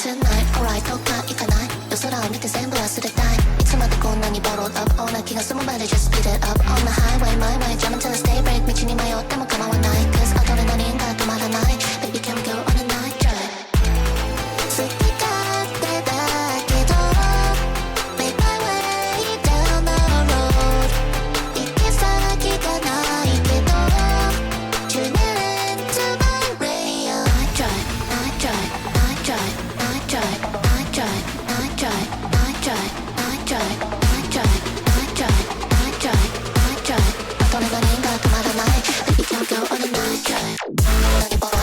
tonight alright 遠くはいかない夜空を見て全部忘れたいいつまでこんなに bottled up all な気が済むまで just speed it up on the highway my way jam until it's daybreak 道に迷っても構わない cause アドレナリンが止まらない baby can we go on a night drive 好き勝手だけど make my way down the road 行き先がないけど tune into my radio night drive night drive night drive night drive night drive night drive night drive night drive night drive night drive night drive night drive アドレナリンが止まらない baby can we go on a night drive 何ぼろ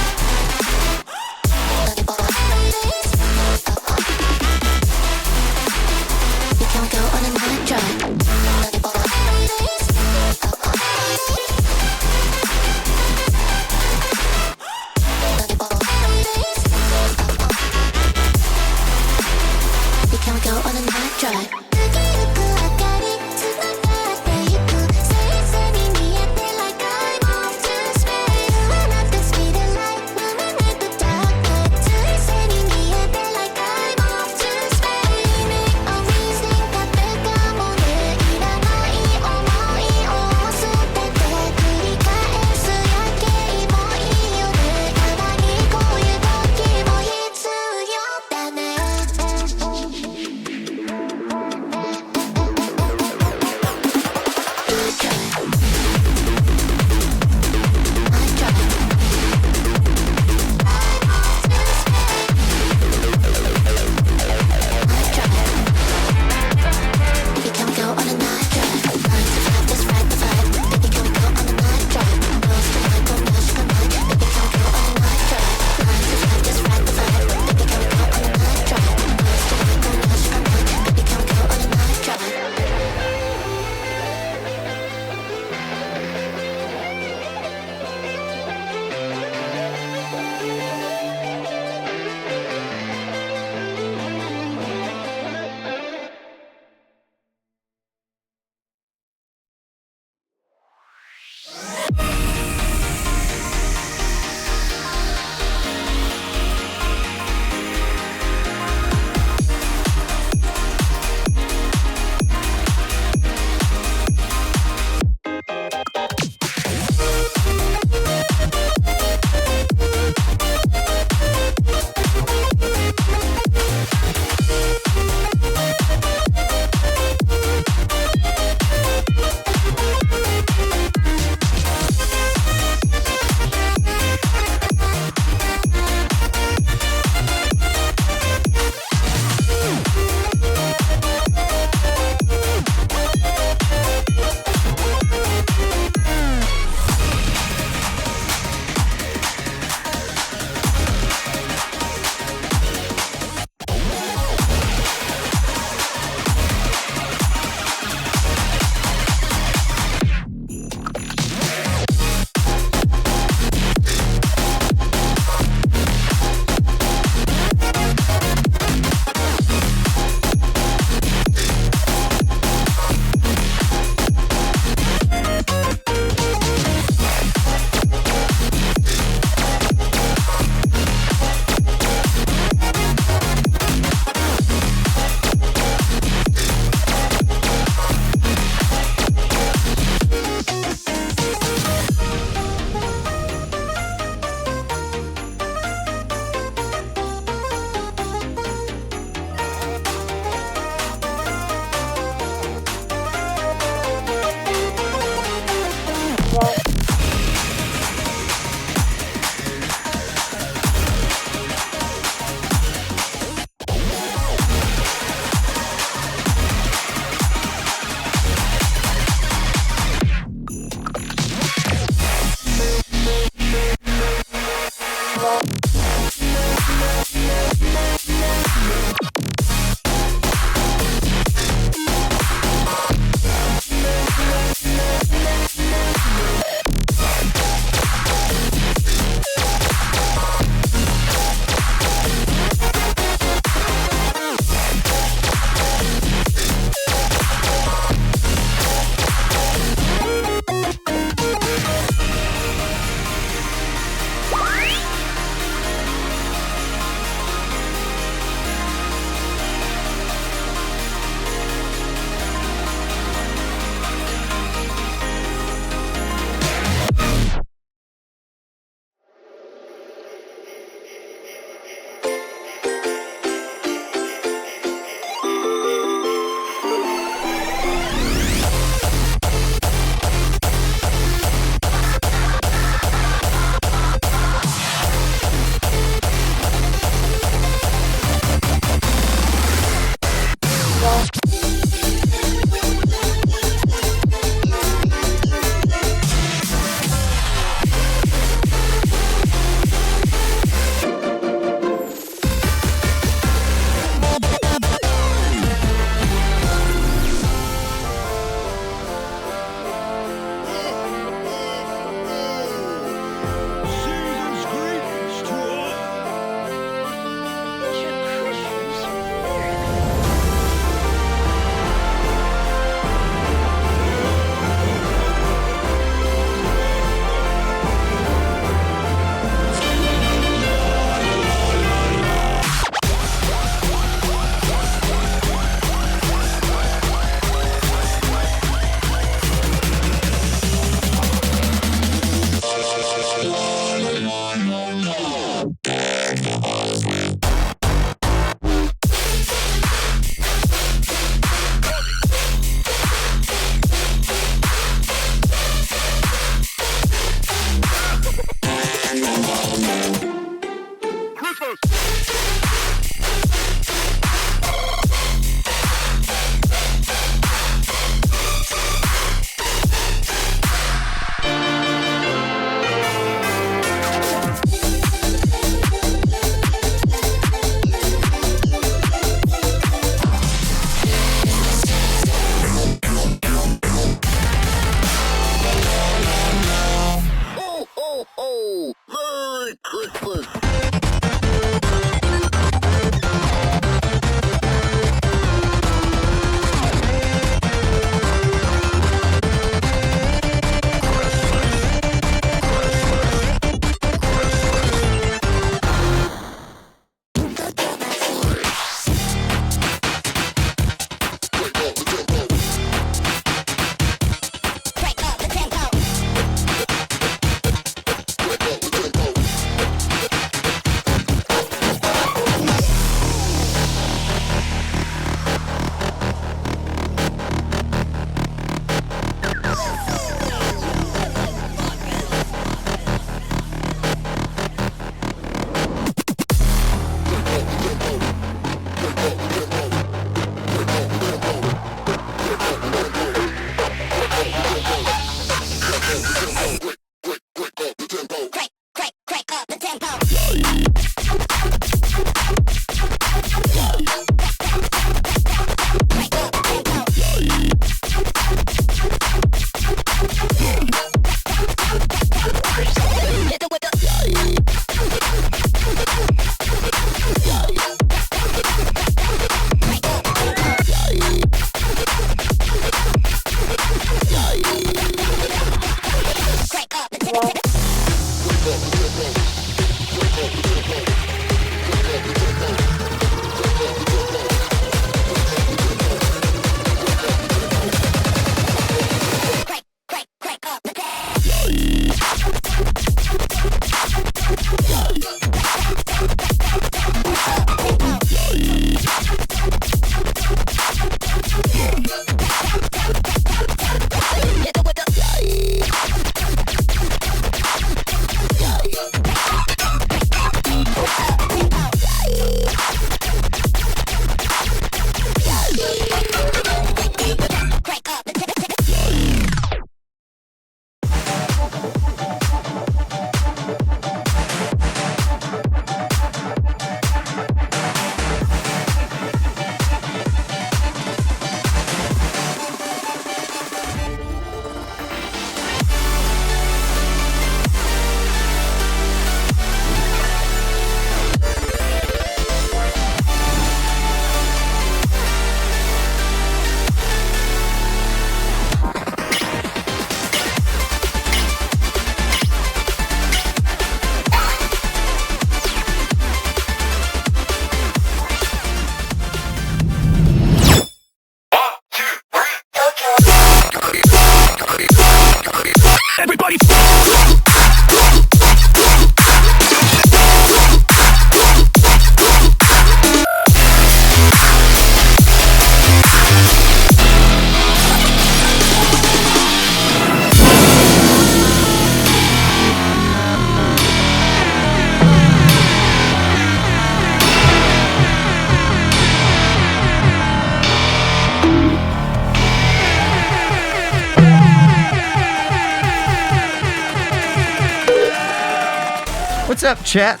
What's up, chat?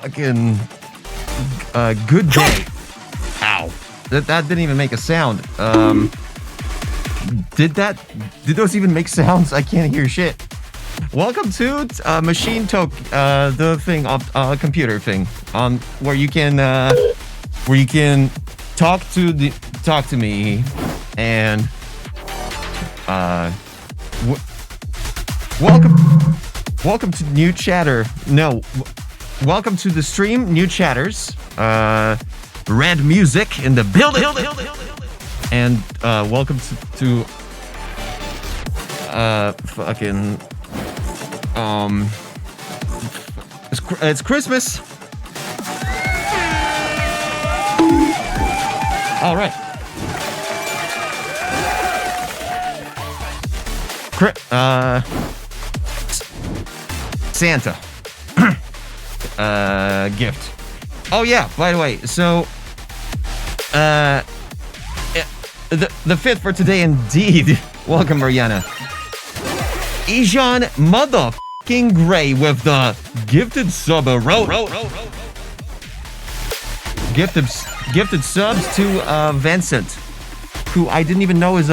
Fucking good day. Ow. That didn't even make a sound. Did those even make sounds? I can't hear shit. Welcome to Machine Talk, the thing, computer thing, where you can talk to me, and welcome to new chatter. No, welcome to the stream, new chatters. Red music in the building, and welcome to fucking it's Christmas. All right. Santa gift. Oh yeah, by the way, so the fit for today indeed. Welcome, Mariana. Ejon motherfucking Gray with the gifted sub gifted subs to Vincent, who I didn't even know is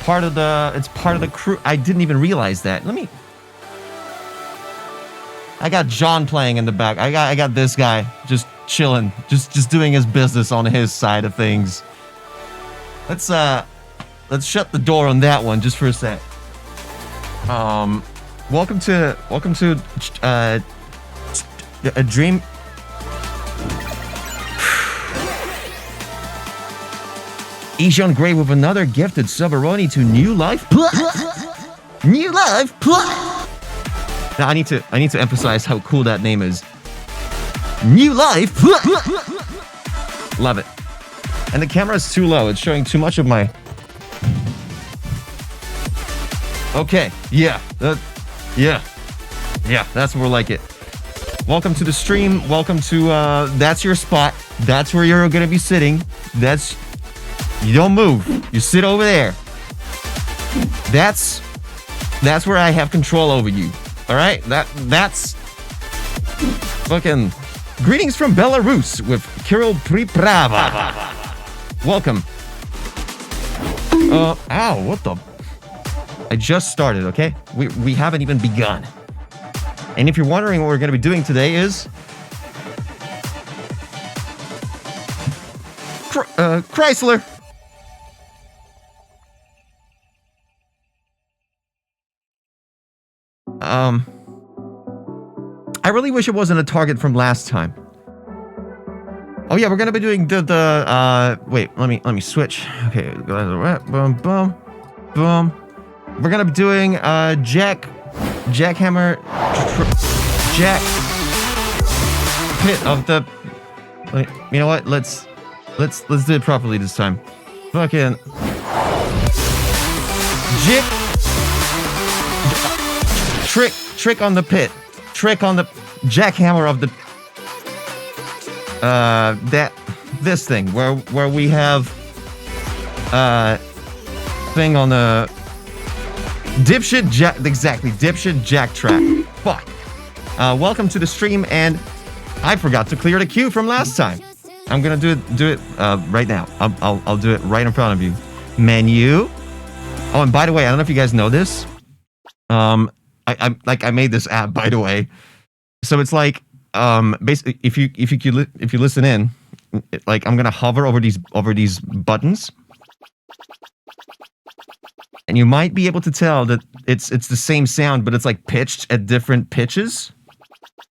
part of the crew. I didn't even realize that. I got John playing in the back. I got this guy just chilling, just doing his business on his side of things. Let's shut the door on that one just for a sec. Welcome to a dream. Ejon Gray with another gifted subaroni to New Life Plus. New Life Plus. Now I need to emphasize how cool that name is. New Life Plus. Love it. And the camera is too low. It's showing too much of my. Okay. Yeah. Yeah. That's more like it. Welcome to the stream. Welcome to that's your spot. That's where you're gonna be sitting. You don't move. You sit over there. That's where I have control over you. All right? That's fucking greetings from Belarus with Kirill Priprava. Welcome. Ow, what the? I just started, okay? We haven't even begun. And if you're wondering what we're going to be doing today is Chrysler. I really wish it wasn't a target from last time. Oh yeah, we're gonna be doing the wait, let me switch. Okay, boom, boom, boom. We're gonna be doing jackhammer jack pit of the. You know what? Let's do it properly this time. Fucking trick on the pit. Trick on the jackhammer of the this thing where we have thing on the dipshit jack track. Fuck. Welcome to the stream, and I forgot to clear the queue from last time. I'm gonna do it right now. I'll do it right in front of you. Menu. Oh, and by the way, I don't know if you guys know this. I made this app, by the way. So it's like basically if you listen in, like I'm gonna hover over these buttons, and you might be able to tell that it's the same sound, but it's like pitched at different pitches.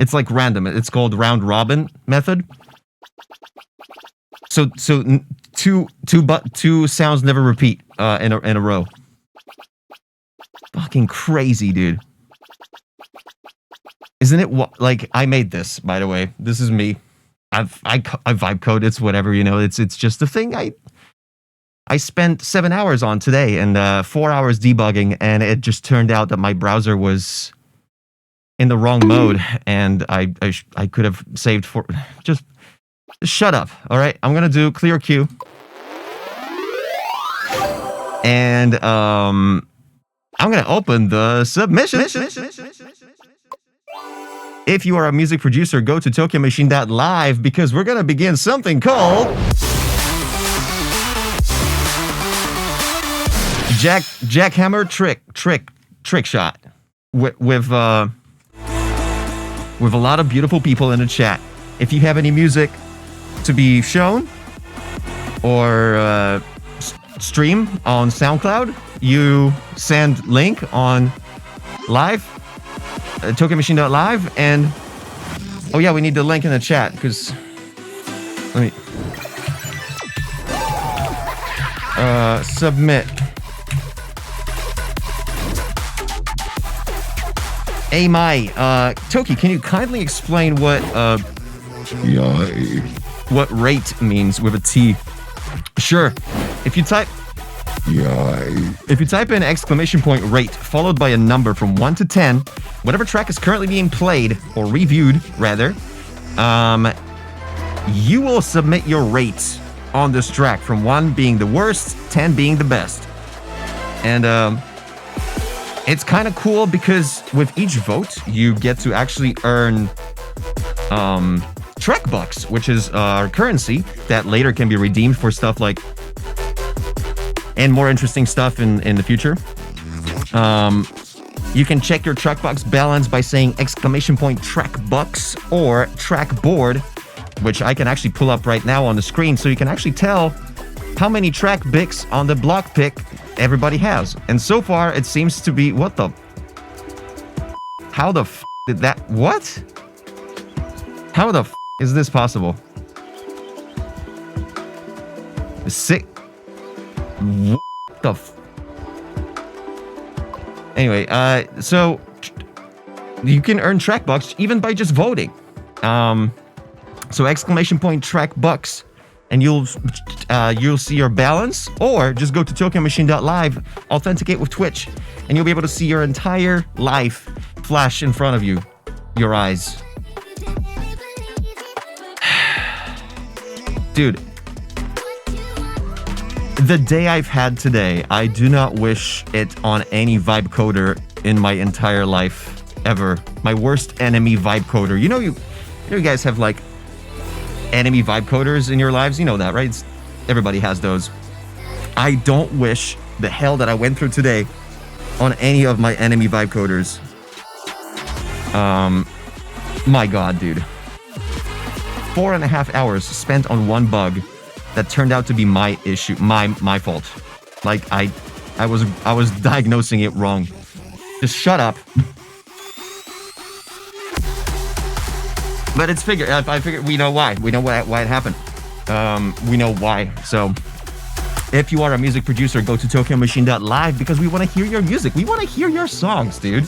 It's like random. It's called round robin method. So two sounds never repeat in a row. Fucking crazy, dude. Isn't it? Like, I made this, by the way. This is me. I vibe code. It's whatever, you know. It's just a thing I spent 7 hours on today, and 4 hours debugging, and it just turned out that my browser was in the wrong mode, and I could have saved for just shut up. All right, I'm gonna do clear queue, and I'm gonna open the submission. If you are a music producer, go to TokyoMachine.live because we're gonna begin something called Jackhammer trick shot with a lot of beautiful people in the chat. If you have any music to be shown or stream on SoundCloud, you send link on live, TokyoMachine.live, and oh yeah, we need the link in the chat because let me submit. Hey Mai, Toki, can you kindly explain what rate means with a T? Sure. If you type in exclamation point rate followed by a number from 1 to 10, whatever track is currently being played or reviewed rather, you will submit your rate on this track, from 1 being the worst, 10 being the best. And it's kind of cool because with each vote, you get to actually earn track bucks, which is our currency that later can be redeemed for stuff like, and more interesting stuff in the future. You can check your track box balance by saying exclamation point track bucks or track board, which I can actually pull up right now on the screen, so you can actually tell how many track picks on the block pick everybody has. And so far, it seems to be... What the... How the f... did that... What? How the f... is this possible? Sick... What the f... Anyway, so... You can earn track bucks even by just voting. So exclamation point track bucks, and you'll see your balance, or just go to TokyoMachine.live, authenticate with Twitch, and you'll be able to see your entire life flash in front of you, your eyes. Dude, the day I've had today, I do not wish it on any vibe coder in my entire life, ever. My worst enemy vibe coder. You know you guys have like enemy vibe coders in your lives, you know that, right? Everybody has those. I don't wish the hell that I went through today on any of my enemy vibe coders. My god, dude. 4.5 hours spent on one bug that turned out to be my issue, my fault. Like I was diagnosing it wrong. Just shut up. But I figured we know why. We know why it happened. We know why. So, if you are a music producer, go to TokyoMachine.live because we want to hear your music. We want to hear your songs, dude.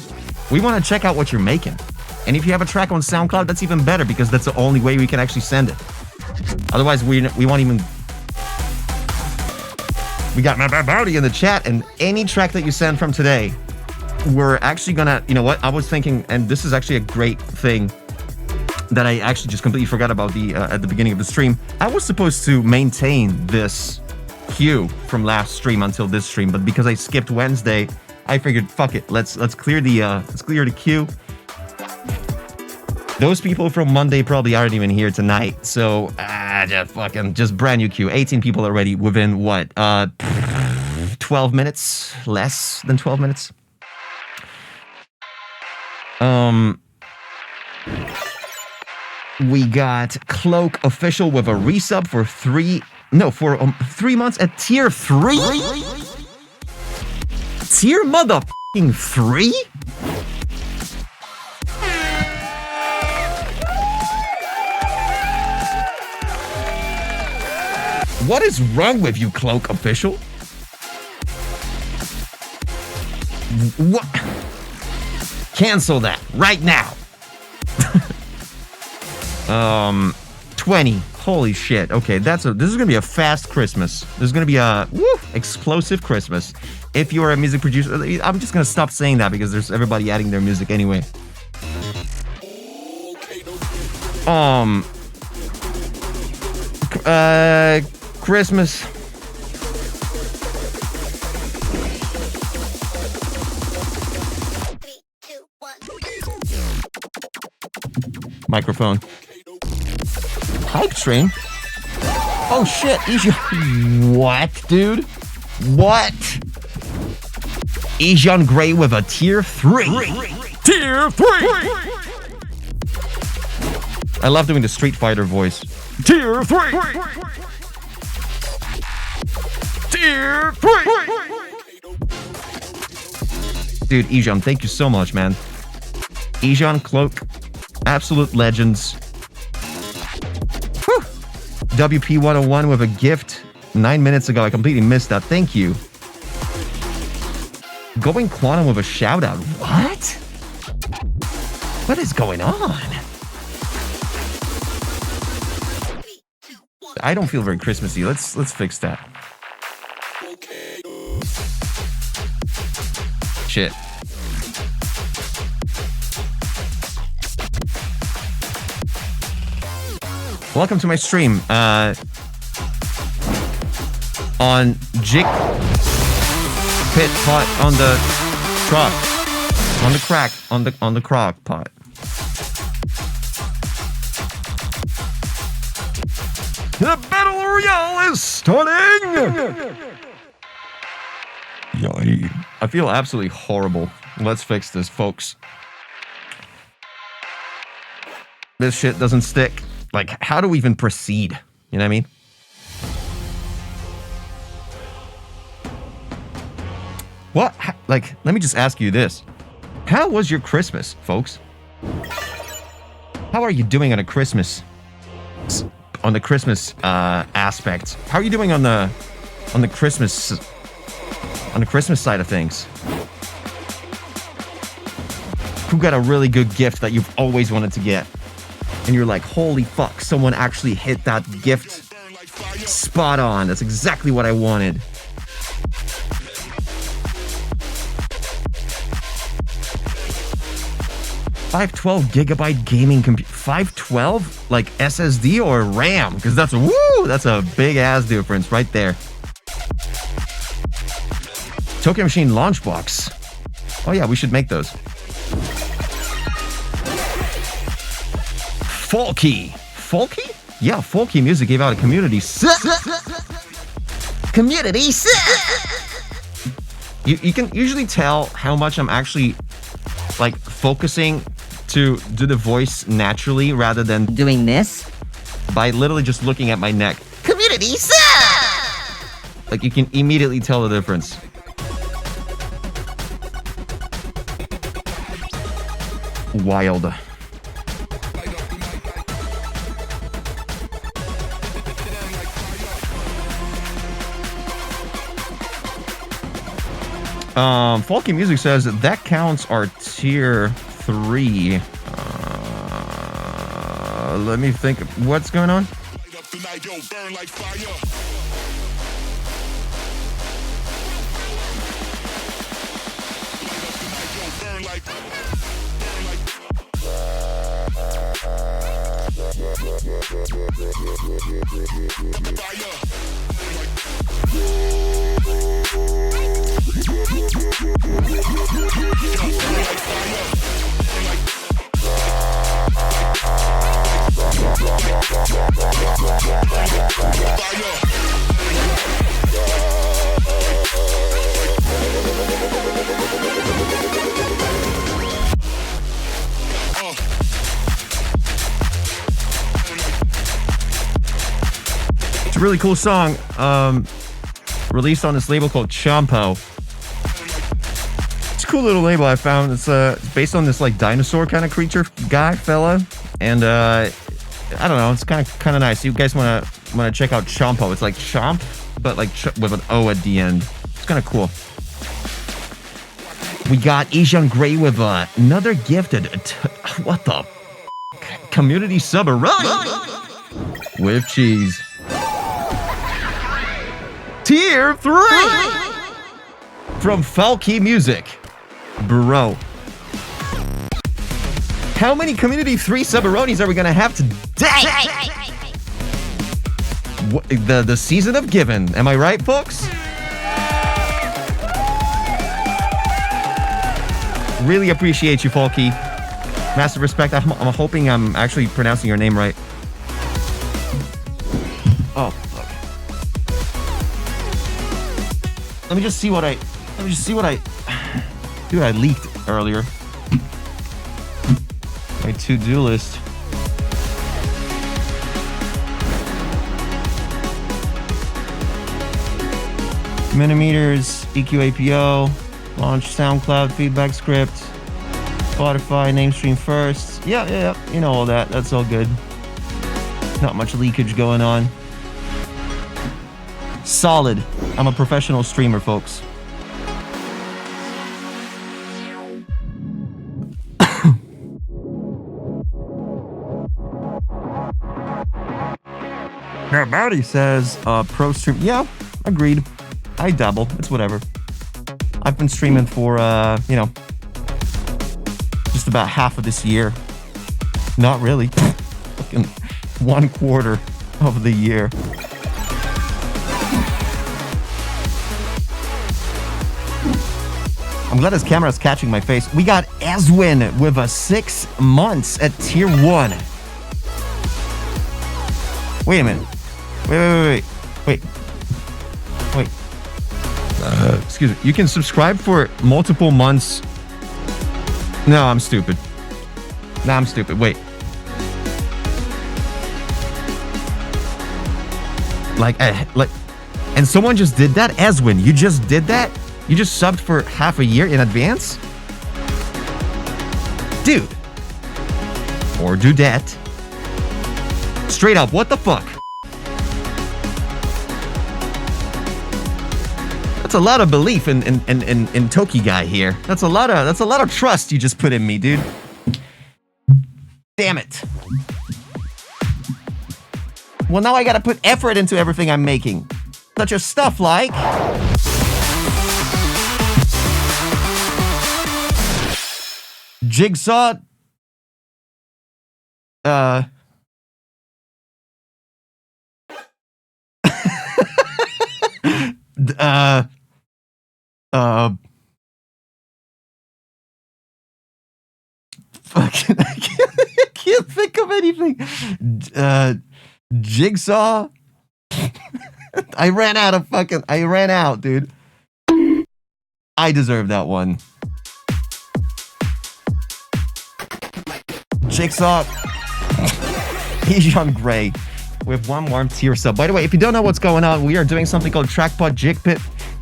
We want to check out what you're making. And if you have a track on SoundCloud, that's even better because that's the only way we can actually send it. Otherwise, we won't even... We got Bowdy in the chat, and any track that you send from today, we're actually gonna... You know what? I was thinking, and this is actually a great thing that I actually just completely forgot about at the beginning of the stream. I was supposed to maintain this queue from last stream until this stream, but because I skipped Wednesday, I figured, fuck it, let's clear the queue. Those people from Monday probably aren't even here tonight, so just brand new queue. 18 people already within what? 12 minutes? Less than 12 minutes? We got Cloak Official with a resub for 3 months at tier 3? Tier motherfucking 3? What is wrong with you, Cloak Official? What? Cancel that right now. 20. Holy shit. Okay, this is gonna be a fast Christmas. This is gonna be a explosive Christmas. If you are a music producer, I'm just gonna stop saying that because there's everybody adding their music anyway. Christmas. microphone. Hype train? Oh shit, what, dude? What? Asian Gray with a tier 3. Tier 3! I love doing the Street Fighter voice. Tier 3! Tier 3! Dude, Ejon, thank you so much, man. Ejon, Cloak, absolute legends. Whew. WP101 with a gift 9 minutes ago. I completely missed that. Thank you. Going Quantum with a shout out. What? What is going on? I don't feel very Christmassy. Let's fix that. Shit. Welcome to my stream. On Jig Pit Pot on the truck. On the crack. On the crock pot. The Battle Royale is starting! Yay. I feel absolutely horrible. Let's fix this, folks. This shit doesn't stick. Like, how do we even proceed? You know what I mean? What? Like, let me just ask you this. How was your Christmas, folks? How are you doing on a Christmas? On the Christmas aspect? How are you doing on the Christmas side of things? Who got a really good gift that you've always wanted to get? And you're like, holy fuck, someone actually hit that gift spot on. That's exactly what I wanted. $512 gaming computer. 512? Like SSD or RAM? Because that's a big ass difference right there. Tokyo Machine launch box. Oh yeah, we should make those. Folky. Folky? Yeah, Folky Music gave out a community set. Community set. You can usually tell how much I'm actually like focusing to do the voice naturally rather than doing this by literally just looking at my neck. Community set. Like you can immediately tell the difference. Wild. Folky Music says that counts our tier 3. Let me think. What's going on? It's a really cool song, released on this label called Champo. It's a cool little label I found. It's based on this like dinosaur kind of creature fella, and I don't know. It's kind of nice. You guys wanna check out Champo? It's like chomp, but like with an O at the end. It's kind of cool. We got Asian Gray with another gifted. What the? Community sub with cheese. Tier 3 from Folky Music. Bro. How many Community 3 Subaronis are we gonna have today? The season of giving. Am I right, folks? Really appreciate you, Folky. Massive respect. I'm hoping I'm actually pronouncing your name right. Oh, fuck. Let me just see what I leaked earlier. My to-do list. Millimeters, EQ APO, launch Soundcloud feedback script, Spotify name stream first. Yeah, you know all that. That's all good. Not much leakage going on. Solid. I'm a professional streamer, folks. Now, Bowdy says, pro stream. Yeah, agreed. I dabble. It's whatever. I've been streaming for, just about half of this year. Not really. Fucking 1/4 of the year. I'm glad his camera's catching my face. We got Ezwin with a 6 months at tier 1. Wait a minute. Wait. Excuse me. You can subscribe for multiple months. No, I'm stupid. Wait. And someone just did that? Ezwin, you just did that? You just subbed for half a year in advance? Dude. Or dudette. Straight up, what the fuck? That's a lot of belief in Toki guy here. That's a lot of trust you just put in me, dude. Damn it. Well, now I gotta put effort into everything I'm making. Such as stuff like Jigsaw. Fucking, I can't think of anything. Jigsaw. I ran out, dude. I deserve that one. Jigsaw. Asian Gray with 1 warm tier sub. By the way, if you don't know what's going on, we are doing something called Trackpod Jigpit.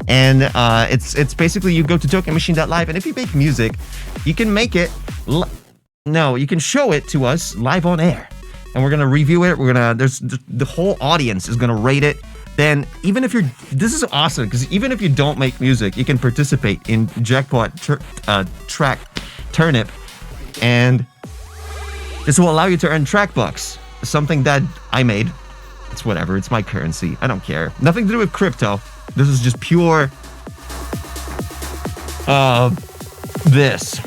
And it's basically you go to tokenmachine.live, and if you make music, you can make it. You can show it to us live on air, and we're gonna review it. There's the whole audience is gonna rate it. Then even if this is awesome because even if you don't make music, you can participate in Jackpot Track Turnip, and this will allow you to earn track bucks. Something that I made. It's whatever. It's my currency. I don't care. Nothing to do with crypto. This is just pure. This.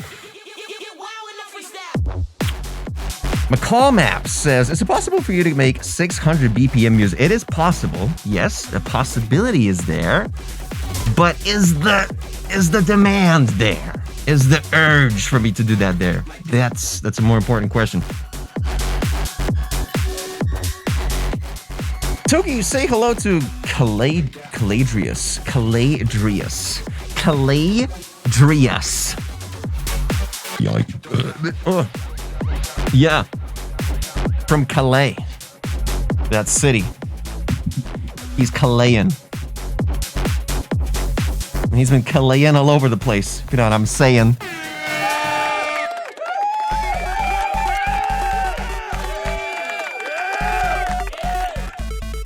McCall Maps says, is it possible for you to make 600 BPM music? It is possible. Yes, the possibility is there. But is the demand there? Is the urge for me to do that there? That's a more important question. Toki, say hello to Caladrius. Yeah. From Calais. That city. He's Calayan. He's been Calayan all over the place. You know what I'm saying?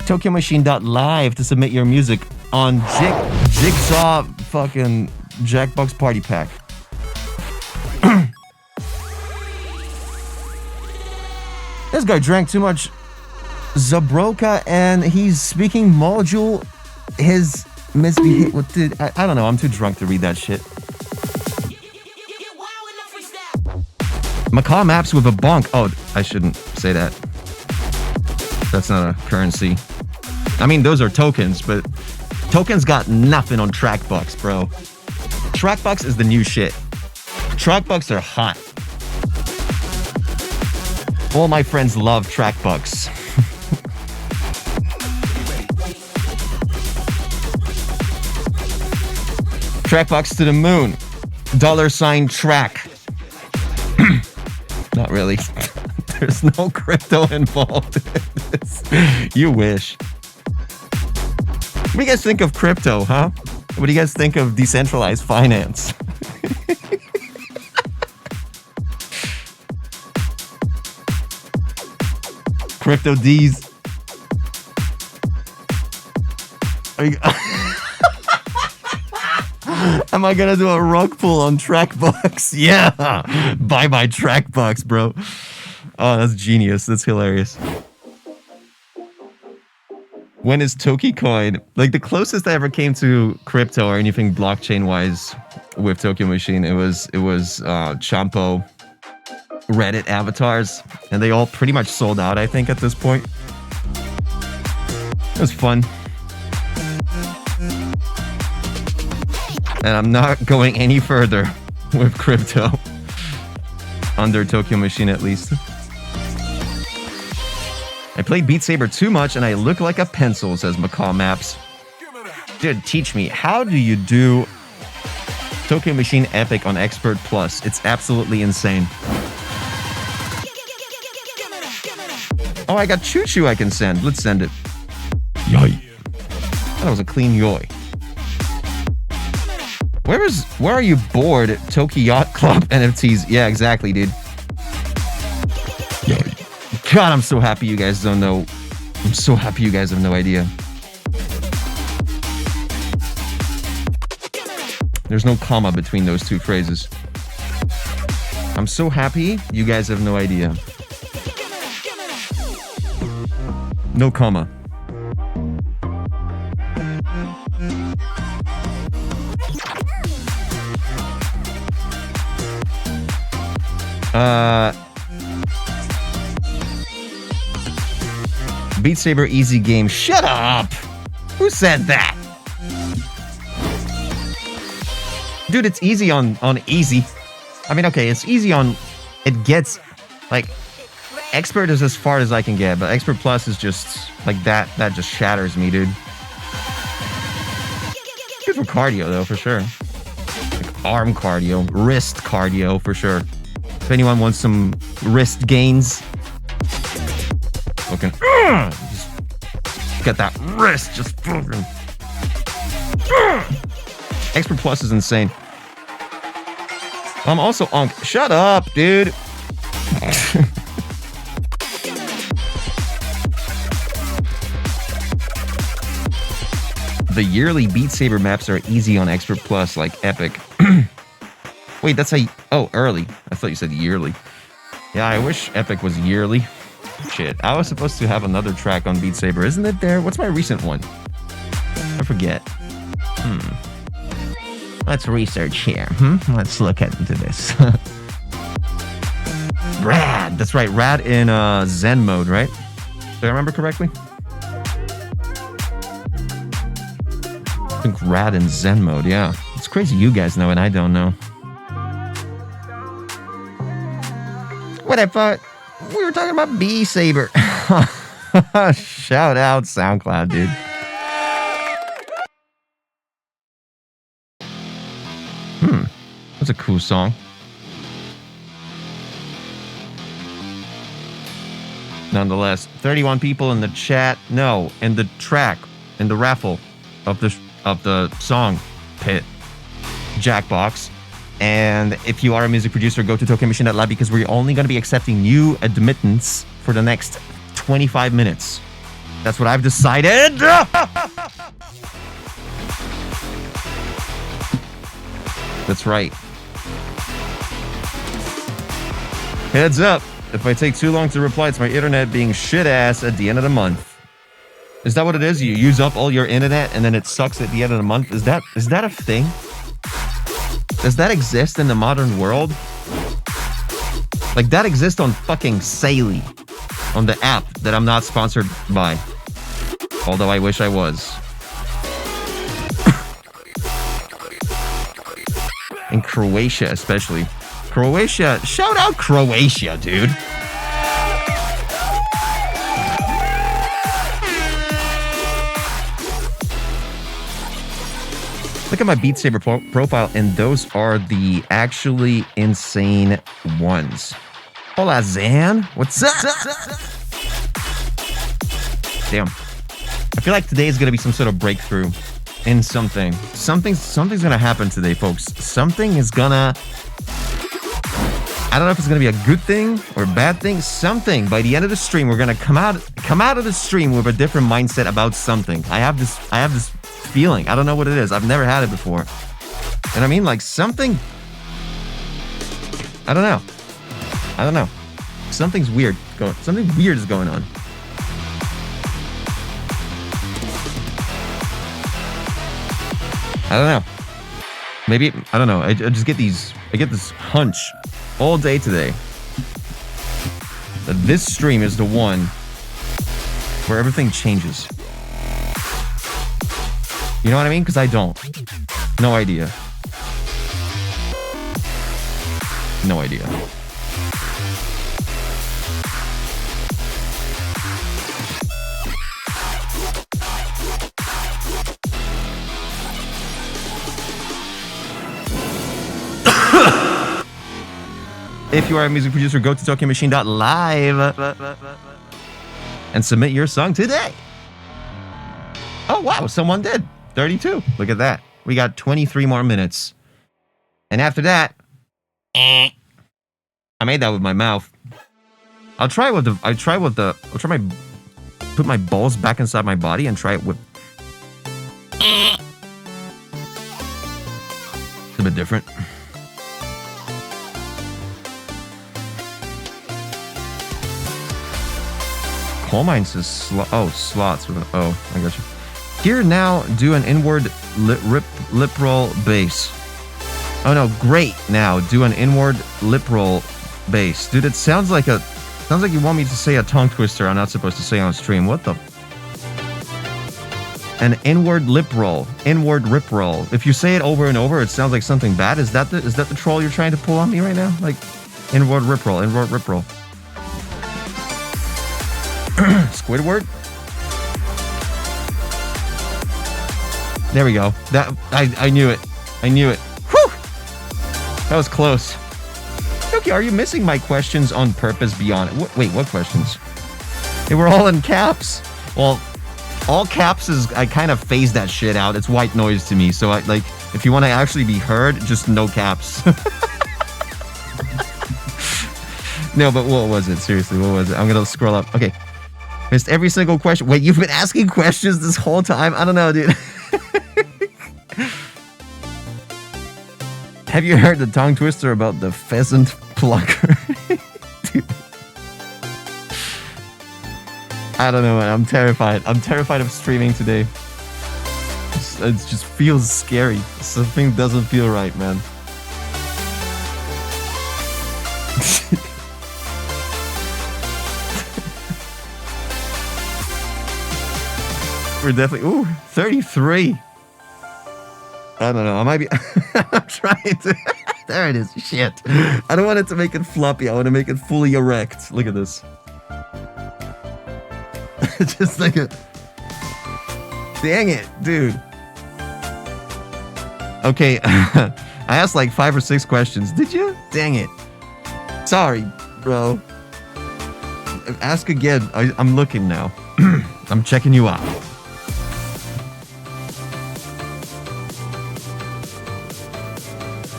TokyoMachine.live to submit your music on Jigsaw fucking Jackbox Party Pack. This guy drank too much Zabroka and he's speaking module. His misbehavior. What did I don't know. I'm too drunk to read that shit. Macaw Maps with a bonk. Oh, I shouldn't say that. That's not a currency. I mean, those are tokens, but tokens got nothing on Trackbucks, bro. Trackbucks is the new shit. Trackbucks are hot. All my friends love track bucks. Track bucks to the moon. $ track. Not really. There's no crypto involved in this. You wish. What do you guys think of crypto, huh? What do you guys think of decentralized finance? Crypto D's. Am I gonna do a rug pull on track bucks? Yeah! Buy my track bucks, bro. Oh, that's genius. That's hilarious. When is Tokicoin? Like, the closest I ever came to crypto or anything blockchain-wise with Tokyo Machine, it was Champo, Reddit avatars, and they all pretty much sold out, I think, at this point. It was fun. And I'm not going any further with crypto. Under Tokyo Machine, at least. I played Beat Saber too much and I look like a pencil, says Macaw Maps. Dude, teach me, how do you do Tokyo Machine Epic on Expert Plus? It's absolutely insane. Oh, I got Choo Choo I can send. Let's send it. Yoi. That was a clean yoi. Where are you bored? Tokyo Yacht Club NFTs. Yeah, exactly, dude. Yoi. God, I'm so happy you guys don't know. I'm so happy you guys have no idea. There's no comma between those two phrases. I'm so happy you guys have no idea. No comma. Beat Saber easy game. Shut up! Who said that? Dude, it's easy on easy. I mean, okay, it's easy on... It gets... Like, Expert is as far as I can get, but Expert Plus is just... Like, that just shatters me, dude. Good for cardio, though, for sure. Like, arm cardio. Wrist cardio, for sure. If anyone wants some wrist gains... Fucking... just get that wrist just fucking... Expert Plus is insane. I'm also on... Shut up, dude! The yearly Beat Saber maps are easy on Expert Plus, like Epic. Wait, that's a... Oh, early. I thought you said yearly. Yeah, I wish Epic was yearly. Shit, I was supposed to have another track on Beat Saber. Isn't it there? What's my recent one? I forget. Let's research here. Let's look into this. Rad! That's right, Rad in Zen mode, right? Do I remember correctly? I think Rad in Zen mode, yeah. It's crazy you guys know and I don't know. What I thought... We were talking about Beat Saber. Shout out SoundCloud, dude. That's a cool song. Nonetheless, 31 people in the chat. No, in the track, in the raffle of the song pit Jackbox. And if you are a music producer, go to tokenmachine.lab because we're only going to be accepting new admittance for the next 25 minutes. That's what I've decided. That's right. Heads up. If I take too long to reply, it's my internet being shit ass at the end of the month. Is that what it is? You use up all your internet and then it sucks at the end of the month? Is that a thing? Does that exist in the modern world? Like, that exists on fucking Saily. On the app that I'm not sponsored by. Although I wish I was. In Croatia, especially. Croatia. Shout out Croatia, dude. Look at my Beat Saber profile, and those are the actually insane ones. Hola, Zan. What's up? Damn. I feel like today is going to be some sort of breakthrough in something. Something's going to happen today, folks. Something is going to... I don't know if it's going to be a good thing or a bad thing. Something. By the end of the stream, we're going to come out of the stream with a different mindset about something. I have this feeling. I don't know what it is. I've never had it before. And I mean, like, something... I don't know. Something's weird going... Something weird is going on. I don't know. Maybe... I don't know. I just get these... I get this hunch all day today that this stream is the one where everything changes. You know what I mean? Because I don't. No idea. No idea. If you are a music producer, go to TokyoMachine.live and submit your song today. Oh, wow. Someone did. 32. Look at that. We got 23 more minutes. And after that, I made that with my mouth. I'll try put my balls back inside my body and try it with... It's a bit different. Coal mine says slots with an O. I got you. Here now, do an inward lip roll bass. Oh no, great. Now do an inward lip roll bass, dude. It sounds like you want me to say a tongue twister. I'm not supposed to say on stream. What the? An inward lip roll, inward rip roll. If you say it over and over, it sounds like something bad. Is that the troll you're trying to pull on me right now? Like inward rip roll, inward rip roll. Squidward. There we go. That I knew it. I knew it. Whew! That was close. Okay, are you missing my questions on purpose beyond it? Wait, what questions? They were all in caps. Well, all caps is... I kind of phase that shit out. It's white noise to me. So, if you want to actually be heard, just no caps. No, but what was it? Seriously, what was it? I'm going to scroll up. Okay. Missed every single question. Wait, you've been asking questions this whole time? I don't know, dude. Have you heard the tongue twister about the pheasant plucker? Dude. I don't know, man. I'm terrified. I'm terrified of streaming today. It just feels scary. Something doesn't feel right, man. We're definitely... Ooh, 33. I don't know. I might be... I'm trying to... There it is. Shit. I don't want it to make it floppy. I want to make it fully erect. Look at this. Just like a... Dang it, dude. Okay. I asked like 5 or 6 questions. Did you? Dang it. Sorry, bro. Ask again. I'm looking now. I'm checking you out.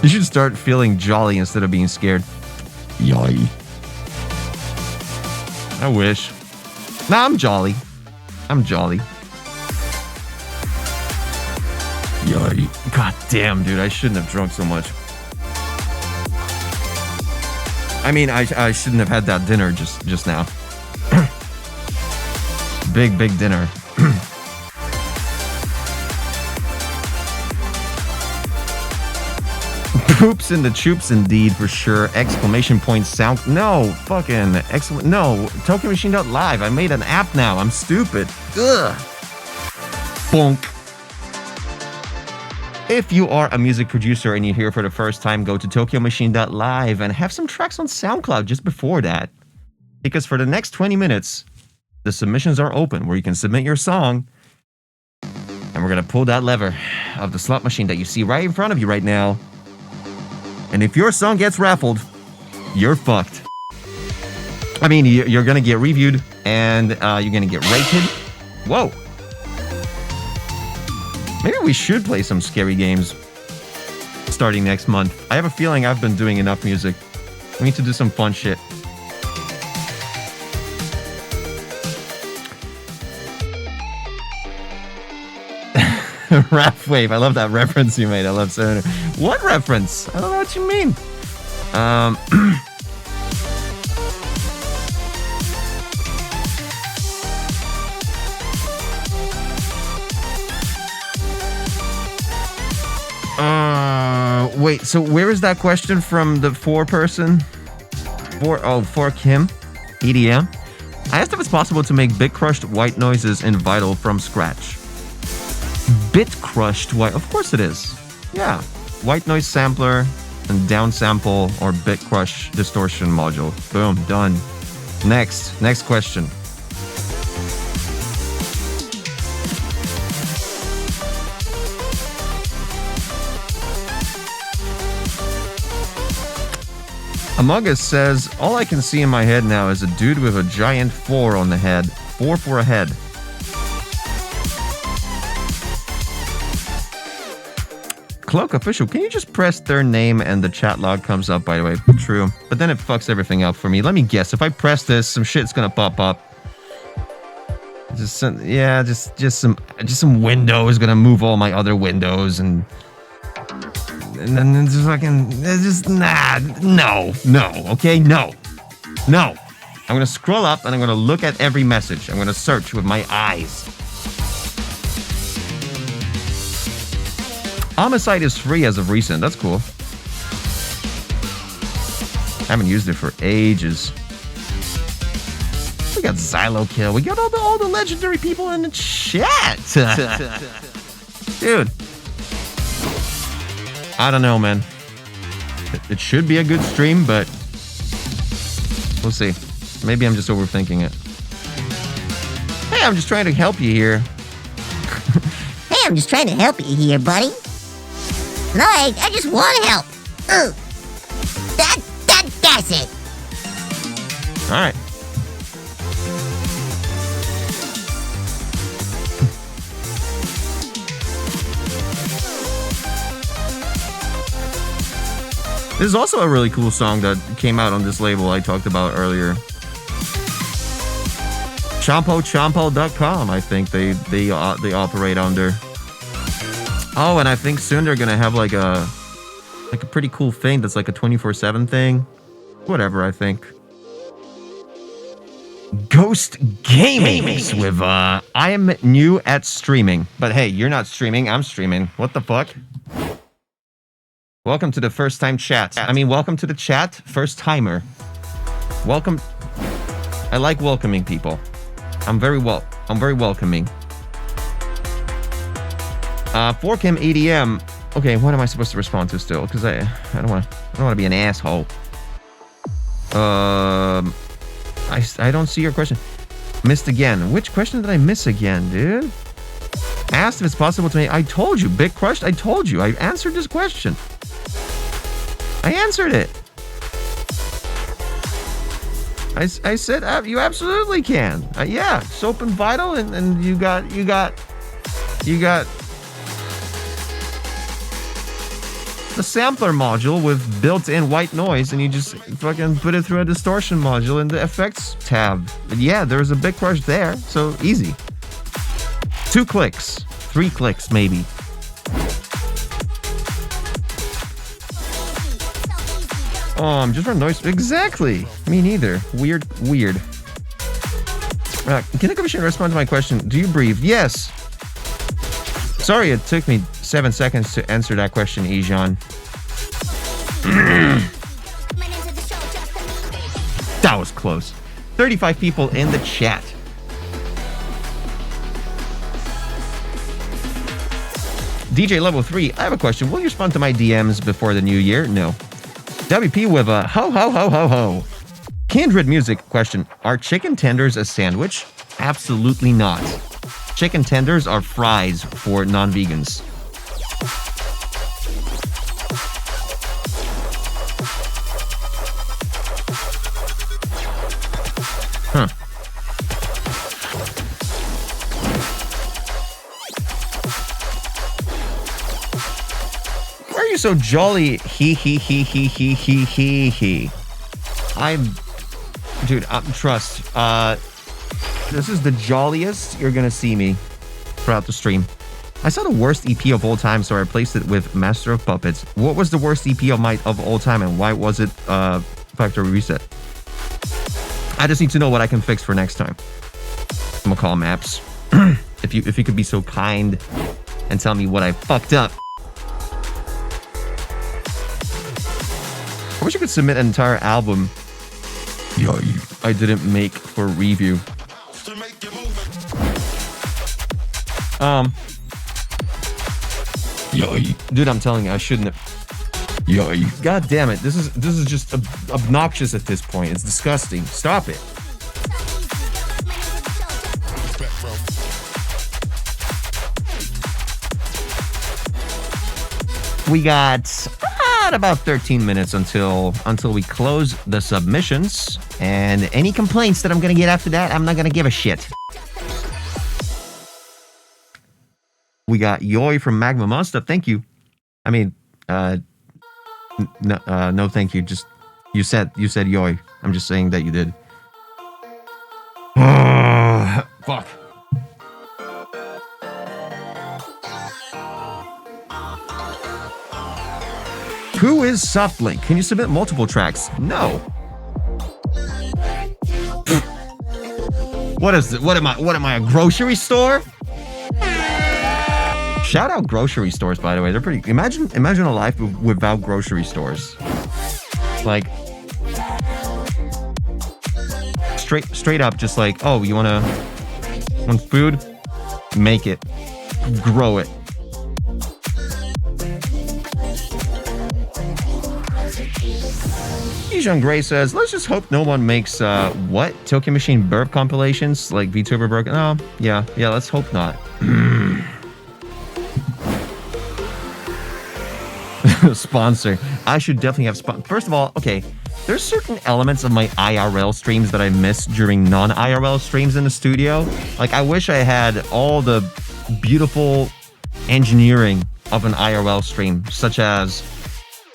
You should start feeling jolly instead of being scared. Yay. I wish. Nah, I'm jolly. I'm jolly. Yay. God damn, dude. I shouldn't have drunk so much. I mean, I shouldn't have had that dinner just now. Big dinner. Poops in the choops indeed, for sure. Exclamation point sound. No, fucking no. TokyoMachine.live. I made an app now. I'm stupid. Ugh. Bonk. If you are a music producer and you're here for the first time, go to TokyoMachine.live and have some tracks on Soundcloud just before that. Because for the next 20 minutes, the submissions are open where you can submit your song And we're going to pull that lever of the slot machine that you see right in front of you right now. And if your song gets raffled, you're fucked. I mean, you're going to get reviewed and you're going to get rated. Whoa. Maybe we should play some scary games starting next month. I have a feeling I've been doing enough music. We need to do some fun shit. Rap Wave. I love that reference you made. I love saying it. What reference? I don't know what you mean. Wait, so where is that question from the four-person? For Kim? EDM? I asked if it's possible to make bit-crushed white noises in Vital from scratch. Bit-crushed white? Of course it is. Yeah. White noise sampler and downsample or bit-crush distortion module. Boom, done. Next question. Among Us says, all I can see in my head now is a dude with a giant 4 on the head. 4 for a head. Cloak Official, can you just press their name and the chat log comes up, by the way? True. But then it fucks everything up for me. Let me guess. If I press this, some shit's gonna pop up. Just some window is gonna move all my other windows and then it's fucking, it's just, no, okay, no. I'm gonna scroll up and I'm gonna look at every message. I'm gonna search with my eyes. Homicide is free as of recent. That's cool. Haven't used it for ages. We got Xylokill. We got all the legendary people in the chat. Dude. I don't know, man. It should be a good stream, but we'll see. Maybe I'm just overthinking it. Hey, I'm just trying to help you here. Hey, I'm just trying to help you here, buddy. No, I just want to help. Ooh. That's it. All right. This is also a really cool song that came out on this label I talked about earlier. Chompo.com, I think they operate under. Oh, and I think soon they're gonna have like a pretty cool thing that's like a 24/7 thing. Whatever, I think. Ghost Gaming with I am new at streaming. But hey, you're not streaming, I'm streaming. What the fuck? Welcome to the first time chat. I mean, welcome to the chat, first timer. Welcome. I like welcoming people. I'm very welcoming. For Kim EDM. Okay, what am I supposed to respond to still? Because I don't want to be an asshole. I don't see your question. Missed again. Which question did I miss again, dude? Asked if it's possible to make. I told you, Bit Crushed. I told you. I answered this question. I answered it. I said you absolutely can. Yeah, Soap and Vital, and you got the sampler module with built-in white noise, and you just fucking put it through a distortion module in the effects tab. But yeah, there's a Bit Crush there, so easy. 2 clicks, 3 clicks maybe. Just run noise. Exactly. Me neither. Weird. Can the commission respond to my question? Do you breathe? Yes. Sorry, it took me 7 seconds to answer that question, Ejan. That was close. 35 people in the chat. DJ Level 3, I have a question. Will you respond to my DMs before the new year? No. WP with a ho. Kindred Music question. Are chicken tenders a sandwich? Absolutely not. Chicken tenders are fries for non-vegans. Huh. Why are you so jolly? He. Dude, trust. This is the jolliest you're gonna see me throughout the stream. I saw the worst EP of all time, so I replaced it with Master of Puppets. What was the worst EP of all time, and why was it factory reset? I just need to know what I can fix for next time. I'm gonna call Maps. if you could be so kind and tell me what I fucked up. I wish I could submit an entire album I didn't make for review. Dude, I'm telling you, I shouldn't have. God damn it, this is just obnoxious at this point. It's disgusting. Stop it. We got about 13 minutes until we close the submissions, and any complaints that I'm gonna get after that, I'm not gonna give a shit. We got Yoy from Magma Monster. Thank you. I mean, no, thank you. Just you said Yoy. I'm just saying that you did. Fuck. Who is Softlink? Can you submit multiple tracks? No. What is it? What am I, a grocery store? Shout out grocery stores, by the way. They're pretty. Imagine a life without grocery stores. Like straight up, just like, oh, you want food? Make it, grow it. Bijan Gray says, let's just hope no one makes what? Tokyo Machine burp compilations like VTuber burp. Oh, yeah, let's hope not. Sponsor. I should definitely have first of all, okay, there's certain elements of my IRL streams that I miss during non-IRL streams in the studio. Like, I wish I had all the beautiful engineering of an IRL stream, such as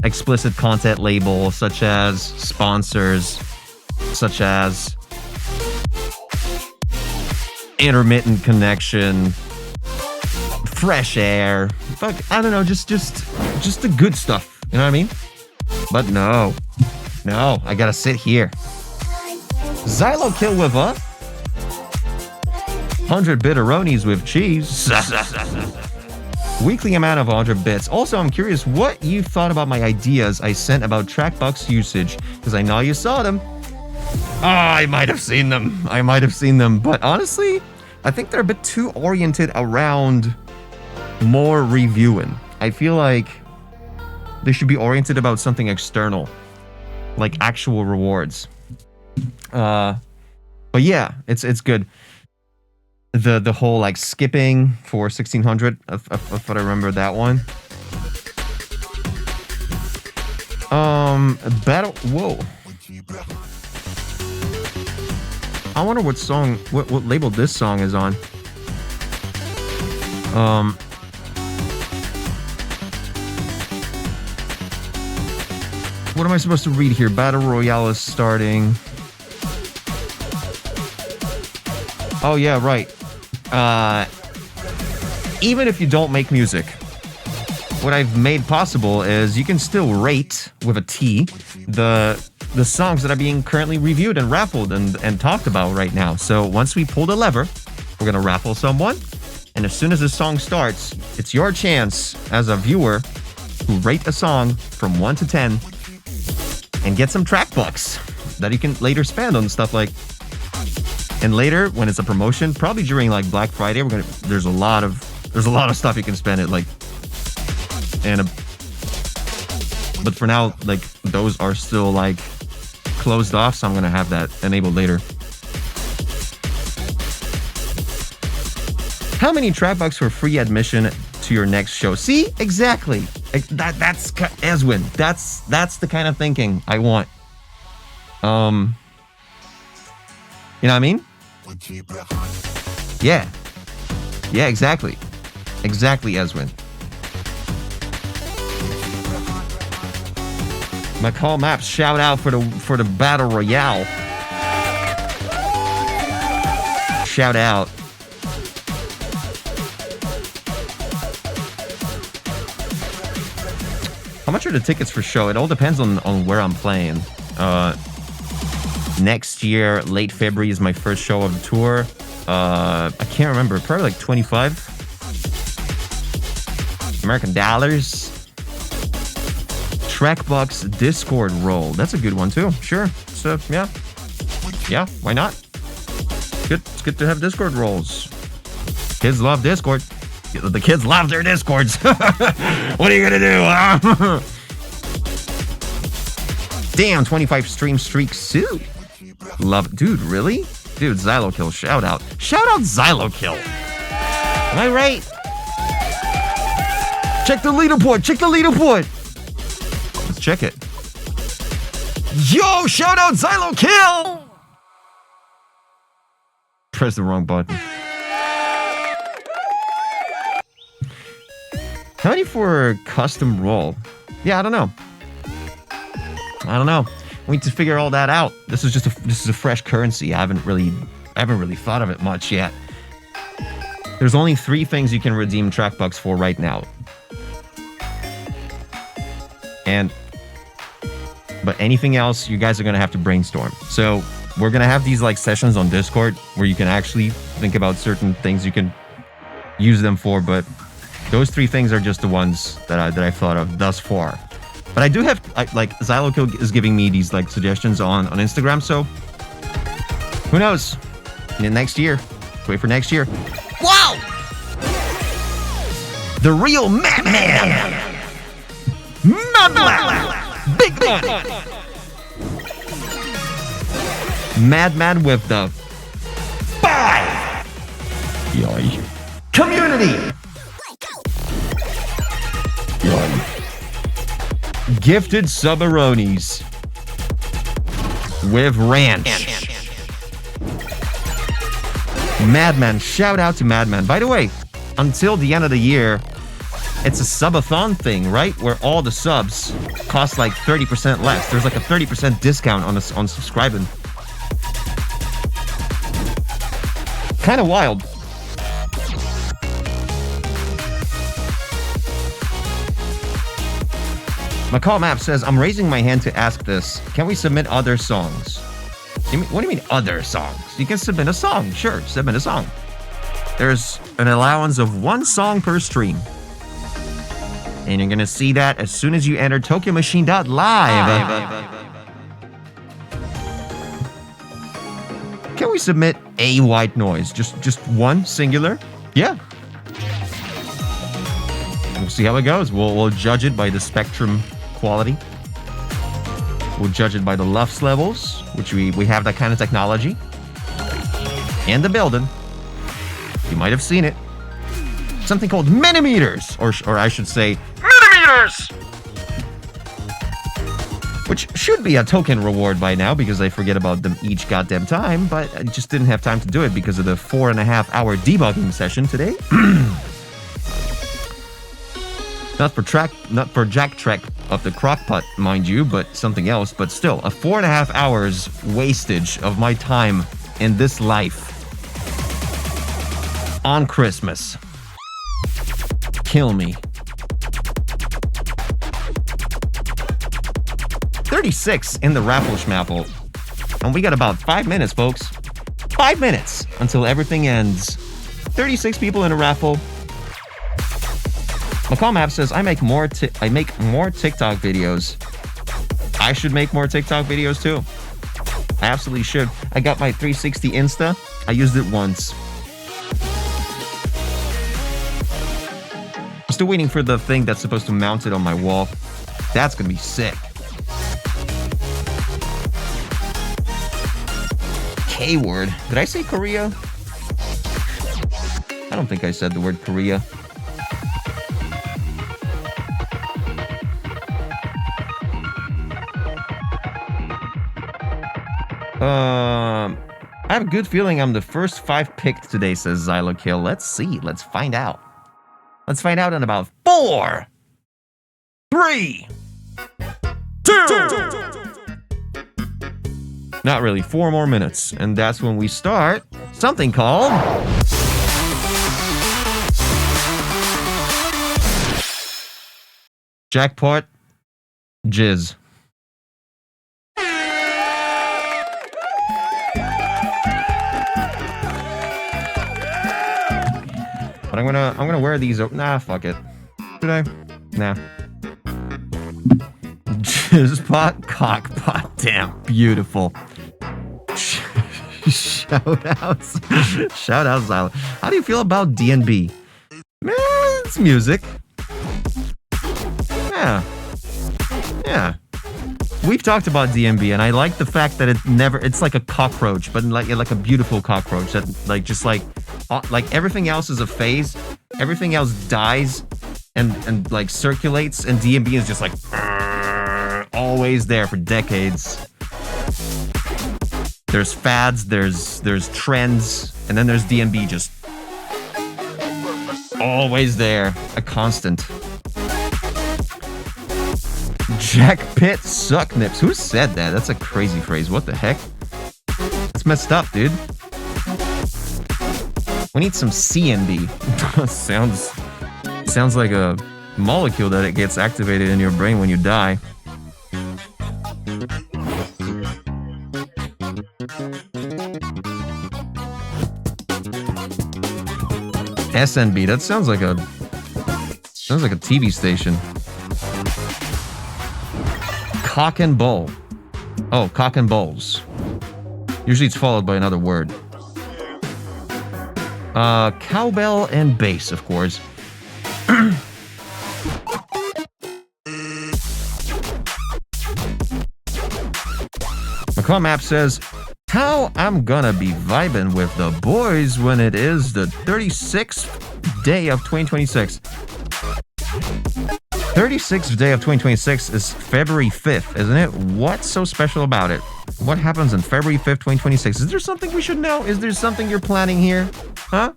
explicit content label, such as sponsors, such as intermittent connection, fresh air. Fuck, I don't know, just the good stuff. You know what I mean? But no, I gotta sit here. Xylo kill with a 100 bitteronis with cheese. Weekly amount of 100 bits. Also, I'm curious what you thought about my ideas I sent about trackbox usage, because I know you saw them. I might have seen them. But honestly, I think they're a bit too oriented around more reviewing. I feel like they should be oriented about something external, like actual rewards. But yeah, it's good. The whole like skipping for 1600, if I remember that one. Battle. Whoa. I wonder what song, what label this song is on. What am I supposed to read here? Battle Royale is starting. Oh yeah, right. Even if you don't make music, what I've made possible is you can still rate with a T the songs that are being currently reviewed and raffled and talked about right now. So once we pull the lever, we're gonna raffle someone, and as soon as the song starts, it's your chance as a viewer to rate a song from 1 to 10 and get some track bucks that you can later spend on stuff like. And later, when it's a promotion, probably during like Black Friday, there's a lot of stuff you can spend it like. But for now, like those are still like closed off, so I'm gonna have that enabled later. How many track bucks for free admission to your next show? See, exactly. That's Eswin. That's the kind of thinking I want. You know what I mean? Yeah. Yeah, exactly. Exactly, Eswin. McCall Maps, shout out for the Battle Royale. Shout out. How much are the tickets for show? It all depends on where I'm playing. Next year, late February is my first show of the tour. I can't remember. Probably like 25 American dollars. Trackbox Discord role. That's a good one too. Sure. So yeah. Yeah, why not? It's good to have Discord roles. Kids love Discord. The kids love their Discords. What are you gonna do? Huh? Damn, 25 stream streak suit. Love it. Dude, really? Dude, Xylokill, shout out. Shout out Xylokill. Am I right? Check the leaderboard. Check the leaderboard. Let's check it. Yo, shout out Xylokill. Press the wrong button. How many for custom role? Yeah, I don't know. We need to figure all that out. This is a fresh currency. I haven't really thought of it much yet. There's only 3 things you can redeem track bucks for right now. But anything else, you guys are gonna have to brainstorm. So we're gonna have these like sessions on Discord where you can actually think about certain things you can use them for, but those 3 things are just the ones that I've thought of thus far. But I do have, like, Xylokill is giving me these, like, suggestions on Instagram, so who knows? Next year. Wait for next year. Wow! The real Madman! Madman! Big man! Madman with the 5! Yoy. Community! Yoy. Gifted Subaronis with ranch. Madman, shout out to Madman. By the way, until the end of the year, it's a subathon thing, right? Where all the subs cost like 30% less. There's like a 30% discount on subscribing. Kind of wild. McCall Map says, I'm raising my hand to ask this. Can we submit other songs? What do you mean other songs? You can submit a song. Sure, submit a song. There's an allowance of 1 song per stream. And you're going to see that as soon as you enter TokyoMachine.live. Can we submit a white noise? Just one, singular? Yeah. We'll see how it goes. We'll judge it by the spectrum quality. We'll judge it by the LUFS levels, which we have that kind of technology. And the building. You might have seen it. Something called minimeters, or I should say, millimeters! Which should be a token reward by now because I forget about them each goddamn time, but I just didn't have time to do it because of the 4.5-hour debugging session today. Not for Jack Trek of the Crockpot, mind you, but something else. But still, a 4.5 hours wastage of my time in this life on Christmas. Kill me. 36 in the raffle schmaffle. And we got about 5 minutes, folks. 5 minutes until everything ends. 36 people in a raffle. McCall Map says, I make more TikTok videos. I should make more TikTok videos too. I absolutely should. I got my 360 Insta. I used it once. I'm still waiting for the thing that's supposed to mount it on my wall. That's gonna be sick. K-word. Did I say Korea? I don't think I said the word Korea. I have a good feeling I'm the first 5 picked today, says Xylokill. Let's see. Let's find out. Let's find out in about 4, 3, 2. Not really. 4 more minutes. And that's when we start something called... Jackpot Jizz. But I'm gonna wear these. Nah, fuck it. Should I? Nah. Jizz pot, cock pot. Damn, beautiful. Shout outs, Xylo. How do you feel about D&B? Man, it's music. Yeah. We've talked about D&B, and I like the fact that it's like a cockroach, but like a beautiful cockroach that like everything else is a phase, everything else dies and like circulates, and D&B is just like always there for decades. There's fads, there's trends, and then there's D&B just always there, a constant. Jack Pitt suck nips. Who said that? That's a crazy phrase. What the heck? That's messed up, dude. We need some CNB. Sounds like a molecule that it gets activated in your brain when you die. SNB. That sounds like a TV station. Cock and bull. Oh, cock and bulls. Usually it's followed by another word. Cowbell and bass, of course. McCall says, how I'm gonna be vibing with the boys when it is the 36th day of 2026. 36th day of 2026 is February 5th, isn't it? What's so special about it? What happens on February 5th, 2026? Is there something we should know? Is there something you're planning here? Huh?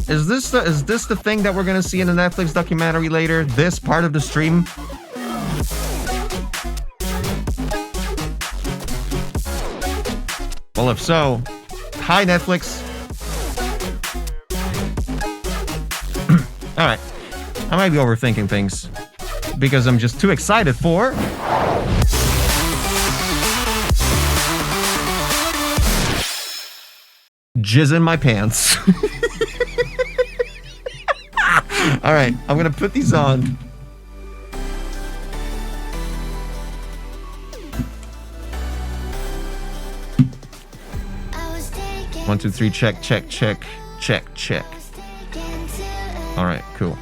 Is this the thing that we're gonna see in the Netflix documentary later? This part of the stream? Well, if so, hi Netflix. Alright. I might be overthinking things because I'm just too excited for... jizz in my pants. Alright, I'm gonna put these on. One, two, three, check, check, check, check, check. Alright, cool.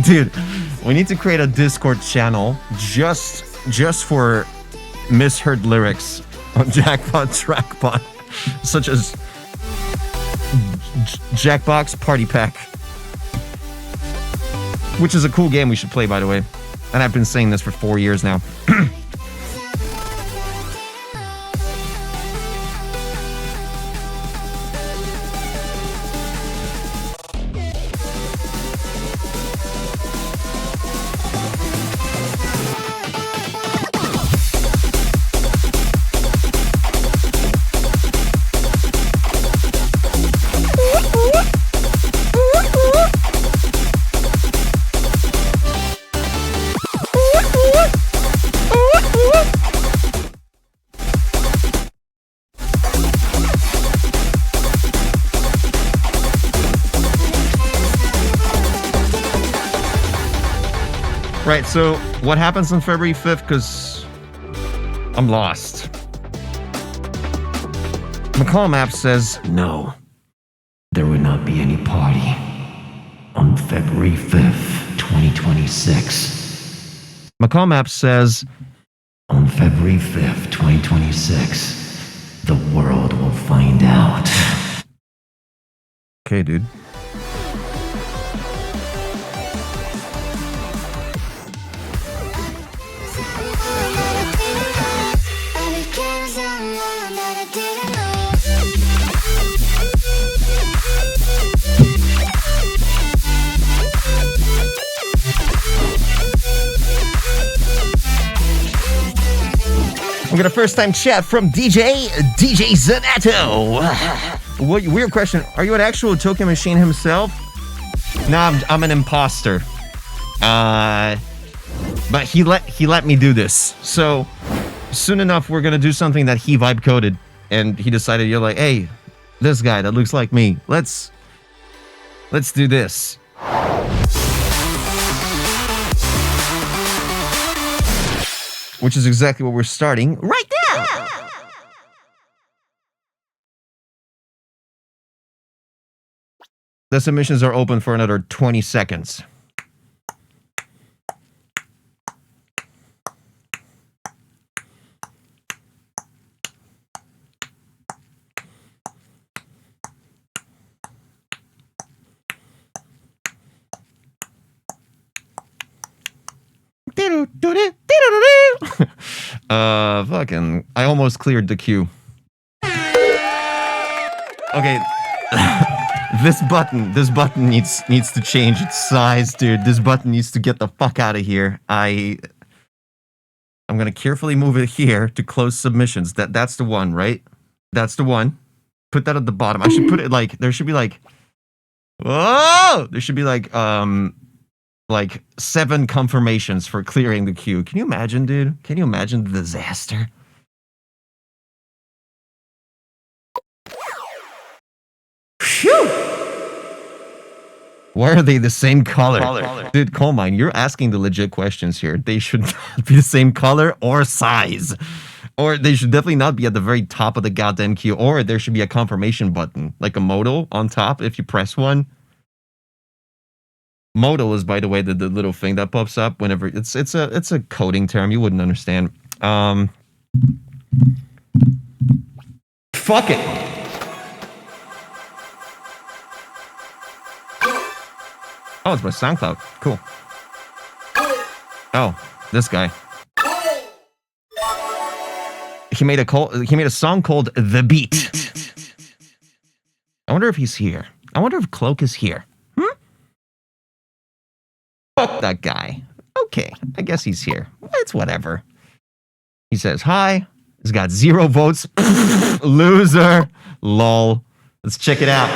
Dude, we need to create a Discord channel just for misheard lyrics on Jackpot Trackpot, such as Jackbox Party Pack, which is a cool game we should play, by the way. And I've been saying this for 4 years now. Right, so what happens on February 5th? Because I'm lost. McCall Map says, no, there would not be any party on February 5th, 2026. Macau Map says, On February 5th, 2026, the world will find out. okay, dude. We got a first-time chat from DJ Zanato. What weird question? Are you an actual token machine himself? No, I'm an imposter. But he let me do this. So soon enough, we're gonna do something that he vibe coded, and he decided, you're like, hey, this guy that looks like me. Let's do this. Which is exactly what we're starting right now. The submissions are open for another 20 seconds. Fucking, I almost cleared the queue. Okay. This button needs to change its size, dude. This button needs to get the fuck out of here. I'm gonna carefully move it here to close submissions. That's the one, right? That's the one. Put that at the bottom. I should put it like, there should be like, whoa! There should be like 7 confirmations for clearing the queue. Can you imagine, dude? Can you imagine the disaster? Phew! Why are they the same color? Dude, Coal Mine, you're asking the legit questions here. They should not be the same color or size. Or they should definitely not be at the very top of the goddamn queue. Or there should be a confirmation button, like a modal on top if you press one. Modal is, by the way, the little thing that pops up whenever it's a coding term you wouldn't understand. Fuck it. Oh, it's my SoundCloud. Cool. Oh, this guy. He made a song called The Beat. I wonder if he's here. I wonder if Cloak is here. Fuck that guy. Okay, I guess he's here. It's whatever. He says hi. He's got 0 votes. Loser. Lol. Let's check it out.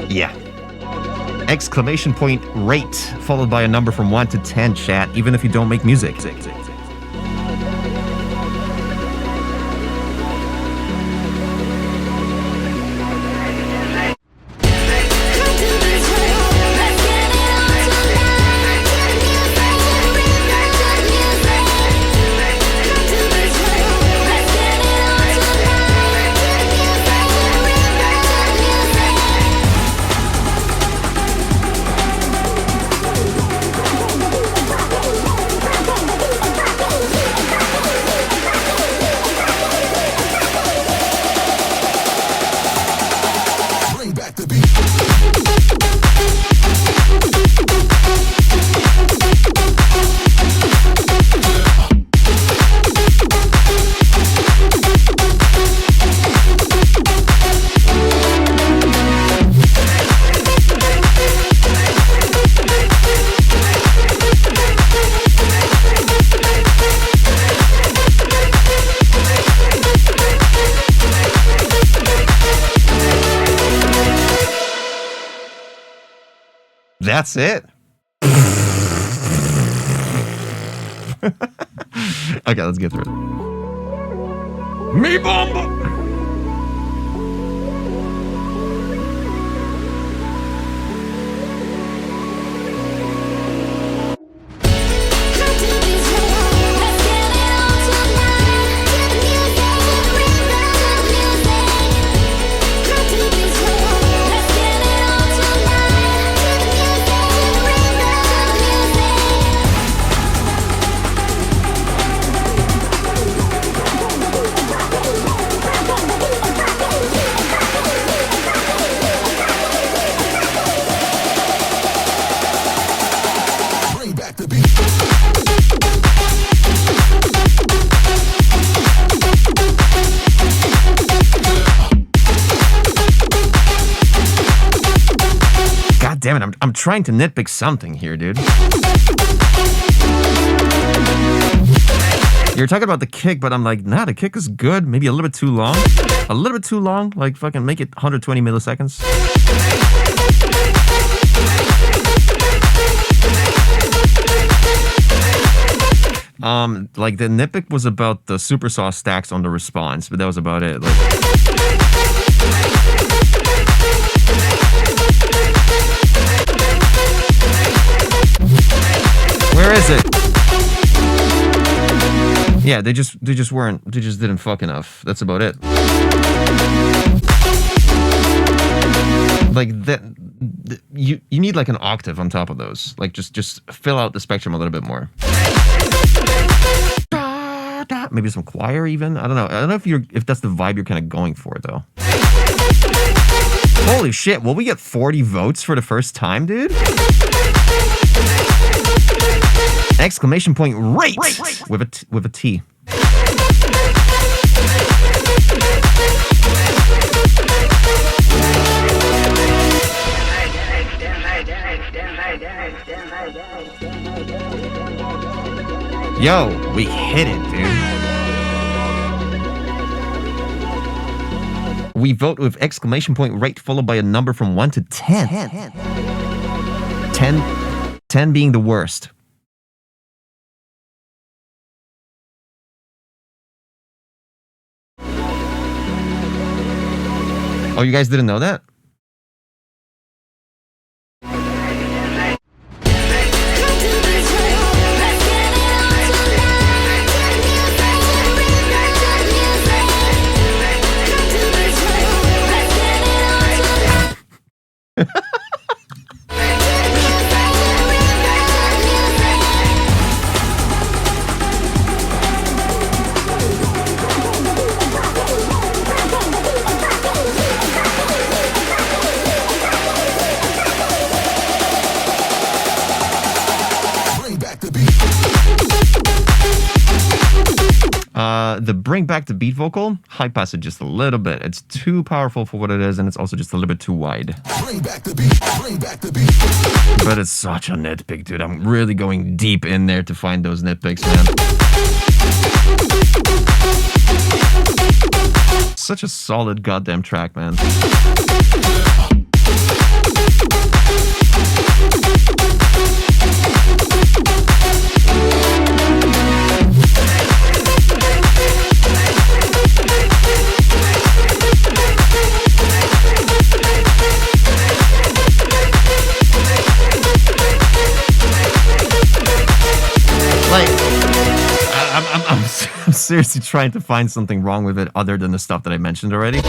Yeah. Exclamation point rate, followed by a number from 1 to 10, chat, even if you don't make music. That's it? Okay, let's get through it. Me bomba! God damn it, I'm trying to nitpick something here, dude. You're talking about the kick, but I'm like, nah, the kick is good. Maybe a little bit too long. A little bit too long. Like, fucking make it 120 milliseconds. Like, the nitpick was about the supersaw stacks on the response, but that was about it. Like, where is it? Yeah, they just didn't fuck enough. That's about it. Like that, you need like an octave on top of those. Like just fill out the spectrum a little bit more. Maybe some choir even. I don't know. I don't know if that's the vibe you're kind of going for though. Holy shit! Will we get 40 votes for the first time, dude? Exclamation point rate with a T. Yo, we hit it, dude. We vote with exclamation point rate followed by a number from 1 to 10. 10 being the worst. Oh, you guys didn't know that? The bring back the beat vocal, high pass it just a little bit. It's too powerful for what it is, and it's also just a little bit too wide. Bring back the beat, bring back the beat. But it's such a nitpick, dude. I'm really going deep in there to find those nitpicks, man. Such a solid goddamn track, man. I'm seriously trying to find something wrong with it other than the stuff that I mentioned already.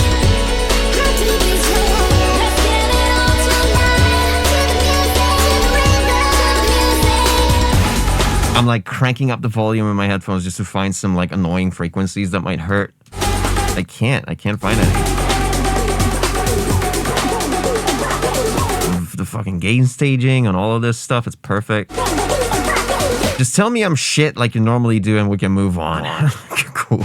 I'm like cranking up the volume in my headphones just to find some like annoying frequencies that might hurt. I can't find any. The fucking gain staging and all of this stuff, it's perfect. Just tell me I'm shit like you normally do and we can move on. Cool.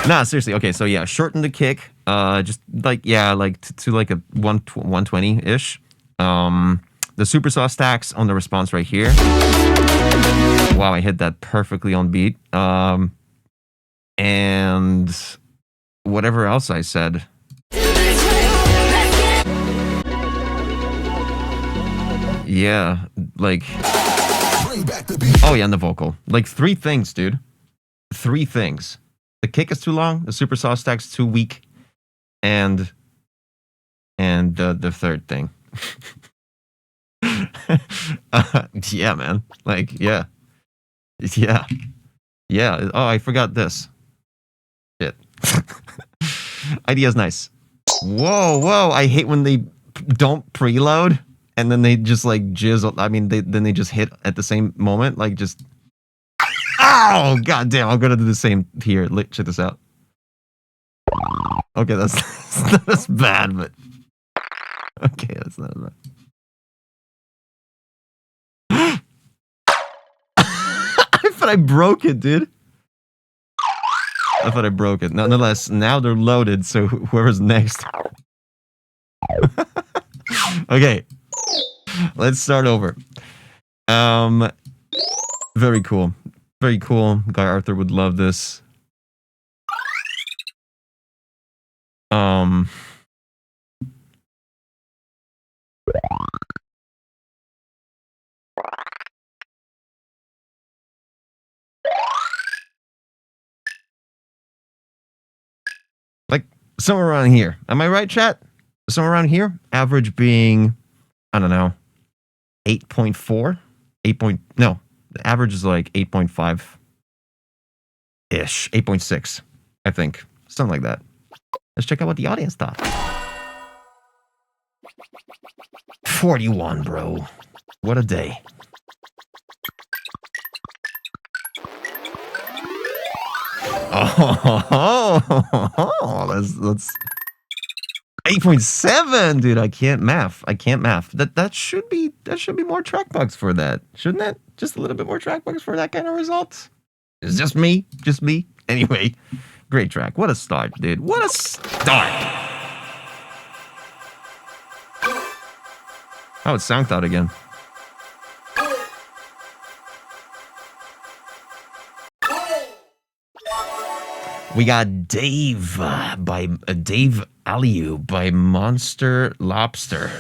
Nah, seriously. Okay, so yeah, shorten the kick. Just like, yeah, like to like a 120-ish. The supersaw stacks on the response right here. Wow, I hit that perfectly on beat. And whatever else I said. Yeah, like, Bring back the beat. oh yeah, and the vocal. Like 3 things, dude. 3 things. The kick is too long, the super saw stack's too weak, and the third thing. Yeah, man. Like, yeah. Yeah. Yeah. Oh, I forgot this. Shit. Idea's nice. Whoa. I hate when they don't preload and then they just like jizz. I mean, then they just hit at the same moment. Like, just. Oh, goddamn. I'm going to do the same here. Check this out. Okay, that's bad, but. Okay, that's not bad. I thought I broke it, dude. I thought I broke it. Nonetheless, now they're loaded, so whoever's next. Okay. Let's start over. Very cool. Very cool. Guy Arthur would love this. Like somewhere around here. Am I right, chat? Somewhere around here. Average being, I don't know, 8.4? No, the average is like 8.5 ish. 8.6, I think. Something like that. Let's check out what the audience thought. 41, bro. What a day. Oh, that's 8.7, dude. I can't math. That should be more track bugs for that, shouldn't it? Just a little bit more track bugs for that kind of result. It's just me. Anyway, great track. What a start, dude. What a start. Oh, it's Soundcloud again. We got Dave by Dave Aliu by Monster Lobster.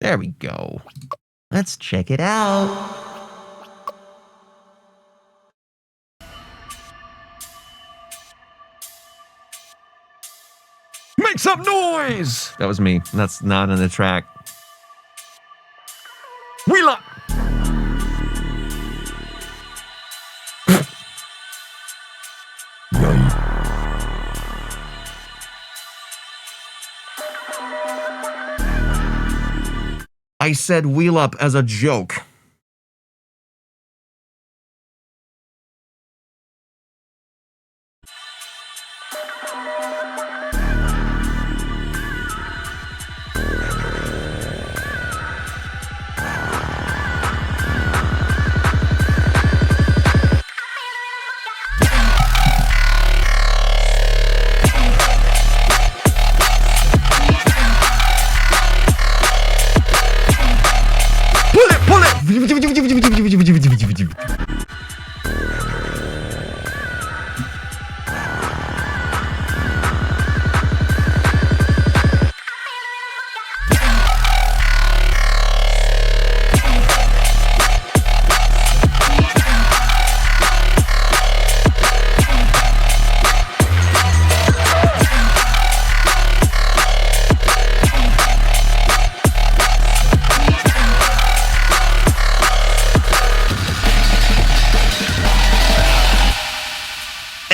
There we go. Let's check it out. Make some noise! That was me. That's not in the track. Wheel up! I said wheel up as a joke.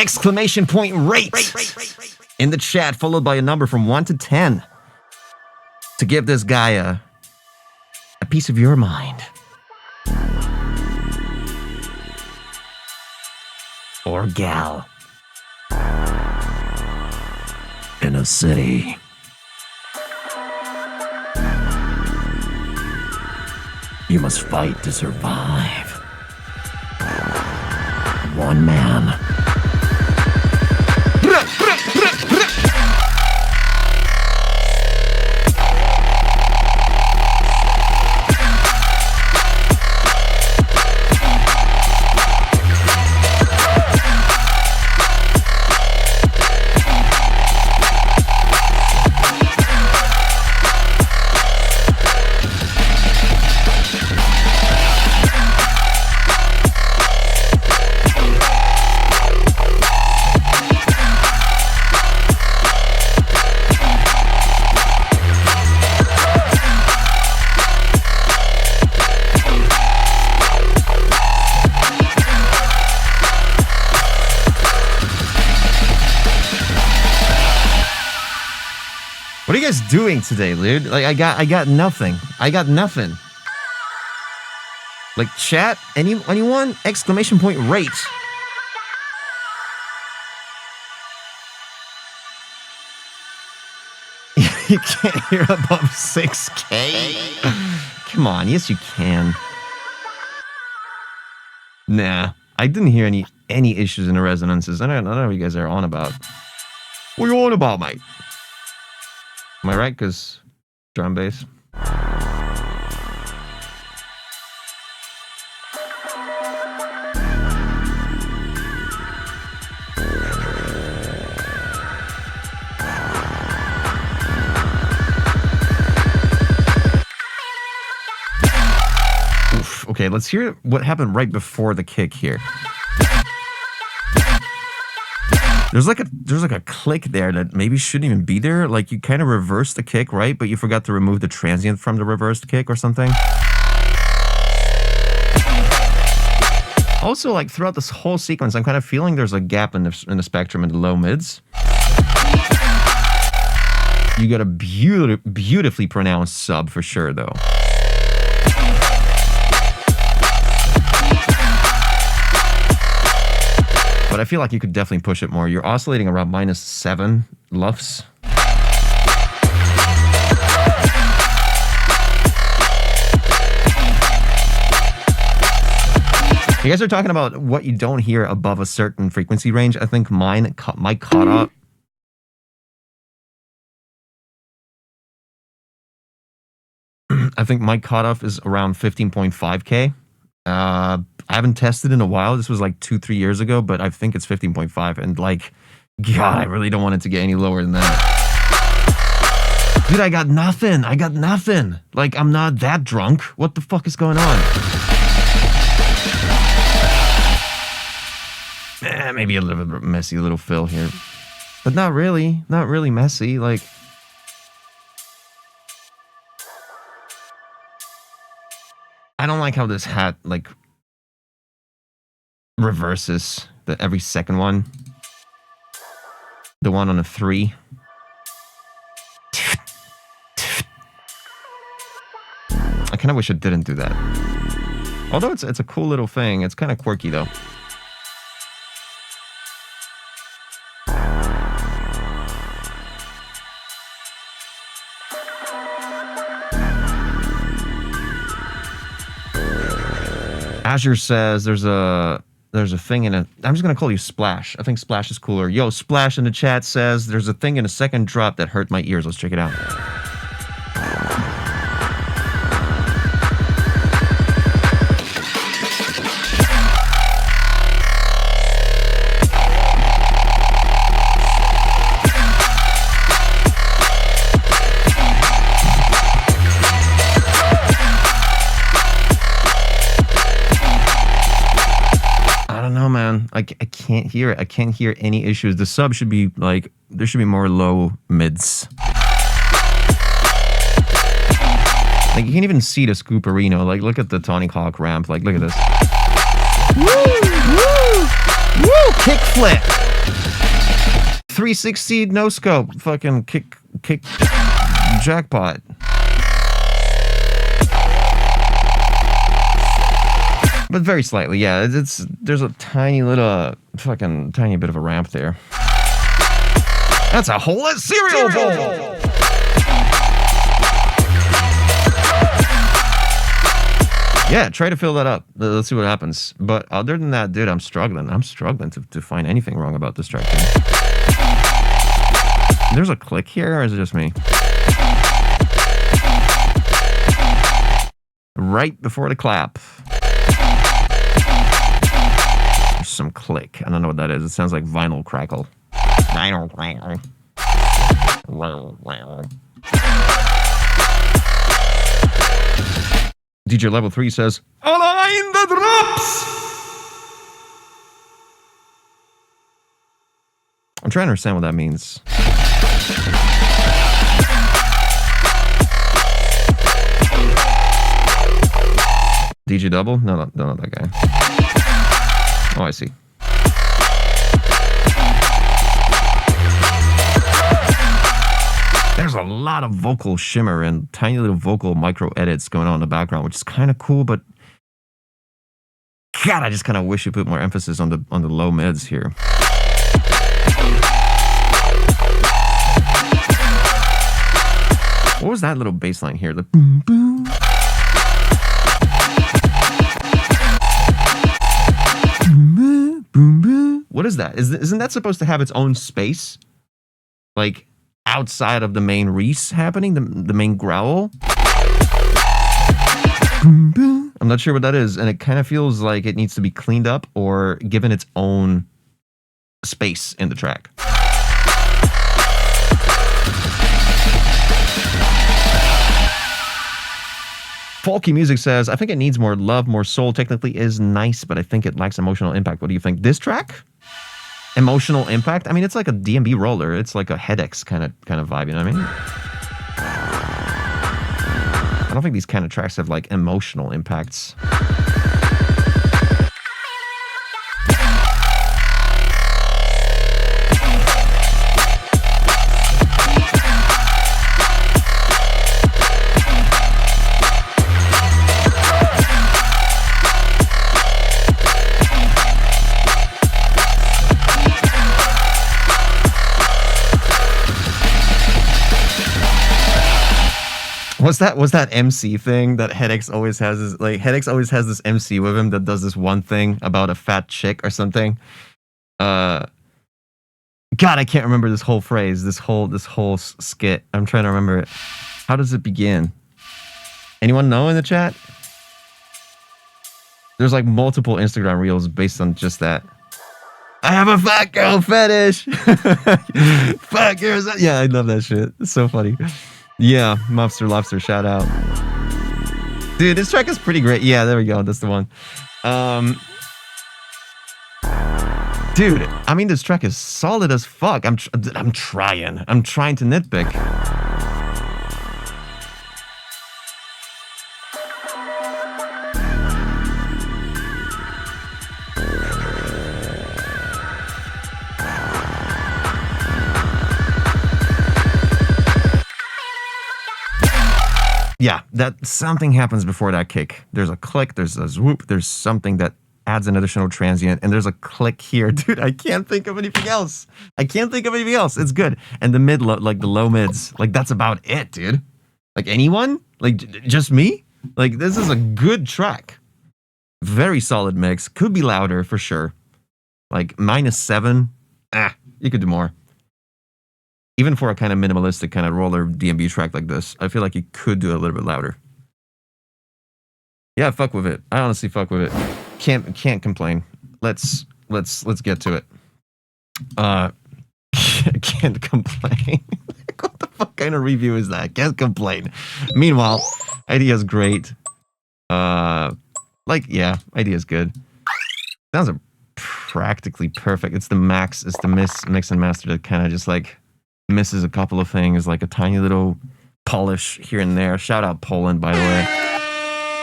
Exclamation point rate in the chat, followed by a number from 1 to 10 to give this guy a piece of your mind. Or gal. In a city. You must fight to survive. One man. are you guys doing today, dude? Like, I got nothing. I got nothing. Like, chat? Anyone? Exclamation point rate. You can't hear above 6K? Come on, yes you can. Nah, I didn't hear any issues in the resonances. I don't know what you guys are on about. What are you on about, mate? Am I right? Because drum bass. Oof. Okay, let's hear what happened right before the kick here. There's like a click there that maybe shouldn't even be there. Like you kind of reversed the kick, right? But you forgot to remove the transient from the reversed kick or something. Also, like throughout this whole sequence, I'm kind of feeling there's a gap in the spectrum in the low mids. You got a beautifully pronounced sub for sure, though. But I feel like you could definitely push it more. You're oscillating around -7 LUFS. You guys are talking about what you don't hear above a certain frequency range. I think my cutoff. I think my cutoff is around 15.5K. I haven't tested in a while. This was like 2-3 years ago, but I think it's 15.5. And like, God, I really don't want it to get any lower than that. Dude, I got nothing. Like, I'm not that drunk. What the fuck is going on? Maybe a little bit messy, little fill here. But not really messy. Like, I don't like how this hat, like, reverses every second one. The one on a 3. I kind of wish it didn't do that. Although it's a cool little thing. It's kind of quirky, though. Azure says there's a thing in it. I'm just gonna call you Splash. I think Splash is cooler. Yo, Splash in the chat says there's a thing in a second drop that hurt my ears. Let's check it out. I can't hear it. I can't hear any issues. The sub should be like, there should be more low mids. Like you can't even see the Scooperino. Like look at the Tony Hawk ramp. Like look at this. Woo! Woo! Kick flip. 360 no scope. Fucking kick jackpot. But very slightly, yeah. There's a tiny little, fucking tiny bit of a ramp there. That's a whole cereal bowl! Yeah, try to fill that up. Let's see what happens. But other than that, dude, I'm struggling. I'm struggling to find anything wrong about this track. There's a click here, or is it just me? Right before the clap. Some click. I don't know what that is. It sounds like vinyl crackle. Vinyl crackle. DJ Level 3 says, align the drops! I'm trying to understand what that means. DJ Double? No, not that guy. Oh, I see. There's a lot of vocal shimmer and tiny little vocal micro edits going on in the background, which is kind of cool, but God, I just kind of wish you put more emphasis on the low mids here. What was that little bass line here? The boom boom. Boom boom boom. What is that? Isn't that supposed to have its own space? Like outside of the main Reese happening, the main growl? Boom boom. I'm not sure what that is, and it kind of feels like it needs to be cleaned up or given its own space in the track. Folky Music says, I think it needs more love, more soul. Technically is nice, but I think it lacks emotional impact. What do you think? This track? Emotional impact? I mean, it's like a DMB roller. It's like a headaches kind of vibe, you know what I mean? I don't think these kind of tracks have like emotional impacts. What's that MC thing that Headaches always has? Is like Headaches always has this MC with him that does this one thing about a fat chick or something. God, I can't remember this whole phrase, this whole skit. I'm trying to remember it. How does it begin? Anyone know in the chat? There's like multiple Instagram reels based on just that. I have a fat girl fetish. Fat girls. Yeah, I love that shit. It's so funny. Yeah, Mobster Lobster, shout out. Dude, this track is pretty great. Yeah, there we go. That's the one. Dude, I mean, this track is solid as fuck. I'm trying to nitpick. Yeah, that something happens before that kick. There's a click, there's a swoop, there's something that adds an additional transient, and there's a click here. Dude, I can't think of anything else. It's good. And the mid, like the low mids, like that's about it, dude. Like anyone? Like just me? Like this is a good track. Very solid mix. Could be louder for sure. Like -7. You could do more. Even for a kind of minimalistic kind of roller DMB track like this, I feel like you could do it a little bit louder. Yeah, fuck with it. I honestly fuck with it. Can't complain. Let's get to it. Can't complain. What the fuck kind of review is that? Can't complain. Meanwhile, idea's great. Idea's good. Sounds practically perfect. It's the mix and master that kind of just like misses a couple of things, like a tiny little polish here and there. Shout out Poland, by the way.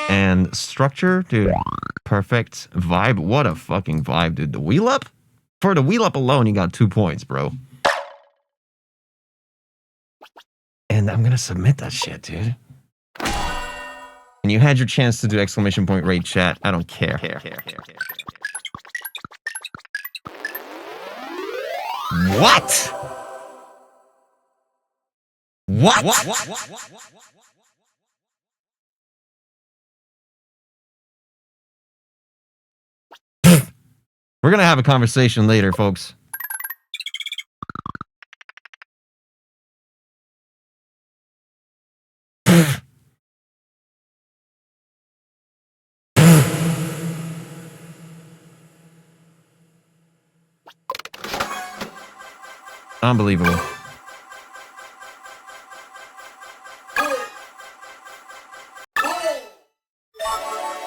And structure, dude, perfect. Vibe, what a fucking vibe, dude. The wheel up? For the wheel up alone, you got 2 points, bro. And I'm gonna submit that shit, dude. And you had your chance to do exclamation point rate chat. I don't care. What? What? We're gonna have a conversation later, folks. Unbelievable.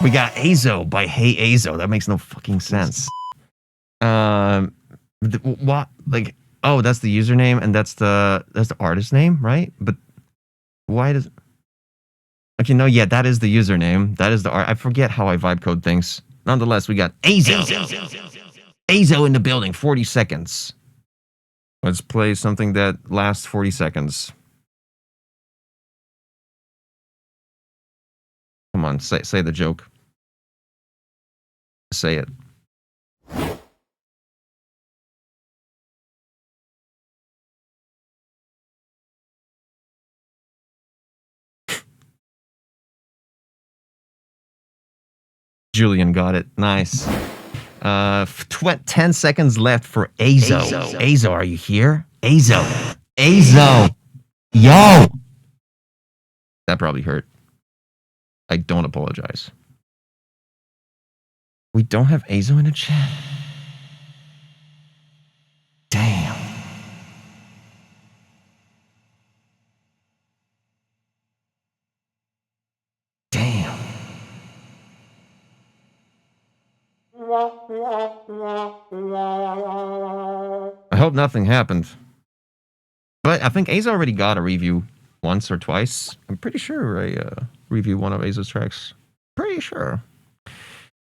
We got Azo by Hey Azo. That makes no fucking sense. What? Like, oh, that's the username and that's the artist name, right? But why does? Okay, no, yeah, that is the username. That is the art. I forget how I vibe code things. Nonetheless, we got Azo. Azo in the building. 40 seconds. Let's play something that lasts 40 seconds. Come on, say the joke. Say it. Julian got it. Nice. 10 seconds left for Azo. Azo, are you here? Azo. Azo. Yo. That probably hurt. I don't apologize. We don't have Azo in the chat. Damn. Damn. I hope nothing happened. But I think Azo already got a review once or twice. I'm pretty sure I reviewed one of Azo's tracks. Pretty sure.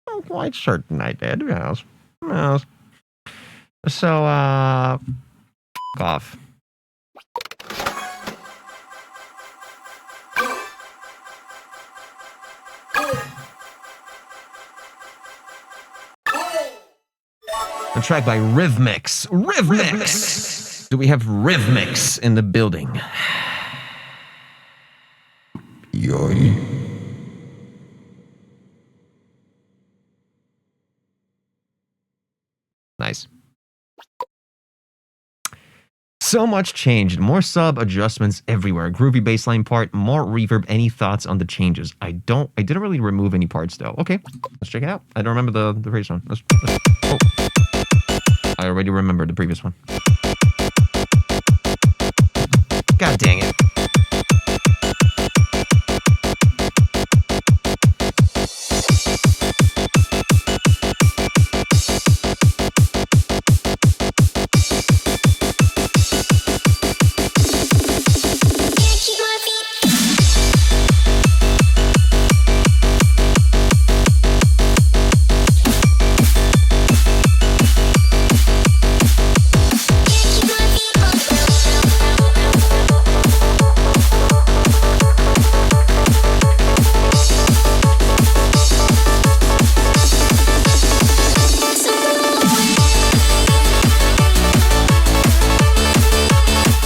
I'm quite certain I did, yes. Yes. So, f*** off. A track by Rhythmix. Rhythmix! Do we have Rhythmix in the building? Yoy. Nice. So much changed. More sub adjustments everywhere. Groovy bassline part, more reverb. Any thoughts on the changes? I didn't really remove any parts though. Okay, let's check it out. I don't remember the previous one. Oh. I already remember the previous one. God dang it.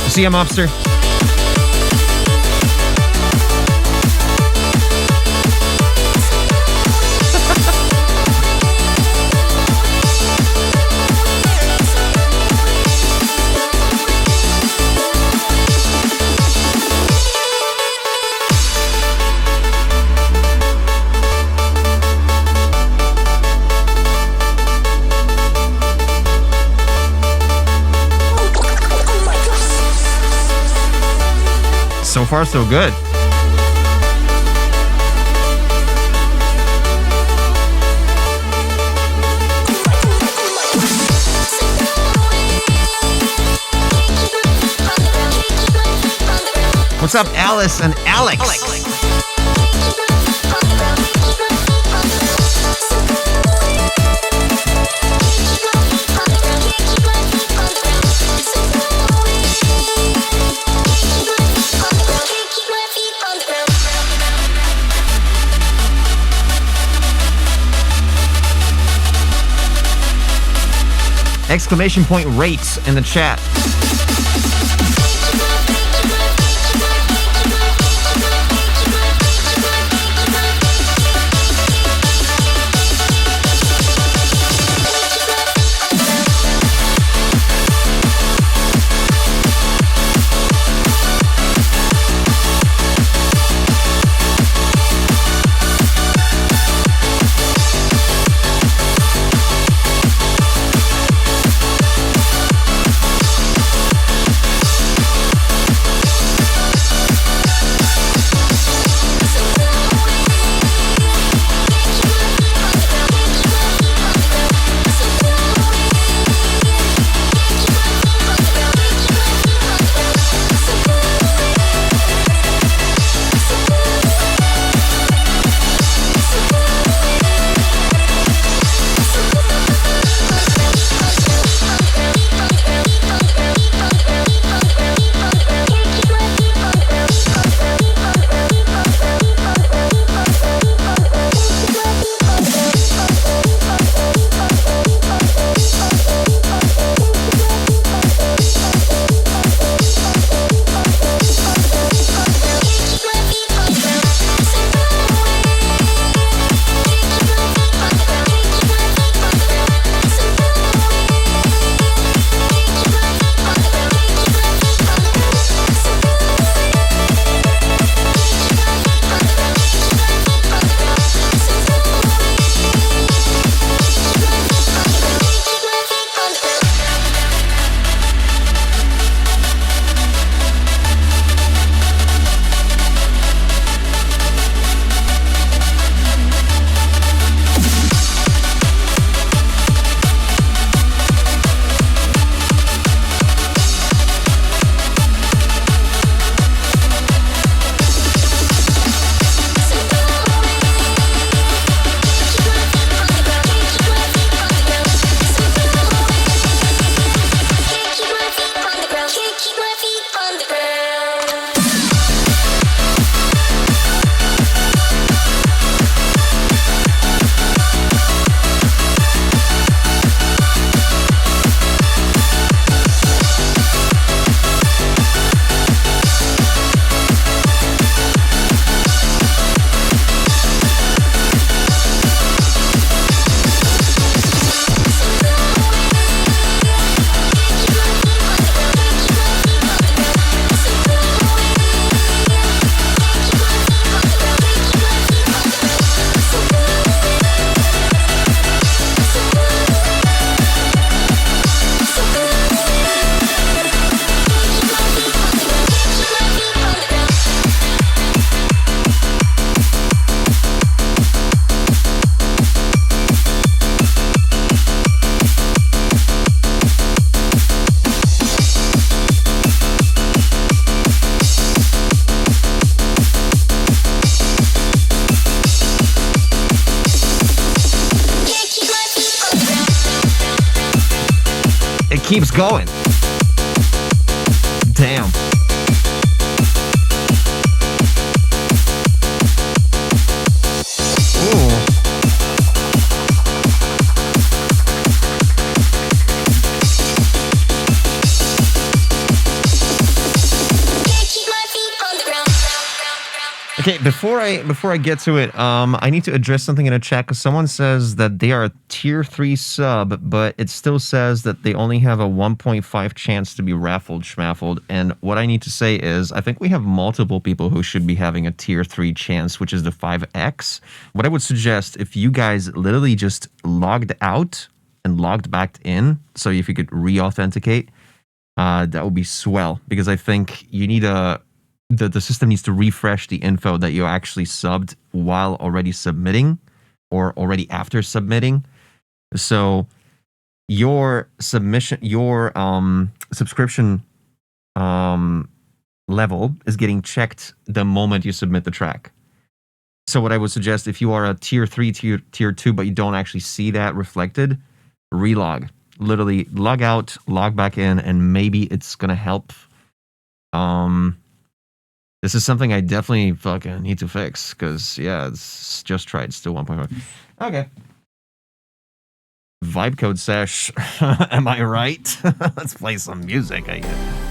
See ya, mobster. So far, so good. What's up, Alice and Alex? Exclamation point rates in the chat. It keeps going. Damn. Ooh. Okay, before I get to it, I need to address something in a chat because someone says that they are a tier 3 sub, but it still says that they only have a 1.5 chance to be raffled schmaffled. And what I need to say is, I think we have multiple people who should be having a tier 3 chance, which is the 5x. What I would suggest, if you guys literally just logged out and logged back in, so if you could re-authenticate, that would be swell, because I think you need the system needs to refresh the info that you actually subbed while already submitting or already after submitting. So your submission, your subscription level is getting checked the moment you submit the track. So what I would suggest, if you are a tier 3, tier 2, but you don't actually see that reflected, relog. Literally log out, log back in, and maybe it's going to help. This is something I definitely fucking need to fix, because, yeah, it's just tried, still 1.5. Okay. Vibe code sesh. Am I right? Let's play some music, I guess.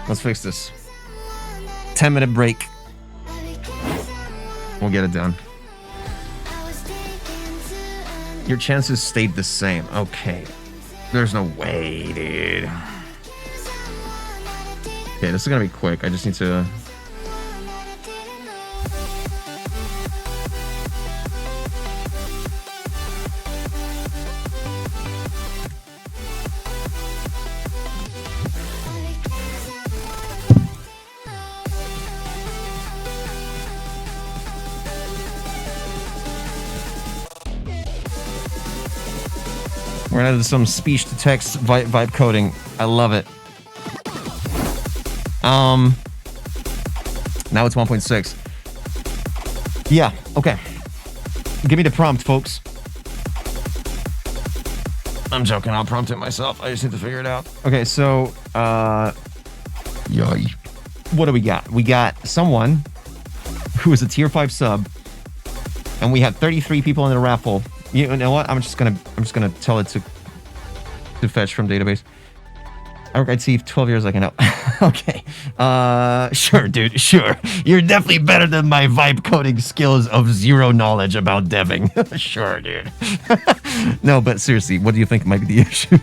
Let's fix this. 10-minute break. We'll get it done. Your chances stayed the same. Okay. There's no way, dude. Okay, this is gonna be quick. I just need to... We're gonna do some speech to text vibe coding. I love it. Now it's 1.6. Yeah, okay. Give me the prompt, folks. I'm joking, I'll prompt it myself. I just need to figure it out. Okay, so Yay. what do we got? We got someone who is a tier 5 sub, and we had 33 people in the raffle. You know what? I'm just gonna tell it to fetch from database. I work IT 12 years, I can help. Okay. Sure, dude. Sure. You're definitely better than my vibe coding skills of zero knowledge about deving. Sure, dude. No, but seriously, what do you think might be the issue?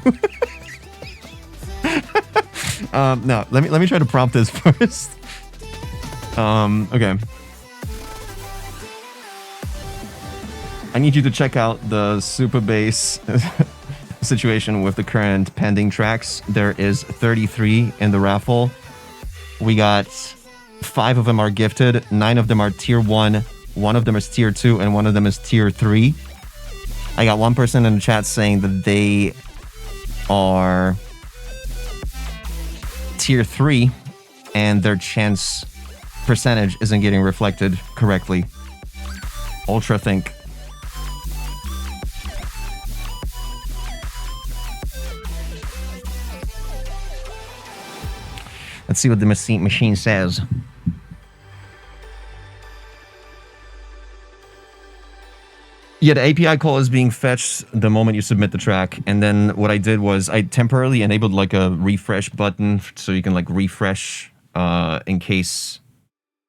No, let me try to prompt this first. Okay. I need you to check out the super bass situation with the current pending tracks. There is 33 in the raffle. We got 5 of them are gifted, 9 of them are tier 1, 1 of them is tier 2, and 1 of them is tier 3. I got one person in the chat saying that they are tier 3 and their chance percentage isn't getting reflected correctly. Ultra think. Let's see what the machine says. Yeah, the API call is being fetched the moment you submit the track. And then what I did was I temporarily enabled like a refresh button so you can like refresh in case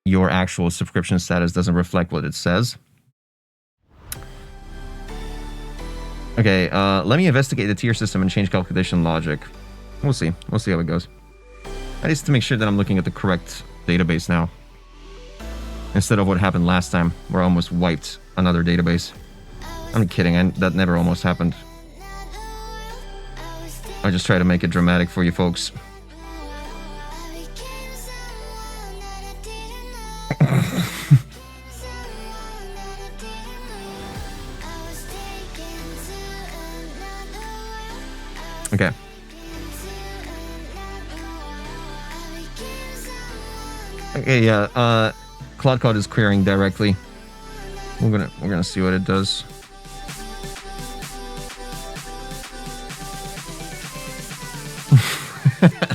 your actual subscription status doesn't reflect what it says. Okay, let me investigate the tier system and change calculation logic. We'll see. We'll see how it goes. I just to make sure that I'm looking at the correct database now, instead of what happened last time, where I almost wiped another database. I'm kidding, that never almost happened. I just try to make it dramatic for you folks. Okay. Okay, yeah. Cloud Code is querying directly. We're gonna see what it does.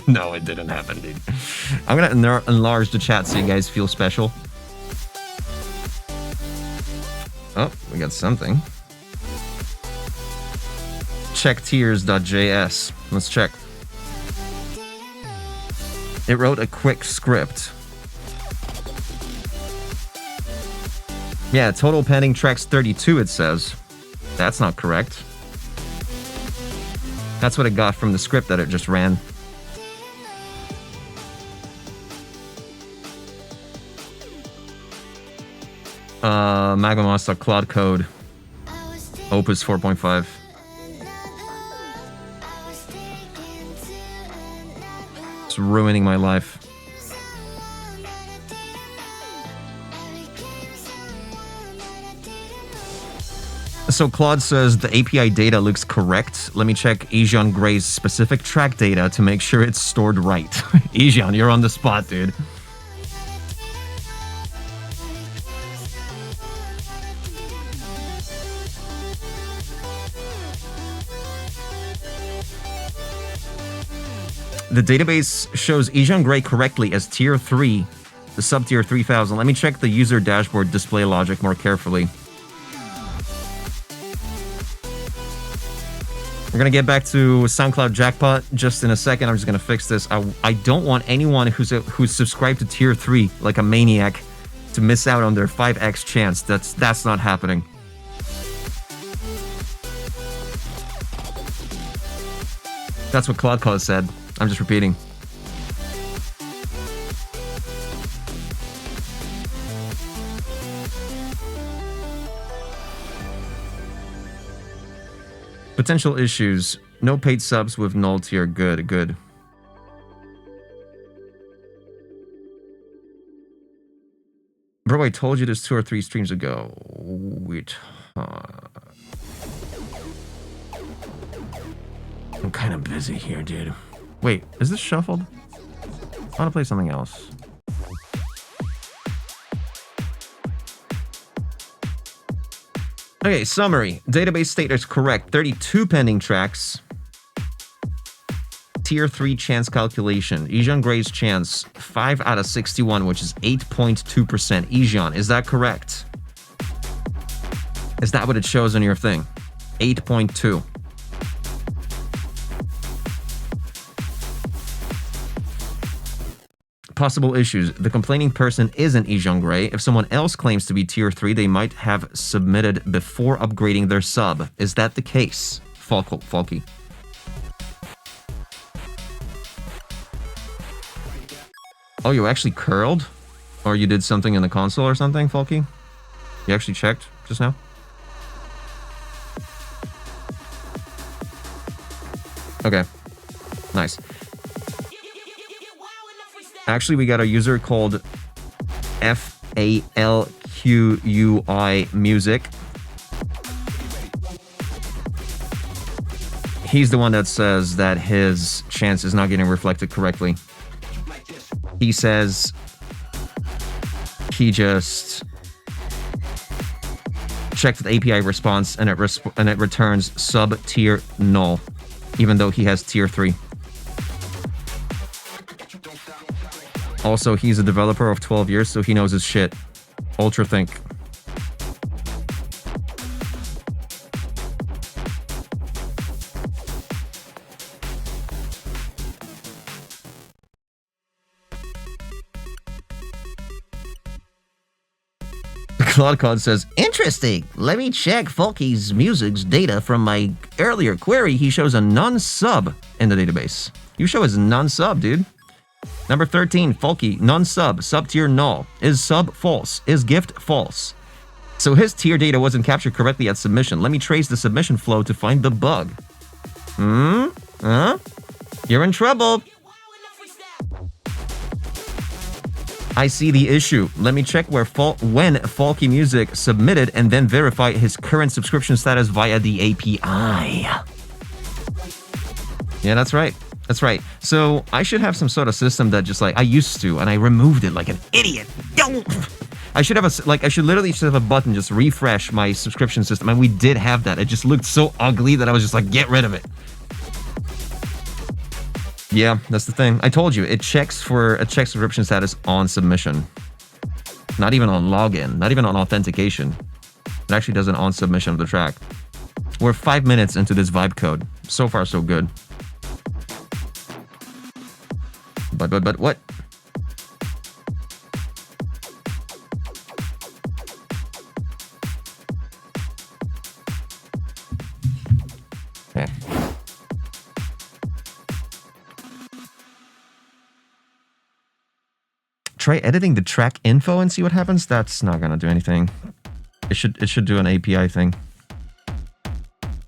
No, it didn't happen, dude. I'm gonna enlarge the chat so you guys feel special. Oh, we got something. Checktiers.js. Let's check. It wrote a quick script. Yeah, total pending tracks 32, it says. That's not correct. That's what it got from the script that it just ran. Magmamoss Cloud Code. Opus 4.5. It's ruining my life. So Claude says the API data looks correct. Let me check Ejon Gray's specific track data to make sure it's stored right. Ejon, you're on the spot, dude. The database shows Ejon Gray correctly as tier 3, the sub-tier 3000. Let me check the user dashboard display logic more carefully. We're gonna get back to SoundCloud Jackpot just in a second. I'm just gonna fix this. I don't want anyone who's subscribed to tier 3 like a maniac to miss out on their 5x chance. That's not happening. That's what Cloud Call said. I'm just repeating. Potential issues. No paid subs with null tier. Good, good. Bro, I told you this 2 or 3 streams ago. Wait. I'm kind of busy here, dude. Wait, is this shuffled? I want to play something else. Okay, summary. Database state is correct. 32 pending tracks. Tier 3 chance calculation. Ejon Gray's chance, 5 out of 61, which is 8.2%. Ejon, is that correct? Is that what it shows on your thing? 8.2. Possible issues. The complaining person isn't Ejon Gray. If someone else claims to be tier 3, they might have submitted before upgrading their sub. Is that the case? Falky. Oh, you actually curled? Or you did something in the console or something, Falky? You actually checked just now? Okay. Nice. Actually, we got a user called FALQUI Music. He's the one that says that his chance is not getting reflected correctly. He says he just checked the API response and it returns sub-tier null, even though he has tier 3. Also, he's a developer of 12 years, so he knows his shit. Ultra think. Claude says, interesting. Let me check Falky's music's data from my earlier query. He shows a non-sub in the database. You show as non-sub, dude. Number 13, Falky, non-sub, sub-tier null. Is sub false? Is gift false? So his tier data wasn't captured correctly at submission. Let me trace the submission flow to find the bug. Huh? You're in trouble. I see the issue. Let me check when Falky Music submitted and then verify his current subscription status via the API. Yeah, that's right. That's right. So I should have some sort of system that just like I used to, and I removed it like an idiot. Don't. I should have I should literally just have a button just refresh my subscription system, and we did have that. It just looked so ugly that I was just like, get rid of it. Yeah, that's the thing. I told you it checks subscription status on submission, not even on login, not even on authentication. It actually does it on submission of the track. We're 5 minutes into this vibe code. So far, so good. But what? Okay. Try editing the track info and see what happens. That's not gonna do anything. It should do an API thing.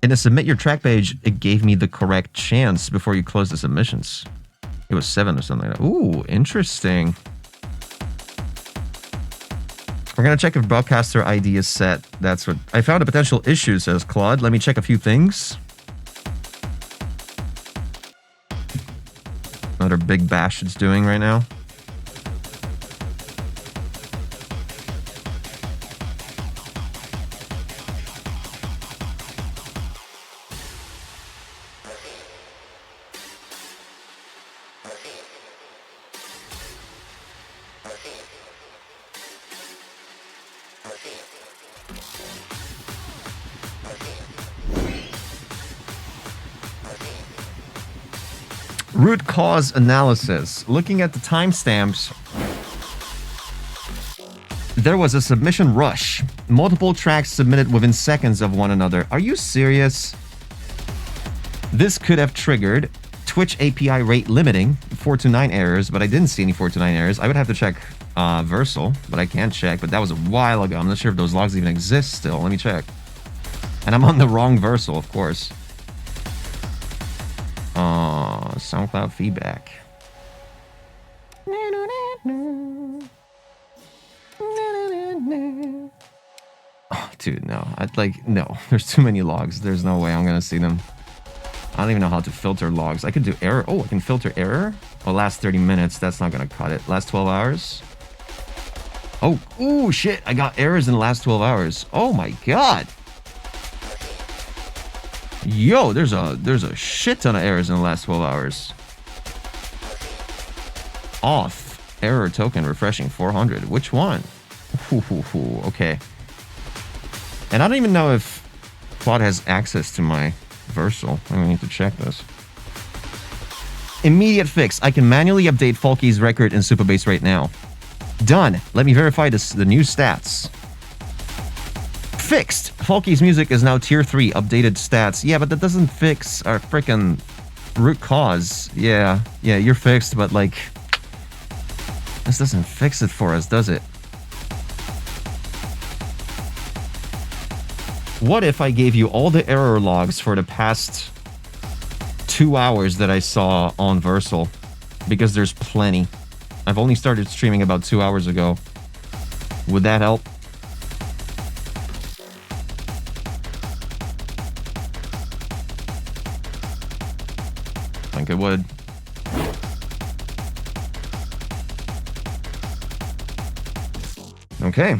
In the submit your track page, it gave me the correct chance before you close the submissions. It was 7 or something like that. Ooh, interesting. We're gonna check if broadcaster ID is set. That's what I found a potential issue, says Claude. Let me check a few things. Another big bash it's doing right now. Root cause analysis. Looking at the timestamps, there was a submission rush. Multiple tracks submitted within seconds of one another. Are you serious? This could have triggered Twitch API rate limiting, 429 errors, but I didn't see any 429 errors. I would have to check Versal, but I can't check. But that was a while ago. I'm not sure if those logs even exist still. Let me check. And I'm on the wrong Versal, of course. SoundCloud feedback. Oh, dude, no. No. There's too many logs. There's no way I'm gonna see them. I don't even know how to filter logs. I could do error. Oh, I can filter error? Well, last 30 minutes. That's not gonna cut it. Last 12 hours? Oh, ooh, shit. I got errors in the last 12 hours. Oh my god. Yo, there's a shit ton of errors in the last 12 hours. Off. Error token refreshing 400. Which one? Okay. And I don't even know if Claude has access to my Versal. I need to check this. Immediate fix. I can manually update Falky's record in Supabase right now. Done. Let me verify the new stats. Fixed. Falky's music is now tier 3 updated stats. Yeah, but that doesn't fix our freaking root cause. Yeah, you're fixed, but like this doesn't fix it for us, does it? What if I gave you all the error logs for the past 2 hours that I saw on Versal? Because there's plenty. I've only started streaming about 2 hours ago. Would that help? I think it would. Okay.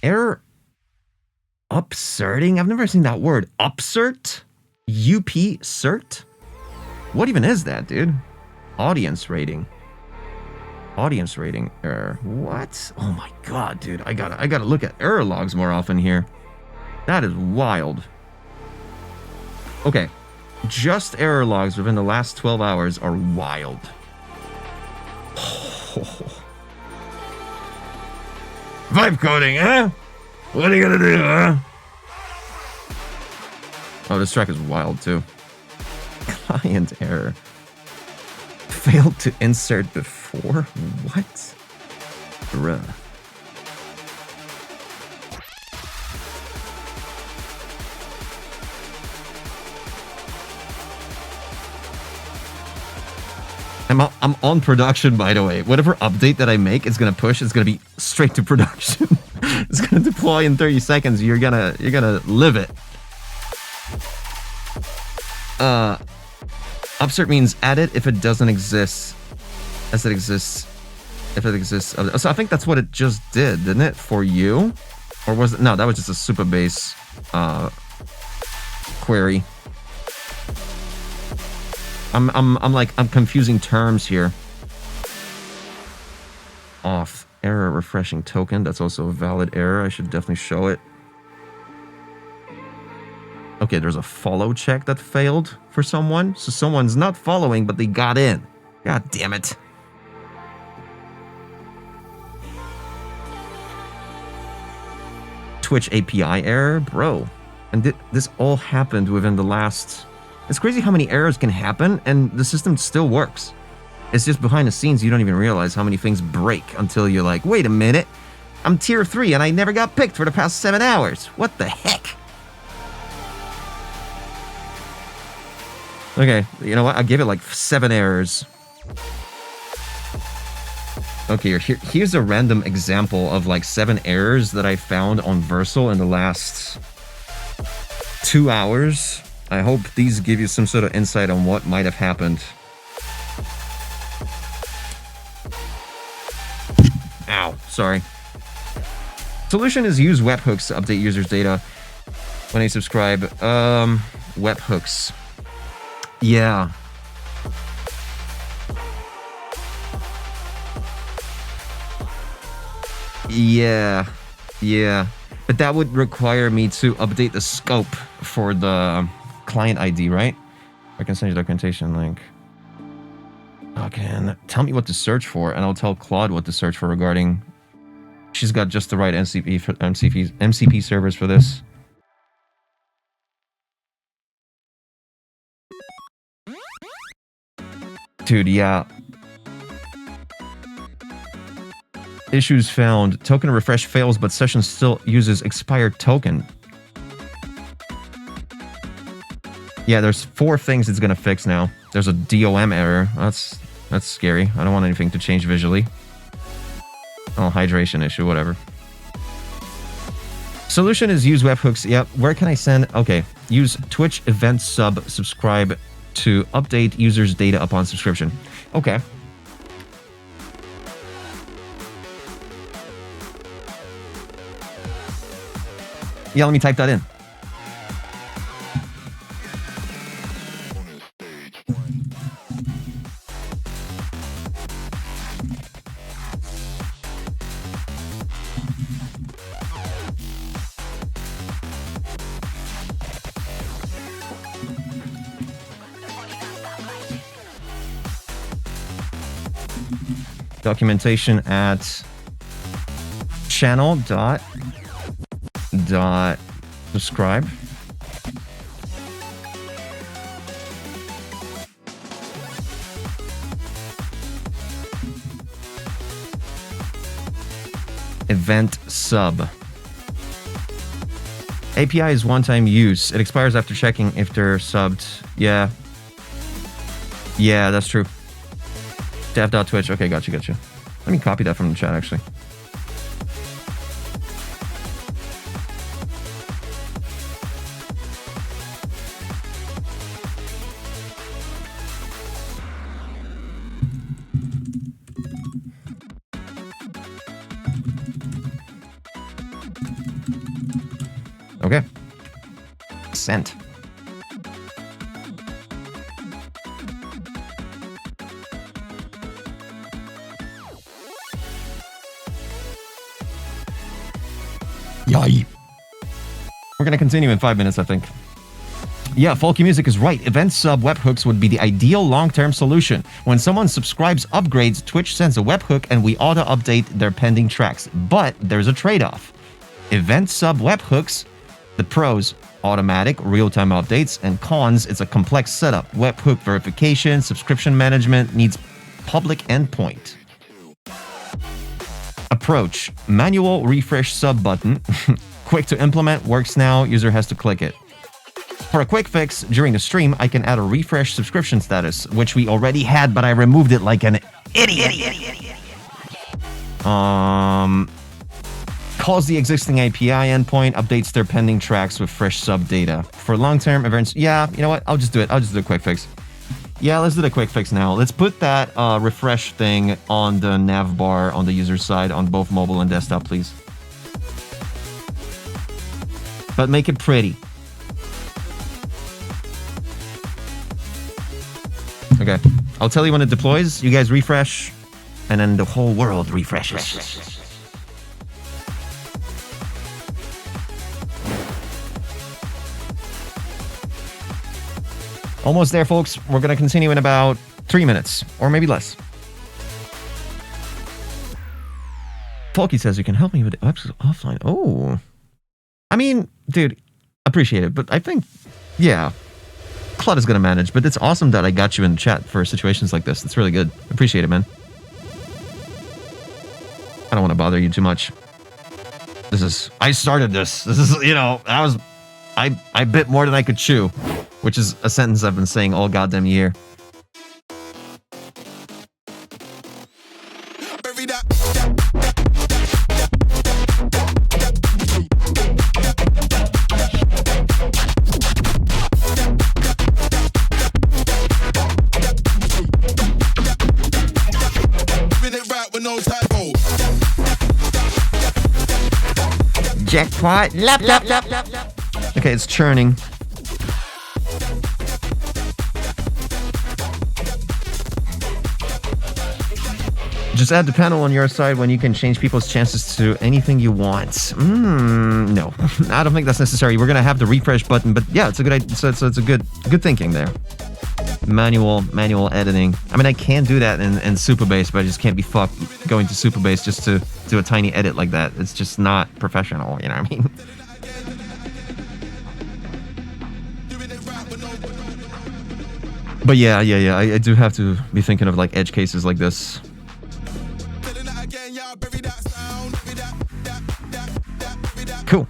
Error upserting? I've never seen that word. Upsert? UP-cert? What even is that, dude? Audience rating. Audience rating error. What? Oh my god, dude. I gotta look at error logs more often here. That is wild. Okay. Just error logs within the last 12 hours are wild. Vibe coding, huh? What are you gonna do, huh? Oh, this track is wild too. Client error. Failed to insert before? What? Bruh. I'm on production, by the way. Whatever update that I make is gonna push. It's gonna be straight to production. It's gonna deploy in 30 seconds. You're gonna live it. Upsert means add it if it doesn't exist. As it exists. If it exists. So I think that's what it just did, didn't it? For you? Or was it? No, that was just a super base query. I'm confusing terms here. Off. Error refreshing token. That's also a valid error. I should definitely show it. Okay, there's a follow check that failed for someone. So someone's not following, but they got in. God damn it. Twitch API error? Bro. And this all happened within the last... It's crazy how many errors can happen, and the system still works. It's just behind the scenes, you don't even realize how many things break until you're like, wait a minute, I'm tier 3 and I never got picked for the past 7 hours. What the heck? Okay, you know what? I give it like 7 errors. Okay, here's a random example of like 7 errors that I found on Versal in the last 2 hours. I hope these give you some sort of insight on what might have happened. Ow, sorry. Solution is use webhooks to update users' data when they subscribe. Webhooks. Yeah. Yeah. But that would require me to update the scope for the client ID, right? I can send you documentation link. Okay, tell me what to search for, and I'll tell Claude what to search for regarding... She's got just the right MCP servers for this. Dude, yeah. Issues found. Token refresh fails, but session still uses expired token. Yeah, there's 4 things it's gonna fix now. There's a DOM error. That's scary. I don't want anything to change visually. Oh, hydration issue, whatever. Solution is use webhooks. Yep. Where can I send? Okay. Use Twitch event sub subscribe to update users' data upon subscription. Okay. Yeah, let me type that in. Documentation at channel dot subscribe. Event sub. API is one-time use. It expires after checking if they're subbed. Yeah, that's true. Dev.twitch. Okay, gotcha. Let me copy that from the chat, actually. Okay. Sent. Yay. We're going to continue in 5 minutes, I think. Yeah, Folky Music is right. Event sub webhooks would be the ideal long-term solution. When someone subscribes upgrades, Twitch sends a webhook and we auto-update their pending tracks. But there's a trade-off. Event sub webhooks, the pros, automatic, real-time updates, and cons, it's a complex setup. Webhook verification, subscription management, needs public endpoint. Approach, manual refresh sub button. Quick to implement, works now, user has to click it. For a quick fix, during the stream, I can add a refresh subscription status, which we already had, but I removed it like an idiot. Calls the existing API endpoint, updates their pending tracks with fresh sub data. For long-term events, yeah, you know what? I'll just do it. I'll just do a quick fix. Yeah, let's do the quick fix now. Let's put that refresh thing on the nav bar on the user side on both mobile and desktop, please. But make it pretty. Okay, I'll tell you when it deploys. You guys refresh, and then the whole world refreshes. Almost there, folks. We're going to continue in about 3 minutes, or maybe less. Folky says you can help me with the apps offline. Oh. I mean, dude, appreciate it, but I think, yeah, Claude is going to manage, but it's awesome that I got you in chat for situations like this. It's really good. Appreciate it, man. I don't want to bother you too much. I started this. This is, you know, I bit more than I could chew, which is a sentence I've been saying all goddamn year. Jackpot. Okay, it's churning. Just add the panel on your side when you can change people's chances to anything you want. No, I don't think that's necessary. We're gonna have the refresh button, but yeah, it's a good idea. So it's a good thinking there. Manual editing. I mean, I can do that in Supabase, but I just can't be fucked going to Supabase just to do a tiny edit like that. It's just not professional, you know what I mean? But yeah, I do have to be thinking of like edge cases like this. Cool.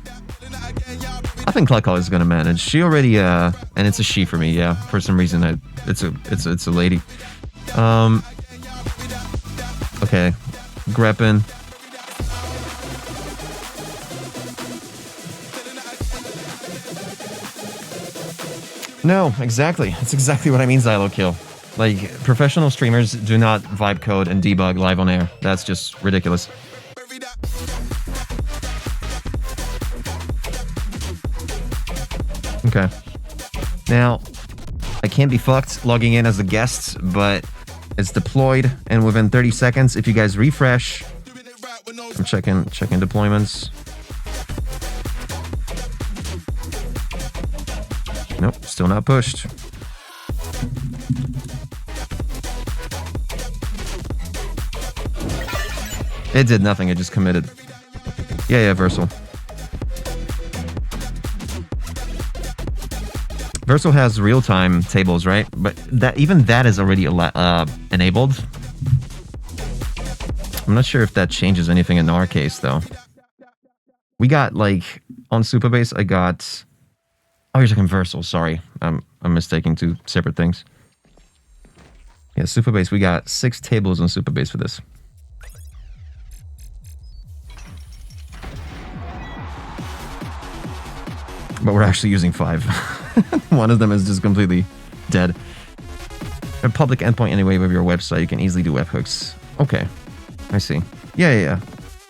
I think Cloud Call is gonna manage. She already and it's a she for me, yeah. For some reason it's a lady. Okay. Greppin. No, exactly. That's exactly what I mean, Xylo Kill. Like, professional streamers do not vibe code and debug live on air. That's just ridiculous. Okay. Now, I can't be fucked logging in as a guest, but it's deployed, and within 30 seconds, if you guys refresh, I'm checking deployments. Nope, still not pushed. It did nothing, it just committed. Yeah, Versal. Versal has real-time tables, right? But even that is already enabled. I'm not sure if that changes anything in our case, though. We got, like, on Supabase, I got... Oh, you're talking Versal, sorry. I'm mistaking two separate things. Yeah, Supabase, we got 6 tables on Supabase for this. But we're actually using 5. One of them is just completely dead. A public endpoint anyway with your website, you can easily do webhooks. Okay, I see. Yeah.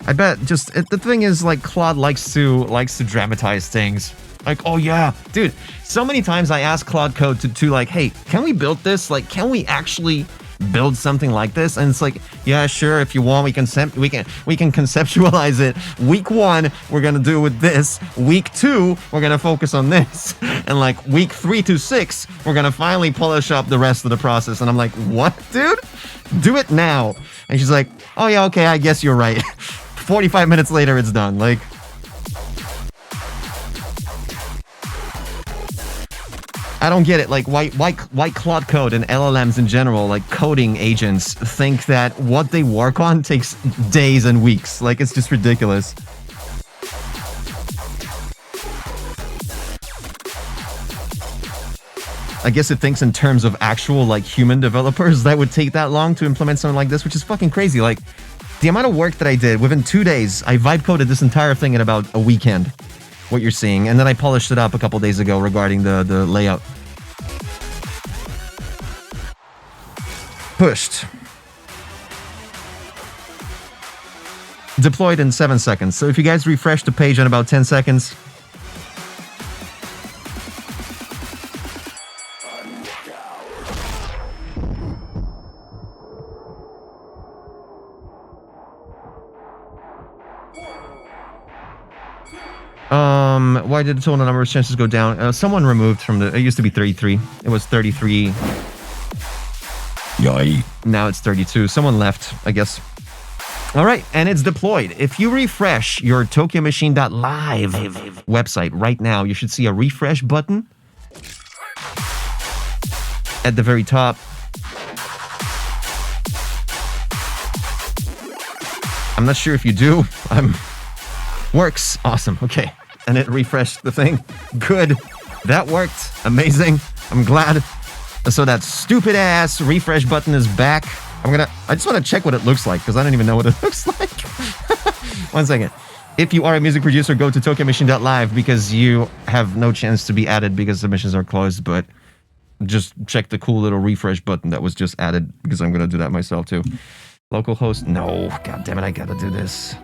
I bet just the thing is, like, Claude likes to dramatize things. Like, oh yeah, dude. So many times I ask Claude Code to like, hey, can we build this? Like, can we actually build something like this? And it's like, yeah, sure. If you want, we can conceptualize it. Week 1, we're gonna do it with this. Week 2, we're gonna focus on this. And like week 3 to 6, we're gonna finally polish up the rest of the process. And I'm like, what, dude? Do it now. And she's like, oh yeah, okay, I guess you're right. 45 minutes later, it's done. Like, I don't get it. Like, why Claude Code and LLMs in general, like coding agents, think that what they work on takes days and weeks? Like, it's just ridiculous. I guess it thinks in terms of actual, like, human developers that would take that long to implement something like this, which is fucking crazy. Like, the amount of work that I did within 2 days, I vibe coded this entire thing in about a weekend. What you're seeing, and then I polished it up a couple days ago regarding the layout. pushed. Deployed in 7 seconds. So if you guys refresh the page in about 10 seconds. Why did the total number of chances go down? Someone removed from the... It used to be 33. It was 33. Yay. Now it's 32. Someone left, I guess. All right, and it's deployed. If you refresh your TokyoMachine.live website right now, you should see a refresh button at the very top. I'm not sure if you do. Works. Awesome. Okay. And it refreshed the thing. Good. That worked. Amazing. I'm glad. So that stupid ass refresh button is back. I just want to check what it looks like because I don't even know what it looks like. 1 second. If you are a music producer, go to TokyoMachine.live because you have no chance to be added because submissions are closed, but just check the cool little refresh button that was just added because I'm going to do that myself too. Local host? No. God damn it, I got to do this.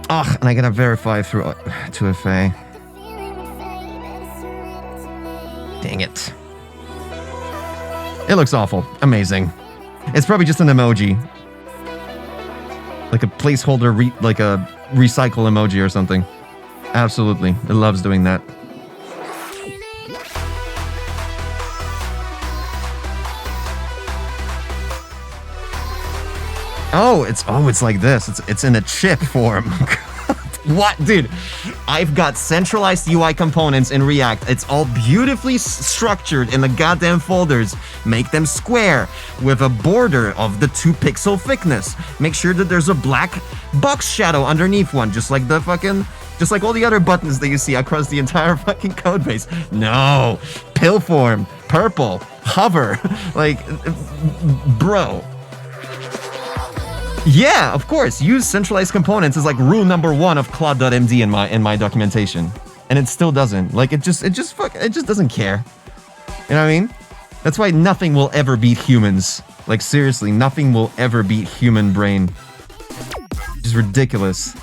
Ugh, and I gotta verify through 2FA. Dang it. It looks awful. Amazing. It's probably just an emoji. Like a placeholder, like a recycle emoji or something. Absolutely. It loves doing that. It's like this. It's in a chip form. What, dude? I've got centralized UI components in React. It's all beautifully structured in the goddamn folders. Make them square with a border of the 2-pixel thickness. Make sure that there's a black box shadow underneath one, just like all the other buttons that you see across the entire fucking code base. No, pill form, purple, hover, like, bro. Yeah, of course. Use centralized components is like rule number 1 of Claude.md in my documentation, and it still doesn't. Like it just doesn't care. You know what I mean? That's why nothing will ever beat humans. Like seriously, nothing will ever beat human brain. It's ridiculous.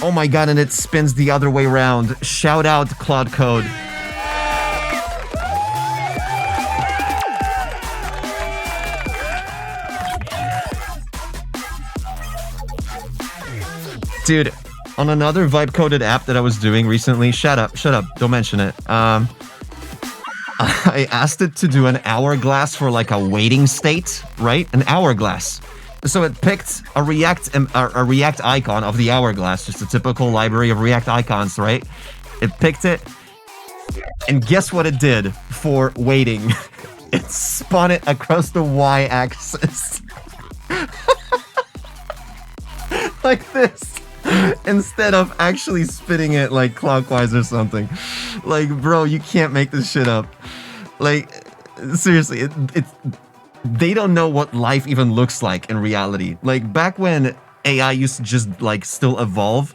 Oh my god, and it spins the other way around. Shout out Claude Code. Dude, on another vibe-coded app that I was doing recently, shut up, don't mention it. I asked it to do an hourglass for like a waiting state, right? An hourglass. So it picked a React icon of the hourglass, just a typical library of React icons, right? It picked it, and guess what it did for waiting? It spun it across the y-axis. Like this. Instead of actually spinning it like clockwise or something. Like, bro, you can't make this shit up. Like, seriously, they don't know what life even looks like in reality. Like, back when AI used to just, like, still evolve,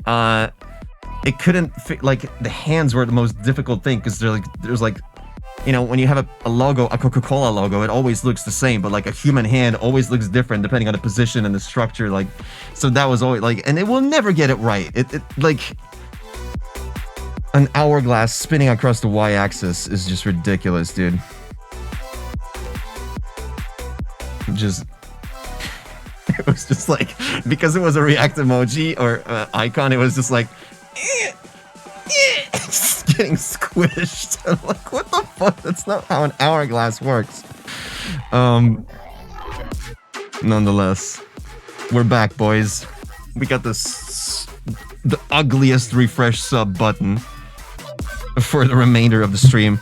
it couldn't fit, like, the hands were the most difficult thing, because there's like, you know, when you have a logo, a Coca-Cola logo, it always looks the same, but like a human hand always looks different depending on the position and the structure, like, so that was always like, and it will never get it right. It like, an hourglass spinning across the y-axis is just ridiculous, dude. Just, it was just like, because it was a React emoji or icon, it was just like, just getting squished. I'm like, what the fuck? That's not how an hourglass works. Nonetheless, we're back, boys. We got the ugliest refresh sub button for the remainder of the stream.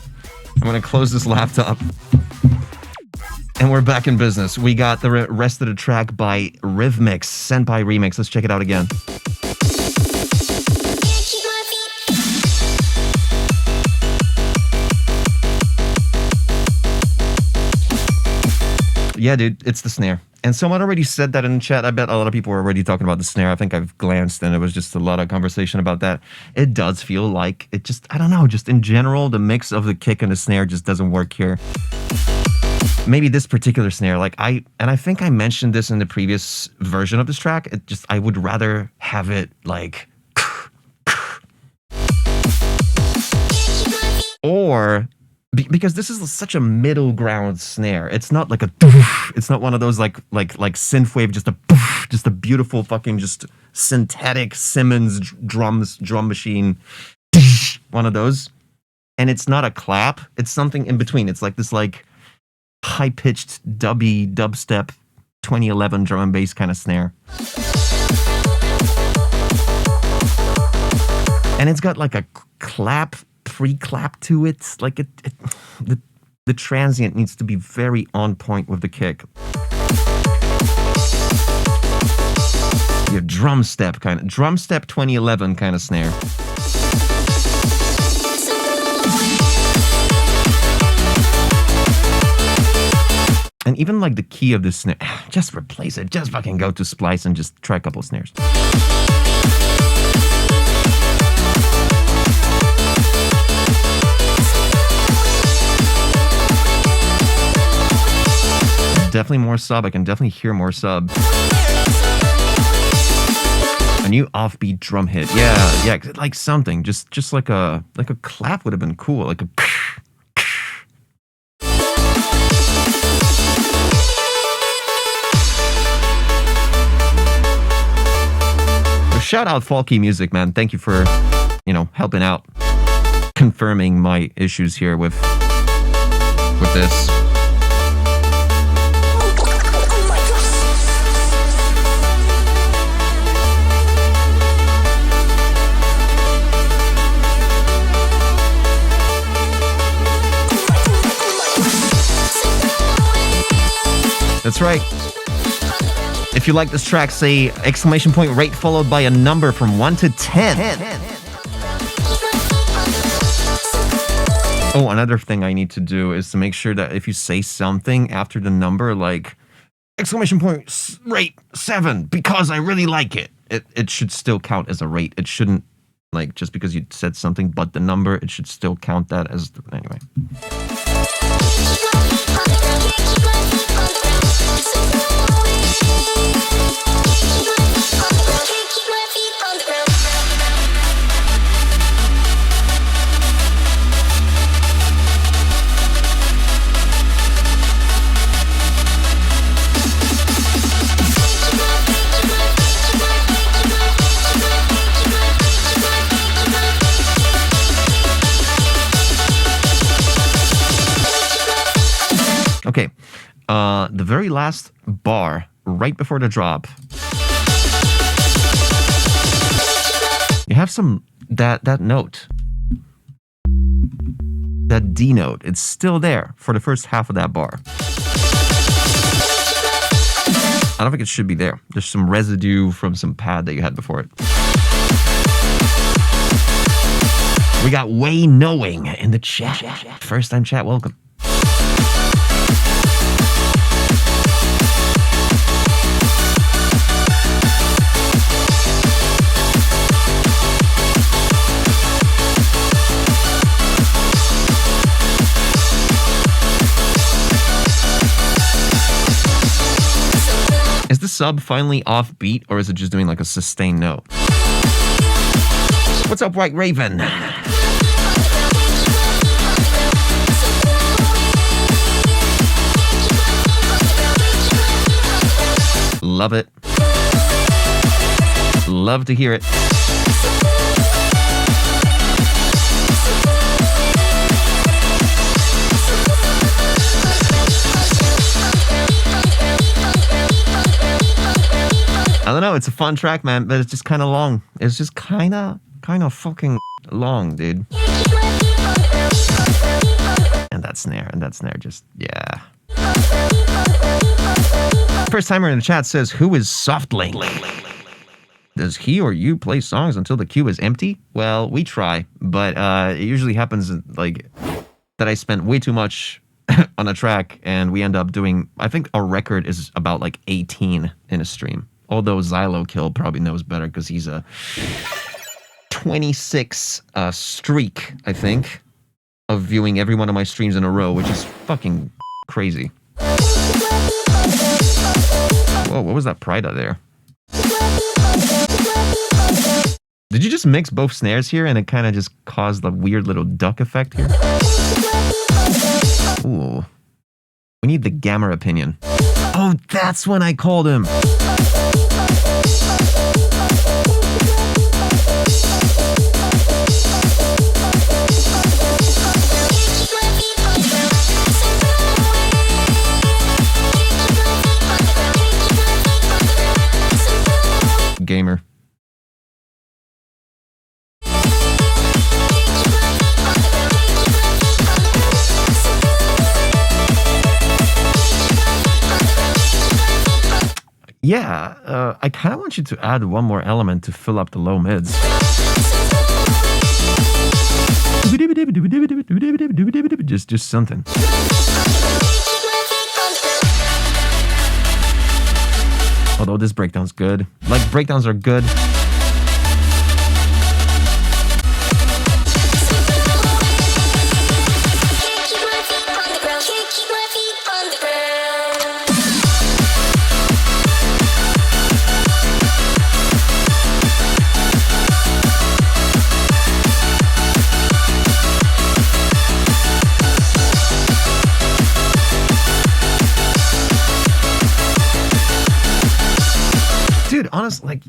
I'm gonna close this laptop. And we're back in business. We got the rest of the track by Rhythmix, Senpai Remix. Let's check it out again. Yeah, dude, it's the snare. And someone already said that in the chat. I bet a lot of people were already talking about the snare. I think I've glanced and it was just a lot of conversation about that. It does feel like it just, I don't know, just in general, the mix of the kick and the snare just doesn't work here. Maybe this particular snare, like I think I mentioned this in the previous version of this track. It just, I would rather have it like, or because this is such a middle ground snare. It's not like a, it's not one of those like synthwave, just a beautiful fucking just synthetic Simmons drum machine, one of those. And it's not a clap. It's something in between. It's like this like high pitched dubstep 2011 drum and bass kind of snare. And it's got like a clap, pre-clap to it. Like the transient needs to be very on point with the kick. Your drum step 2011 kind of snare. And even like the key of the snare, just replace it. Just fucking go to Splice and just try a couple of snares. Definitely more sub. I can definitely hear more sub. A new offbeat drum hit. Yeah, like something. Just like a clap would have been cool. Like a. Shout out Falky Music, man. Thank you for, helping out, confirming my issues here with this. That's right. If you like this track, say exclamation point rate followed by a number from 1 to 10. Oh, another thing I need to do is to make sure that if you say something after the number, like exclamation point rate 7, because I really like it, it should still count as a rate. It shouldn't, like, just because you said something but the number, it should still count that as, anyway. Okay, the very last bar, right before the drop, you have that note, that D note. It's still there for the first half of that bar. I don't think it should be there. There's some residue from some pad that you had before it. We got Way Knowing in the chat. First time chat, welcome. Is the sub finally off beat, or is it just doing like a sustained note? What's up, White Raven? Love it. Love to hear it. I don't know, it's a fun track, man, but it's just kind of long. It's just kind of fucking long, dude. And that snare just, yeah. First timer in the chat says, who is Softlink? Does he or you play songs until the queue is empty? Well, we try, but it usually happens like that I spent way too much on a track, and we end up doing, I think our record is about like 18 in a stream. Although Xylo Kill probably knows better because he's a 26 streak, I think, of viewing every one of my streams in a row, which is fucking crazy. Whoa, what was that Pride out there? Did you just mix both snares here and it kind of just caused the weird little duck effect here? Ooh. We need the Gamma opinion. Oh, that's when I called him. Gamer. Yeah, I kind of want you to add one more element to fill up the low mids. Just something. Although this breakdown's good. Like, breakdowns are good. Dude, honestly,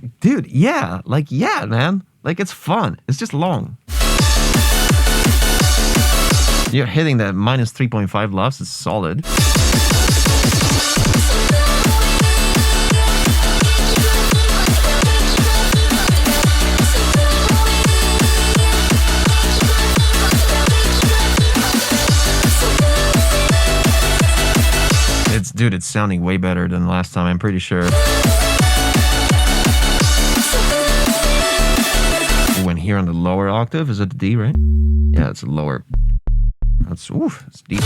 yeah, man. Like, it's fun. It's just long. You're hitting that minus 3.5 loss. It's solid. It's sounding way better than last time, I'm pretty sure. When here on the lower octave, is it the D, right? Yeah, it's a lower. That's deep.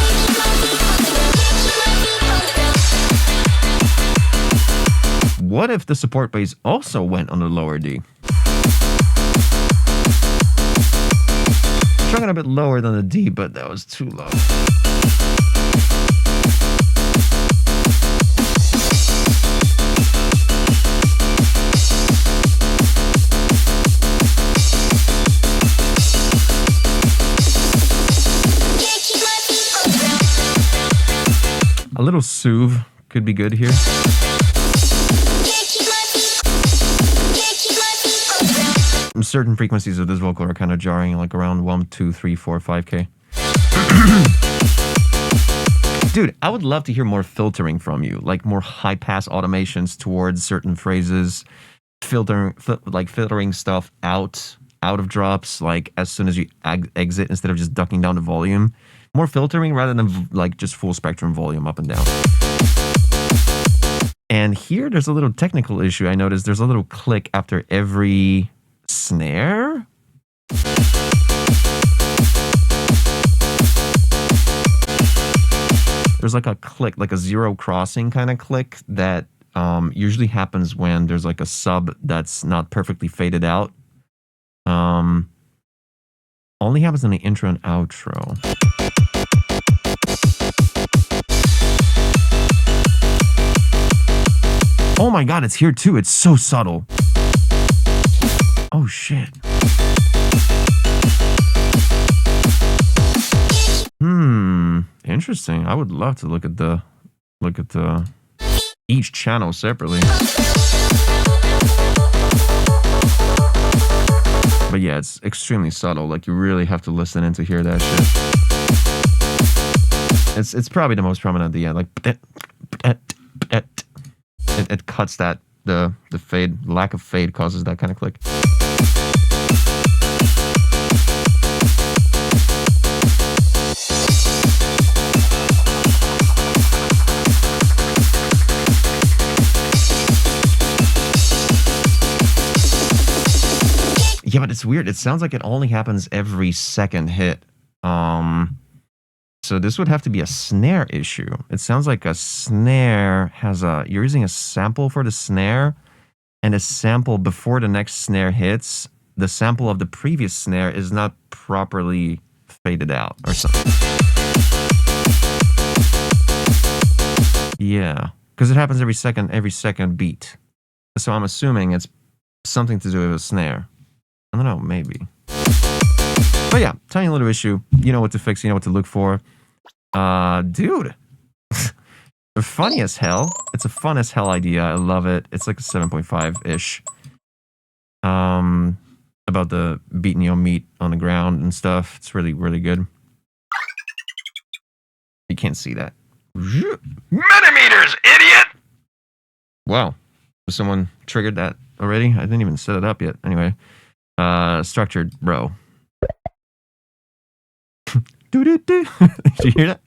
What if the support bass also went on the lower D? Strung it a bit lower than the D, but that was too low. A little soothe could be good here. Certain frequencies of this vocal are kind of jarring, like around 1, 2, 3, 4, 5K. Dude, I would love to hear more filtering from you, like more high-pass automations towards certain phrases, filtering stuff out of drops, like as soon as you exit instead of just ducking down the volume. More filtering rather than like just full spectrum volume up and down. And here there's a little technical issue. I noticed there's a little click after every snare. There's like a click, like a zero crossing kind of click that usually happens when there's like a sub that's not perfectly faded out. Only happens in the intro and outro. Oh my god, it's here too. It's so subtle. Oh shit. Interesting. I would love to look at each channel separately. But yeah, it's extremely subtle. Like, you really have to listen in to hear that shit. It's probably the most prominent at the end. Like, it cuts that the fade. Lack of fade causes that kind of click. Yeah, but it's weird. It sounds like it only happens every second hit. So this would have to be a snare issue. It sounds like a snare has a... You're using a sample for the snare, and a sample before the next snare hits, the sample of the previous snare is not properly faded out or something. Yeah, because it happens every second beat. So I'm assuming it's something to do with a snare. I don't know, maybe. But yeah, tiny little issue. You know what to fix, you know what to look for. Dude. Funny as hell. It's a fun as hell idea. I love it. It's like a 7.5-ish. About the beating your meat on the ground and stuff. It's really, really good. You can't see that. Millimeters, idiot! Wow. Someone triggered that already? I didn't even set it up yet. Anyway. Structured, bro. Doo-doo-doo. Did you hear that?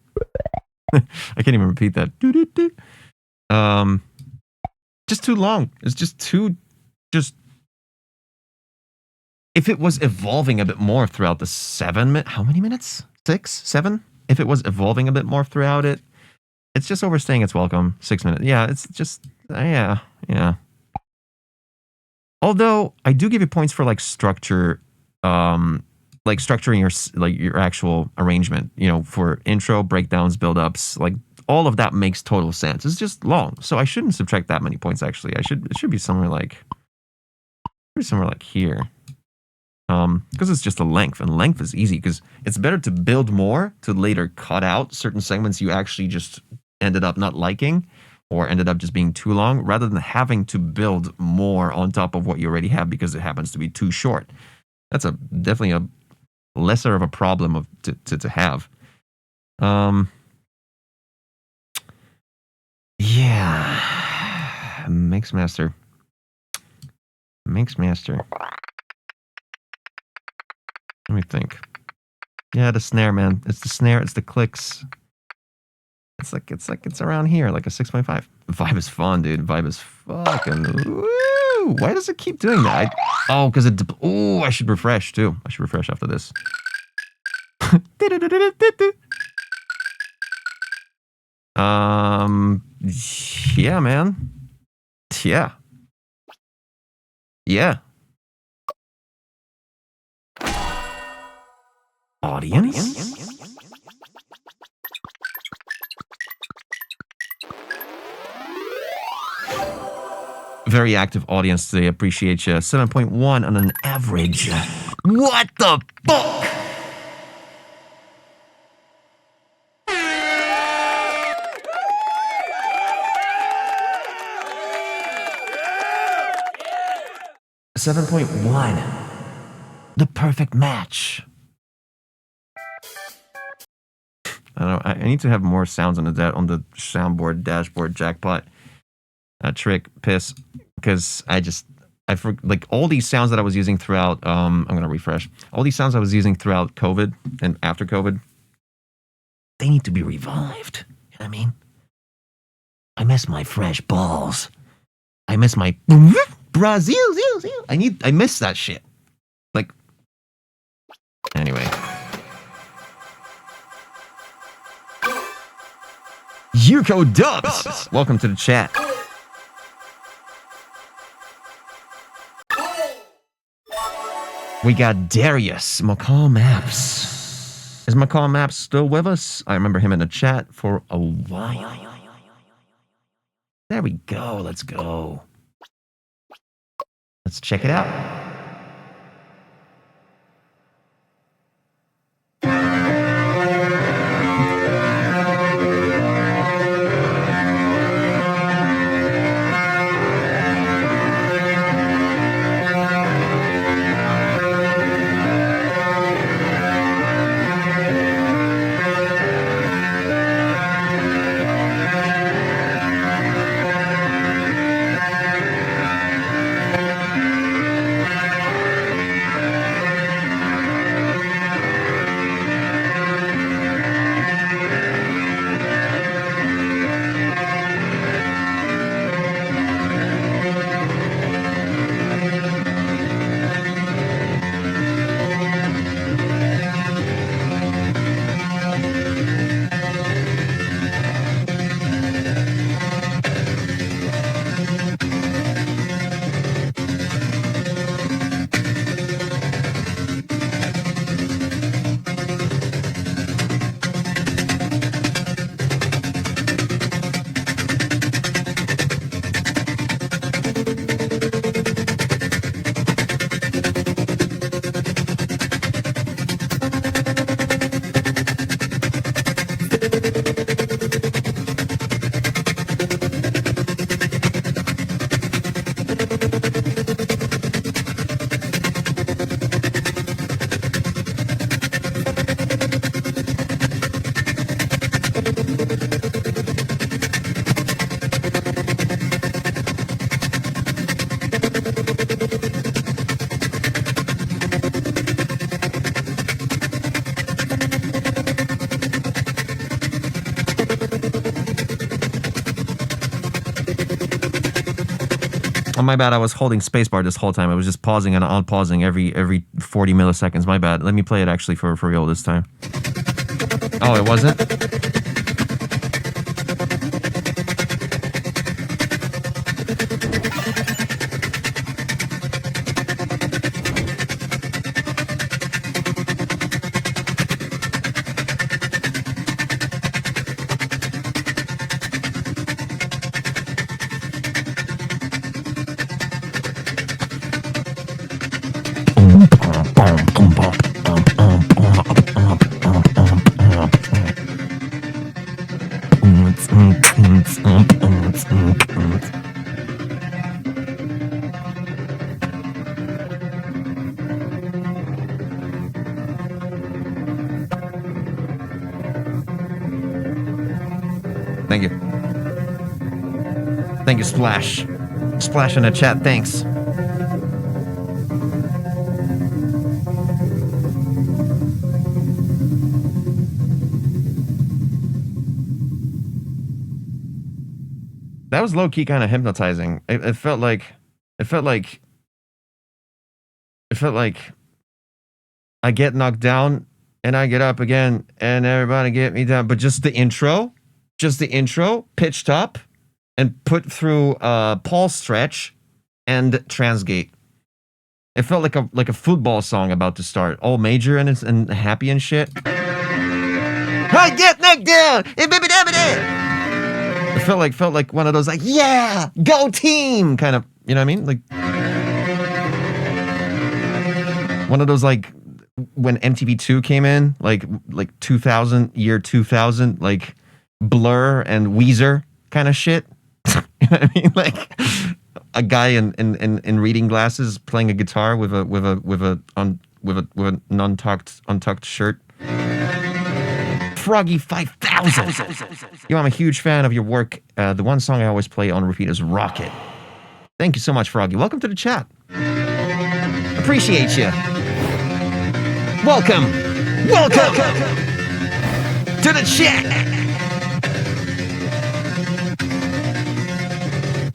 I can't even repeat that. Doo-doo-doo. Just too long. It's just too... If it was evolving a bit more throughout the 7 minutes... How many minutes? 6? 7? If it was evolving a bit more throughout it, it's just overstaying its welcome. 6 minutes. Yeah, it's just... Yeah. Although, I do give you points for, like, structure... like structuring your actual arrangement, you know, for intro, breakdowns, build-ups, like all of that makes total sense. It's just long, so I shouldn't subtract that many points. Actually, it should be somewhere like here, because it's just a length, and length is easy because it's better to build more to later cut out certain segments you actually just ended up not liking or ended up just being too long, rather than having to build more on top of what you already have because it happens to be too short. That's definitely a lesser of a problem to have. Yeah. Mixmaster. Let me think. Yeah, the snare, man. It's the snare, it's the clicks. It's around here, like a 6.5. Vibe is fun, dude. Vibe is fucking woo. Why does it keep doing that? Oh, because it... Oh, I should refresh, too. I should refresh after this. Yeah, man. Yeah. Audience? Very active audience today. Appreciate you. 7.1 on an average. What the fuck? .1. The perfect match. I don't know. I need to have more sounds on the soundboard, dashboard, jackpot, trick, piss, because like all these sounds that I was using throughout. I'm gonna refresh. All these sounds I was using throughout COVID and after COVID, they need to be revived. You know what I mean? I miss my fresh balls. I miss my Brazil. I miss that shit. Like, anyway. Yuko Dubs! Welcome to the chat. We got Darius, McCall Maps. Is McCall Maps still with us? I remember him in the chat for a while. There we go. Let's go. Let's check it out. Oh, my bad. I was holding spacebar this whole time. I was just pausing and unpausing every 40 milliseconds. My bad. Let me play it actually for real this time. Oh, it wasn't? Thank you. Thank you, Splash. Splash in the chat, thanks. That was low-key kind of hypnotizing. It felt like I get knocked down and I get up again and everybody get me down. But just the intro, pitched up and put through pulse stretch and transgate. It felt like a football song about to start, all major and happy and shit. I get knocked down. It felt like one of those like, yeah, go team kind of, you know what I mean? Like one of those like when MTV2 came in, like 2000, like Blur and Weezer kind of shit. You know what I mean? Like a guy in reading glasses playing a guitar with a untucked shirt. Froggy 5000. Yo, I'm a huge fan of your work. The one song I always play on repeat is Rocket. Thank you so much, Froggy. Welcome to the chat. Appreciate you. Welcome to the chat.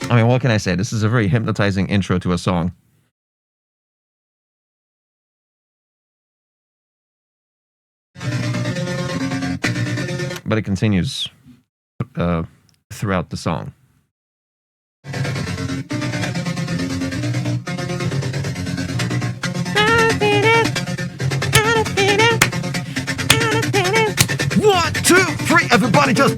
I mean, what can I say? This is a very hypnotizing intro to a song. But it continues throughout the song. One, two, three, everybody just.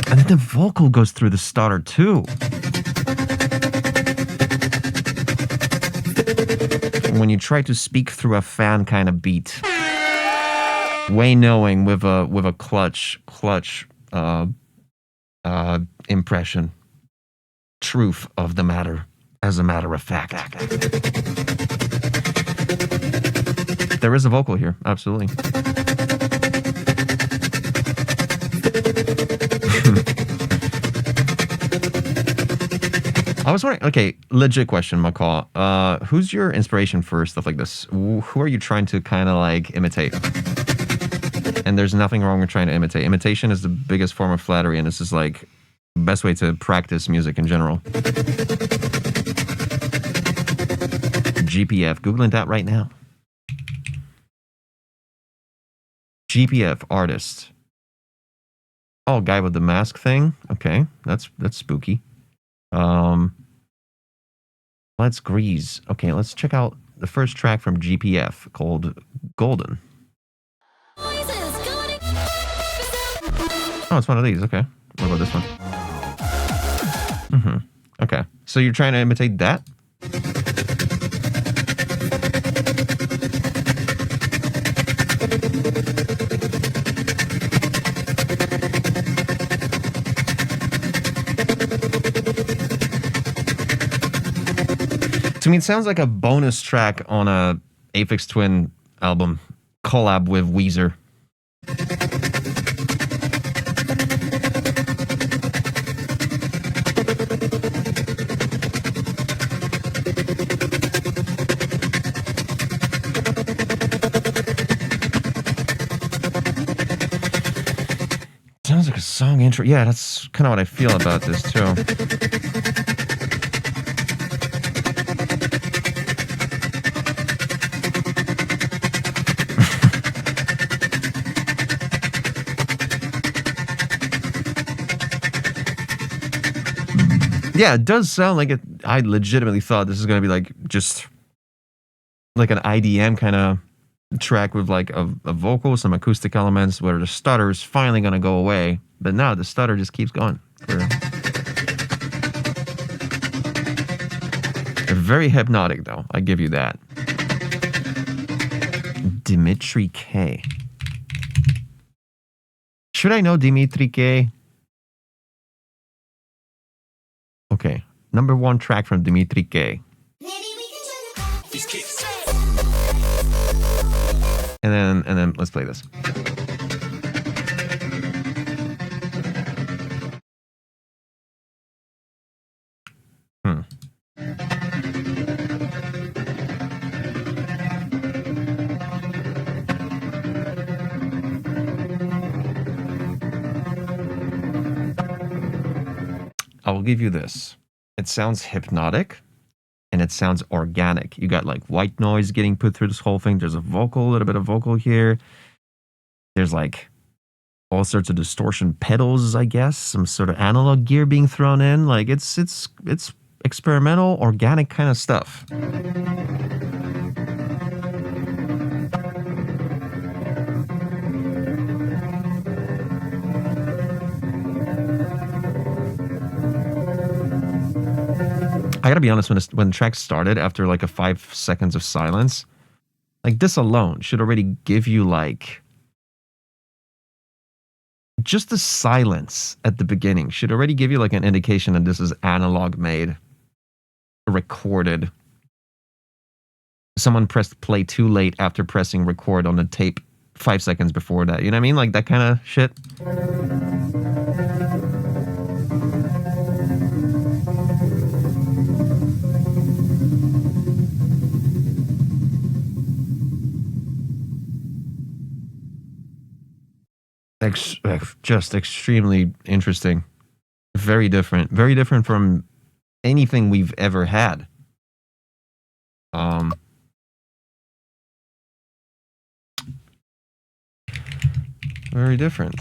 And then the vocal goes through the starter too. When you try to speak through a fan kind of beat, way knowing with a clutch impression, truth of the matter, as a matter of fact. There is a vocal here, absolutely. I was wondering, okay, legit question, Macaw. Who's your inspiration for stuff like this? Who are you trying to kind of like imitate? And there's nothing wrong with trying to imitate. Imitation is the biggest form of flattery, and this is like the best way to practice music in general. GPF, Googling that right now. GPF artist. Oh, guy with the mask thing. Okay, that's spooky. Let's Grease. Okay, let's check out the first track from GPF called Golden. Oh, it's one of these. Okay. What about this one? Okay. So you're trying to imitate that? To me, it sounds like a bonus track on a Aphex Twin album collab with Weezer. intro. Yeah, that's kind of what I feel about this too. Yeah, it does sound like it. I legitimately thought this is gonna be like just like an IDM kind of track with like a vocal, some acoustic elements, where the stutter is finally gonna go away. But now the stutter just keeps going. They're very hypnotic, though. I give you that. Dimitri K. Should I know Dimitri K? Okay, number one track from Dimitri K. And then let's play this. I will give you this. It sounds hypnotic and it sounds organic. You got like white noise getting put through this whole thing. There's a vocal, a little bit of vocal here. There's like all sorts of distortion pedals, I guess, some sort of analog gear being thrown in. Like it's experimental, organic kind of stuff. I gotta be honest, when the track started, after like a 5 seconds of silence, like this alone should already give you like just the silence at the beginning should already give you like an indication that this is analog made, recorded. Someone pressed play too late after pressing record on the tape 5 seconds before that. You know what I mean? Like that kind of shit. Just extremely interesting. Very different from anything we've ever had. Very different.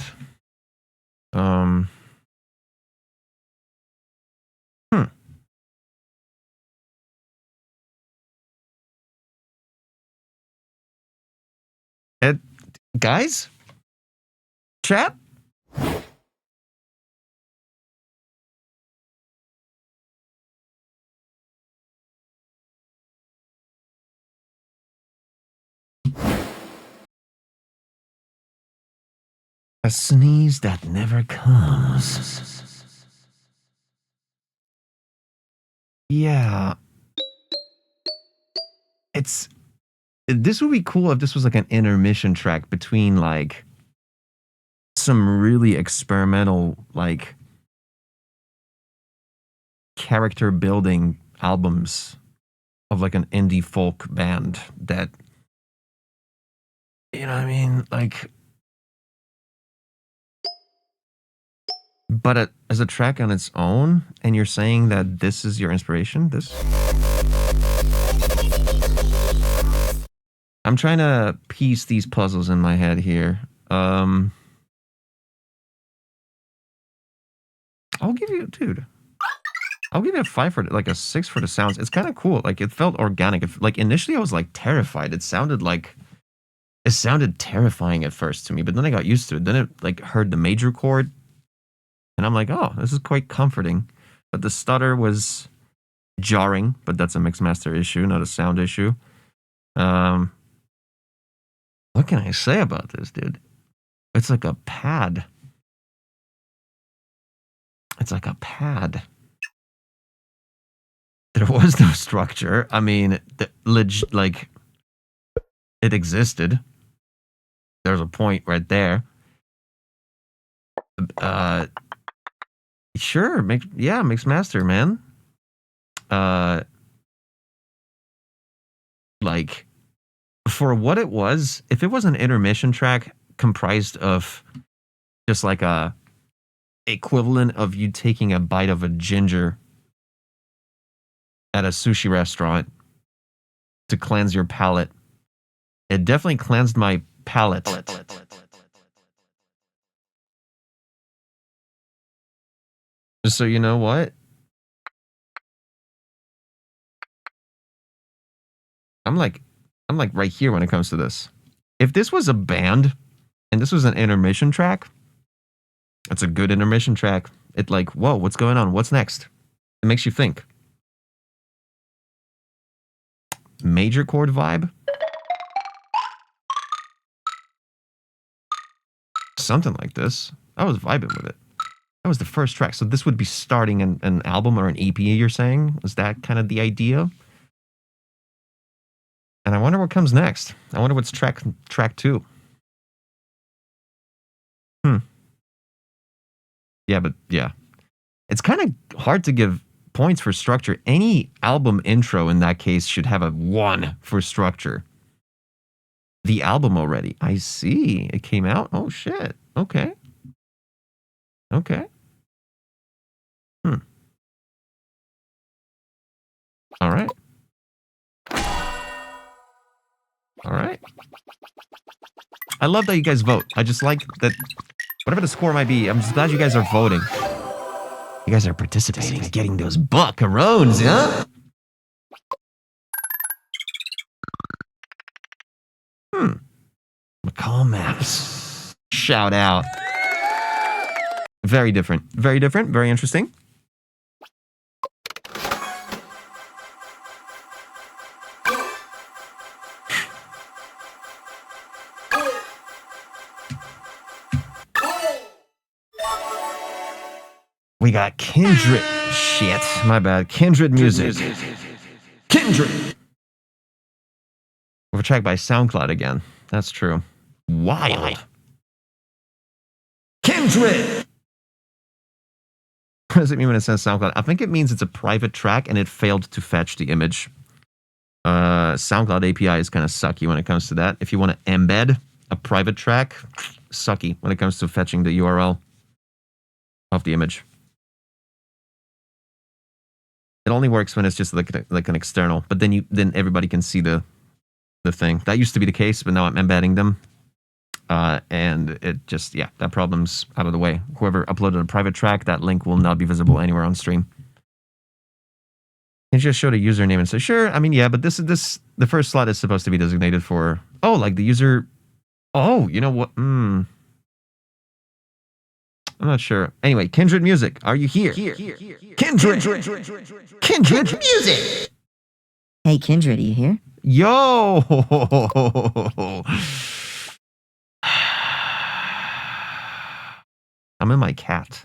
Guys? Chat? A sneeze that never comes. Yeah. This would be cool if this was like an intermission track between like some really experimental, like character building albums of like an indie folk band that, you know what I mean? Like, but as a track on its own, and you're saying that this is your inspiration, I'm trying to piece these puzzles in my head here. I'll give you a 5 for like a 6 for the sounds. It's kind of cool. Like it felt organic. Like initially I was like terrified. It sounded terrifying at first to me, but then I got used to it. Then it like heard the major chord, and I'm like, oh, this is quite comforting. But the stutter was jarring, but that's a mix master issue, not a sound issue. What can I say about this, dude? It's like a pad. It's like a pad. There was no structure. I mean, like, it existed. There's a point right there. Sure, mix master, man. Like, for what it was, if it was an intermission track comprised of just like a equivalent of you taking a bite of a ginger at a sushi restaurant to cleanse your palate. It definitely cleansed my palate. So you know what? I'm like right here when it comes to this. If this was a band and this was an intermission track, it's a good intermission track. It like, whoa, what's going on? What's next? It makes you think. Major chord vibe? Something like this. I was vibing with it. That was the first track. So this would be starting an album or an EP, you're saying? Is that kind of the idea? And I wonder what comes next. I wonder what's track 2. Yeah, but yeah. It's kind of hard to give points for structure. Any album intro in that case should have a 1 for structure. The album already. I see. It came out. Oh, shit. Okay. Okay. All right. All right. I love that you guys vote. I just like that whatever the score might be, I'm just glad you guys are voting. You guys are participating, getting those buckaroons, huh? McCall Maps. Shout out. Very different. Very different. Very interesting. We got Kindred. Shit, my bad. Kindred music. Kindred. We have a track by Soundcloud again. That's true. Wild. Kindred. What does it mean when it says SoundCloud? I think it means it's a private track and it failed to fetch the image. SoundCloud API is kind of sucky when it comes to that. If you want to embed a private track, sucky when it comes to fetching the URL of the image. It only works when it's just like an external, but then everybody can see the thing. That used to be the case, but now I'm embedding them. And it just, yeah, that problem's out of the way. Whoever uploaded a private track, that link will not be visible anywhere on stream. You just show the username and say, sure, I mean, yeah, but the first slot is supposed to be designated for, oh, like the user, oh, you know what, I'm not sure. Anyway, Kindred Music, are you here? Kindred Music! Hey, Kindred, are you here? Yo! I'm in my cat.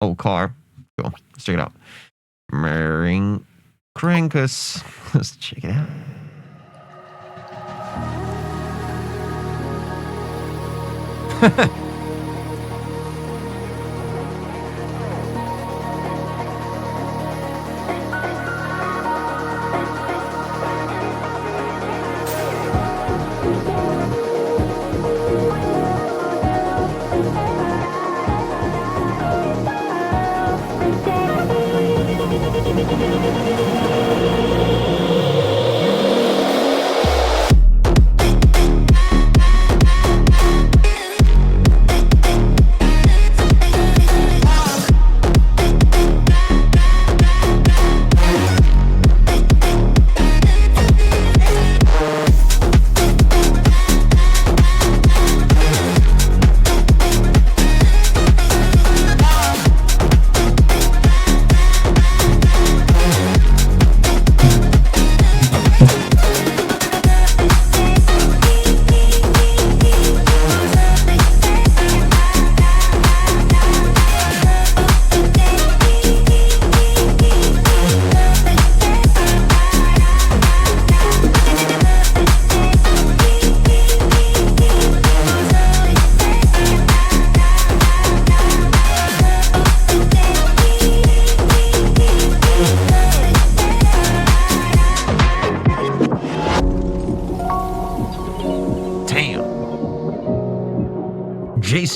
Oh, car. Cool. Let's check it out. Mering Crankus. Let's check it out.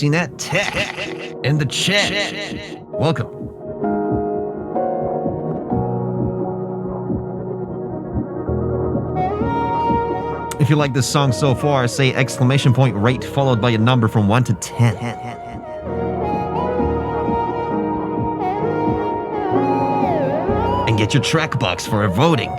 CNET Tech in the chat. Welcome. If you like this song so far, say exclamation point rate followed by a number from 1 to 10. And get your track box for voting.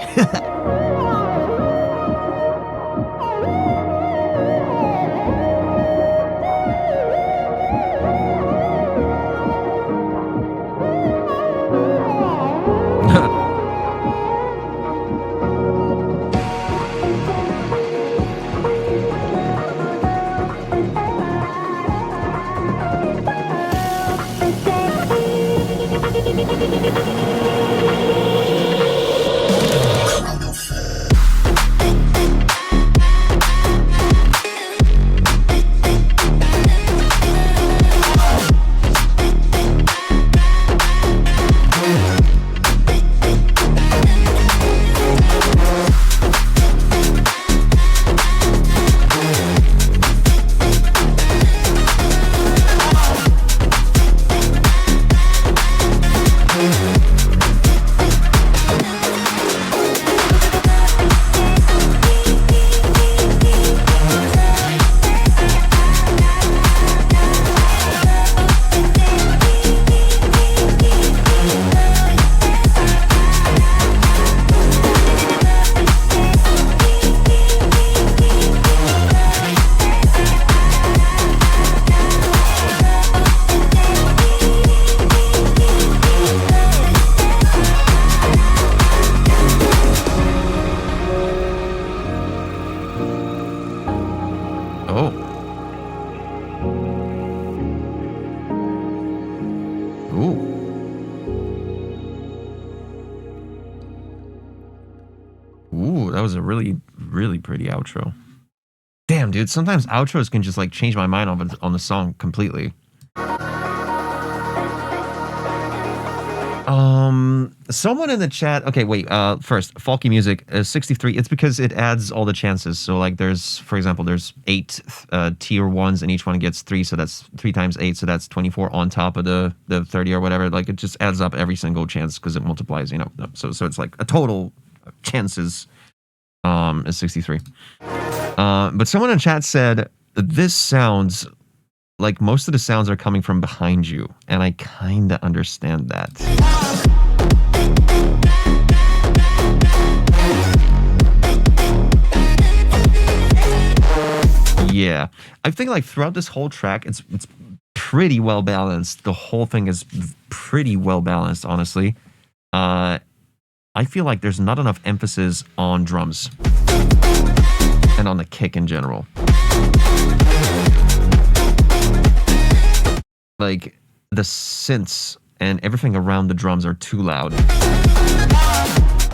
Ooh, that was a really, really pretty outro. Damn, dude, sometimes outros can just like change my mind on the song completely. Someone in the chat. Okay, wait. First, Falky Music 63. It's because it adds all the chances. So like, there's, for example, there's 8 tier 1s, and each one gets 3. So that's 3 times 8. So that's 24 on top of the 30 or whatever. Like, it just adds up every single chance because it multiplies. You know. So it's like a total chances is 63. But someone in chat said this sounds like most of the sounds are coming from behind you, and I kind of understand that. Yeah, I think like throughout this whole track, it's pretty well balanced. The whole thing is pretty well balanced, honestly. I feel like there's not enough emphasis on drums and on the kick in general. Like, the synths and everything around the drums are too loud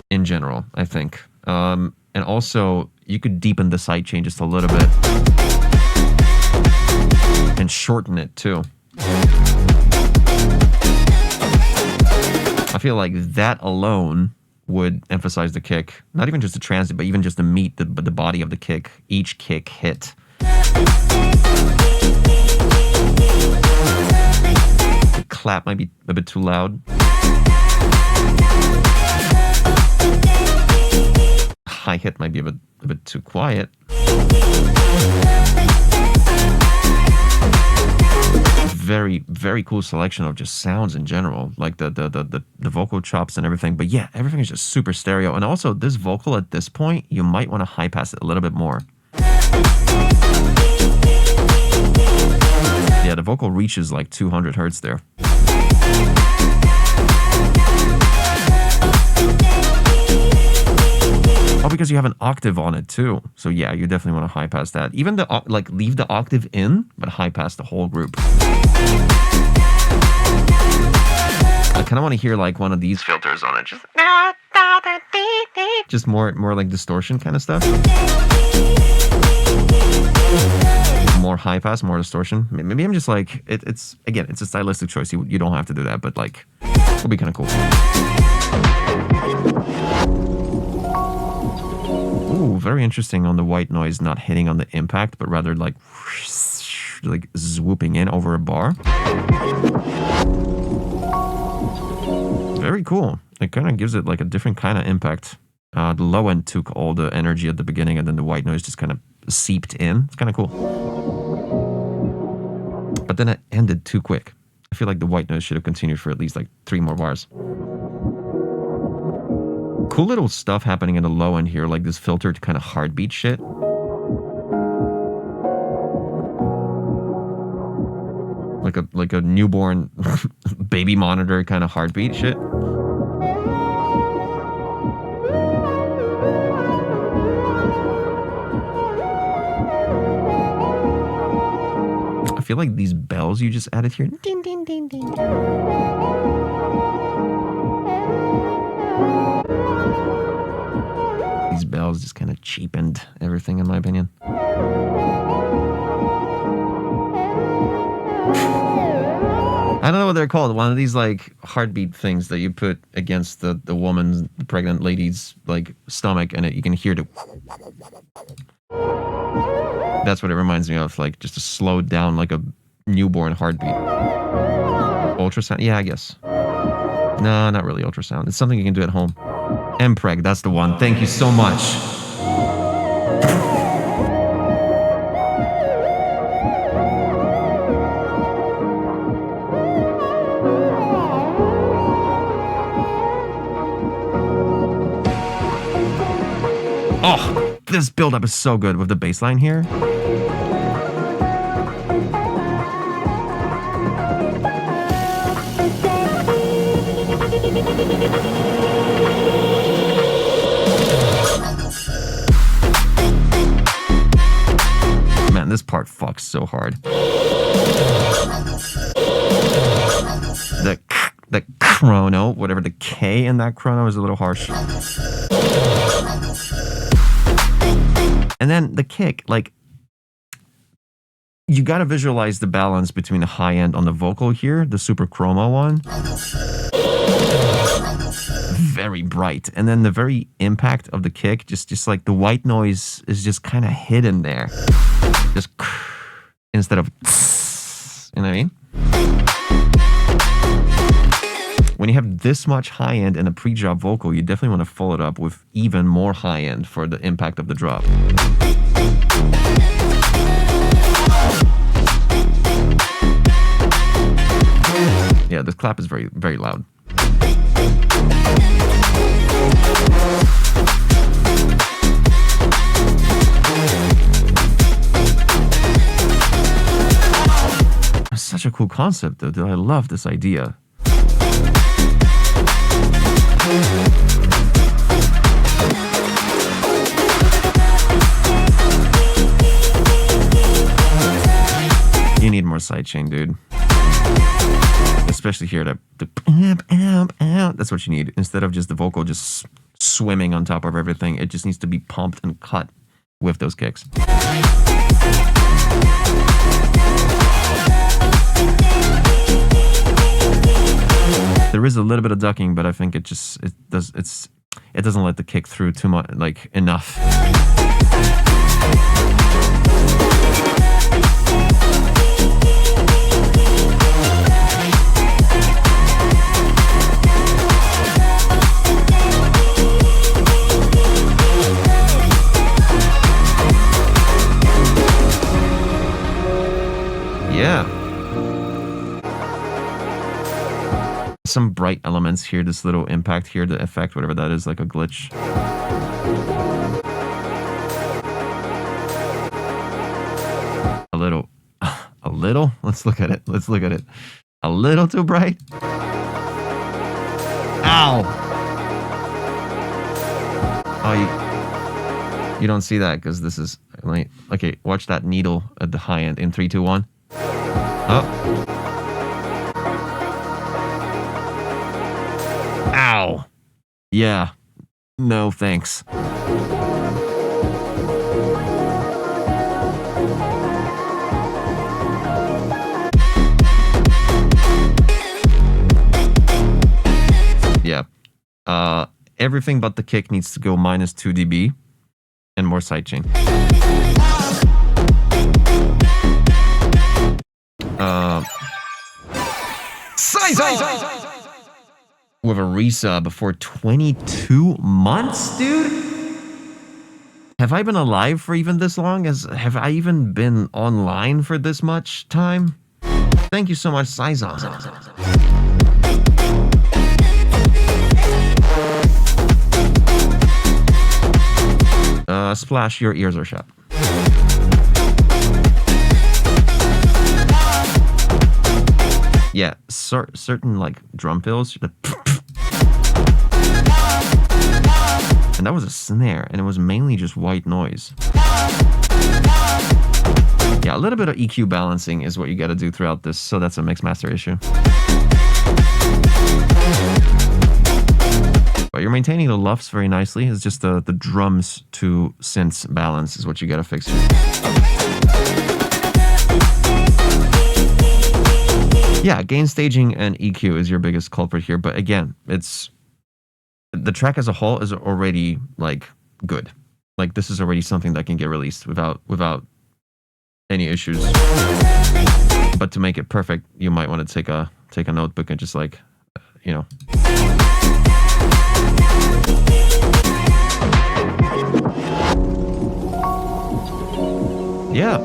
in general, I think. And also, you could deepen the side chain just a little bit and shorten it too. I feel like that alone would emphasize the kick. Not even just the transit, but even just the meat, the body of the kick. Each kick hit. The clap might be a bit too loud. Hi-hat might be a bit too quiet. Very, very cool selection of just sounds in general, like the vocal chops and everything. But yeah, everything is just super stereo. And also, this vocal at this point, you might want to high pass it a little bit more. Yeah, the vocal reaches like 200 hertz there. Oh, because you have an octave on it too. So yeah, you definitely want to high pass that. Even the like leave the octave in, but high pass the whole group. I kind of want to hear like one of these filters on it, just more like distortion kind of stuff. More high pass, more distortion. Maybe I'm just like it's again, it's a stylistic choice. You don't have to do that, but like it'll be kind of cool. Ooh, very interesting on the white noise, not hitting on the impact, but rather like like swooping in over a bar. Very cool. It kind of gives it like a different kind of impact. The low end took all the energy at the beginning, and then the white noise just kind of seeped in. It's kind of cool. But then it ended too quick. I feel like the white noise should have continued for at least like 3 more bars. Cool little stuff happening in the low end here, like this filtered kind of heartbeat shit. Like a newborn baby monitor kind of heartbeat shit. I feel like these bells you just added here. Ding, ding, ding, ding. These bells just kind of cheapened everything, in my opinion. I don't know what they're called. One of these like heartbeat things that you put against the woman's, the pregnant lady's like stomach, and you can hear the. That's what it reminds me of, like just a slowed down, like a newborn heartbeat. Ultrasound? Yeah, I guess. No, not really ultrasound. It's something you can do at home. Mpreg, that's the one. Thank you so much. Oh, this build-up is so good with the bass line here. Man, this part fucks so hard. The chrono, whatever the K in that chrono is a little harsh. And then the kick, like, you gotta visualize the balance between the high end on the vocal here, the super chroma one. Very bright. And then the very impact of the kick, just like the white noise is just kind of hidden there. Just instead of, you know what I mean? When you have this much high end and a pre-drop vocal, you definitely want to follow it up with even more high end for the impact of the drop. Yeah, this clap is very, very loud. It's such a cool concept, though. I love this idea. You need more sidechain, dude. Especially here, the that's what you need. Instead of just the vocal just swimming on top of everything, it just needs to be pumped and cut with those kicks. There is a little bit of ducking, but I think it doesn't let the kick through too much, like enough. Yeah. Some bright elements here, this little impact here, the effect, whatever that is, like a glitch. A little? Let's look at it. A little too bright? Ow! Oh, you don't see that because this is, like, okay, watch that needle at the high end in 3, 2, 1. Oh. Ow. Yeah. No, thanks. Yeah. Everything but the kick needs to go -2 dB and more sidechain. with a resub for 22 months, dude. Have I been alive for even this long? Have I even been online for this much time? Thank you so much, Saison. Splash, your ears are shut. Yeah, certain like drum fills. And that was a snare, and it was mainly just white noise. Yeah, a little bit of EQ balancing is what you got to do throughout this, so that's a mix master issue. But you're maintaining the LUFs very nicely. It's just the drums to synths balance is what you got to fix here. Yeah, gain staging and EQ is your biggest culprit here, but again, it's the track as a whole is already like good. Like this is already something that can get released without any issues. But to make it perfect, you might want to take a notebook and just like, you know. Yeah,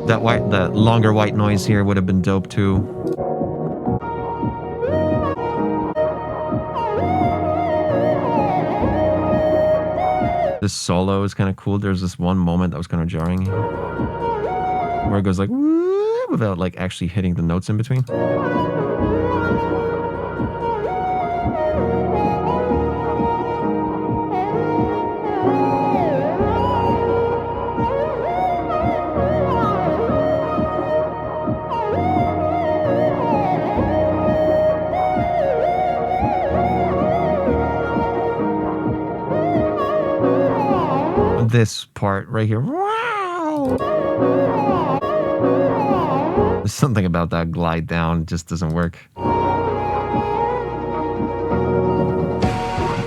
that longer white noise here would have been dope too. This solo is kind of cool. There's this one moment that was kind of jarring where it goes like woo, without like actually hitting the notes in between. This part right here. Wow. There's something about that glide down just doesn't work.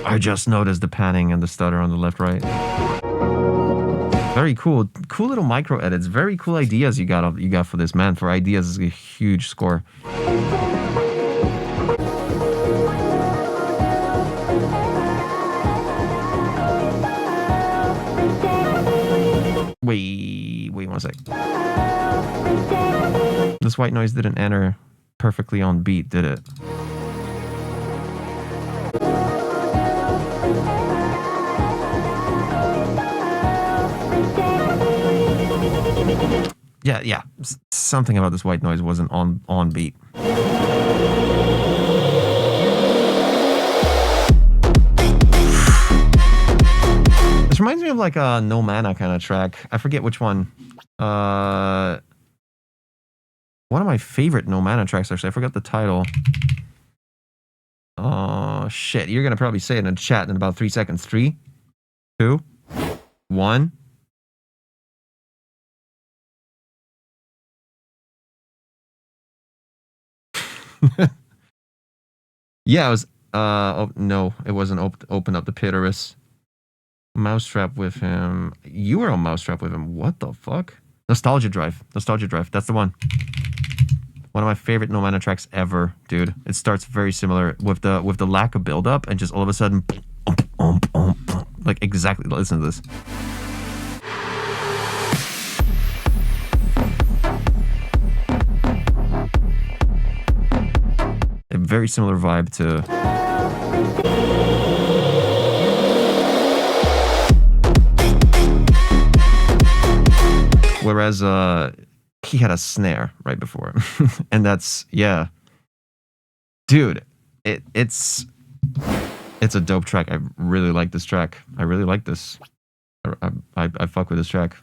I just noticed the panning and the stutter on the left right. Very cool. Cool little micro edits. Very cool ideas you got for this, man. For ideas is a huge score. Wait 1 sec. This white noise didn't enter perfectly on beat, did it? Yeah. Something about this white noise wasn't on beat. Reminds me of like a No Mana kind of track. I forget which one. One of my favorite No Mana tracks, actually. I forgot the title. Oh, shit. You're going to probably say it in the chat in about 3 seconds. 3, 2, 1. Yeah, it was... oh, no, it wasn't Open Up the Piterus. Mousetrap with him. You were on Mousetrap with him. What the fuck? Nostalgia Drive. That's the one. One of my favorite No Mana tracks ever, dude. It starts very similar with the lack of build up and just all of a sudden, like exactly. Listen to this. A very similar vibe to. Whereas he had a snare right before him. And that's, yeah. Dude, it's a dope track. I really like this track. I really like this. I fuck with this track.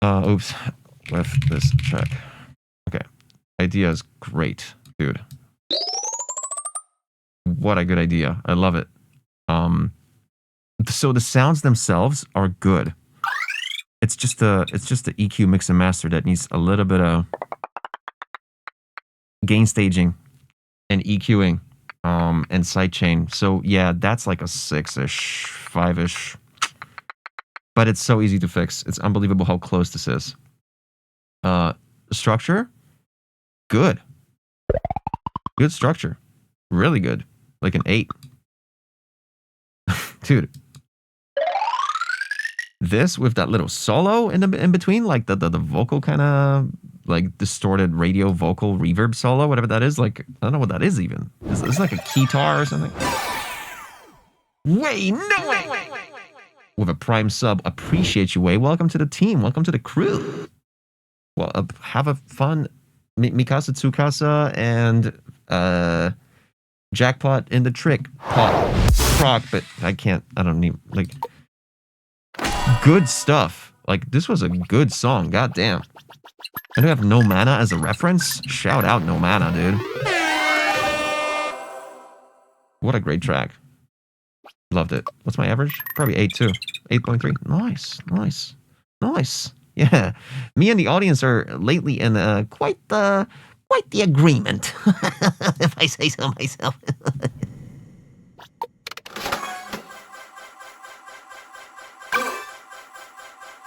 Oops. With this track. Okay. Idea is great, dude. What a good idea. I love it. So the sounds themselves are good. It's just the EQ mix and master that needs a little bit of gain staging and EQing and sidechain. So yeah, that's like a 6-ish, 5-ish. but it's so easy to fix. It's unbelievable how close this is. Structure, good. Good structure. Really good. Like an 8. Dude. This with that little solo in between, like the vocal kind of like distorted radio vocal reverb solo, whatever that is. Like, I don't know what that is even. Is this like a guitar or something? Way, no way! With a prime sub, appreciate you, Way. Welcome to the team. Welcome to the crew. Well, have a fun Mikasa Tsukasa and Jackpot in the trick pot proc, but I don't need, like, good stuff. Like, this was a good song, goddamn. I do have No Mana as a reference. Shout out No Mana, dude. What a great track. Loved it. What's my average? Probably 8 too. 8.3. Nice. Yeah. Me and the audience are lately in quite the agreement, if I say so myself.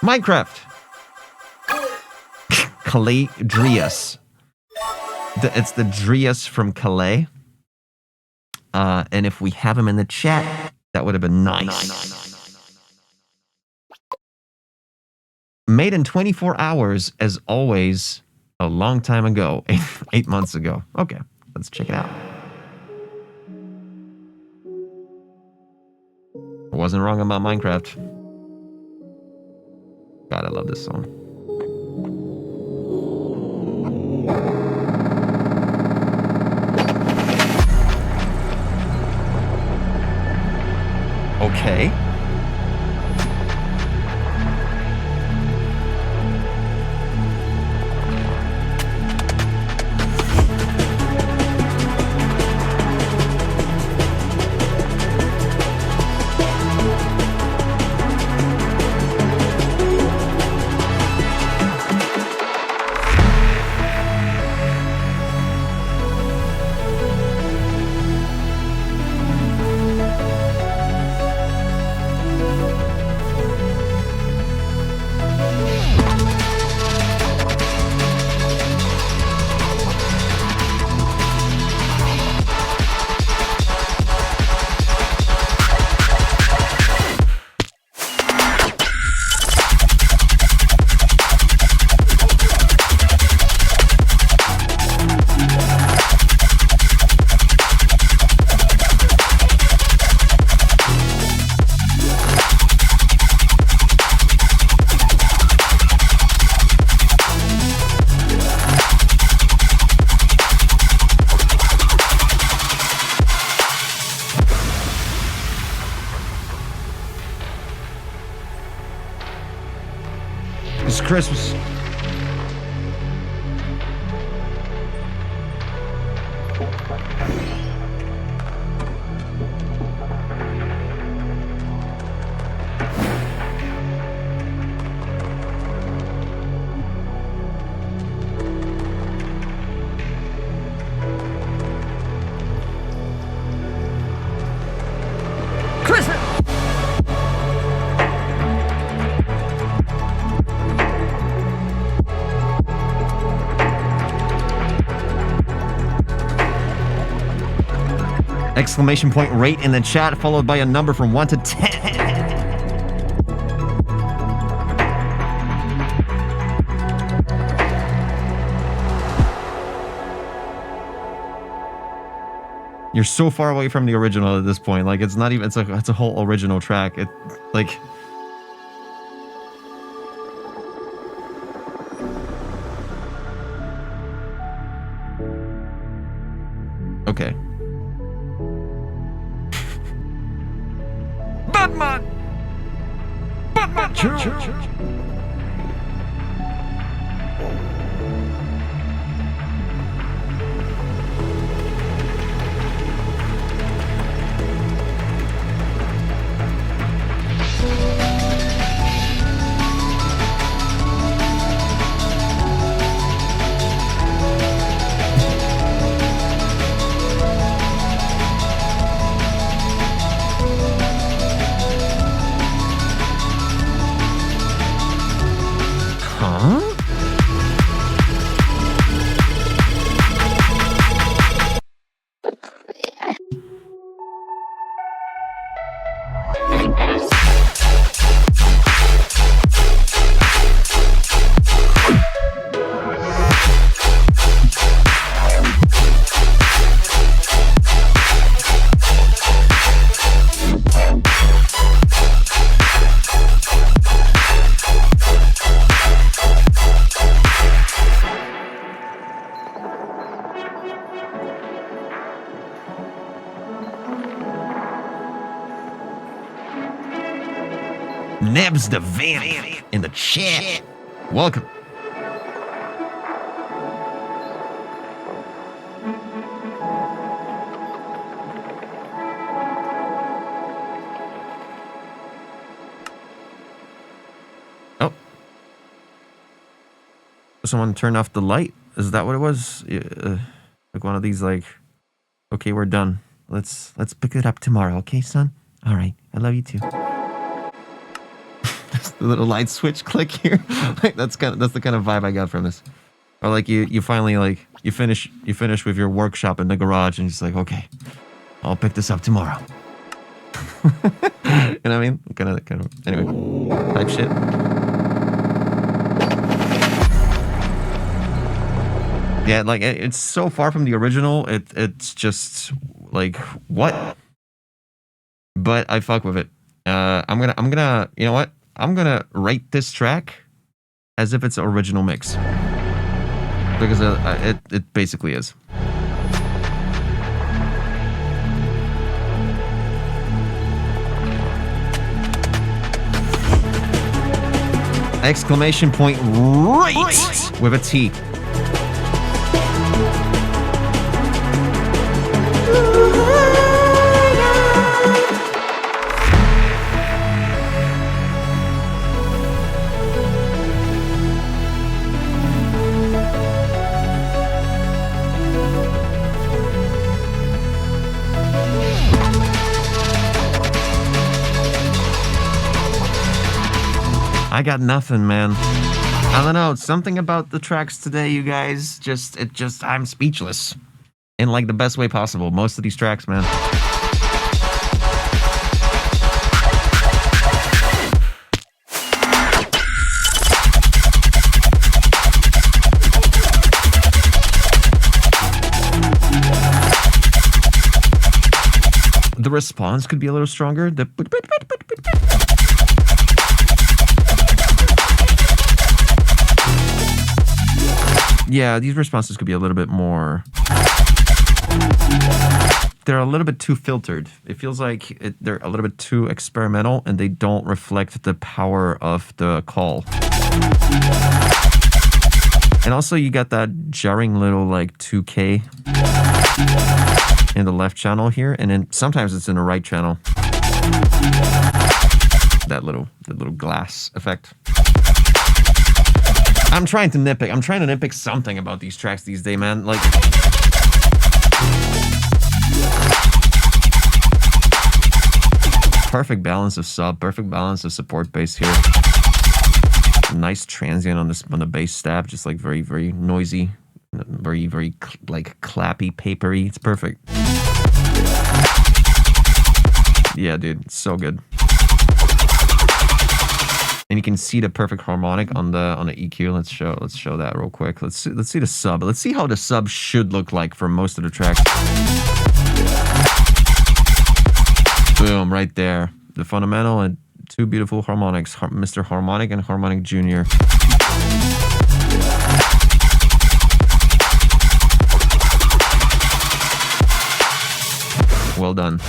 Minecraft. Calais Drias. It's the Drias from Calais. And if we have him in the chat, that would have been nice. Made in 24 hours, as always, a long time ago. 8 months ago. Okay, let's check it out. I wasn't wrong about Minecraft. God, I love this song. Okay. Christmas. Exclamation point rate in the chat, followed by a number from 1 to 10. You're so far away from the original at this point. Like, it's not even, it's a whole original track. It, like... Okay. Batman! Nebs the Vamp in the chat. Welcome. Oh. Someone turn off the light? Is that what it was? Like one of these like, okay, we're done. Let's pick it up tomorrow, okay, son? All right. I love you too. The little light switch click here. Like that's the kind of vibe I got from this. Or like you finally like you finish with your workshop in the garage and just like, okay, I'll pick this up tomorrow. You know what I mean? Kind of anyway, type shit. Yeah, like it's so far from the original. It's just like what? But I fuck with it. I'm gonna you know what? I'm gonna rate this track as if it's an original mix because it basically is. Exclamation point right with a T. I got nothing, man. I don't know. Something about the tracks today, you guys. I'm speechless. In like the best way possible. Most of these tracks, man. The response could be a little stronger. Yeah, these responses could be a little bit more... They're a little bit too filtered. It feels like they're a little bit too experimental and they don't reflect the power of the call. And also you got that jarring little like 2K in the left channel here, and then sometimes it's in the right channel. That little glass effect. I'm trying to nitpick something about these tracks these days, man. Like, perfect balance of sub, perfect balance of support bass here. Nice transient on the bass stab, just like very, very noisy, very, very like clappy, papery. It's perfect. Yeah, dude, it's so good. And you can see the perfect harmonic on the EQ. Let's show that real quick. Let's see the sub. Let's see how the sub should look like for most of the tracks. Boom, right there. The fundamental and two beautiful harmonics, Mr. Harmonic and Harmonic Jr. Well done.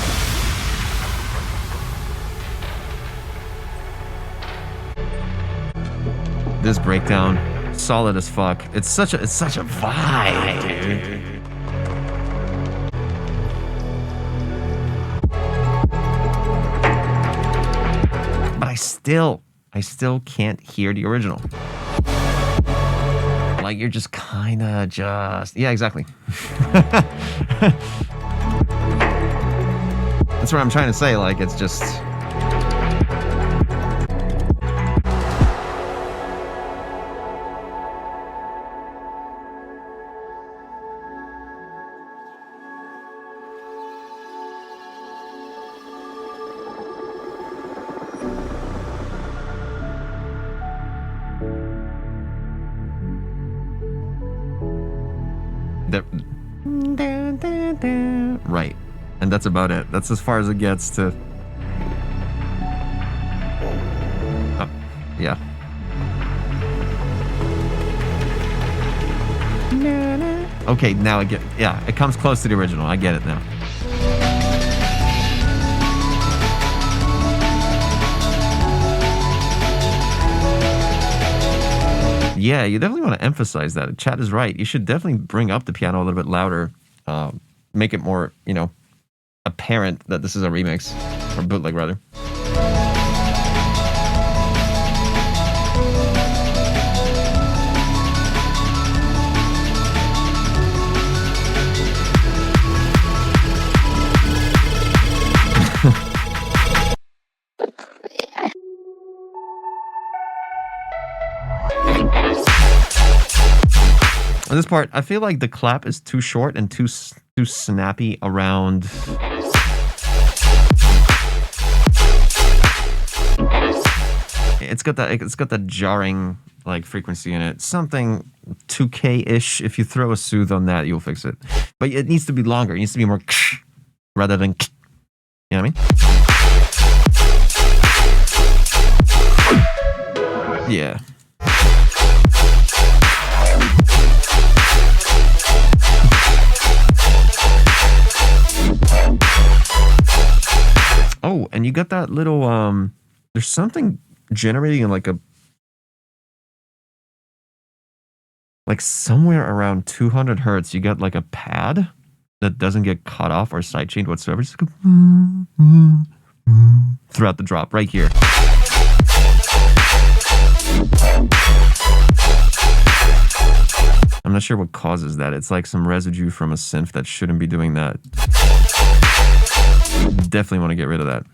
This breakdown, solid as fuck. It's such a vibe, dude. But I still can't hear the original. Like you're just kinda yeah, exactly. That's what I'm trying to say. Like it's just. Right. And that's about it. That's as far as it gets to... Oh, yeah. Okay, now I get... Yeah, it comes close to the original. I get it now. Yeah, you definitely want to emphasize that. Chat is right. You should definitely bring up the piano a little bit louder. Make it more, apparent that this is a remix. Or bootleg, rather. On this part, I feel like the clap is too short and too snappy around. It's got that jarring like frequency in it. Something 2K-ish. If you throw a soothe on that, you'll fix it. But it needs to be longer. It needs to be more rather than. You know what I mean? Yeah. Oh, and you got that little there's something generating in like somewhere around 200 hertz. You got like a pad that doesn't get cut off or sidechained whatsoever. Just go throughout the drop right here. I'm not sure what causes that. It's like some residue from a synth that shouldn't be doing that. Definitely want to get rid of that.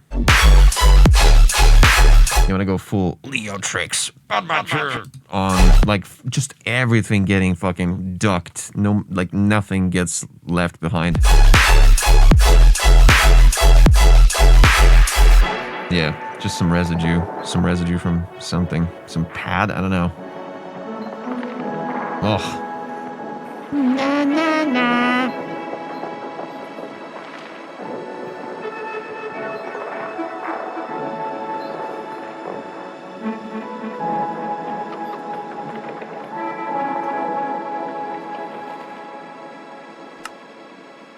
You want to go full Leo tricks on like just everything getting fucking ducked. No, like nothing gets left behind. Yeah, just some residue from something, some pad. I don't know. Oh. Na na na.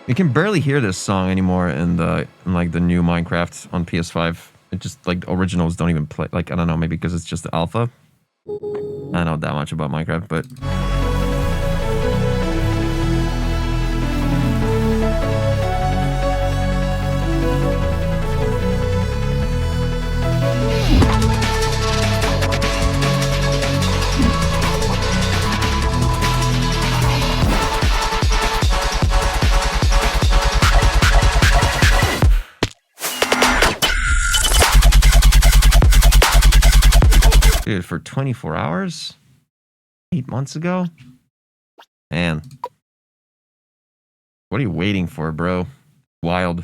You can barely hear this song anymore in like the new Minecraft on PS5. It just like the originals don't even play. Like I don't know, maybe because it's just the alpha. I don't know that much about Minecraft, but. Dude, for 24 hours? 8 months ago? Man. What are you waiting for, bro? Wild.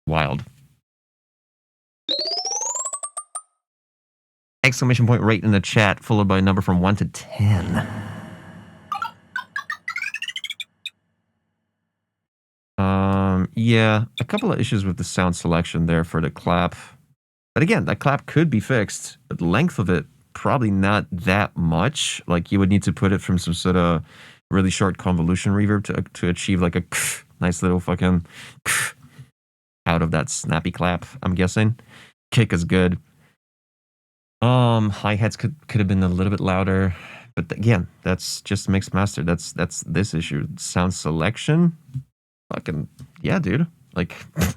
Wild. Exclamation point rate in the chat, followed by a number from 1 to 10. Yeah, a couple of issues with the sound selection there for the clap. But again, that clap could be fixed. But the length of it, probably not that much. Like you would need to put it from some sort of really short convolution reverb to achieve like a nice little fucking out of that snappy clap, I'm guessing. Kick is good. Hi-hats could have been a little bit louder. But again, that's just mixed master. That's this issue. Sound selection. Fucking yeah, dude. Like the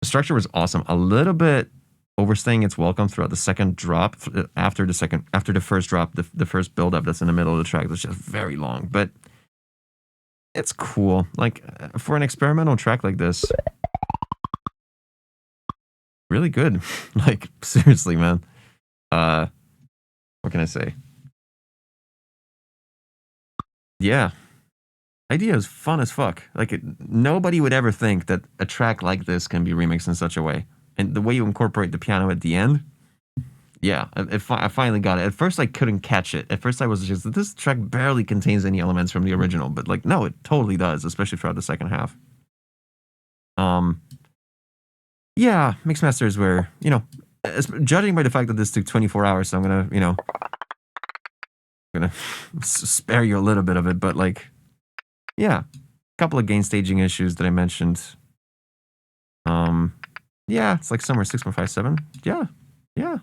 structure was awesome. A little bit overstaying its welcome throughout the second drop. After the first drop, the first build up that's in the middle of the track that's just very long. But it's cool. Like for an experimental track like this, really good. Like seriously, man. What can I say? Yeah. Idea is fun as fuck. Like nobody would ever think that a track like this can be remixed in such a way. And the way you incorporate the piano at the end, yeah, I finally got it. At first, I couldn't catch it. At first, I was just, this track barely contains any elements from the original. But like, no, it totally does, especially throughout the second half. Yeah, Mixmasters were, judging by the fact that this took 24 hours, so I'm gonna spare you a little bit of it. But like, yeah, a couple of gain staging issues that I mentioned. Yeah, it's like somewhere 6.57. Yeah.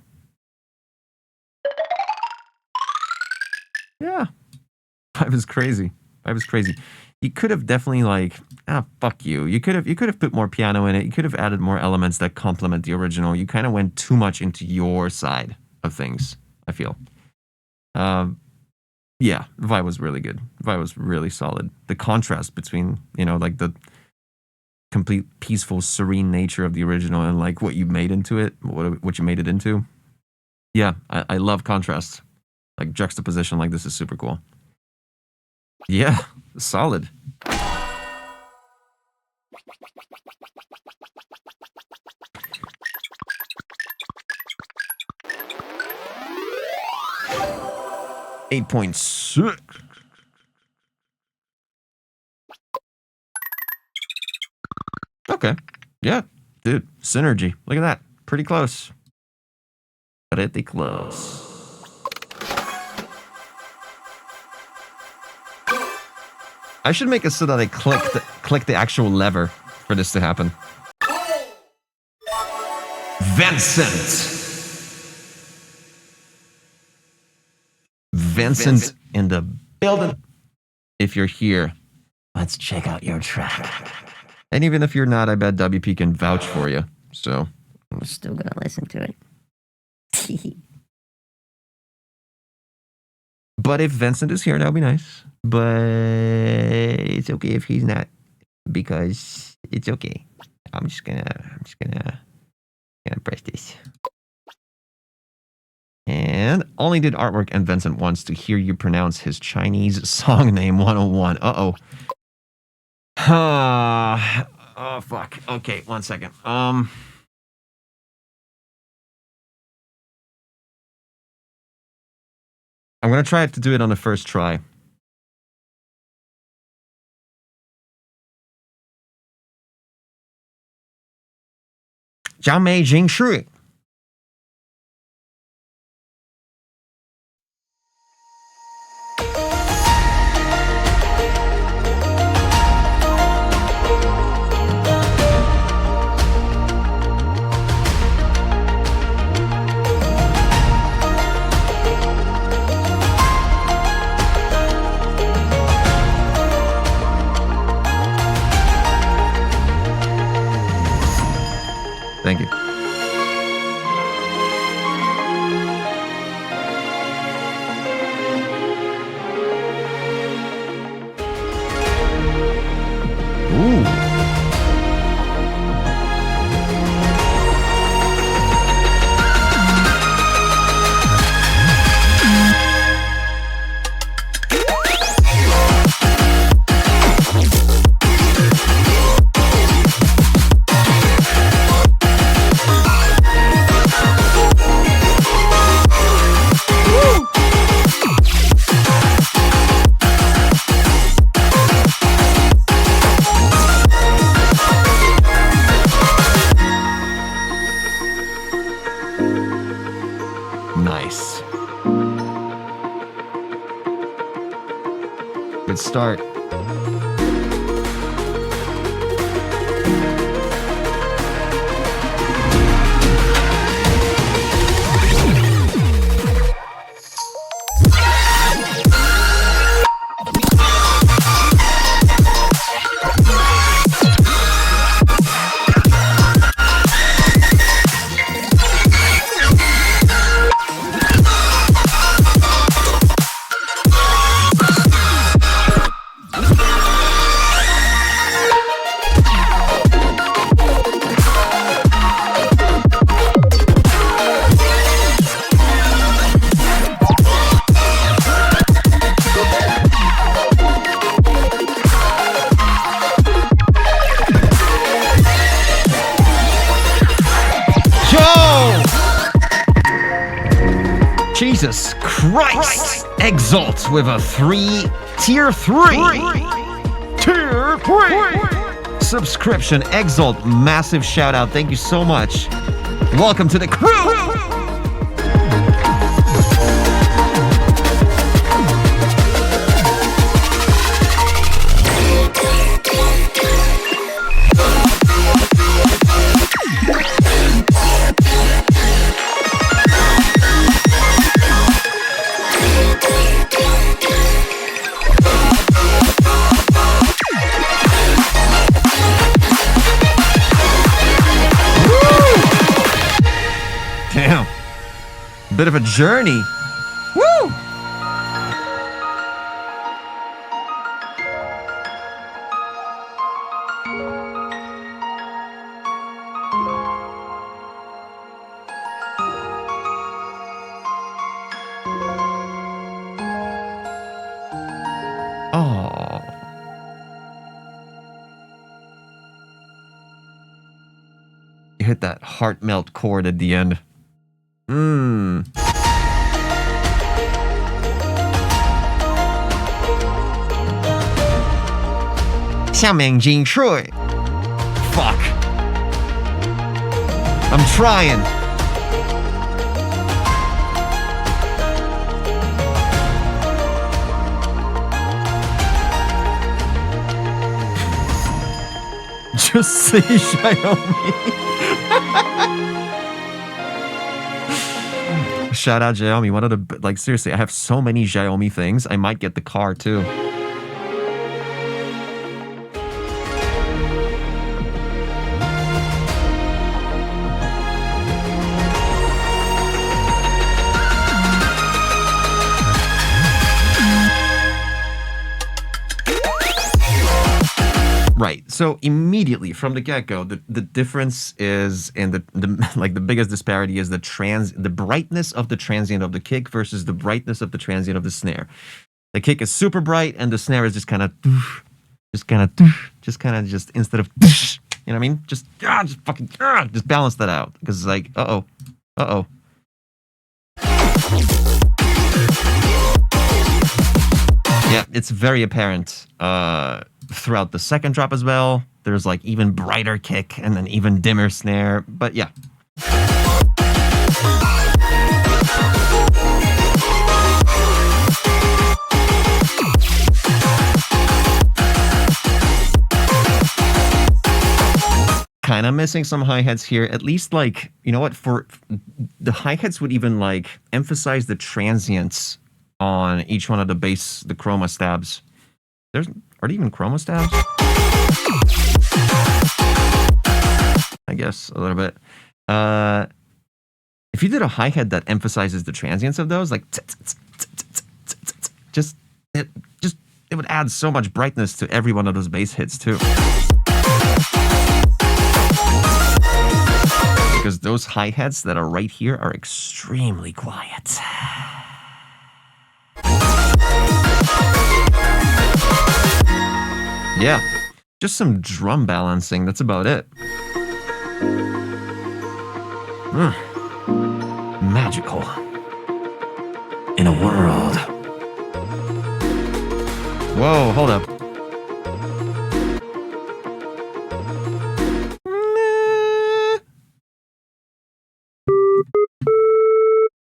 Yeah. Vibe is crazy. Vibe is crazy. You could have definitely like, fuck you. You could have put more piano in it. You could have added more elements that complement the original. You kind of went too much into your side of things, I feel. Yeah, the vibe was really good. The vibe was really solid. The contrast between, like the complete peaceful, serene nature of the original and like what you made into it, what you made it into. Yeah, I love contrast. Like juxtaposition like this is super cool. Yeah, solid. .6. Okay. Yeah, dude. Synergy. Look at that. Pretty close. Pretty close. I should make it so that I click the actual lever for this to happen. Vincent. Vincent in the building. If you're here, let's check out your track. And even if you're not, I bet WP can vouch for you. So I'm still gonna listen to it. But if Vincent is here, that would be nice. But it's okay if he's not, because it's okay. I'm just gonna press this. And only did artwork and Vincent wants to hear you pronounce his Chinese song name 101. Uh-oh. Oh, fuck. Okay, 1 second. I'm gonna try to do it on the first try. Jiao Mei Jing Shui. Thank you. Ooh. Nice. Good start. Jesus Christ! Exalt with a tier 3 subscription. Exalt, massive shout out. Thank you so much. Welcome to the crew. bit of a journey. Woo! Oh. You hit that heart melt chord at the end. Mmm. 下面进水. Fuck. I'm trying. Just say Xiaomi. Shout out Xiaomi. One of the, like, seriously, I have so many Xiaomi things. I might get the car too. Right. So immediately from the get-go, the difference is in the like the biggest disparity is the brightness of the transient of the kick versus the brightness of the transient of the snare. The kick is super bright and the snare is just kind of instead of you know what I mean? Just fucking just balance that out because it's like uh-oh. Yeah, it's very apparent throughout the second drop as well. There's like even brighter kick and then even dimmer snare, but yeah. Kind of missing some hi-hats here. At least, like, you know what, for the hi-hats would even like emphasize the transients on each one of the bass, the chroma stabs. Are there even chroma stabs? I guess a little bit. If you did a hi-hat that emphasizes the transients of those, like it would add so much brightness to every one of those bass hits too. Because those hi-hats that are right here are extremely quiet. Yeah, just some drum balancing, that's about it. Magical. In a world. Whoa, hold up.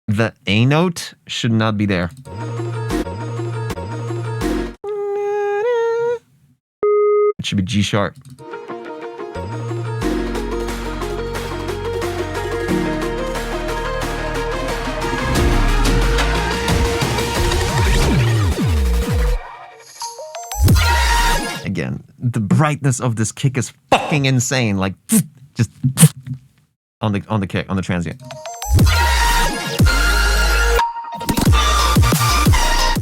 The A note should not be there. It should be G sharp. Again, the brightness of this kick is fucking insane. Like, just on the kick, on the transient.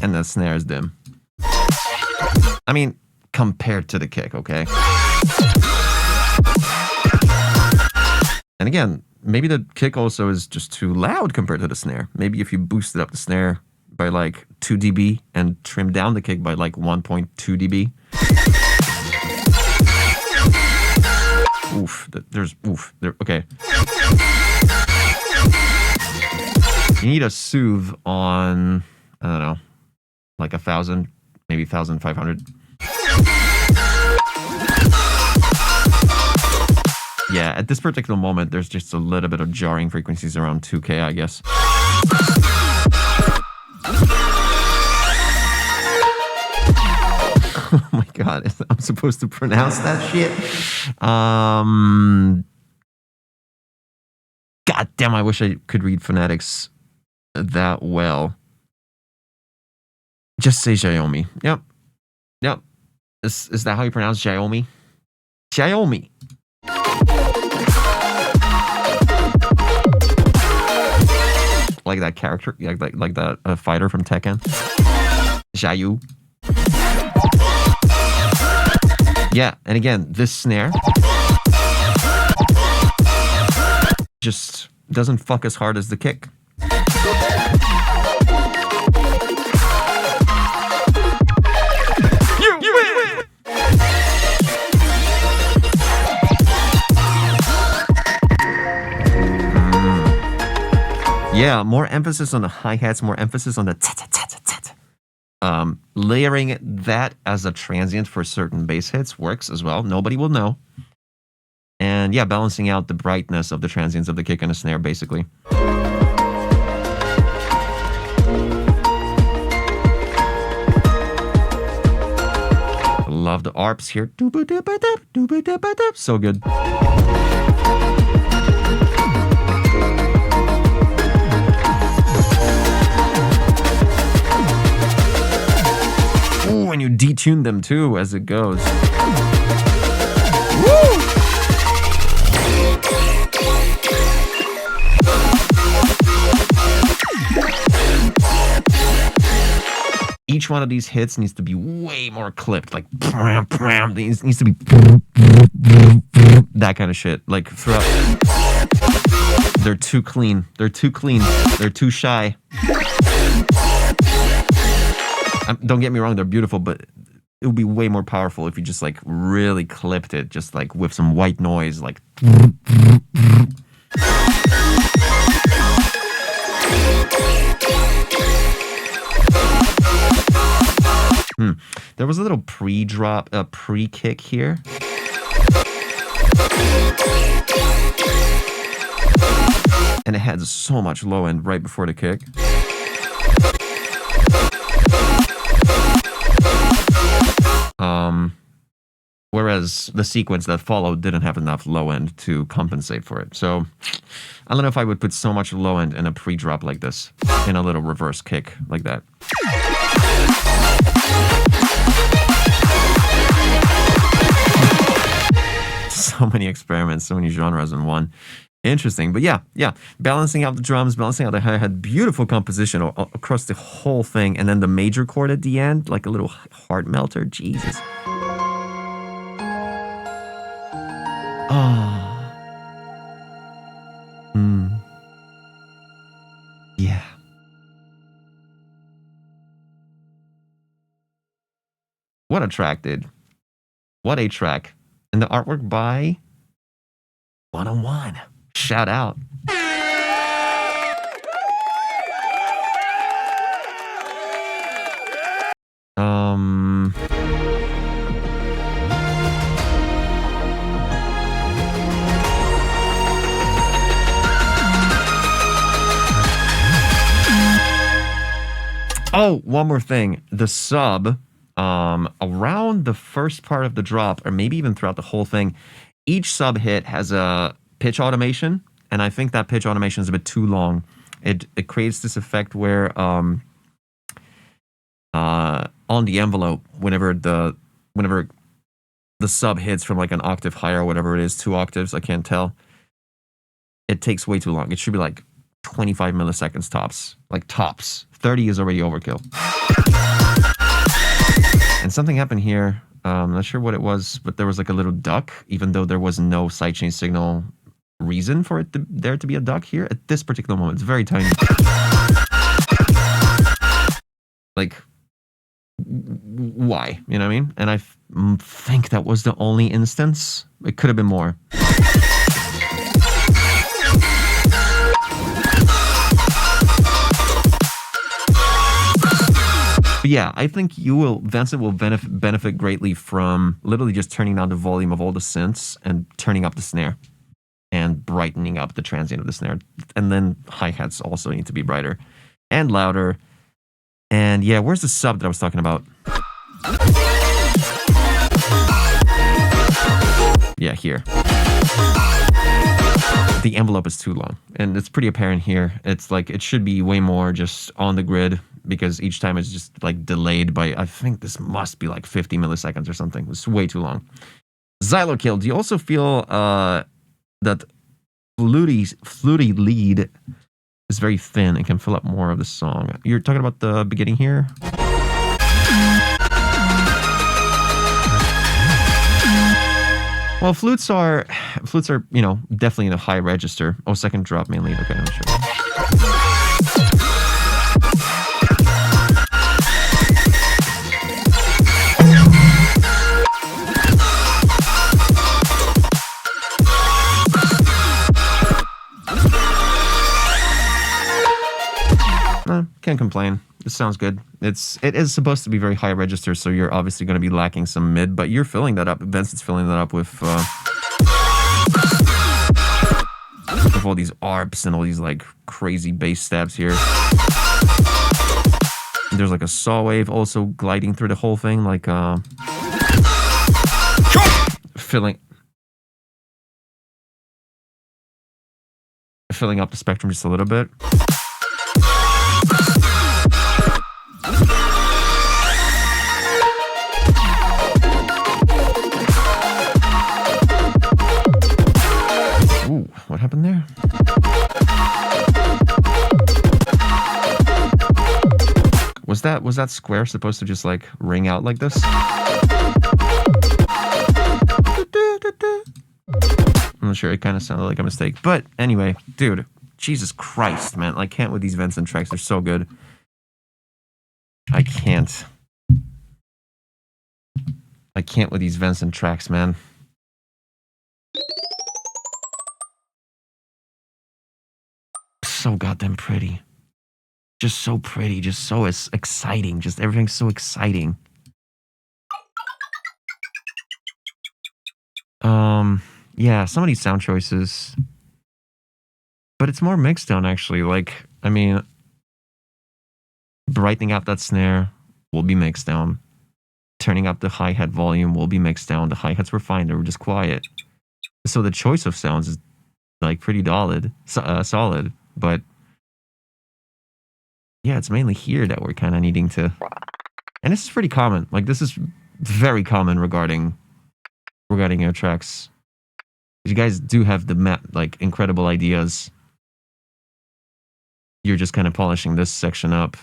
And the snare is dim. I mean, compared to the kick, okay? And again, maybe the kick also is just too loud compared to the snare. Maybe if you boosted up the snare by like 2 dB and trimmed down the kick by like 1.2 dB. Okay. You need a soothe on, I don't know, like 1,000, maybe 1,500. Yeah, at this particular moment, there's just a little bit of jarring frequencies around 2K, I guess. Oh my god, I'm supposed to pronounce that shit? God damn, I wish I could read phonetics that well. Just say Xiaomi. Yep. Is that how you pronounce Xiaomi? Xiaomi. like that character, like that fighter from Tekken, Xiaoyu. Yeah, and again, this snare just doesn't fuck as hard as the kick. You win! Yeah, more emphasis on the hi-hats, more emphasis on the ta-ta-ta-ta-ta. Layering that as a transient for certain bass hits works as well. Nobody will know. And yeah, balancing out the brightness of the transients of the kick and the snare, basically. Love the arps here. So good. Ooh, and you detune them too as it goes. Woo! Each one of these hits needs to be way more clipped, like it needs to be that kind of shit. Like throughout, they're too clean. They're too clean. They're too shy. Don't get me wrong, they're beautiful, but it would be way more powerful if you just like really clipped it, just like with some white noise, like. There was a little pre-drop, pre-kick here. And it had so much low end right before the kick. Whereas the sequence that followed didn't have enough low end to compensate for it. So I don't know if I would put so much low end in a pre-drop like this, in a little reverse kick like that. So many experiments, so many genres in one. Interesting, but yeah, balancing out the drums, balancing out the hi-hat, beautiful composition across the whole thing, and then the major chord at the end, like a little heart melter. Jesus. Yeah. What a track, dude. What a track. And the artwork by 101. Shout out. Oh, one more thing. The sub, around the first part of the drop, or maybe even throughout the whole thing, each sub hit has a pitch automation, and I think that pitch automation is a bit too long. It creates this effect where on the envelope, whenever the sub hits from like an octave higher or whatever it is, 2 octaves, I can't tell, it takes way too long. It should be like 25 milliseconds tops. Like tops. 30 is already overkill. And something happened here. I'm not sure what it was, but there was like a little duck, even though there was no sidechain signal reason for it there to be a duck here at this particular moment. It's very tiny. Like, why? You know what I mean? And I think that was the only instance. It could have been more. But yeah, I think Vincent will benefit greatly from literally just turning down the volume of all the synths and turning up the snare and brightening up the transient of the snare. And then hi-hats also need to be brighter and louder. And yeah, where's the sub that I was talking about? Yeah, here. The envelope is too long, and it's pretty apparent here. It's like it should be way more just on the grid, because each time it's just like delayed by, I think this must be like 50 milliseconds or something. It's way too long. Xylokill, do you also feel that fluty lead is very thin and can fill up more of the song. You're talking about the beginning here? Well, flutes are, you know, definitely in a high register. Oh, second drop mainly. Okay, I'm sure. Can't complain. This sounds good. It is supposed to be very high register, so you're obviously going to be lacking some mid, but you're filling that up. Vincent's filling that up with all these arps and all these like crazy bass stabs here. There's like a saw wave also gliding through the whole thing, like filling up the spectrum just a little bit. Ooh, what happened there? Was that square supposed to just like ring out like this? I'm not sure. It kind of sounded like a mistake. But anyway, dude, Jesus Christ, man. I can't with these vents and tracks. They're so good. I can't with these vents and tracks, man. So goddamn pretty. Just so pretty. Just so exciting. Just everything's so exciting. Yeah, some of these sound choices. But it's more mixed down, actually. Like, I mean, brightening out that snare will be mixed down. Turning up the hi-hat volume will be mixed down. The hi-hats were fine. They were just quiet. So the choice of sounds is, like, pretty solid. But, yeah, it's mainly here that we're kind of needing to... And this is pretty common. Like, this is very common regarding your tracks. You guys do have the like incredible ideas. You're just kind of polishing this section up.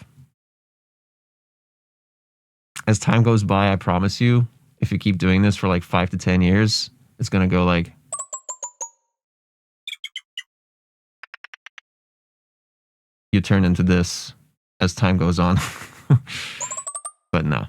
As time goes by, I promise you, if you keep doing this for like 5 to 10 years, it's gonna go like... You turn into this as time goes on. But no.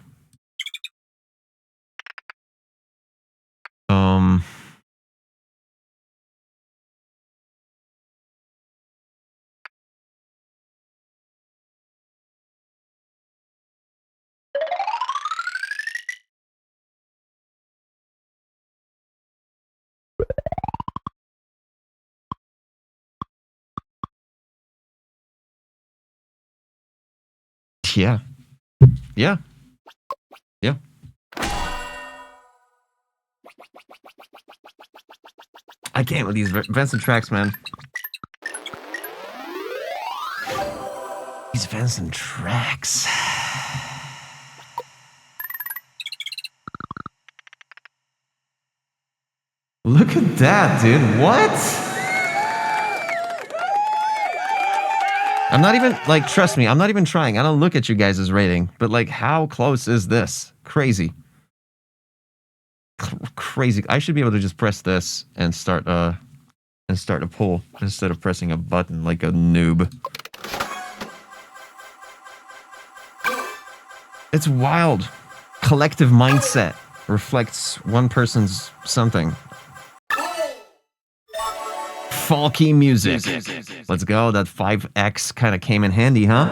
Yeah. Yeah. Yeah. I can't with these vents and tracks, man. These vents and tracks. Look at that, dude. What? I'm not even, like, trust me, I'm not even trying. I don't look at you guys' rating. But, like, how close is this? Crazy. Crazy. I should be able to just press this and start a pull instead of pressing a button like a noob. It's wild. Collective mindset reflects one person's something. Folky music. Let's go. That 5X kind of came in handy, huh?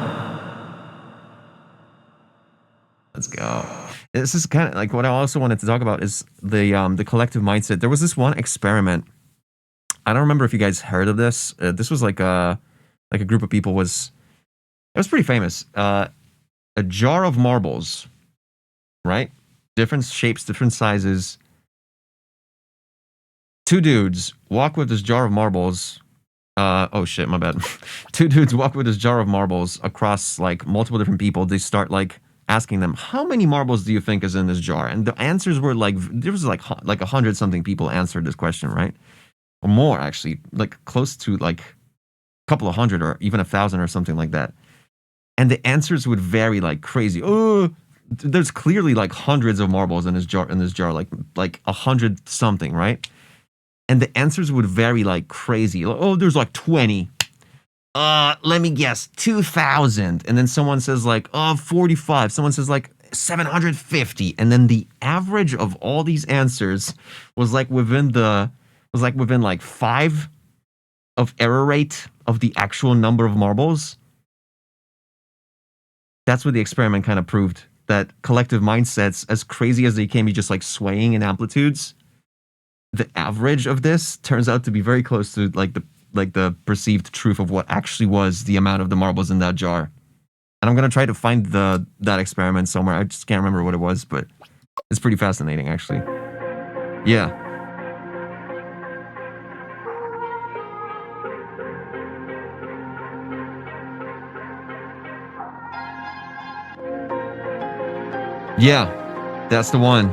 Let's go. This is kind of like what I also wanted to talk about is the collective mindset. There was this one experiment. I don't remember if you guys heard of this. This was like a group of people it was pretty famous. A jar of marbles, right? Different shapes, different sizes. Two dudes walk with this jar of marbles. Oh shit, my bad. Two dudes walk with this jar of marbles across like multiple different people. They start like asking them, how many marbles do you think is in this jar? And the answers were like, there was like 100 something people answered this question, right? Or more actually, like close to like couple of hundred or even 1,000 or something like that. And the answers would vary like crazy. Oh, there's clearly like hundreds of marbles in this jar, like 100 something, right? And the answers would vary like crazy. Oh, there's like 20. Let me guess, 2,000. And then someone says like, 45. Someone says like 750. And then the average of all these answers was like within like 5 of error rate of the actual number of marbles. That's what the experiment kind of proved, that collective mindsets, as crazy as they can be just like swaying in amplitudes, the average of this turns out to be very close to like the perceived truth of what actually was the amount of the marbles in that jar. And I'm going to try to find that experiment somewhere. I just can't remember what it was, but it's pretty fascinating actually. Yeah. Yeah, that's the one.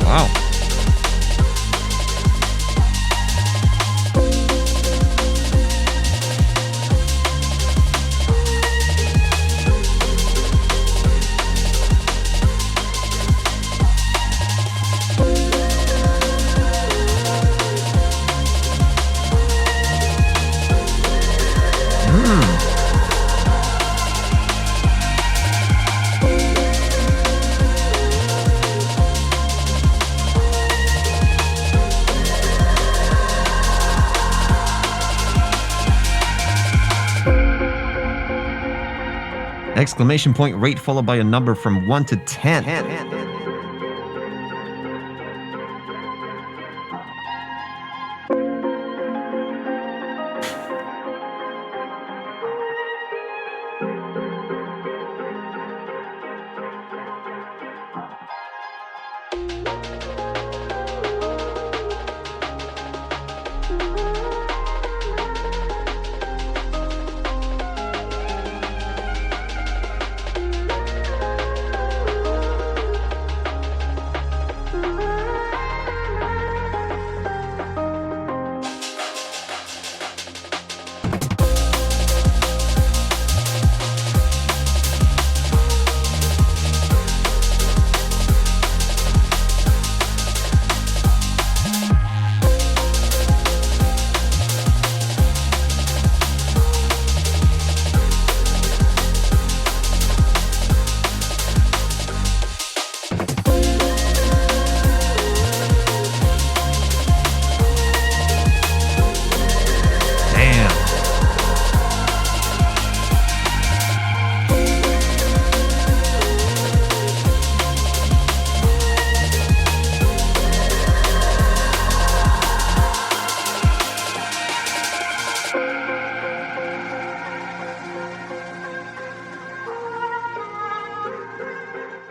Wow. Exclamation point rate followed by a number from 1 to 10.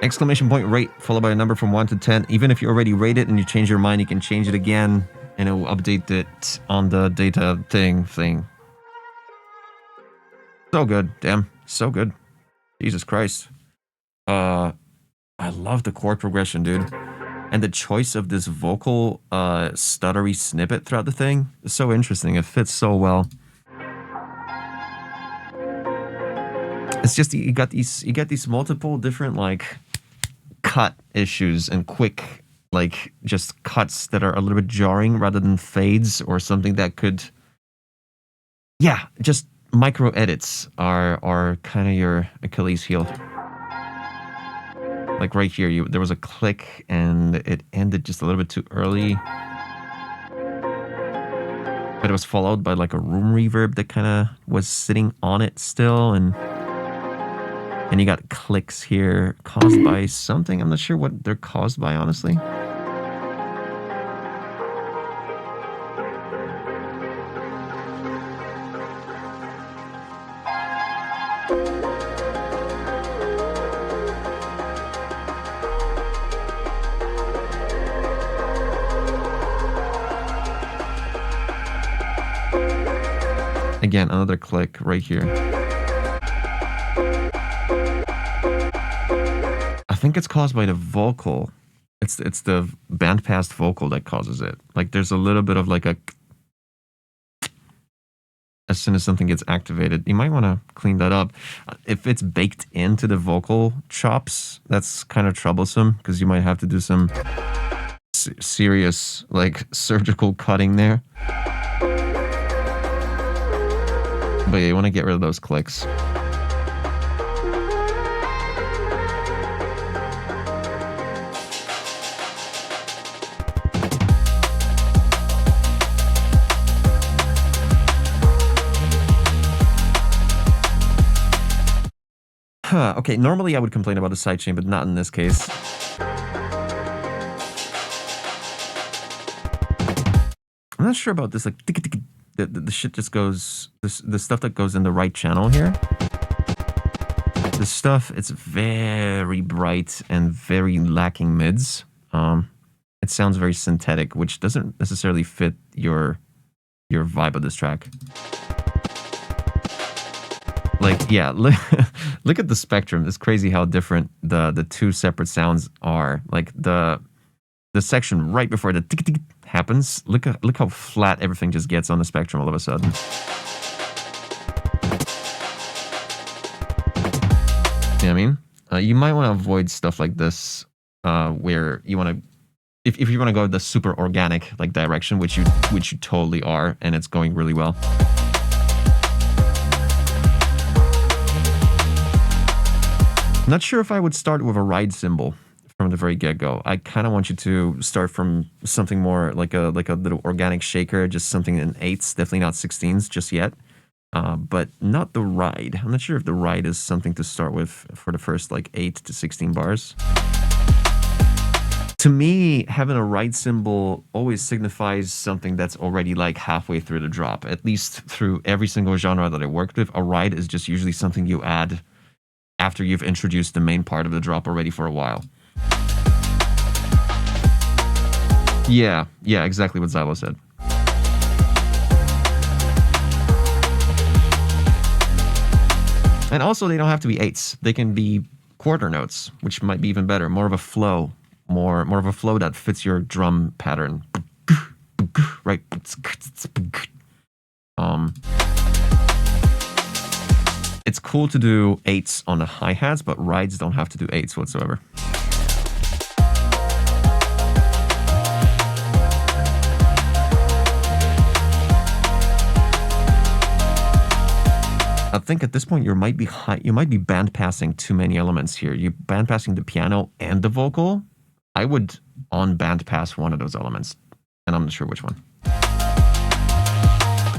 Exclamation point rate followed by a number from 1 to 10. Even if you already rate it and you change your mind, you can change it again and it will update it on the data thing. So good. Damn. So good. Jesus Christ. I love the chord progression, dude. And the choice of this vocal stuttery snippet throughout the thing is so interesting. It fits so well. It's just you get these multiple different like cut issues and quick like just cuts that are a little bit jarring rather than fades or something that could, yeah, just micro edits are kind of your Achilles heel. Like right here, there was a click and it ended just a little bit too early. But it was followed by like a room reverb that kind of was sitting on it still. And you got clicks here caused by something. I'm not sure what they're caused by, honestly. Again, another click right here. I think it's caused by the vocal. It's the bandpass vocal that causes it. Like there's a little bit of like a as soon as something gets activated. You might want to clean that up. If it's baked into the vocal chops, that's kind of troublesome because you might have to do some serious like surgical cutting there. But yeah, you want to get rid of those clicks. Okay, normally I would complain about the sidechain, but not in this case. I'm not sure about this, like, the shit just goes, the stuff that goes in the right channel here. The stuff, it's very bright and very lacking mids. It sounds very synthetic, which doesn't necessarily fit your vibe of this track. Like, yeah, look at the spectrum. It's crazy how different the two separate sounds are. Like the section right before the tick tick happens. Look how flat everything just gets on the spectrum all of a sudden. You know what I mean? You might want to avoid stuff like this, where you want to, if you want to go the super organic like direction, which you totally are, and it's going really well. Not sure if I would start with a ride cymbal from the very get-go. I kind of want you to start from something more like a little organic shaker, just something in 8s, definitely not 16s just yet. But not the ride. I'm not sure if the ride is something to start with for the first like 8 to 16 bars. To me, having a ride cymbal always signifies something that's already like halfway through the drop. At least through every single genre that I worked with, a ride is just usually something you add after you've introduced the main part of the drop already for a while. Yeah, exactly what Xylo said. And also, they don't have to be 8s. They can be quarter notes, which might be even better. More of a flow. More of a flow that fits your drum pattern. Right? It's cool to do 8s on the hi-hats, but rides don't have to do 8s whatsoever. I think at this point you might be band passing too many elements here. You're band passing the piano and the vocal. I would on band pass one of those elements, and I'm not sure which one.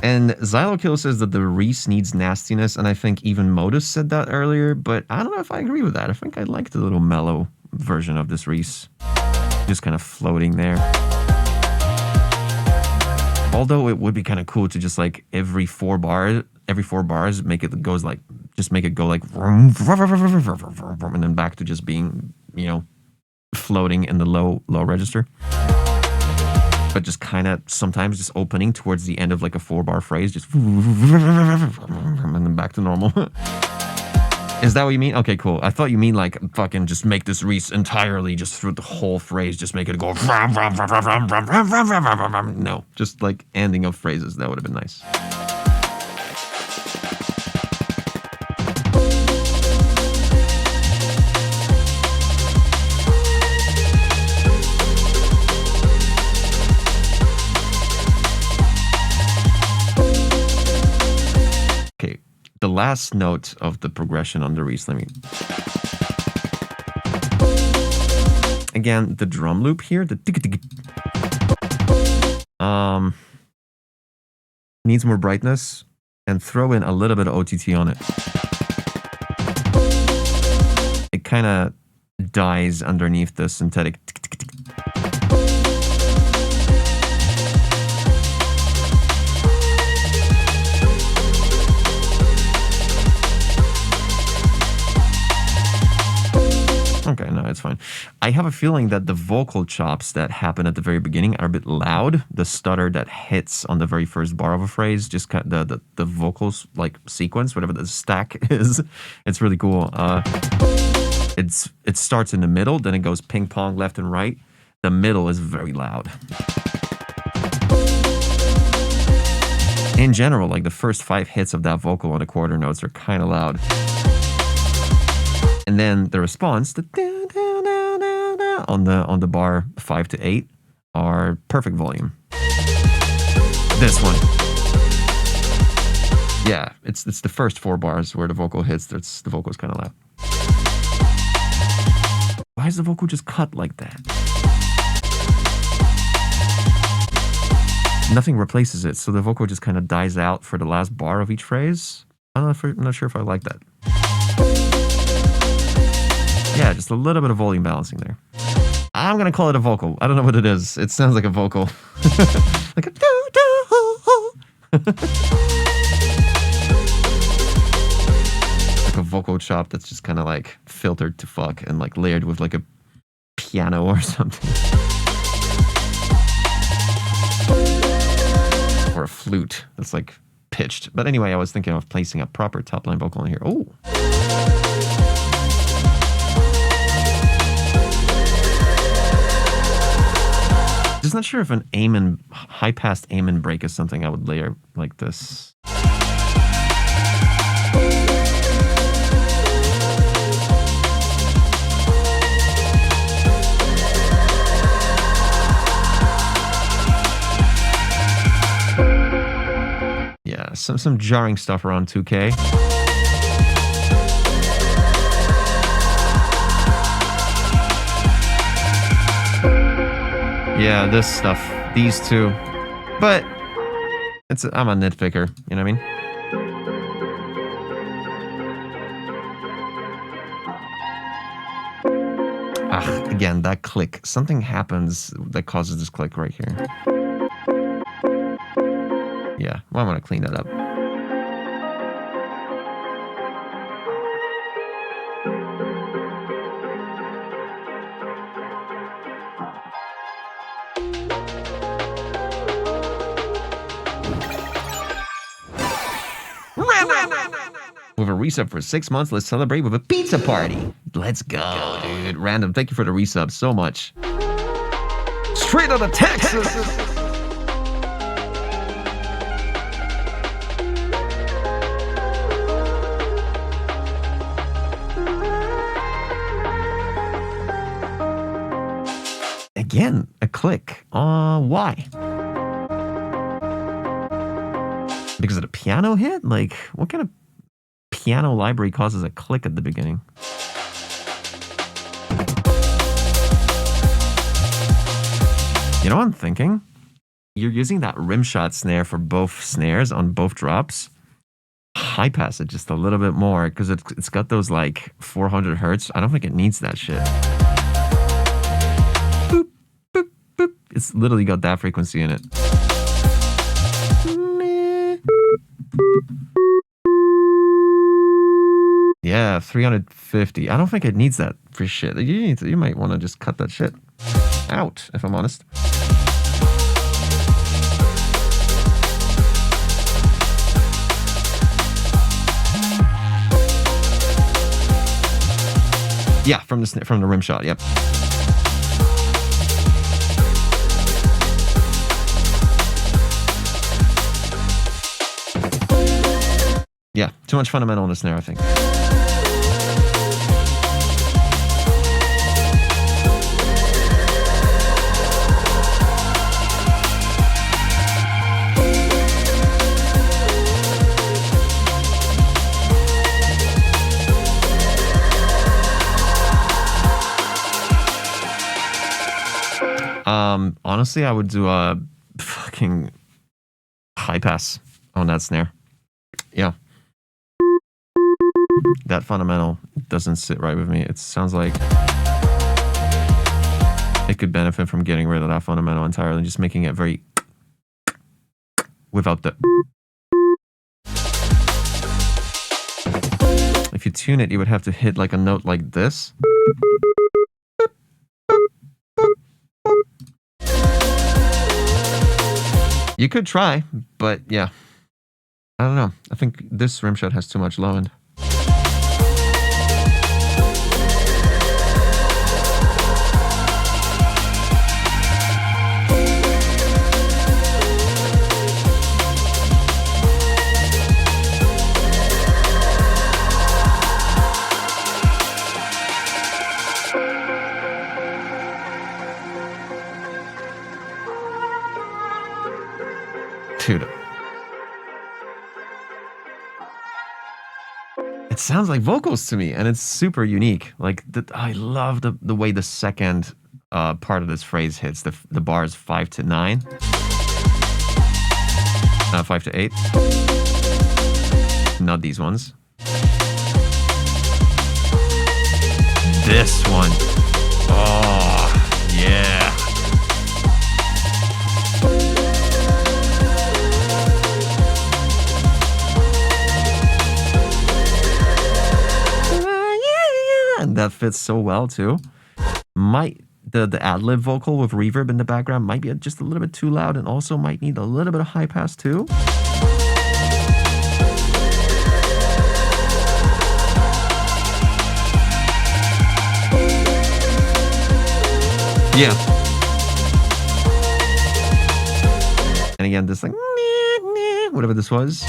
And Xylokill says that the Reese needs nastiness, and I think even Modus said that earlier, but I don't know if I agree with that. I think I like the little mellow version of this Reese. Just kind of floating there. Although it would be kind of cool to just like every four bars make it go like and then back to just being, floating in the low register. But just kind of sometimes just opening towards the end of like a 4-bar phrase, just and then back to normal. Is that what you mean? Okay, cool. I thought you mean like fucking just make this Reese entirely, just through the whole phrase, just make it go. No, just like ending of phrases. That would have been nice. Okay, the last note of the progression on the Reese, let me... Again, the drum loop here, the needs more brightness, and throw in a little bit of OTT on it. It kind of dies underneath the synthetic. Okay, no, it's fine. I have a feeling that the vocal chops that happen at the very beginning are a bit loud. The stutter that hits on the very first bar of a phrase, just kind of the vocals like sequence, whatever the stack is, it's really cool. It starts in the middle, then it goes ping pong left and right. The middle is very loud. In general, like the first 5 hits of that vocal on the quarter notes are kind of loud. And then the response, the on the bar 5 to 8, are perfect volume. This one, yeah, it's the first 4 bars where the vocal hits. The vocal is kind of loud. Why is the vocal just cut like that? Nothing replaces it, so the vocal just kind of dies out for the last bar of each phrase. I'm not sure if I like that. Yeah, just a little bit of volume balancing there. I'm gonna call it a vocal. I don't know what it is. It sounds like a vocal. Like a like a vocal chop that's just kind of like filtered to fuck and like layered with like a piano or something. Or a flute that's like pitched. But anyway, I was thinking of placing a proper top line vocal in here. Oh. Just not sure if an amen, high pass amen break is something I would layer like this. Yeah, some jarring stuff around 2K. Yeah, this stuff, these two, but I'm a nitpicker, you know what I mean? Again, that click, something happens that causes this click right here. Yeah, well, I'm gonna clean that up. With a resub for 6 months, let's celebrate with a pizza party. Let's go, dude. Random, thank you for the resub so much. Straight out of Texas. Again, a click. Why? Because of the piano hit? Like, what kind of piano library causes a click at the beginning? You know what I'm thinking? You're using that rim shot snare for both snares on both drops. High pass it just a little bit more because it's got those like 400 hertz. I don't think it needs that shit. Boop, boop, boop. It's literally got that frequency in it. Yeah, 350. I don't think it needs that for shit. You might want to just cut that shit out, if I'm honest. Yeah, from the rim shot. Yep. Yeah, too much fundamental in the snare, I think. Honestly, I would do a fucking high pass on that snare. Yeah. That fundamental doesn't sit right with me. It sounds like it could benefit from getting rid of that fundamental entirely and just making it very without the... If you tune it, you would have to hit like a note like this. You could try, but yeah. I don't know. I think this rim shot has too much low end. Dude. It sounds like vocals to me, and it's super unique. Like, I love the way the second part of this phrase hits. The bars 5 to 9. 5 to 8. Not these ones. This one. Oh, yeah. And that fits so well too. Might the ad-lib vocal with reverb in the background might be just a little bit too loud, and also might need a little bit of high pass too. Yeah. And again, this like whatever this was.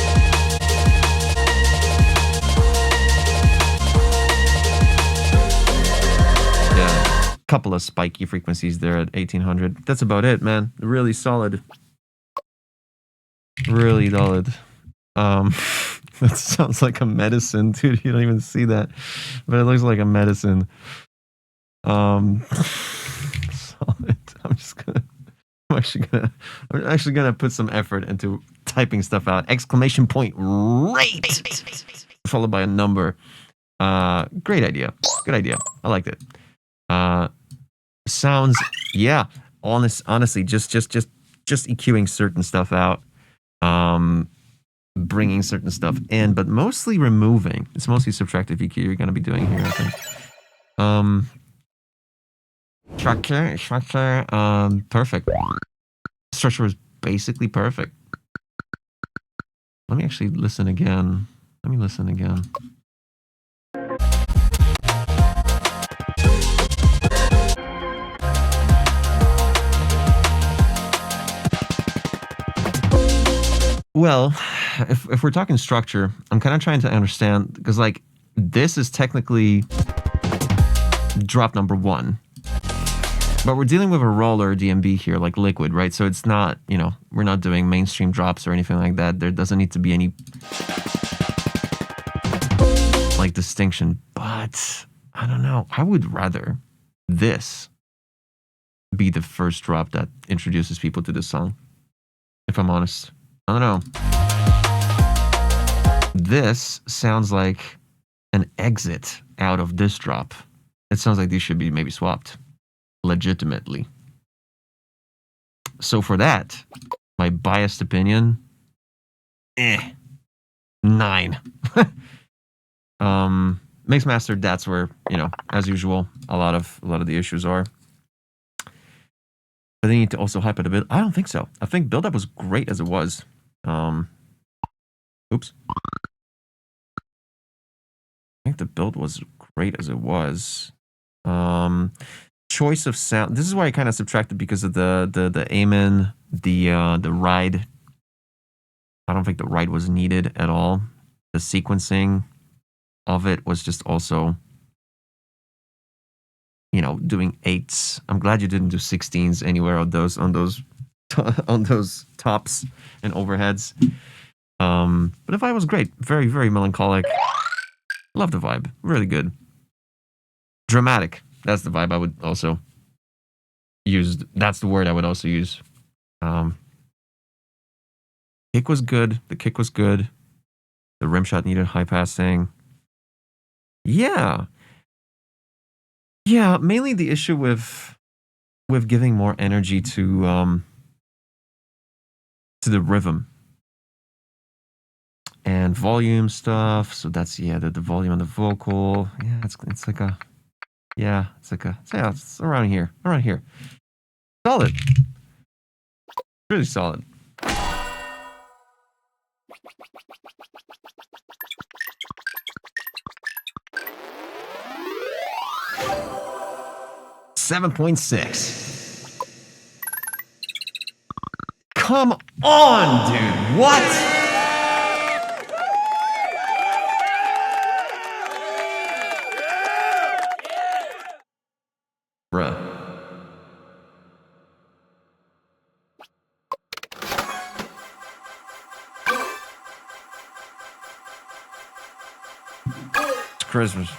Couple of spiky frequencies there at 1800. That's about it, man. Really solid. Really solid. That sounds like a medicine, dude. You don't even see that, but it looks like a medicine. Solid. I'm actually gonna put some effort into typing stuff out. Exclamation point rate followed by a number. Great idea. Good idea. I liked it. Sounds, yeah. Honestly, just EQing certain stuff out, bringing certain stuff in, but mostly removing. It's mostly subtractive EQ you're gonna be doing here, I think. Structure, perfect. Structure was basically perfect. Let me actually listen again. Well, if we're talking structure, I'm kind of trying to understand, because like this is technically drop number 1, but we're dealing with a roller DMB here, like liquid, right? So it's not, we're not doing mainstream drops or anything like that. There doesn't need to be any like distinction, but I don't know. I would rather this be the first drop that introduces people to this song, if I'm honest. I don't know. This sounds like an exit out of this drop. It sounds like these should be maybe swapped legitimately. So for that, my biased opinion, 9. Mix mastered, that's where, as usual, a lot of the issues are. But they need to also hype it a bit. I don't think so. I think build-up was great as it was. Oops. I think the build was great as it was. Choice of sound. This is why I kind of subtracted because of the amen, the ride. I don't think the ride was needed at all. The sequencing of it was just also, you know, doing 8s. I'm glad you didn't do 16s anywhere on those on those tops and overheads. But the vibe was great. Very, very melancholic. Love the vibe. Really good. Dramatic. That's the vibe I would also use. That's the word I would also use. Kick was good. The kick was good. The rim shot needed high passing. Yeah. Yeah, mainly the issue with giving more energy to the rhythm and volume stuff. So that's the volume on the vocal. Yeah, it's like a it's around here. Solid. Really solid. .6. Come on, dude. What? Bruh. It's Christmas.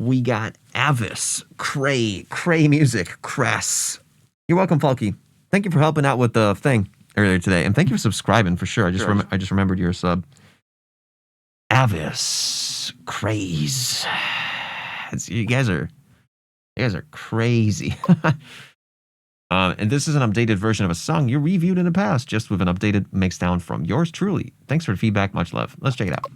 We got Avis, Cray Music, Cress. You're welcome, Falky. Thank you for helping out with the thing earlier today, and thank you for subscribing for sure. I just remembered your sub. Avis, Craze. You guys are crazy. And this is an updated version of a song you reviewed in the past, just with an updated mixdown from yours truly. Thanks for the feedback. Much love. Let's check it out.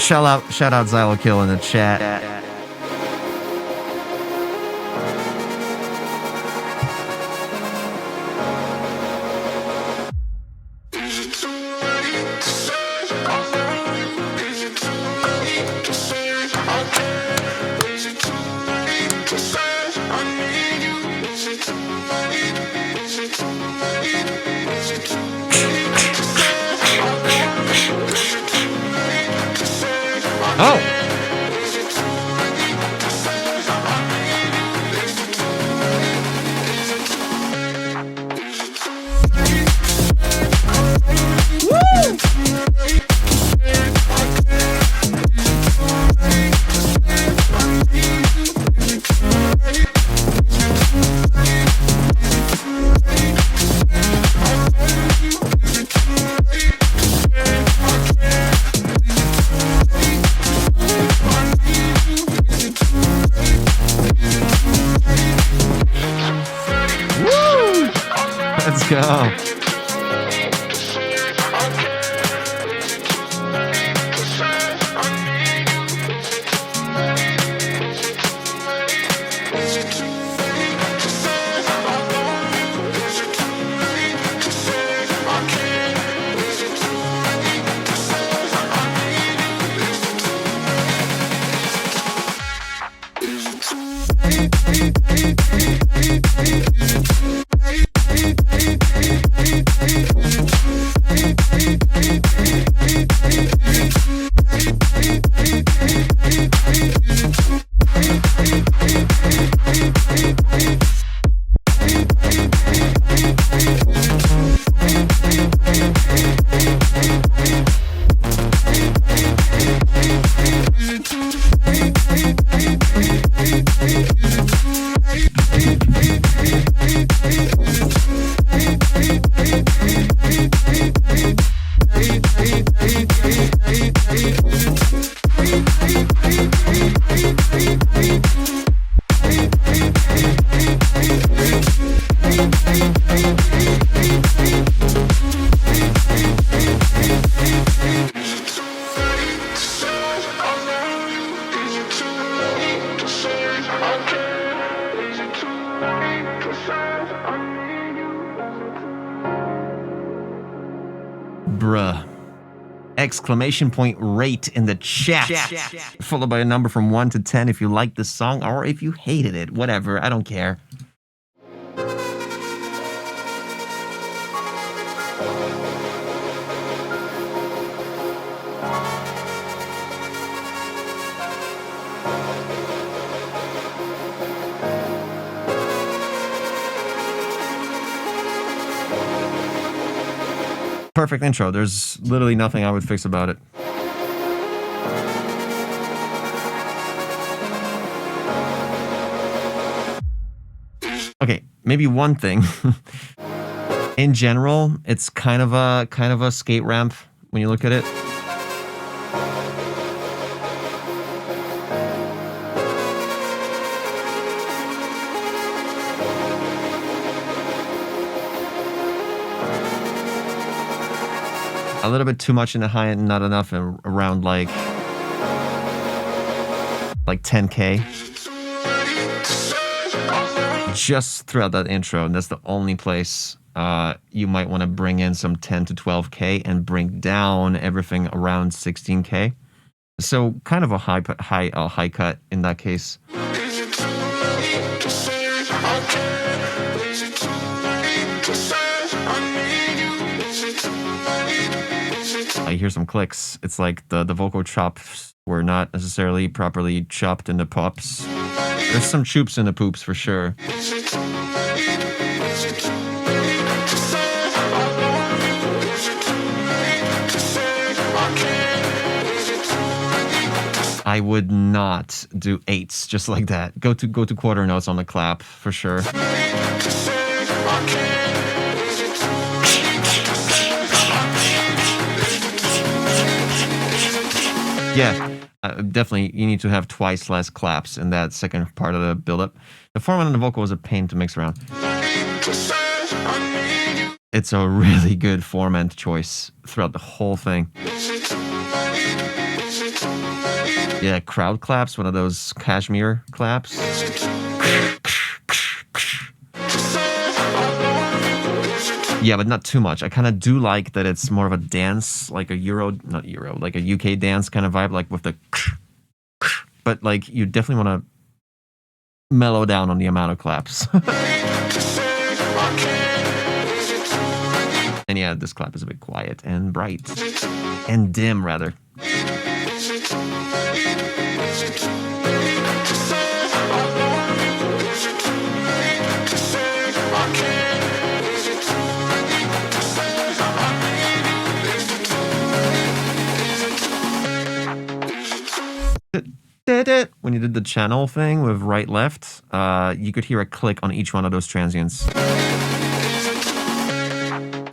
Shout out Xylokill in the chat. Bruh. Exclamation point rate in the chat. Followed by a number from 1 to 10 if you liked the song or if you hated it. Whatever, I don't care. Perfect intro. There's literally nothing I would fix about it. Okay, maybe one thing. In general, it's kind of a skate ramp when you look at it. A little bit too much in the high end, not enough around like 10K. Just throughout that intro, and that's the only place you might want to bring in some 10 to 12K and bring down everything around 16K. So kind of a high cut in that case. I hear some clicks. It's like the vocal chops were not necessarily properly chopped in the pops. There's some choops in the poops for sure. I would not do 8s just like that. Go to quarter notes on the clap for sure. Yeah, definitely you need to have twice less claps in that second part of the build-up. The format on the vocal was a pain to mix around. It's a really good format choice throughout the whole thing. Yeah, crowd claps, one of those cashmere claps. Yeah, but not too much. I kind of do like that it's more of a dance, like a like a UK dance kind of vibe, like with the but like you definitely want to mellow down on the amount of claps. And yeah, this clap is a bit quiet and bright. And dim, rather. When you did the channel thing with right left, you could hear a click on each one of those transients.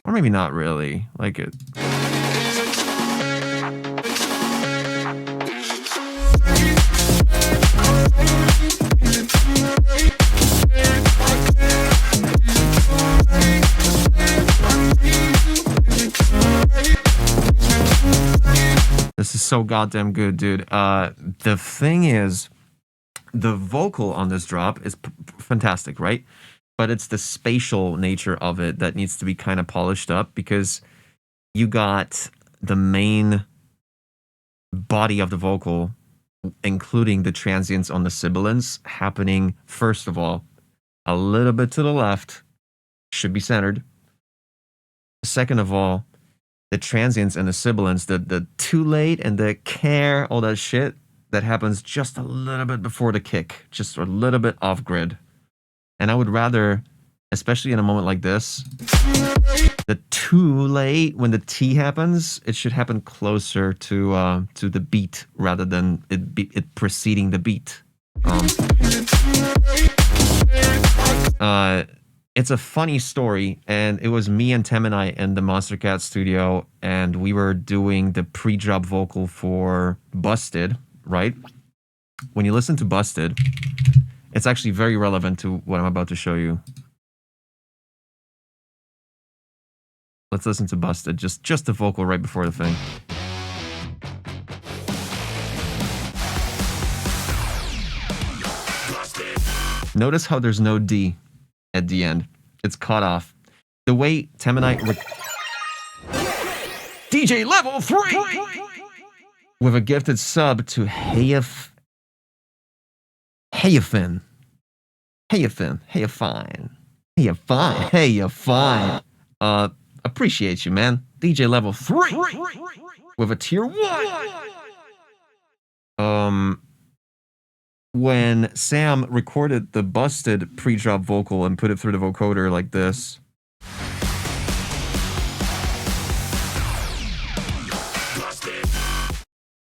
Or maybe not really. Like it. This is so goddamn good, dude. The thing is, the vocal on this drop is fantastic, right? But it's the spatial nature of it that needs to be kind of polished up, because you got the main body of the vocal, including the transients on the sibilants, happening, first of all, a little bit to the left, should be centered. Second of all, the transients and the sibilants, the too late and the care, all that shit, that happens just a little bit before the kick, just a little bit off grid. And I would rather, especially in a moment like this, the too late, when the T happens, it should happen closer to the beat rather than it preceding the beat. It's a funny story, and it was me and Teminite in the Monster Cat studio, and we were doing the pre-drop vocal for Busted, right? When you listen to Busted, it's actually very relevant to what I'm about to show you. Let's listen to Busted, just the vocal right before the thing. Notice how there's no D at the end. It's cut off. The way Teminite DJ level 3 with a gifted sub to Hayafin. Appreciate you, man. DJ level 3 with a tier 1. When Sam recorded the busted pre-drop vocal and put it through the vocoder like this.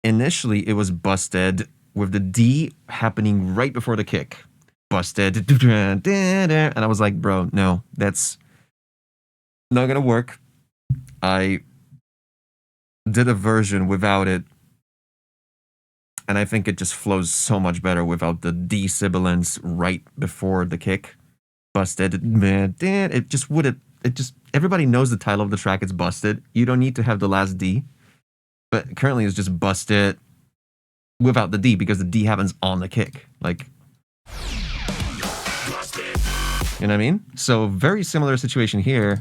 Initially, it was busted with the D happening right before the kick. Busted. And I was like, bro, no, that's not gonna work. I did a version without it. And I think it just flows so much better without the D sibilance right before the kick. Busted. It just wouldn't. It just, everybody knows the title of the track. It's Busted. You don't need to have the last D. But currently it's just Busted without the D because the D happens on the kick. Like, you know what I mean? So very similar situation here.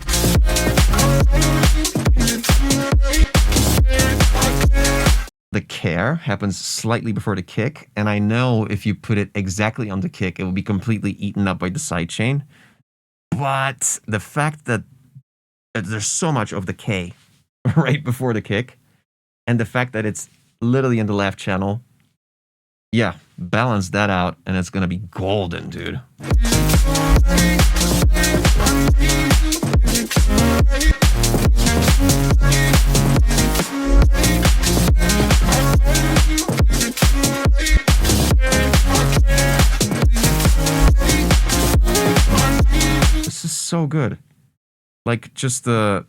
The care happens slightly before the kick, and I know if you put it exactly on the kick, it will be completely eaten up by the sidechain. But the fact that there's so much of the K right before the kick, and the fact that it's literally in the left channel, yeah, balance that out, and it's gonna be golden, dude. This is so good. Like, just the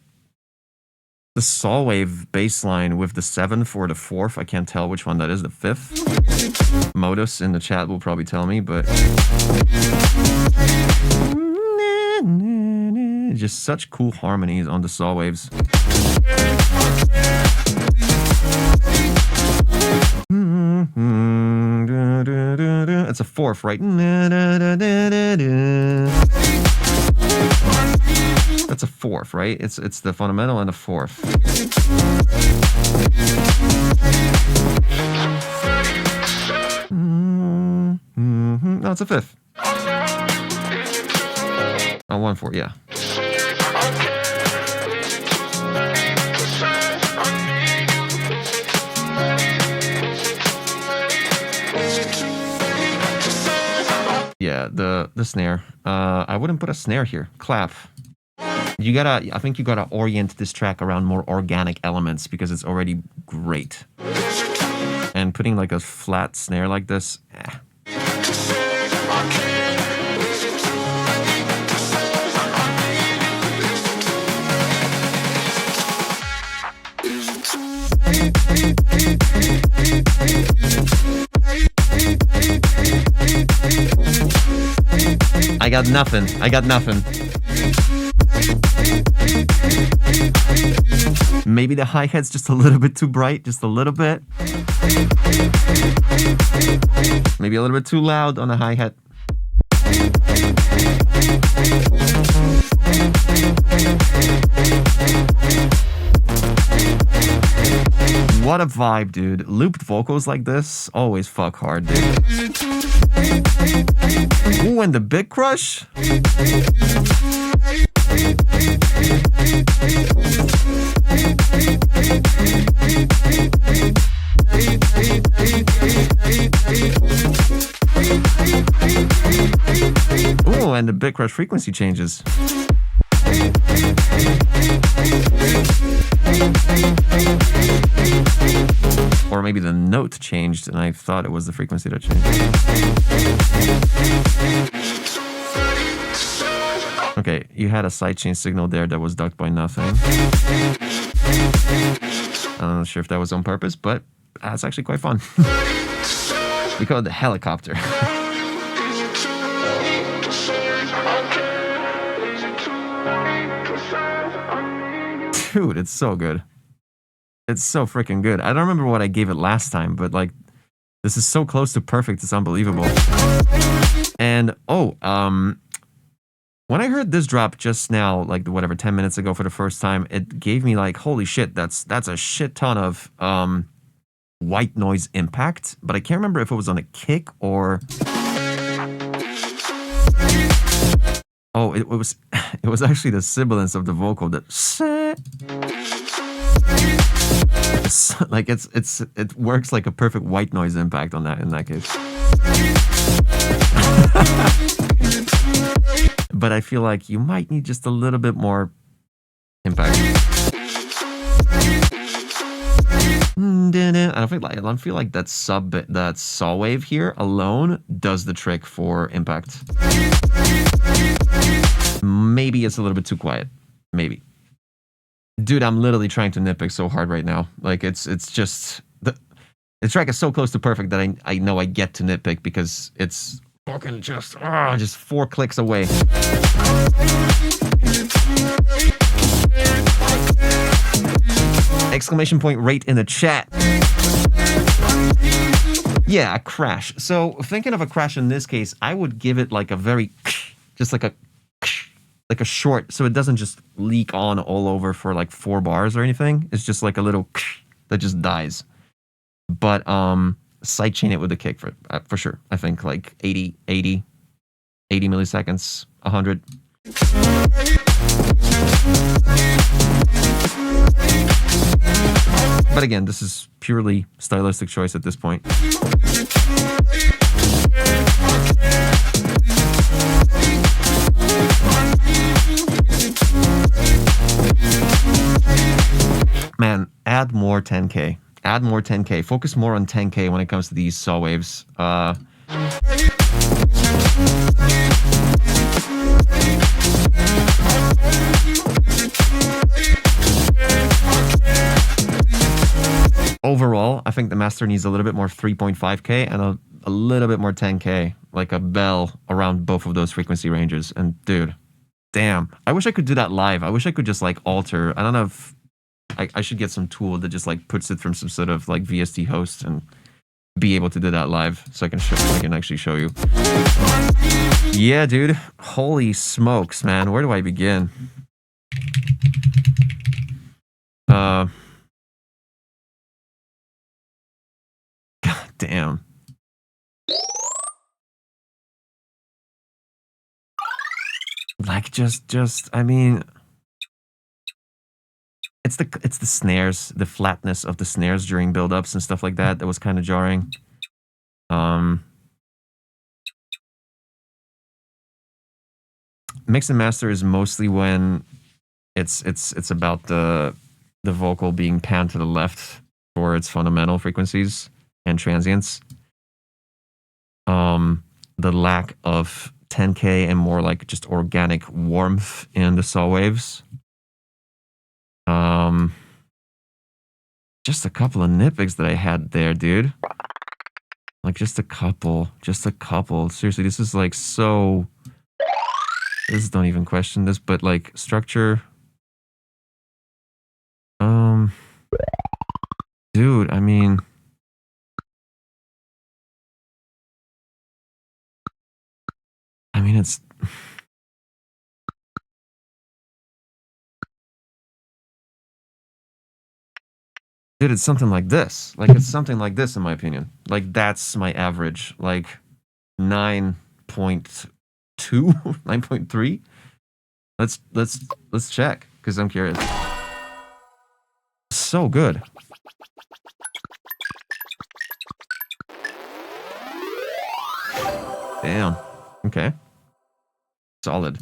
saw wave bass line with the 7th or the 4th. I can't tell which one that is. The 5th. Modus in the chat will probably tell me, but just such cool harmonies on the saw waves. It's a 4th, right? That's a 4th, right? It's the fundamental and the 4th. No, it's a 5th. Oh, 1/4, yeah. Yeah, the snare. I wouldn't put a snare here. Clap. I think you gotta orient this track around more organic elements because it's already great. And putting like a flat snare like this, I got nothing. Maybe the hi-hat's just a little bit too bright, just a little bit. Maybe a little bit too loud on the hi-hat. What a vibe, dude. Looped vocals like this, always fuck hard, dude. Ooh, and the big crush. Ooh, and the big crush frequency changes. Or maybe the note changed and I thought it was the frequency that changed. Okay, you had a sidechain signal there that was ducked by nothing. I'm not sure if that was on purpose, but that's actually quite fun. We call it the helicopter. Dude, it's so good. It's so freaking good. I don't remember what I gave it last time, but like, this is so close to perfect, it's unbelievable. And, When I heard this drop just now, like whatever 10 minutes ago for the first time, it gave me like, holy shit, that's a shit ton of white noise impact. But I can't remember if it was on a kick or oh, it was it was actually the sibilance of the vocal that like it works like a perfect white noise impact on that in that case. But I feel like you might need just a little bit more impact. I feel like that saw wave here alone does the trick for impact. Maybe it's a little bit too quiet. Maybe. Dude, I'm literally trying to nitpick so hard right now. Like it's just the track is so close to perfect that I know I get to nitpick because it's fucking just 4 clicks away. Exclamation point rate in the chat. Yeah, a crash. So thinking of a crash in this case, I would give it like a very, just like a short, so it doesn't just leak on all over for like 4 bars or anything. It's just like a little that just dies. But sidechain it with a kick for sure. I think like 80 milliseconds, 100. But again, this is purely stylistic choice at this point. Man, add more 10K. Add more 10K. Focus more on 10K when it comes to these saw waves. Overall, I think the master needs a little bit more 3.5K and a little bit more 10K, like a bell around both of those frequency ranges. And dude, damn, I wish I could do that live. I wish I could just like alter. I don't know if I should get some tool that just like puts it from some sort of like VST host and be able to do that live so I can actually show you. Yeah, dude. Holy smokes, man. Where do I begin? God damn. Like just I mean, it's the snares, the flatness of the snares during build-ups and stuff like that was kind of jarring. Mix and master is mostly when it's about the vocal being panned to the left for its fundamental frequencies and transients. The lack of 10K and more like just organic warmth in the saw waves. Just a couple of nitpicks that I had there, dude. Like just a couple. Seriously, this is like so. This don't even question this, but like structure. Dude, I mean. It's. Dude, it's something like this. Like, it's something like this, in my opinion. Like, that's my average. Like, 9.2, 9.3. Let's check, because I'm curious. So good. Damn. Okay. Solid.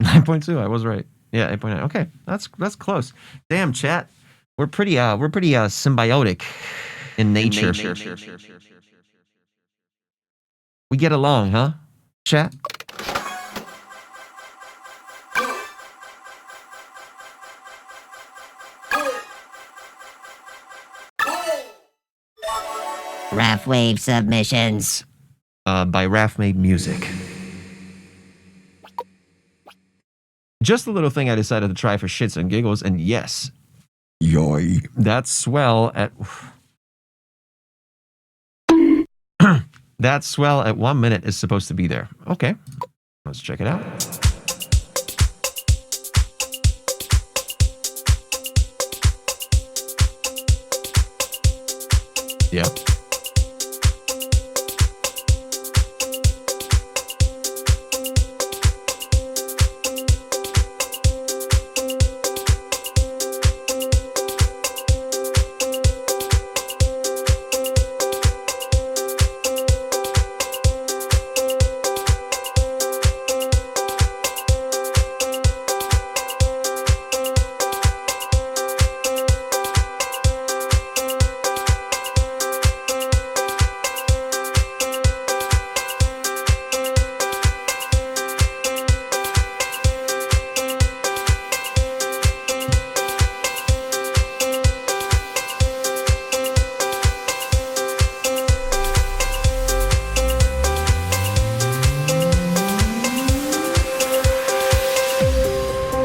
9.2, I was right. Yeah, 8.9. Okay, that's close. Damn, chat. We're pretty symbiotic in nature. We get along, huh? Chat. Raf Wave submissions. By Raf Made Music. Just a little thing I decided to try for shits and giggles, and yes, yoy, that swell at That swell at 1 minute is supposed to be there. Okay. Let's check it out. Yeah.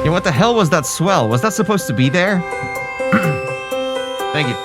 Yeah, what the hell was that swell? Was that supposed to be there? Thank you.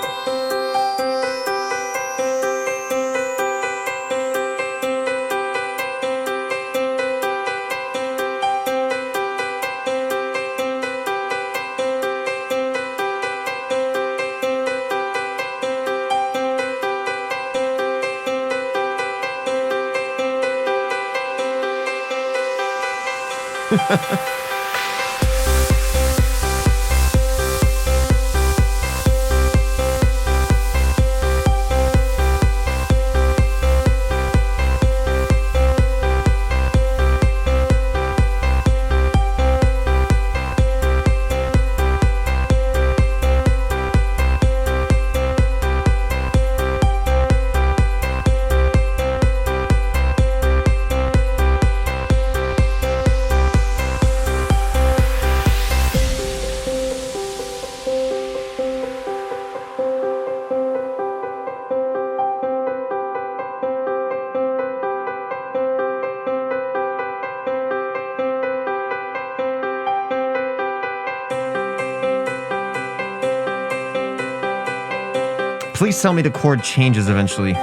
Please tell me the chord changes eventually.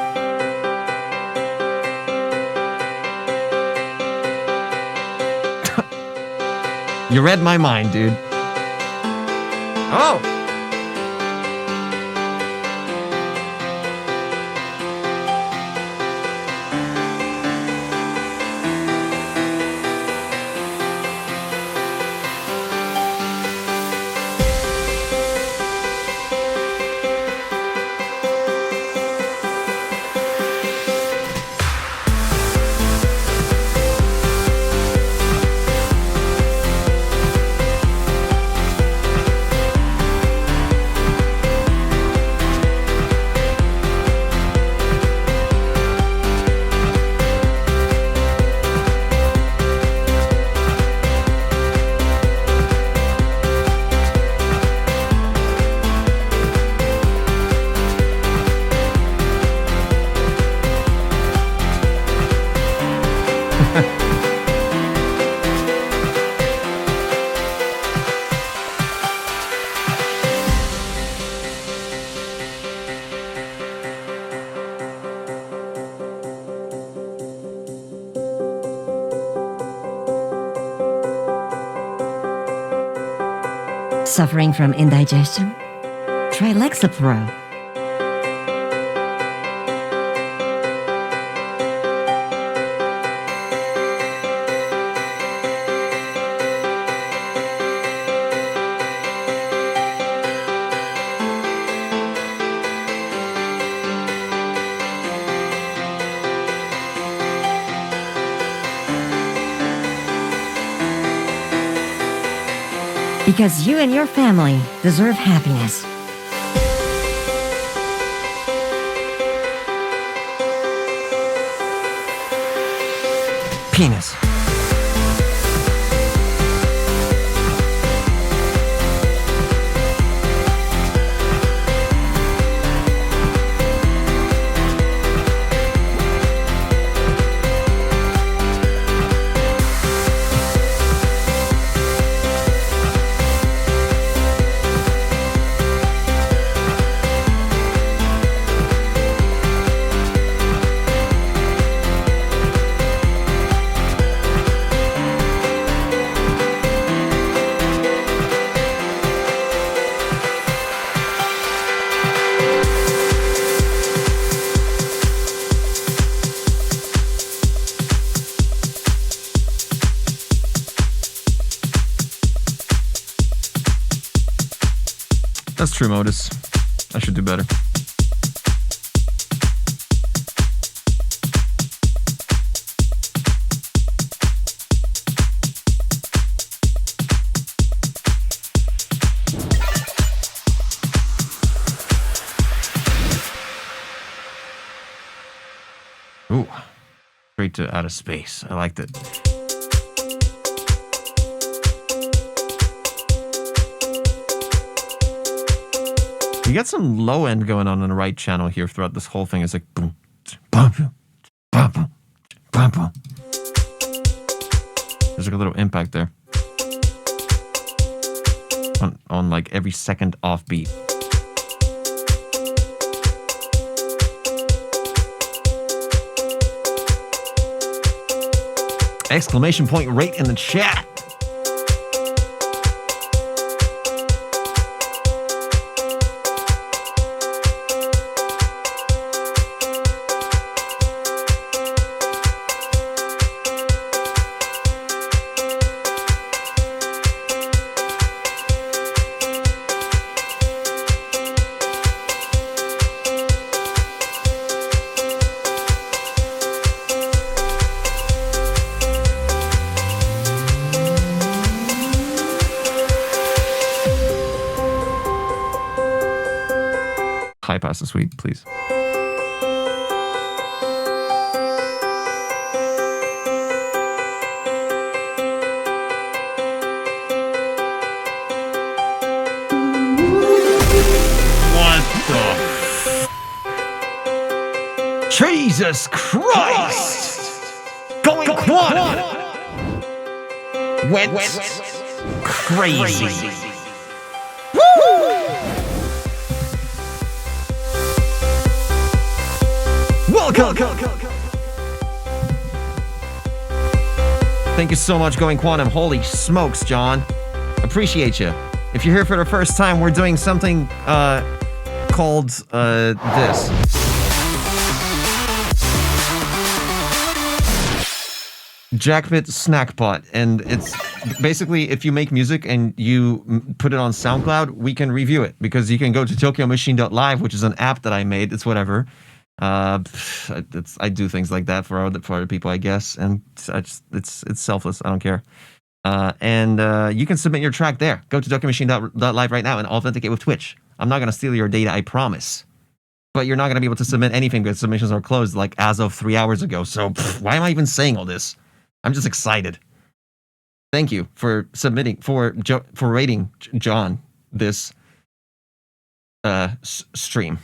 You read my mind, dude. Oh! Suffering from indigestion? Try Lexapro. Because you and your family deserve happiness. Penis. That's true, Modus. I should do better. Ooh, straight to outer space. I liked it. You got some low end going on the right channel here throughout this whole thing. It's like boom, boom, boom, boom, boom, boom, boom. There's like a little impact there on like every second offbeat. Exclamation point rate in the chat. High pass the suite, please. What the? Jesus Christ! Going quad! Went crazy. Welcome. Thank you so much, Going Quantum. Holy smokes, John. Appreciate you. If you're here for the first time, we're doing something called this. Jackpot Snack Pot. And it's basically if you make music and you put it on Soundcloud, we can review it because you can go to TokyoMachine.live, which is an app that I made. It's whatever. I do things like that for other people, I guess, and it's selfless. I don't care. And you can submit your track there. Go to TokyoMachine.live right now and authenticate with Twitch. I'm not gonna steal your data, I promise. But you're not gonna be able to submit anything because submissions are closed, like as of 3 hours ago. So why am I even saying all this? I'm just excited. Thank you for submitting for rating John this stream.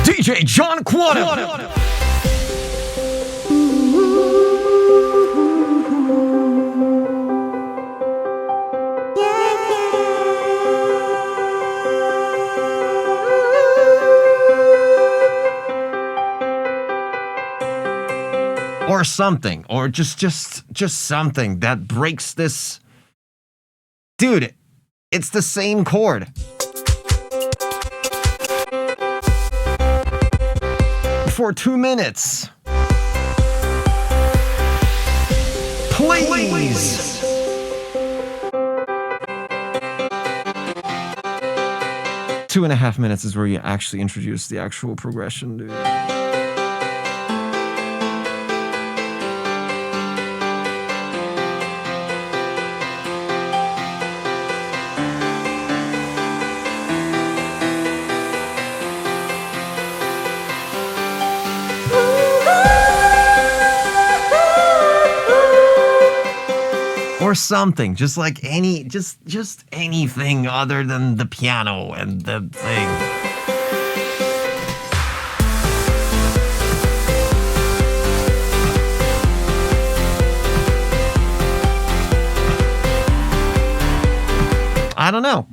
DJ John Quantum. Or something, or just something that breaks this. Dude, it's the same chord. For 2 minutes. Please. Two and a half minutes is where you actually introduce the actual progression, dude. Or something, just like just anything other than the piano and the thing. I don't know.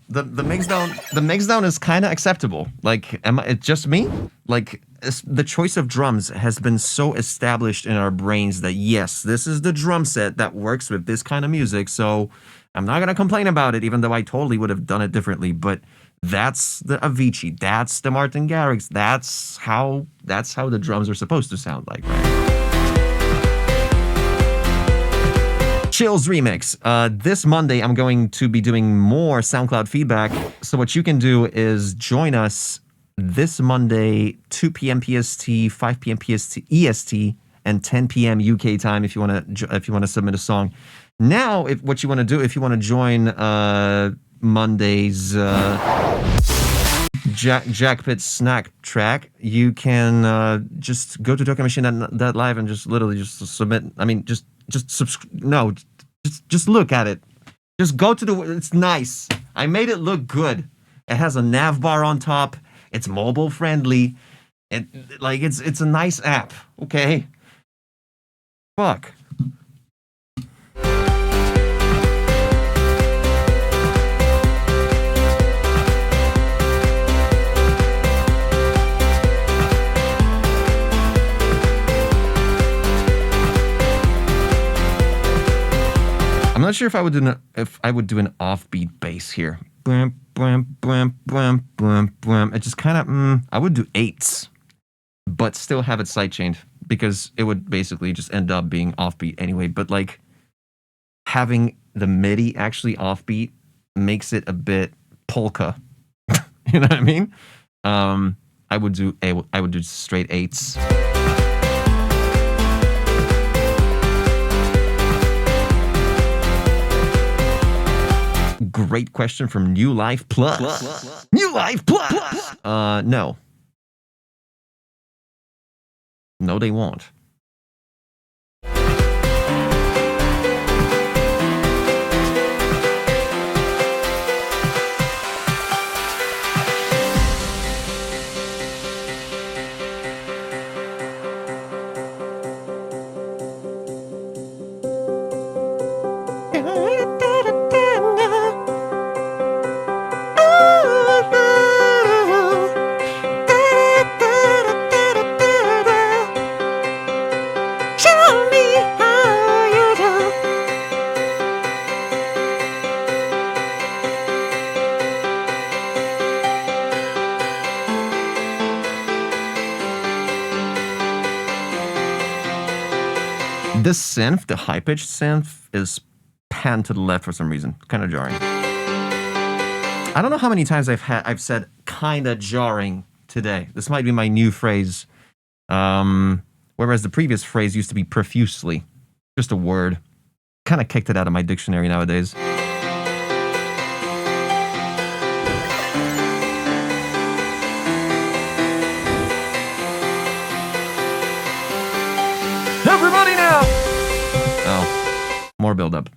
The mixdown is kind of acceptable. Like, it's just me? Like, the choice of drums has been so established in our brains that yes, this is the drum set that works with this kind of music. So I'm not gonna complain about it, even though I totally would have done it differently. But that's the Avicii. That's the Martin Garrix. That's how the drums are supposed to sound like, right? Chills remix. This Monday, I'm going to be doing more SoundCloud feedback. So what you can do is join us this Monday, 2 p.m. PST, 5 p.m. PST, EST, and 10 p.m. UK time if you want to submit a song. Now, if what you want to do, if you want to join Monday's Jackpit snack track, you can just go to TokyoMachine.live and just literally just submit. I mean, just subscribe. No, just look at it. Just go to the. It's nice. I made it look good. It has a nav bar on top. It's mobile friendly. It's a nice app. Okay. Fuck. I'm not sure if I would do an offbeat bass here. Blam, blam, blam, blam, blam, blam. It just kind of I would do 8s, but still have it sidechained because it would basically just end up being offbeat anyway. But like having the MIDI actually offbeat makes it a bit polka. You know what I mean? I would do straight 8s. Great question from New Life Plus. New Life Plus. No. No, they won't. This synth, the high-pitched synth, is panned to the left for some reason. Kind of jarring. I don't know how many times I've said kind of jarring today. This might be my new phrase. Whereas the previous phrase used to be profusely. Just a word. Kind of kicked it out of my dictionary nowadays. Everybody now! Oh, more build-up.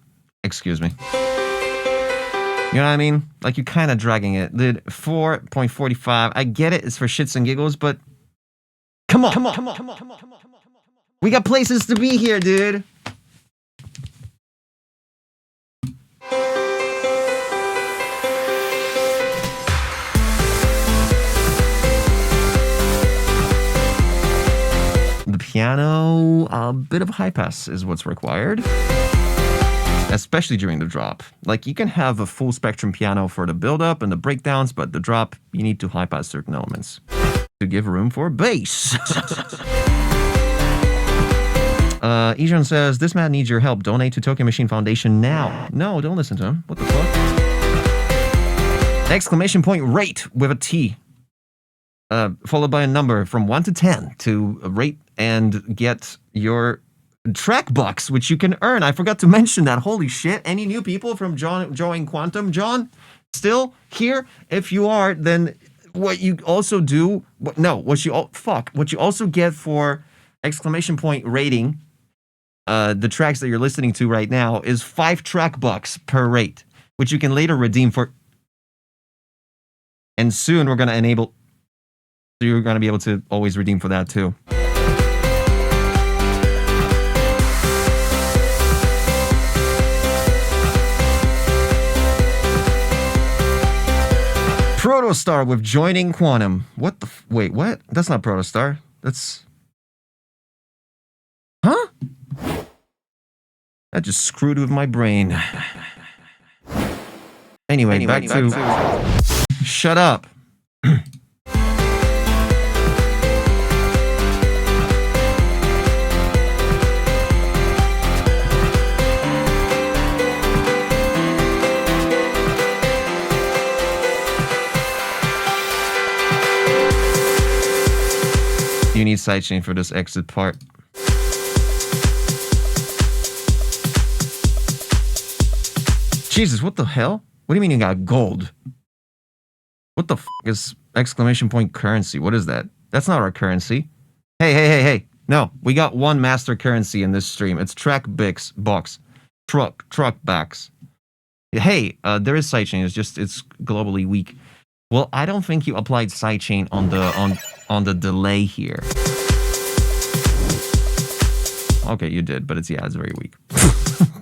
Excuse me. You know what I mean? Like, you're kind of dragging it. Dude, 4.45. I get it. It's for shits and giggles, but... Come on. We got places to be here, dude. The piano, a bit of a high pass is what's required. Especially during the drop. Like, you can have a full spectrum piano for the build-up and the breakdowns, but the drop, you need to high pass certain elements to give room for bass. Ejon says, this man needs your help. Donate to Tokyo Machine Foundation now. No, don't listen to him. What the fuck? Exclamation point rate with a T. Followed by a number from 1 to 10 to rate and get your track bucks, which you can earn. I forgot to mention that. Holy shit. Any new people from joining Quantum? John, still here? If you are, then what you also do... what you also get for exclamation point rating the tracks that you're listening to right now is 5 track bucks per rate, which you can later redeem for... And soon we're going to enable... So you're going to be able to always redeem for that too. Protostar with joining Quantum. What the... Wait, what? That's not Protostar. That's... Huh? That just screwed with my brain. Anyway, back to... Shut up. You need sidechain for this exit part. Jesus, what the hell? What do you mean you got gold? What the f is exclamation point currency? What is that? That's not our currency. Hey. No, we got one master currency in this stream. It's track bix box. Truck backs. Hey, there is sidechain. It's globally weak. Well, I don't think you applied sidechain on the delay here. Okay, you did, but it's very weak.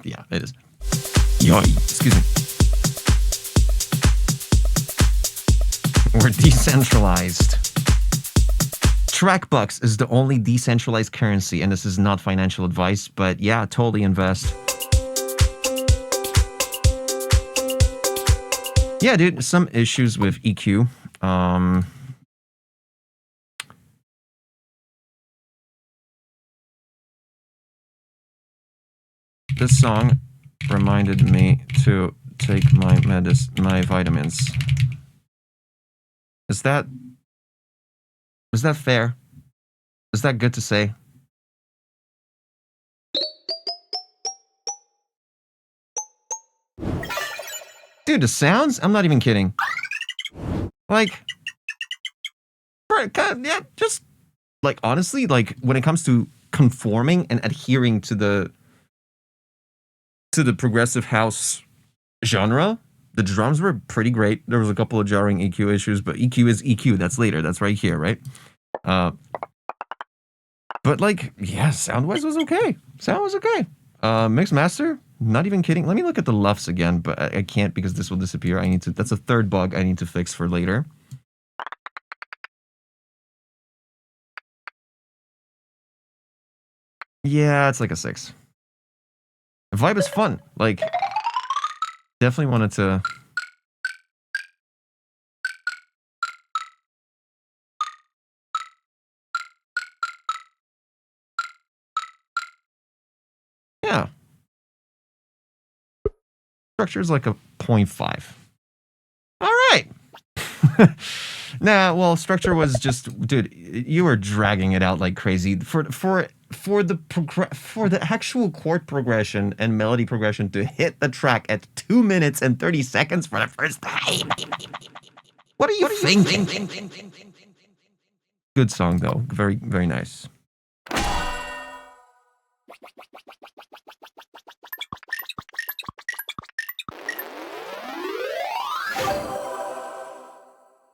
Yeah, it is. Yoy, excuse me. We're decentralized. Trackbucks is the only decentralized currency, and this is not financial advice, but yeah, totally invest. Yeah, dude, some issues with EQ. This song reminded me to take my vitamins. Is that fair? Is that good to say? Dude, the sounds? I'm not even kidding. Like, yeah, just like honestly, like when it comes to conforming and adhering to the progressive house genre, the drums were pretty great. There was a couple of jarring EQ issues, but EQ is EQ. That's later. That's right here, right? But like, yeah, sound-wise was okay. Sound was okay. Mix master, not even kidding. Let me look at the LUFs again, but I can't because this will disappear. I need to. That's a third bug I need to fix for later. Yeah, it's like a 6. The vibe is fun. Like, definitely wanted to. Yeah. Structure is like a 0.5. All right. Nah, well, structure was just, dude, you were dragging it out like crazy for the actual chord progression and melody progression to hit the track at 2 minutes and 30 seconds for the first time. What are you thinking? Good song though, very, very nice.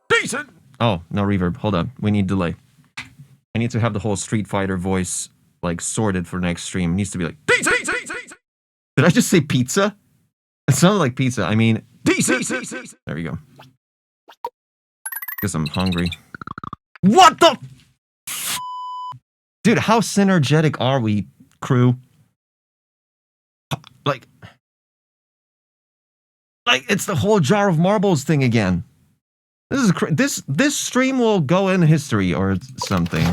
Decent. Oh, no reverb. Hold on. We need delay. I need to have the whole Street Fighter voice like sorted for next stream. It needs to be like decent. Did I just say pizza? It sounded like pizza. I mean decent. There we go. Guess I'm hungry. What the? Dude, how synergetic are we, crew? Like it's the whole jar of marbles thing again. This stream will go in history or something.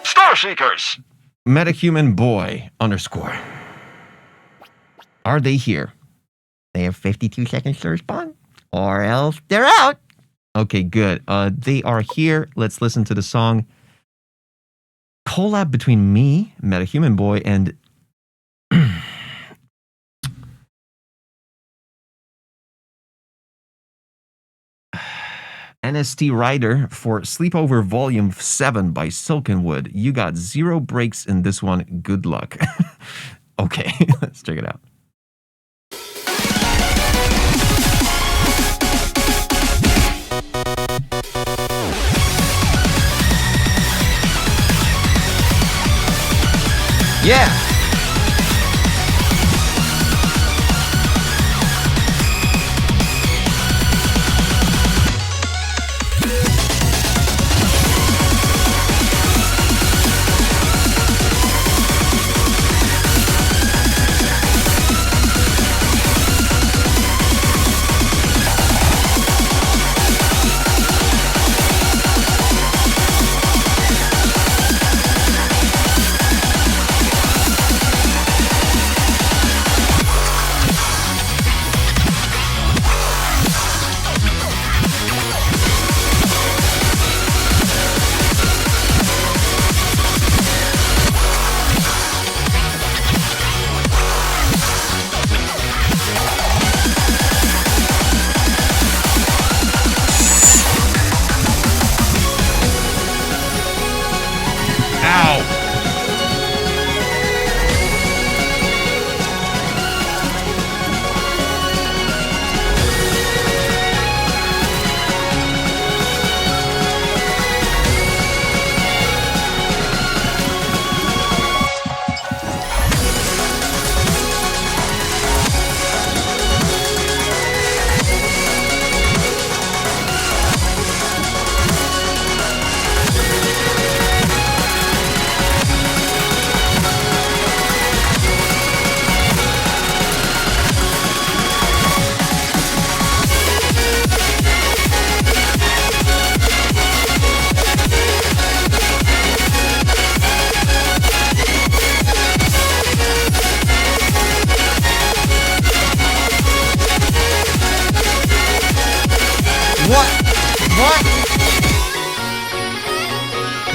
Star Seekers. Metahuman boy _ Are they here? They have 52 seconds to respond, or else they're out. Okay, good. They are here. Let's listen to the song. Collab between me, Metahuman Boy, and NST Rider for Sleepover Volume 7 by Silkenwood. You got 0 breaks in this one. Good luck. Okay, let's check it out. Yeah.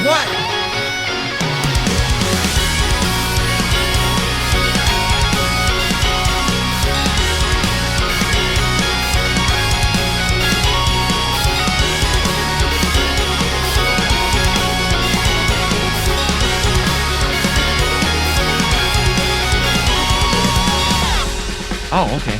What? Oh, okay.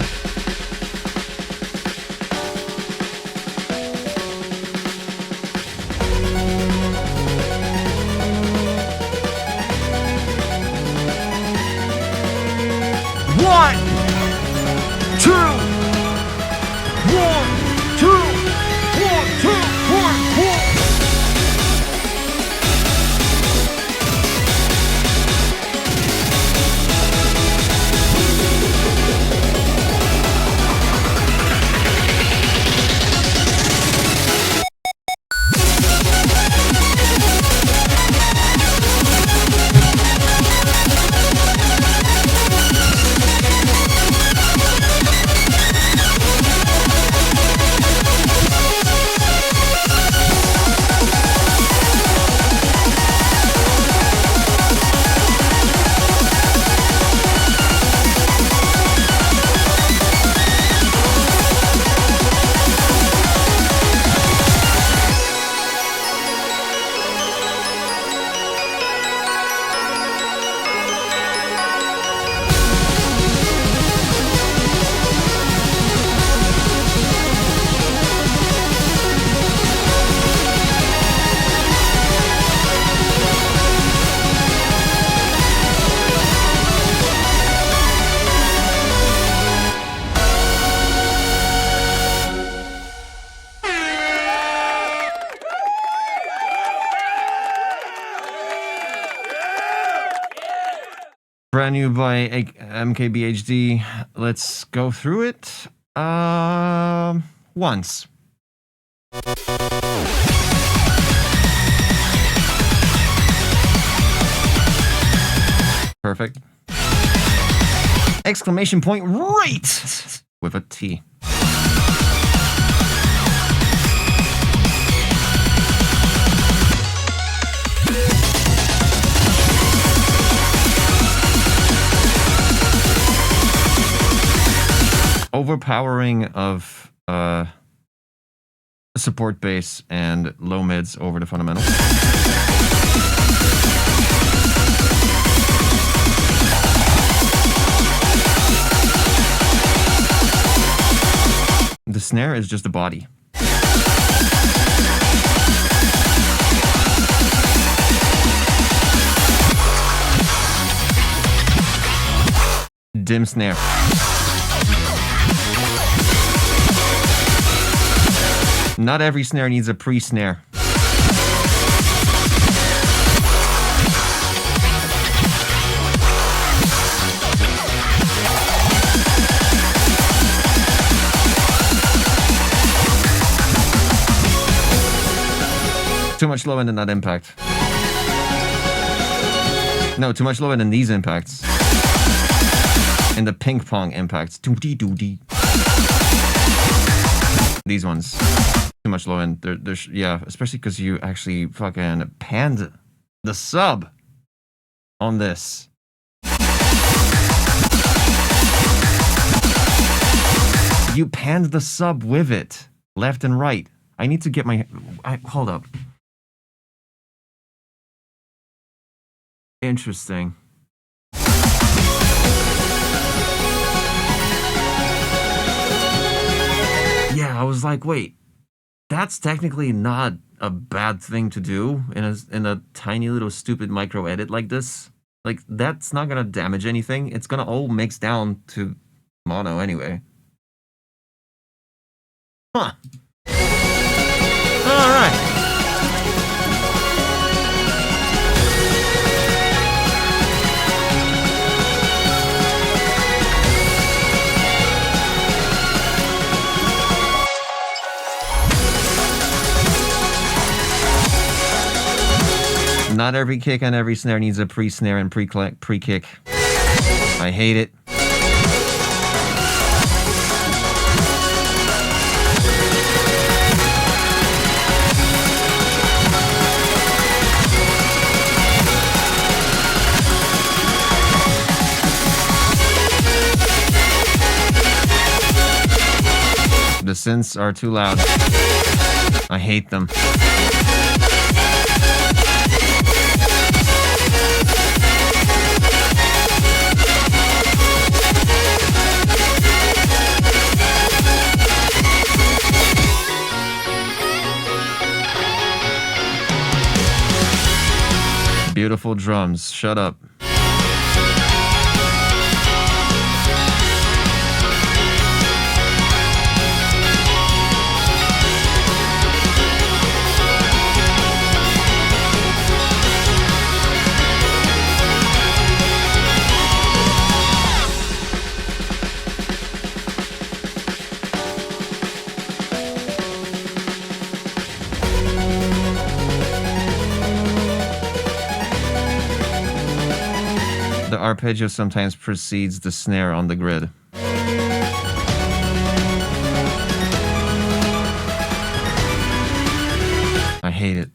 One, two, one, two, one, two, one, one. Brand new by MKBHD. Let's go through it. Once. Perfect. Exclamation point right with a T. Overpowering of support bass and low mids over the fundamentals. The snare is just a body. Dim snare. Not every snare needs a pre-snare. Too much low end in that impact. No, too much low end in these impacts. In the ping pong impacts. Doody. These ones. Too much low end. Yeah, especially because you actually fucking panned the sub on this. You panned the sub with it, left and right. I need to get my... hold up. Interesting. Yeah, I was like, wait. That's technically not a bad thing to do in a tiny little stupid micro edit like this. Like, that's not gonna damage anything. It's gonna all mix down to mono anyway. Huh. Alright. Not every kick on every snare needs a pre-snare and pre-kick. I hate it. synths are too loud. I hate them. Beautiful drums. Shut up. The arpeggio sometimes precedes the snare on the grid. I hate it.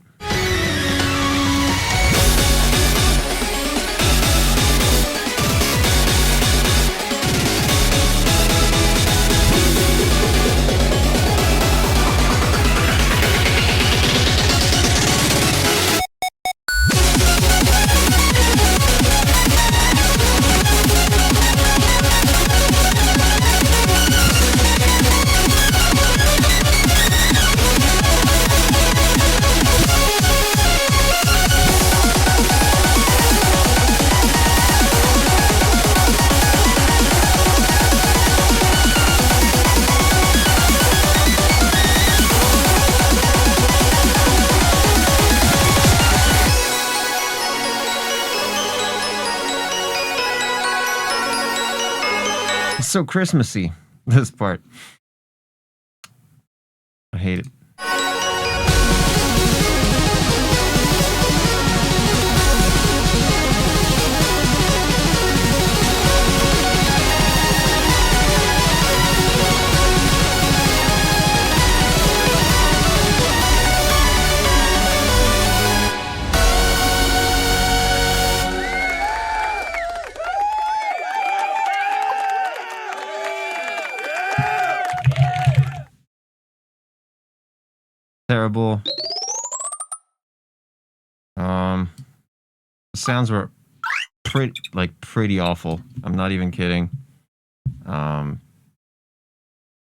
It's so Christmassy, this part. I hate it. Terrible. The sounds were pretty awful. I'm not even kidding.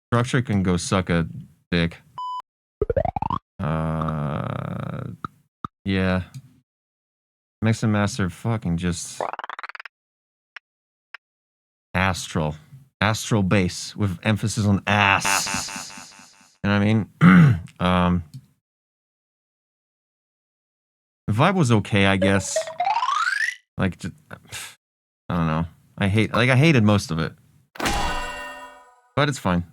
Structure can go suck a dick. Yeah. Mix and master fucking just astral bass with emphasis on ass. You know what I mean? The vibe was okay, I guess. Like, just, I don't know. I hated most of it, but it's fine.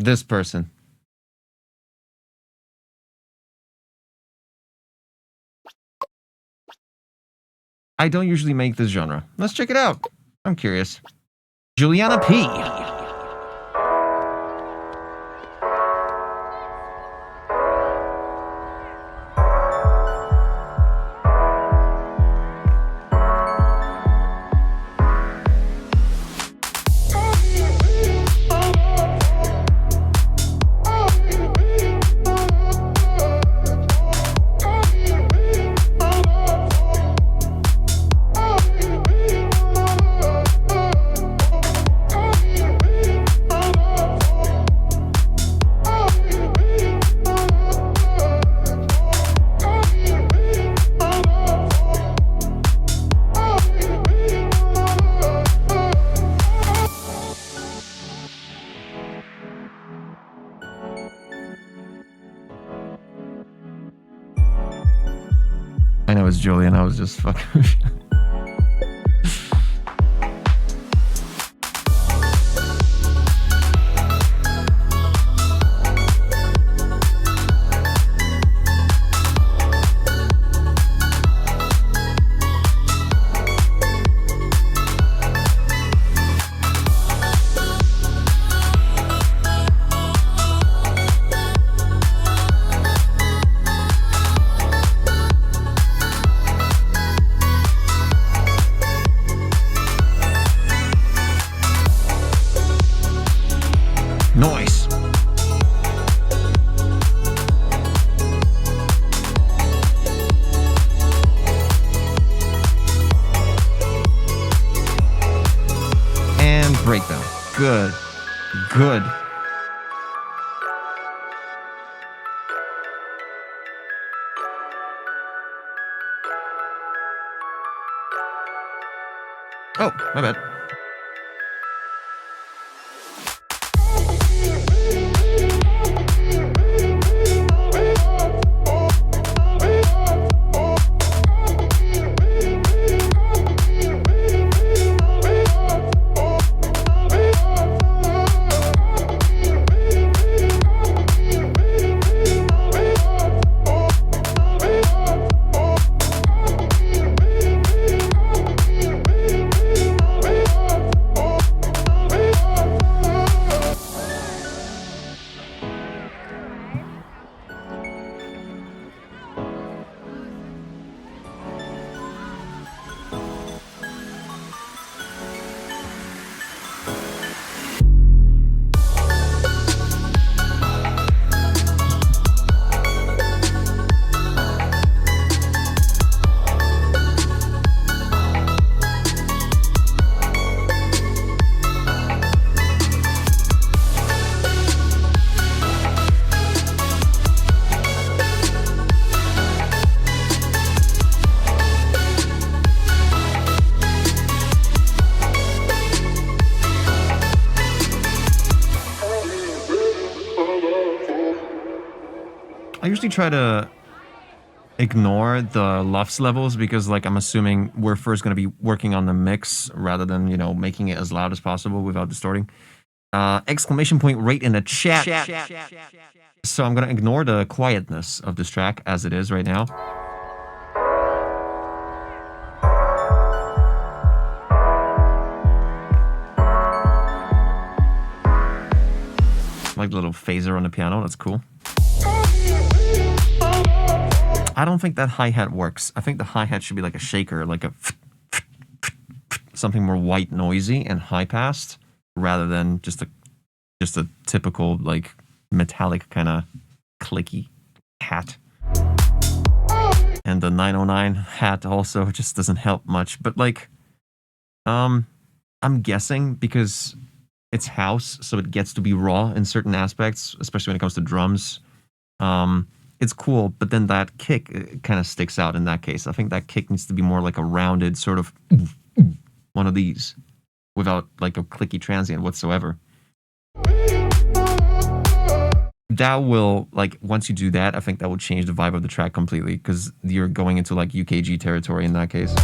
This person. I don't usually make this genre. Let's check it out. I'm curious. Juliana P. I know it's Julian. I was just fucking. Good. Good. Oh, my bad. I usually try to ignore the LUFS levels because, like, I'm assuming we're first going to be working on the mix rather than, you know, making it as loud as possible without distorting. Exclamation point rate in the chat. So I'm going to ignore the quietness of this track as it is right now. Like the little phaser on the piano, that's cool. I don't think that hi-hat works. I think the hi-hat should be like a shaker, like a something more white noisy and high-passed rather than just a typical like metallic kind of clicky hat. And the 909 hat also just doesn't help much. But like, I'm guessing because it's house, so it gets to be raw in certain aspects, especially when it comes to drums. It's cool, but then that kick kind of sticks out in that case. I think that kick needs to be more like a rounded sort of one of these without like a clicky transient whatsoever. That will, like, once you do that, I think that will change the vibe of the track completely because you're going into like UKG territory in that case.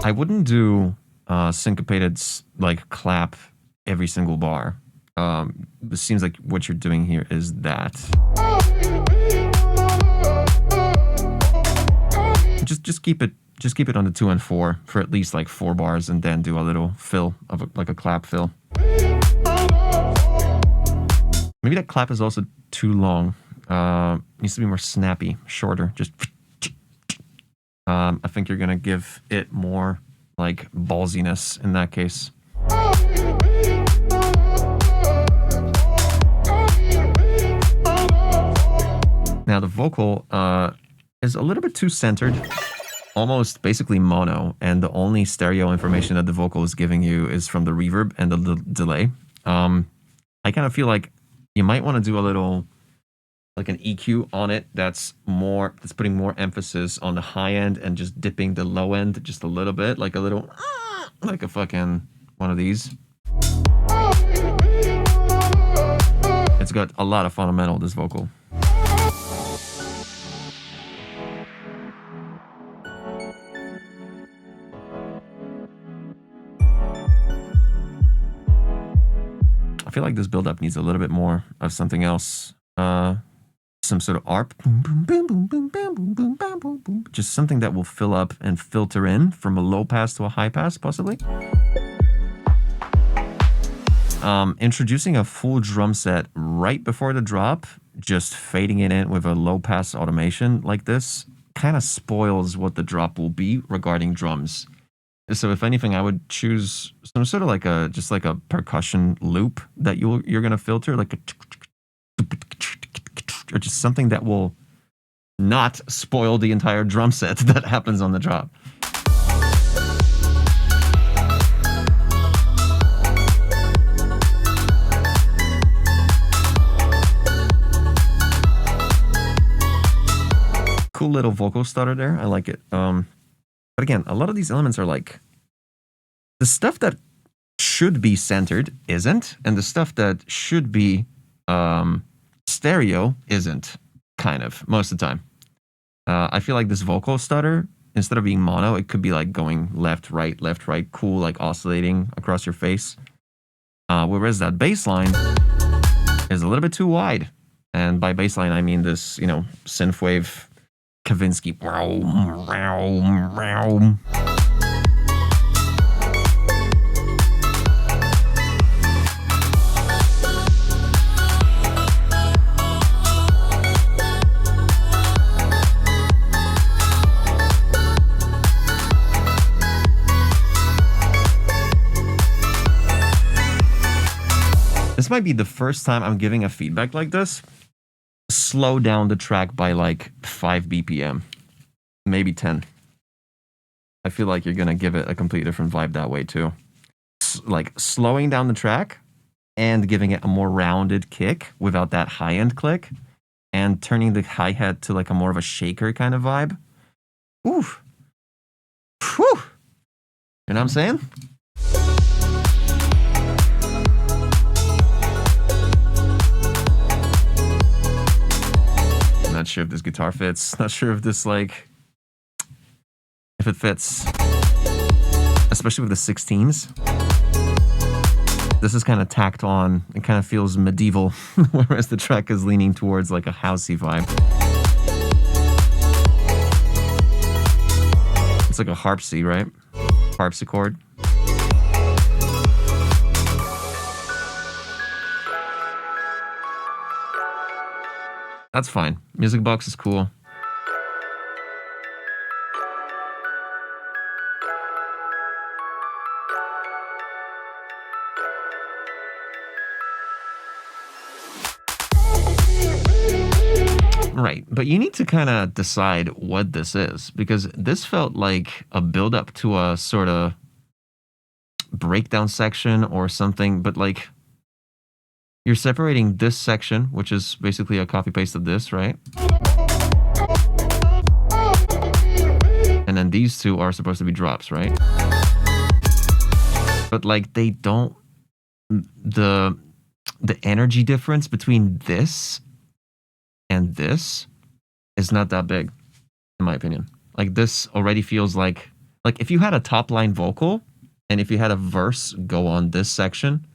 I wouldn't do syncopated like clap every single bar. It seems like what you're doing here is that. Just keep it on the 2 and 4 for at least like 4 bars, and then do a little fill of like a clap fill. Maybe that clap is also too long. Needs to be more snappy, shorter. Just. I think you're gonna give it more like ballsiness in that case. Now the vocal is a little bit too centered, almost basically mono, and the only stereo information that the vocal is giving you is from the reverb and the delay. I kind of feel like you might want to do a little like an EQ on it that's putting more emphasis on the high end and just dipping the low end just a little bit, like a little like a fucking one of these. It's got a lot of fundamental, this vocal. I feel like this build-up needs a little bit more of something else. Some sort of ARP. Just something that will fill up and filter in from a low pass to a high pass, possibly. Introducing a full drum set right before the drop, just fading it in with a low pass automation like this, kind of spoils what the drop will be regarding drums. So if anything, I would choose some sort of like a percussion loop that you're gonna filter, like a or just something that will not spoil the entire drum set that happens on the drop. Cool little vocal stutter there. I like it. But again, a lot of these elements are like the stuff that should be centered isn't, and the stuff that should be stereo isn't, kind of, most of the time. I feel like this vocal stutter, instead of being mono, it could be like going left, right, cool, like oscillating across your face. Whereas that bass line is a little bit too wide. And by bass line, I mean this, you know, synthwave Kavinsky. This might be the first time I'm giving a feedback like this. Slow down the track by like 5 BPM, maybe 10. I feel like you're gonna give it a completely different vibe that way too. Like slowing down the track and giving it a more rounded kick without that high-end click, and turning the hi-hat to like a more of a shaker kind of vibe. Ooh. Whew. You know what I'm saying? Not sure if this guitar fits. Not sure if this, like, if it fits. Especially with the 16s. This is kind of tacked on. It kind of feels medieval, whereas the track is leaning towards like a housey vibe. It's like a harpsy, right? Harpsichord. That's fine. Music box is cool. Right, but you need to kind of decide what this is, because this felt like a build-up to a sort of breakdown section or something, but like you're separating this section, which is basically a copy-paste of this, right? And then these two are supposed to be drops, right? But like they don't, the energy difference between this and this is not that big, in my opinion. Like this already feels like if you had a top line vocal and if you had a verse go on this section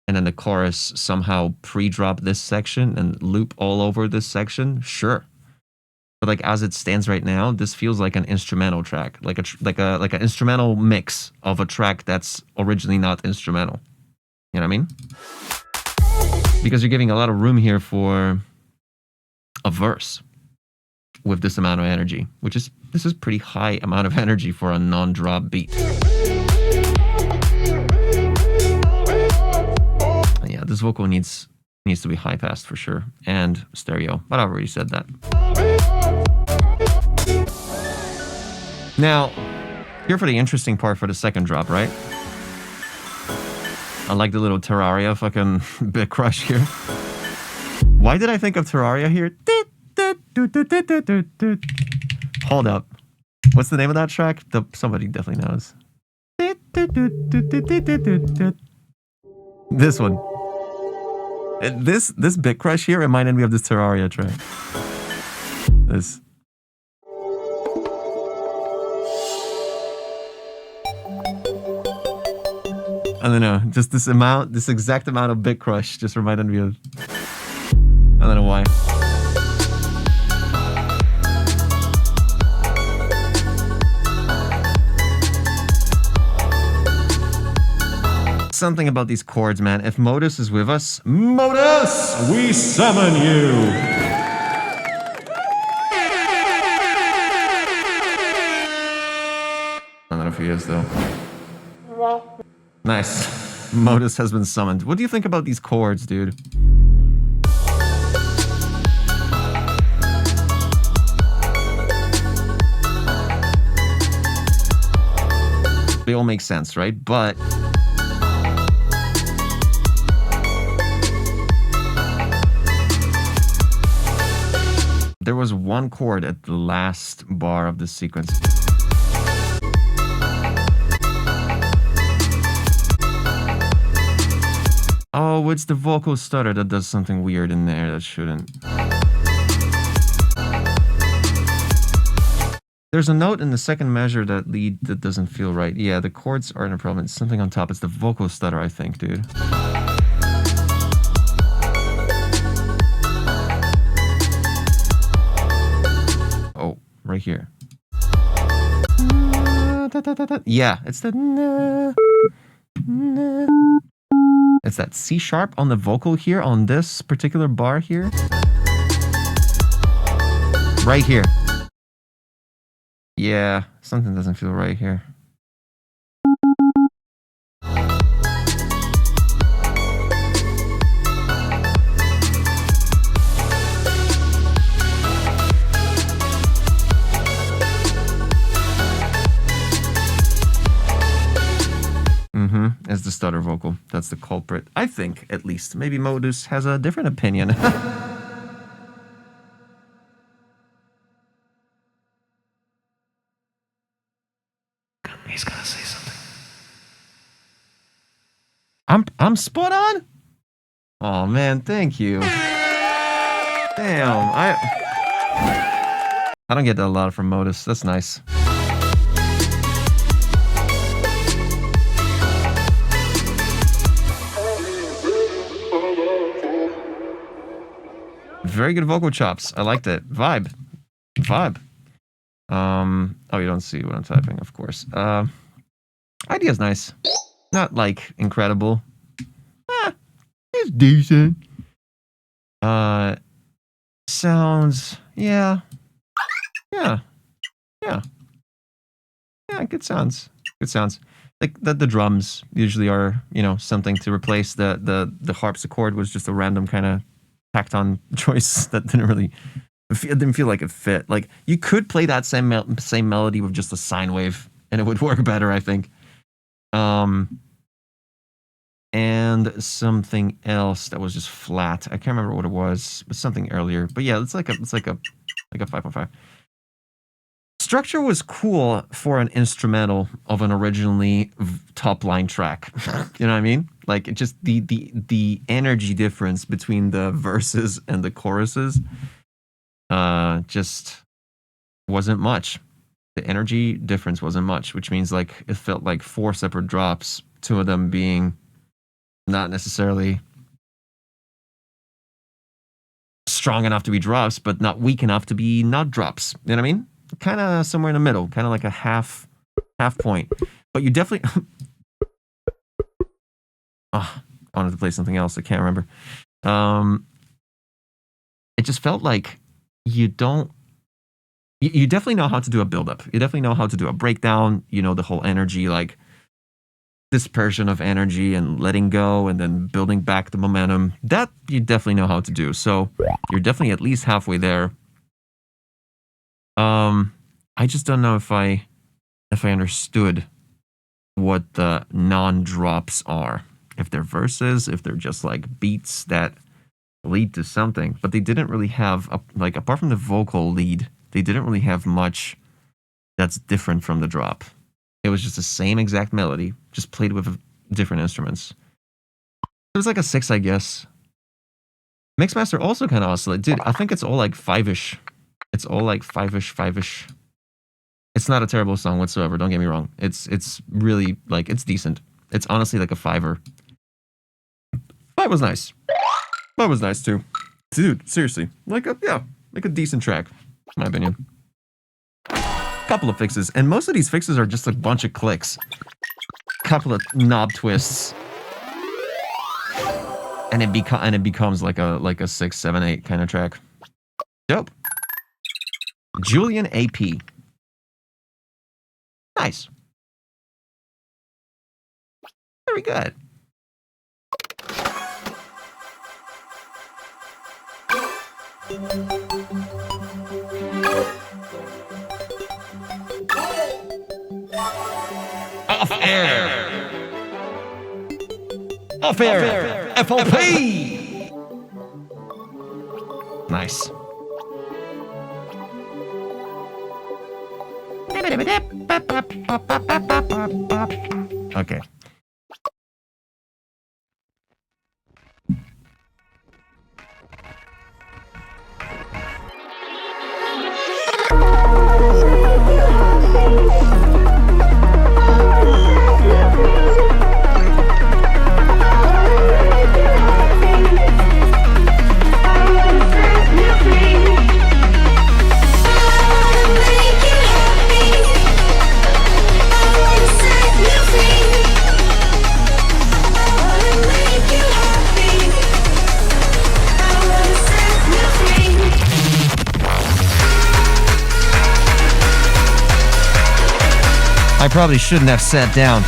and then the chorus somehow pre-drop this section and loop all over this section, sure. But like as it stands right now, this feels like an instrumental track, like an instrumental mix of a track that's originally not instrumental. You know what I mean? Because you're giving a lot of room here for a verse with this amount of energy, this is pretty high amount of energy for a non-drop beat. Yeah, this vocal needs to be high passed for sure, and stereo, but I already said that. Now, here for the interesting part for the second drop, right? I like the little Terraria fucking bit crush here. Why did I think of Terraria here? Hold up. What's the name of that track? Somebody definitely knows. This one. This bit crush here reminded me of this Terraria track. This. I don't know. Just this exact amount of bit crush just reminded me of. I don't know why. Something about these chords, man. If Modus is with us, Modus, we summon you. I don't know if he is, though. Nice. Modus has been summoned. What do you think about these chords, dude? They all make sense, right? But there was one chord at the last bar of this sequence. Oh, it's the vocal stutter that does something weird in there that shouldn't. There's a note in the second measure that lead that doesn't feel right. Yeah, the chords aren't a problem. It's something on top. It's the vocal stutter, I think, dude. Oh, right here. Yeah, it's the... It's that C sharp on the vocal here, on this particular bar here. Right here. Yeah, something doesn't feel right here. It's the stutter vocal. That's the culprit. I think, at least. Maybe Modus has a different opinion. He's gonna say something. I'm spot on? Oh man, thank you. Damn, I don't get that a lot from Modus. That's nice. Very good vocal chops. I liked it. Vibe. Oh, you don't see what I'm typing, of course. Idea's nice. Not like incredible. It's decent. Sounds, yeah, good sounds. Like the drums usually are, you know, something to replace the harpsichord was just a random kind of tacked on choice that didn't feel like it fit. Like you could play that same melody with just a sine wave and it would work better, I think. And something else that was just flat. I can't remember what it was. It was something earlier. But yeah, it's like a 5.5. Structure was cool for an instrumental of an originally top line track. You know what I mean? Like it just the energy difference between the verses and the choruses just wasn't much. The energy difference wasn't much, which means like it felt like 4 separate drops, 2 of them being not necessarily strong enough to be drops, but not weak enough to be not drops. You know what I mean? Kind of somewhere in the middle, kind of like a half point. But you definitely... I wanted to play something else. I can't remember. It just felt like you don't... You definitely know how to do a build-up. You definitely know how to do a breakdown. You know, the whole energy, like dispersion of energy and letting go and then building back the momentum. That you definitely know how to do. So you're definitely at least halfway there. I just don't know if I understood what the non-drops are. If they're verses, if they're just like beats that lead to something. But they didn't really have, like, apart from the vocal lead, they didn't really have much that's different from the drop. It was just the same exact melody, just played with different instruments. It was like a 6, I guess. Mixmaster also kind of oscillated. Dude, I think it's all like 5-ish. It's all like 5-ish. It's not a terrible song whatsoever, don't get me wrong. It's really, like, it's decent. It's honestly like a 5-er. 5 was nice. 5 was nice too. Dude, seriously. Like a decent track, in my opinion. Couple of fixes, and most of these fixes are just a bunch of clicks. Couple of knob twists. And it becomes like a 6, 7, 8 kind of track. Dope. Julian AP. Nice. Very good. Oh, Off air. Off air. FOP. Nice. Okay. I probably shouldn't have sat down.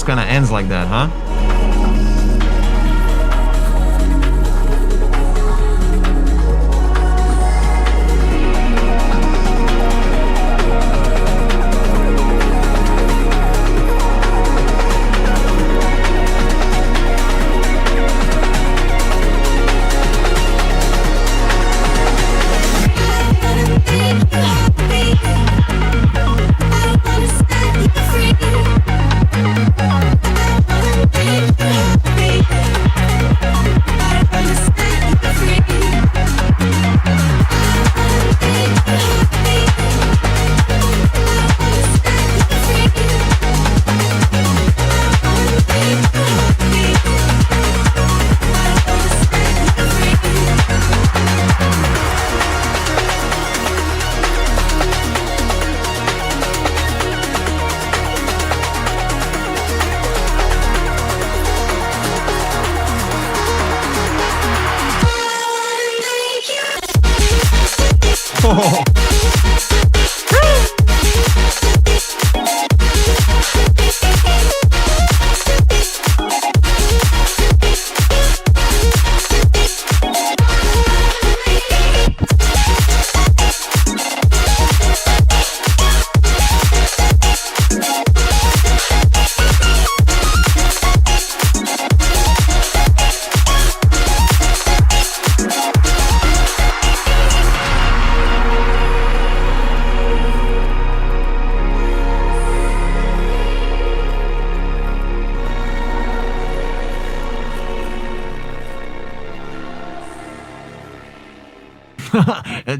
Kind of ends like that, huh?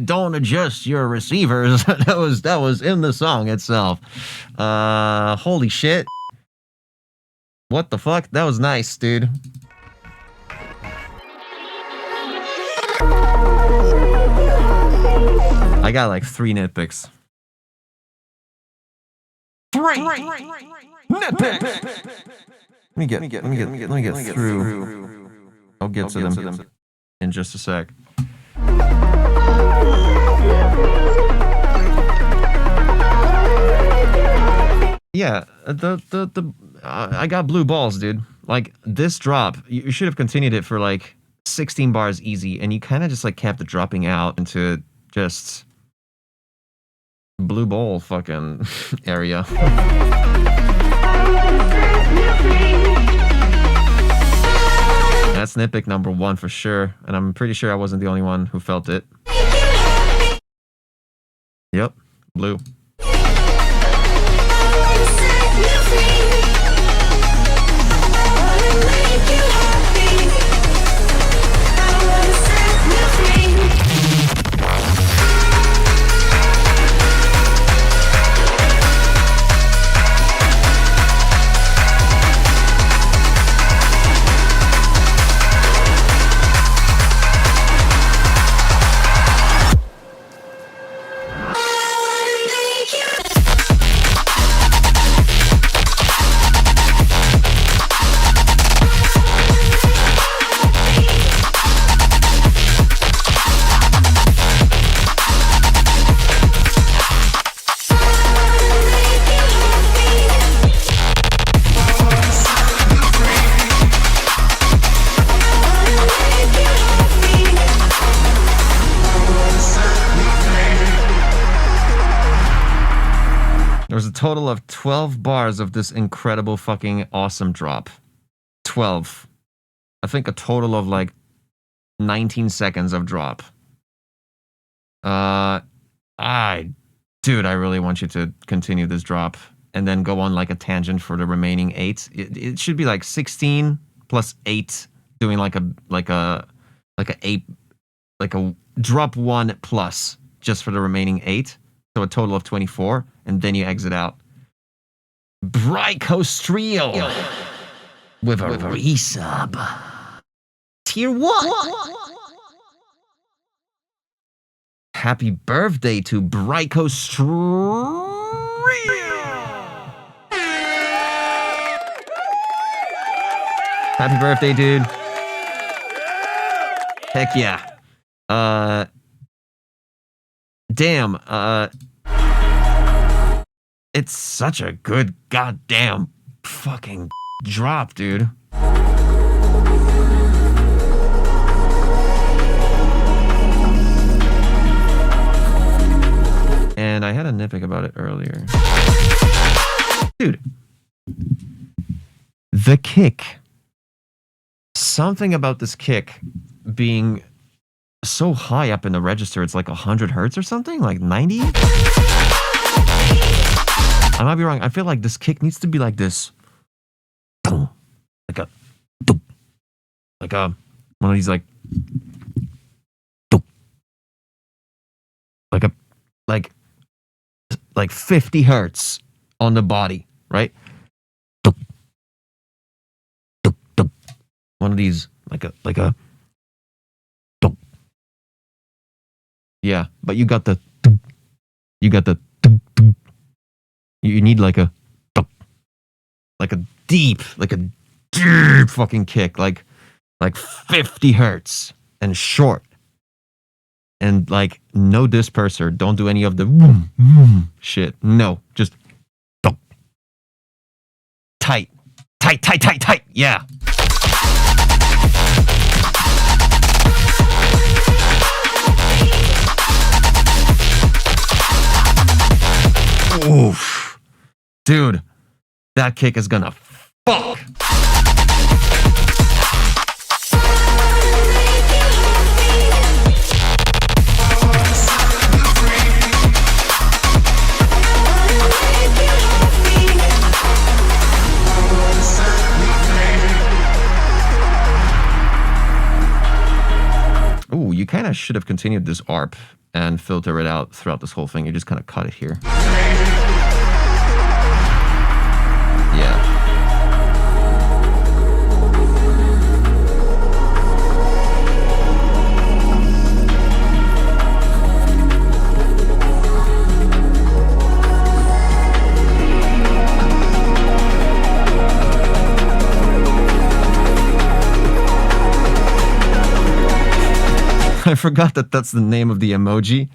Don't adjust your receivers. that was in the song itself. Holy shit. What the fuck? That was nice, dude. I got like 3 nitpicks. 3 nitpicks. Let me get through. I'll get to them in just a sec. Yeah, I got blue balls, dude. Like, this drop, you should have continued it for like 16 bars easy, and you kind of just like kept it dropping out into just blue ball fucking area. That's nitpick number 1 for sure, and I'm pretty sure I wasn't the only one who felt it. Yep, blue. a total of 12 bars of this incredible fucking awesome drop. 12. I think a total of like 19 seconds of drop. Dude, I really want you to continue this drop and then go on like a tangent for the remaining 8. It should be like 16 plus 8, doing like a 8, like a drop 1 plus just for the remaining 8. So a total of 24, and then you exit out. Brycostriel with a resub. Tier 1. Happy birthday to Brycostriel. Happy birthday, dude. Heck yeah. Damn, it's such a good goddamn fucking drop, dude. And I had a nitpick about it earlier. Dude. The kick. Something about this kick being so high up in the register, it's like 100 hertz or something? Like 90? I might be wrong. I feel like this kick needs to be like this. Like a one of these like like 50 hertz on the body, right? One of these like a yeah, but you got the you need like a deep fucking kick, like 50 hertz and short, and like no disperser. Don't do any of the shit. No, just tight. Yeah. Oof. Dude, that kick is gonna fuck. Ooh, you kind of should have continued this ARP and filter it out throughout this whole thing. You just kind of cut it here. Yeah. I forgot that that's the name of the emoji.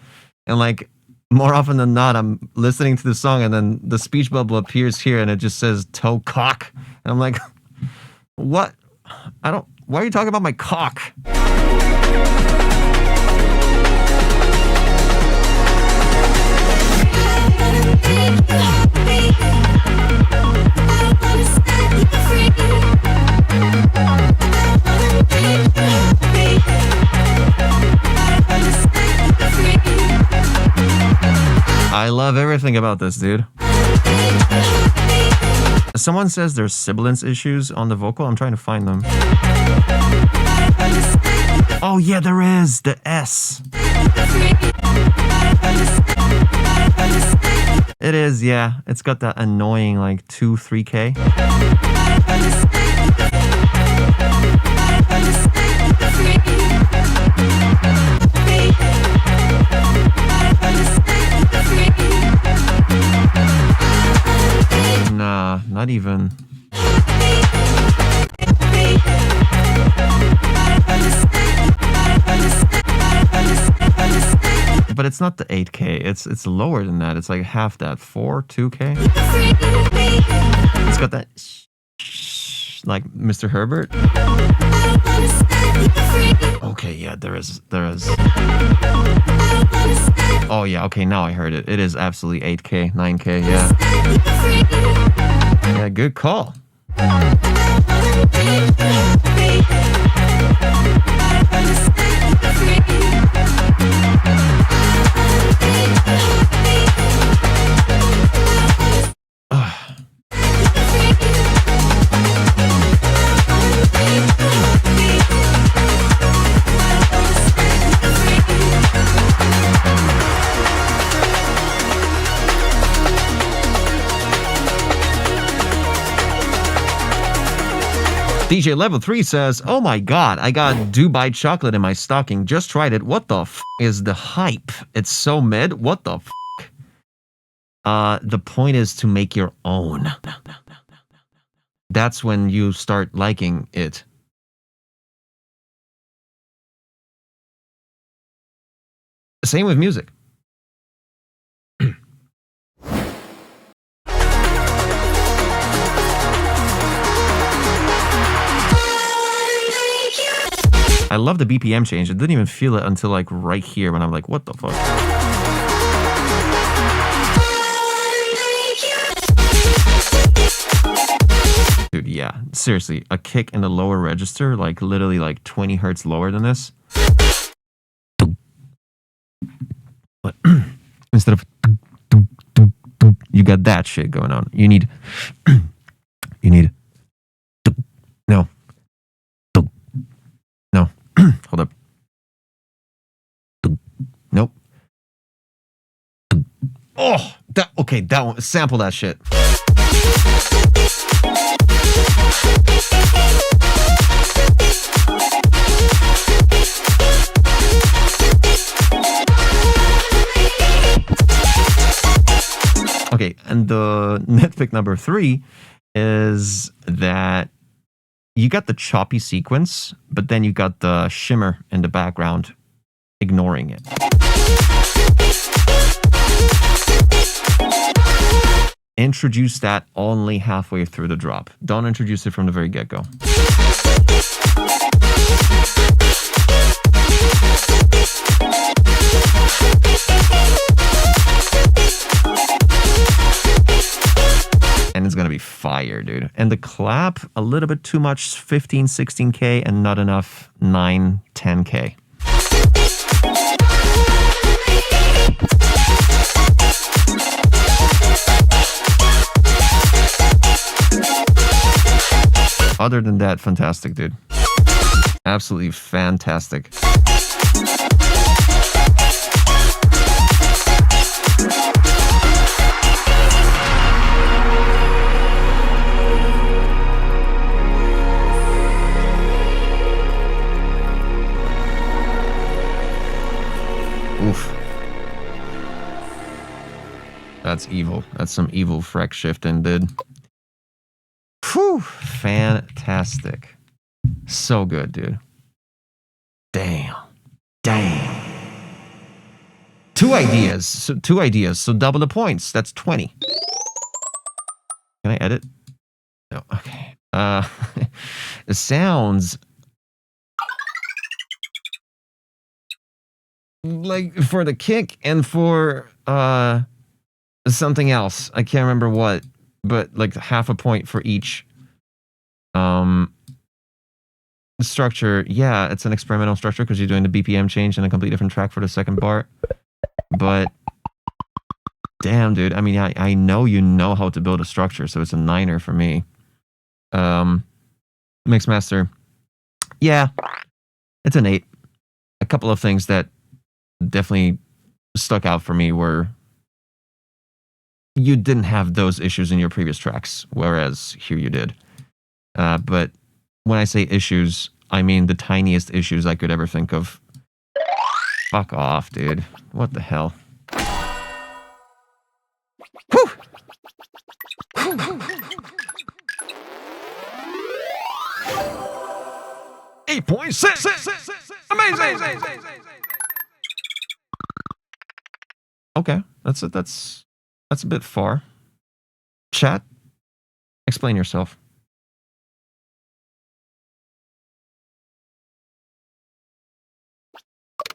And like, more often than not, I'm listening to the song and then the speech bubble appears here and it just says toe cock. And I'm like, what? Why are you talking about my cock? I love everything about this, dude. Someone says there's sibilance issues on the vocal. I'm trying to find them. Oh yeah, there is. The S. It is, yeah. It's got that annoying like 2-3K. Nah, not even. But it's not the 8K. It's lower than that. It's like half that. 2K. It's got that like Mr. Herbert. Okay, yeah, there is. Oh yeah, okay, now I heard it. It is absolutely 8K, 9K, yeah. Yeah, good call. DJ Level 3 says, oh my god, I got Dubai chocolate in my stocking. Just tried it. What the f is the hype? It's so mid. What the f? The point is to make your own. That's when you start liking it. Same with music. I love the BPM change. I didn't even feel it until like right here when I'm like, what the fuck? Dude, yeah. Seriously, a kick in the lower register, like literally like 20 hertz lower than this. But instead of you got that shit going on. You need no. No. Hold up. Nope. Oh, that okay, that one. Sample that shit. Okay, and the nitpick number 3 is that you got the choppy sequence, but then you got the shimmer in the background ignoring it. Introduce that only halfway through the drop. Don't introduce it from the very get-go. And it's gonna be fire, dude. And the clap, a little bit too much 15, 16K and not enough 9, 10K. Other than that, fantastic, dude. Absolutely fantastic. Oof. That's evil. That's some evil freck shifting, dude. Whew. Fantastic. So good, dude. Damn. Two ideas. So double the points. That's 20. Can I edit? No. Okay. It sounds like for the kick and for something else. I can't remember what, but like half a point for each structure. Yeah, it's an experimental structure because you're doing the BPM change and a completely different track for the second part. But damn, dude. I mean, I know you know how to build a structure, so it's a 9er for me. Mixmaster. Yeah, it's an 8. A couple of things that definitely stuck out for me were you didn't have those issues in your previous tracks, whereas here you did. But when I say issues, I mean the tiniest issues I could ever think of. Fuck off, dude. What the hell? Whew! 8.6. Amazing. Okay, that's a bit far. Chat, explain yourself.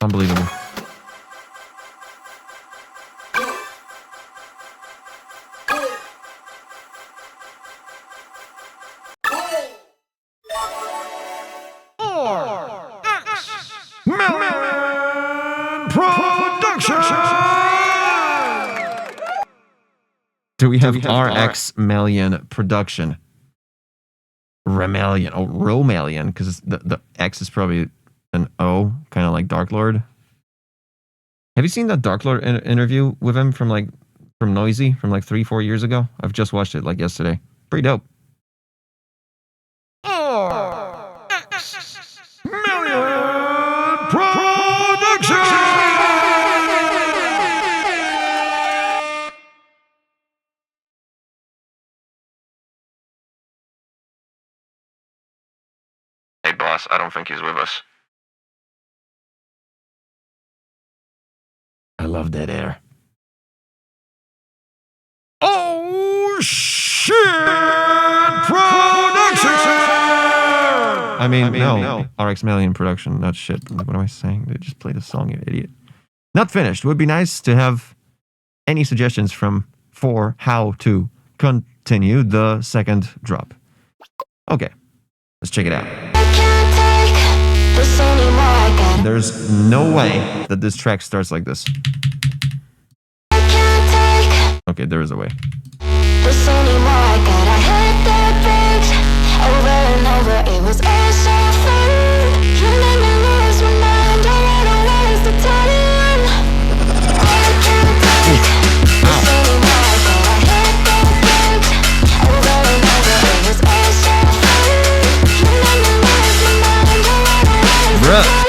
Unbelievable. Do we have RX Million Production? Remelion. Oh, Romelion, because the X is probably an O, kind of like Dark Lord. Have you seen that Dark Lord interview with him from Noisy from like 3-4 years ago? I've just watched it like yesterday. Pretty dope. RX Million Production! Hey, boss, I don't think he's with us. I love dead air. Oh, shit! Production! I mean, no. RX Million Production, not shit. What am I saying? They just played a song, you idiot. Not finished. Would be nice to have any suggestions for how to continue the second drop. Okay, let's check it out. There's no way that this track starts like this. Okay, there is a way. Bruh.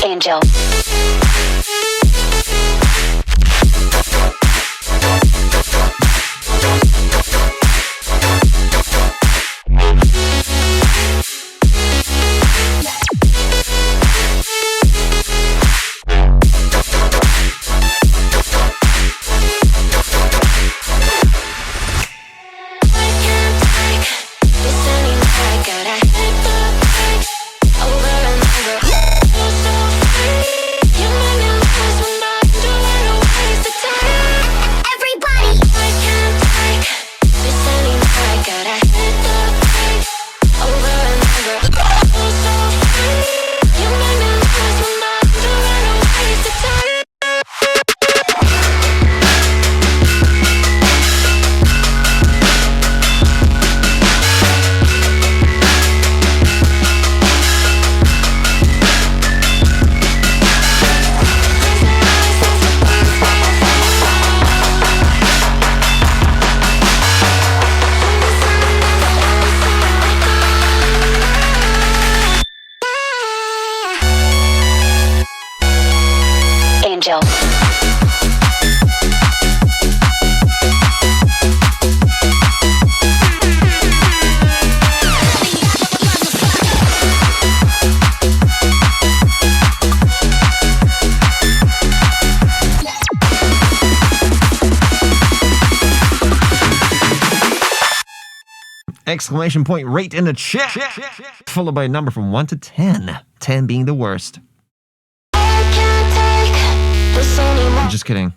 Angel. Angel. Exclamation point rate in the chat. Followed by a number from 1 to 10. 10 being the worst. Just kidding.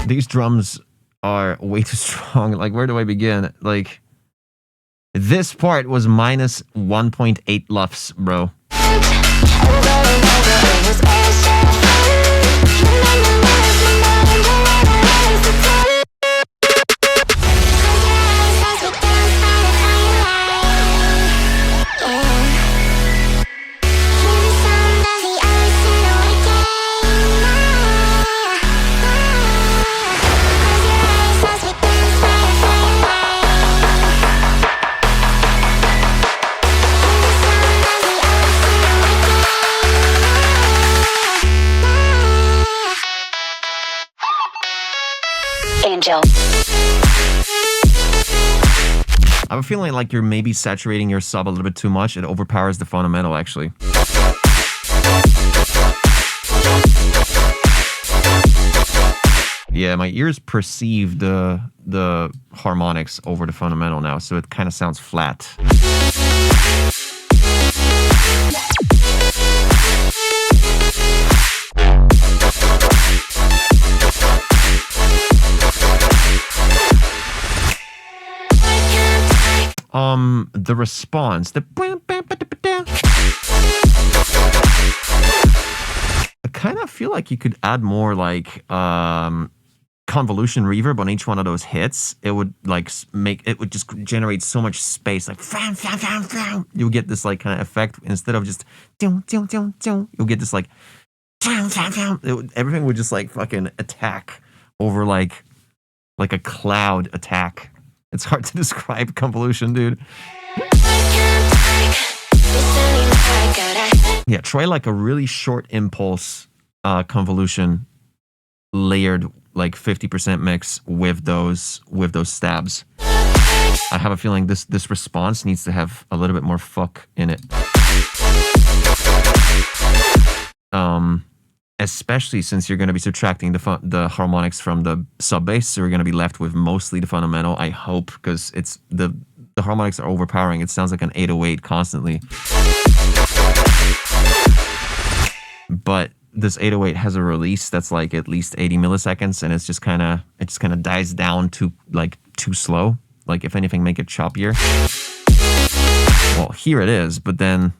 These drums are way too strong. Like, where do I begin? Like, this part was minus 1.8 lufs, bro. Angel. I have a feeling like you're maybe saturating your sub a little bit too much. It overpowers the fundamental, actually. Yeah, my ears perceive the harmonics over the fundamental now, so it kind of sounds flat. The response, I kind of feel like you could add more like convolution reverb on each one of those hits. It would like it would just generate so much space, like you'll get this like kind of effect instead of just you'll get this like everything would just like fucking attack over like a cloud attack. It's hard to describe convolution, dude. Yeah, try like a really short impulse convolution layered like 50% mix with those stabs. I have a feeling this response needs to have a little bit more fuck in it. Especially since you're going to be subtracting the harmonics from the sub bass, so you're going to be left with mostly the fundamental, I hope, because it's the harmonics are overpowering. It sounds like an 808 constantly. But this 808 has a release that's like at least 80 milliseconds, and it just kind of dies down to like too slow. Like if anything, make it choppier. Well, here it is, but then.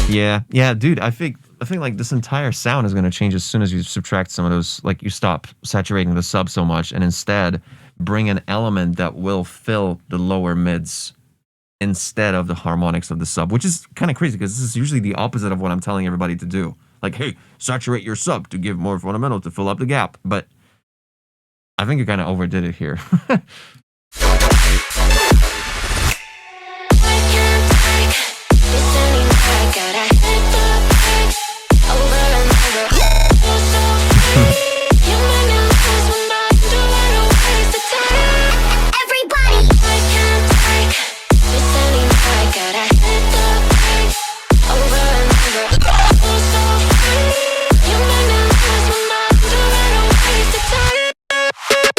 Yeah, dude. I think like this entire sound is going to change as soon as you subtract some of those. Like you stop saturating the sub so much, and instead bring an element that will fill the lower mids instead of the harmonics of the sub, which is kind of crazy because this is usually the opposite of what I'm telling everybody to do. Like, hey, saturate your sub to give more fundamental to fill up the gap. But I think you kind of overdid it here.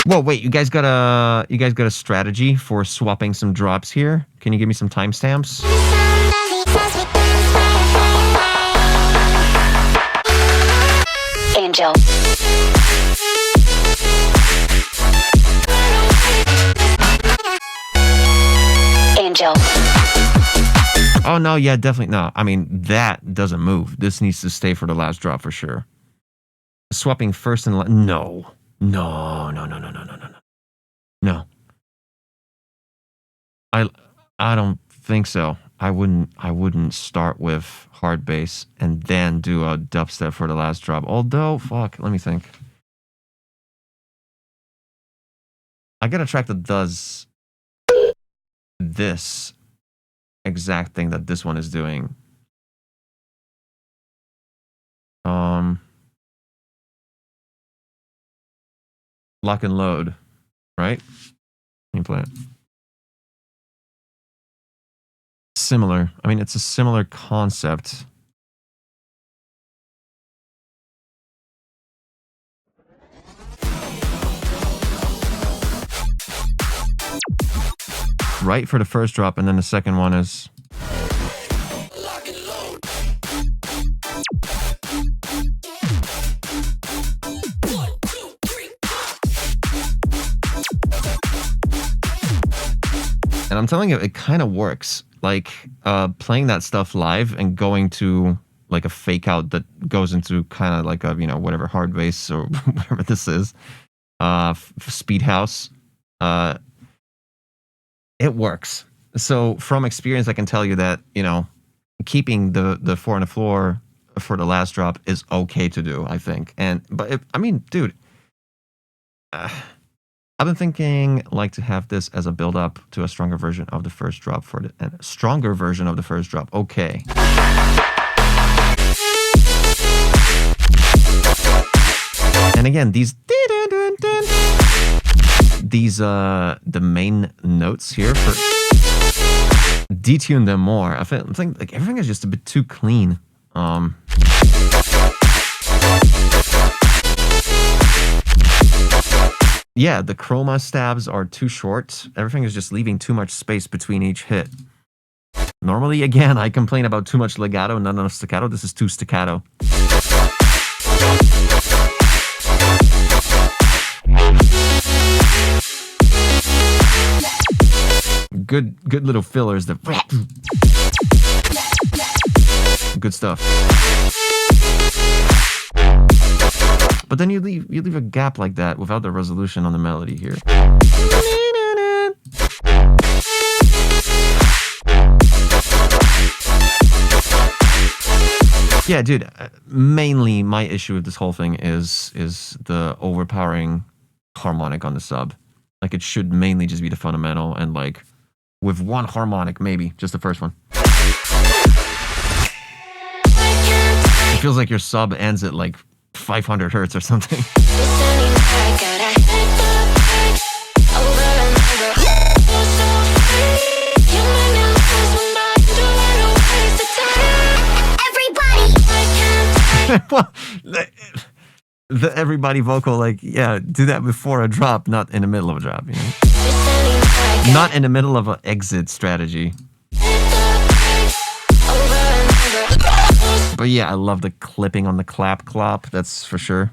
Whoa, wait, you guys got a strategy for swapping some drops here? Can you give me some timestamps? Angel. Angel. Oh no, yeah, definitely no. I mean, that doesn't move. This needs to stay for the last drop for sure. Swapping first and no. No. I don't think so. I wouldn't start with hard bass and then do a dubstep for the last drop. Although, fuck, let me think. I got a track that does this exact thing that this one is doing. Lock and load, right? Let me play it. Similar. I mean, it's a similar concept. Right for the first drop, and then the second one is. And I'm telling you, it kind of works. Like playing that stuff live and going to like a fake out that goes into kind of like a, you know, whatever hard bass or whatever this is, speed house. It works. So from experience, I can tell you that, you know, keeping the 4 on the floor for the last drop is okay to do, I think. But I mean, dude, I've been thinking like to have this as a build up to a stronger version of the first drop Okay. And again, these the main notes here for detune them more. I think like everything is just a bit too clean. Yeah, the chroma stabs are too short. Everything is just leaving too much space between each hit. Normally, again, I complain about too much legato, not enough staccato. This is too staccato. Good little fillers. That good stuff. But then you leave a gap like that without the resolution on the melody here. Yeah, dude. Mainly, my issue with this whole thing is the overpowering harmonic on the sub. Like, it should mainly just be the fundamental, and like with one harmonic, maybe just the first one. It feels like your sub ends at like 500 hertz or something. Well, the everybody vocal, like, yeah, do that before a drop, not in the middle of a drop, you know? Not in the middle of an exit strategy. But yeah, I love the clipping on the clap clop, that's for sure.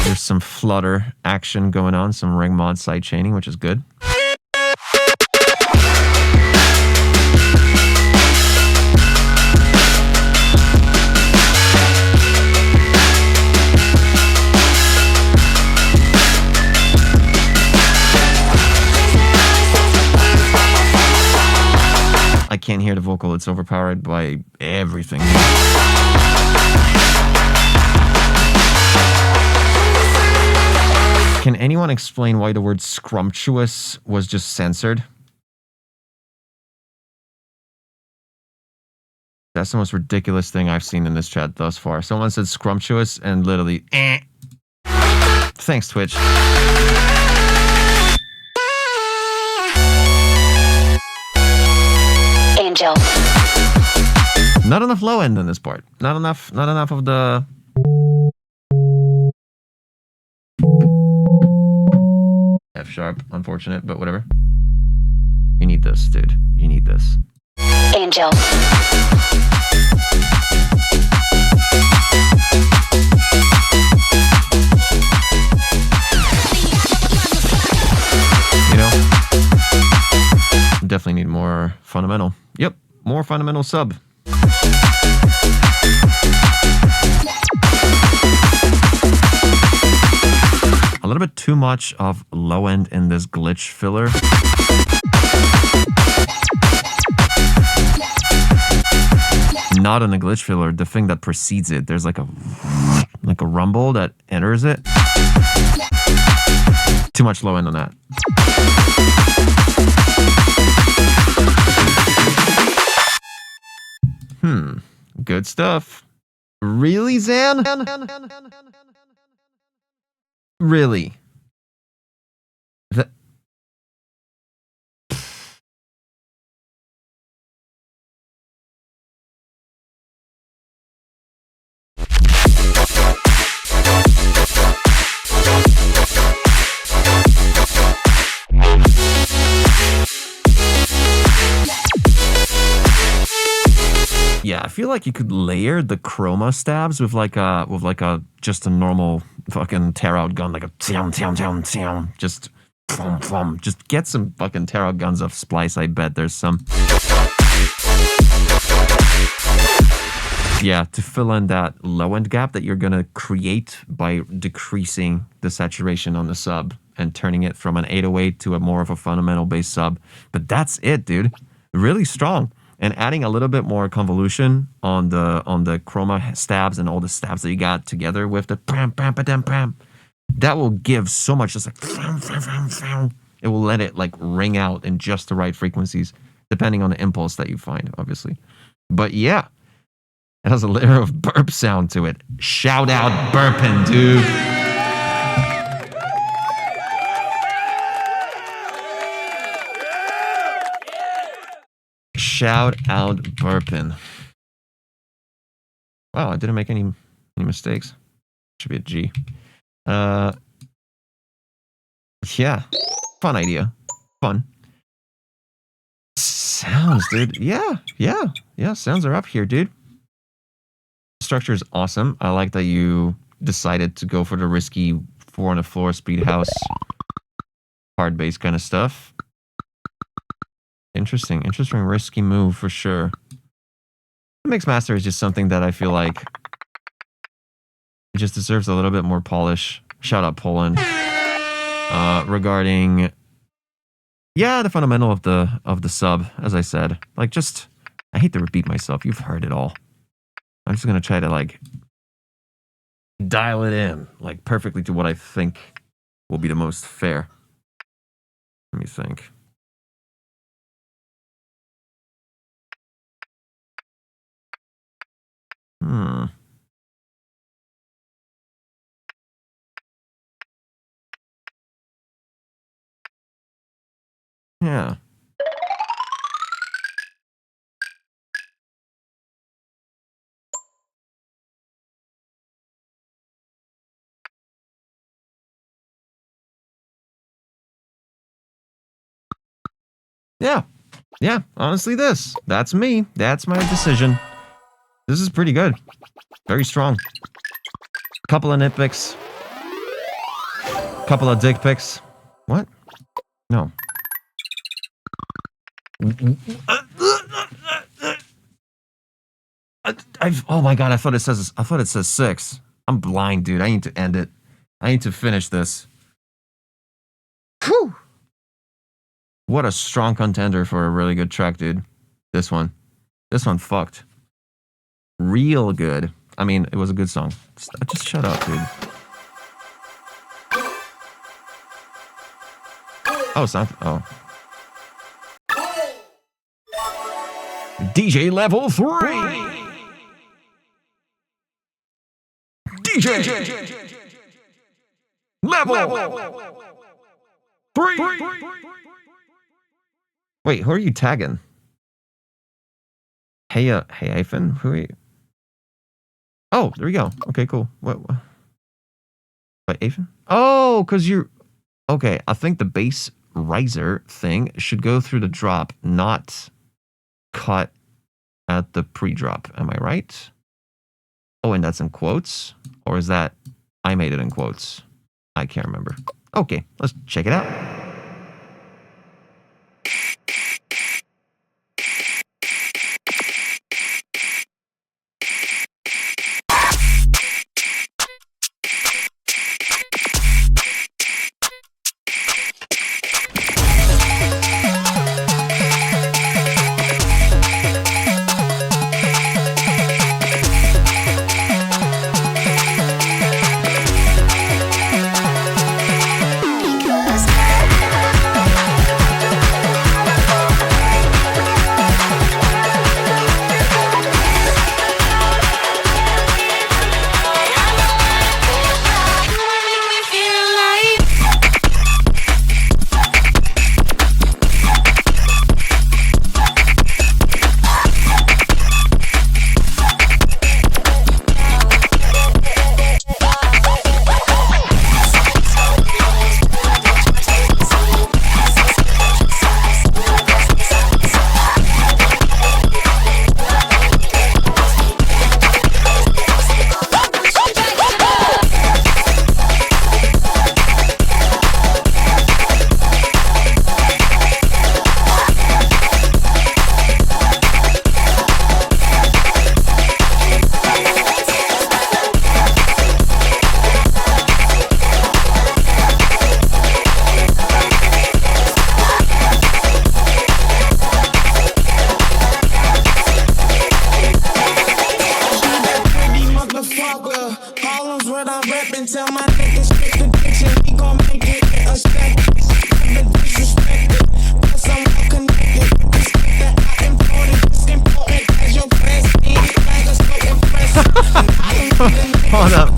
There's some flutter action going on, some ring mod side chaining, which is good. I can't hear the vocal, it's overpowered by everything. Can anyone explain why the word scrumptious was just censored? That's the most ridiculous thing I've seen in this chat thus far. Someone said scrumptious and literally, eh. Thanks, Twitch. Angel. Not enough low end in this part. Not enough of the... F sharp, unfortunate, but whatever. You need this, dude. You need this. Angel. You know? Definitely need more fundamental. Yep, more fundamental sub. A little bit too much of low end in this glitch filler. Not in the glitch filler, the thing that precedes it. There's like a rumble that enters it. Too much low end on that. Good stuff. Really, Zan? Really? Yeah, I feel like you could layer the chroma stabs with like a just a normal fucking tear out gun, like a just get some fucking tear out guns off Splice. I bet there's some. Yeah, to fill in that low end gap that you're gonna create by decreasing the saturation on the sub and turning it from an 808 to a more of a fundamental bass sub. But that's it, dude. Really strong. And adding a little bit more convolution on the chroma stabs and all the stabs that you got together with the pam pam pam pam, that will give so much. Just like it will let it like ring out in just the right frequencies, depending on the impulse that you find, obviously. But yeah, It has a layer of burp sound to it. Shout out burping, dude. Shout out burping. Wow, I didn't make any mistakes. Should be a G. Yeah. Fun idea. Fun. Sounds, dude. Yeah. Sounds are up here, dude. Structure is awesome. I like that you decided to go for the risky 4 on the floor speed house hard bass kind of stuff. Interesting risky move for sure. The mix master is just something that I feel like it just deserves a little bit more polish. Shout out Poland. Regarding the fundamental of the sub, as I said. Like, just I hate to repeat myself. You've heard it all. I'm just gonna try to like dial it in like perfectly to what I think will be the most fair. Let me think. Yeah. Yeah, honestly that's me. That's my decision. This is pretty good. Very strong. Couple of nitpicks. Couple of dick pics. What? No. Oh my god, I thought it says 6. I'm blind, dude. I need to end it. I need to finish this. Whew. What a strong contender for a really good track, dude. This one fucked. Real good. I mean, it was a good song. Just shut up, dude. Oh, DJ level 3. DJ level 3. Wait, who are you tagging? Hey, Hyphen? Who are you? Oh, there we go. Okay, cool. What? Wait, Hyphen? Oh, because you're... Okay, I think the bass riser thing should go through the drop, not cut at the pre-drop. Am I right? Oh, and that's in quotes? Or is that... I made it in quotes? I can't remember. Okay, let's check it out. Tell my niggas stick the diction, we gon' make it a step. Never disrespected, plus I'm well connected. Respect that I imported, it's important as your president. Like a spoken Hold up.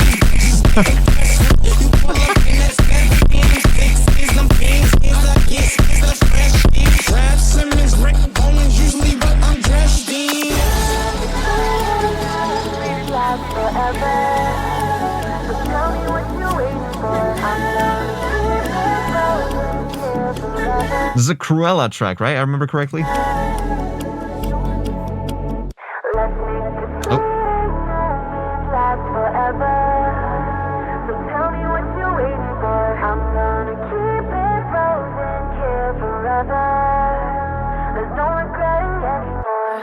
This is a Cruella track, right? I remember correctly? Oh.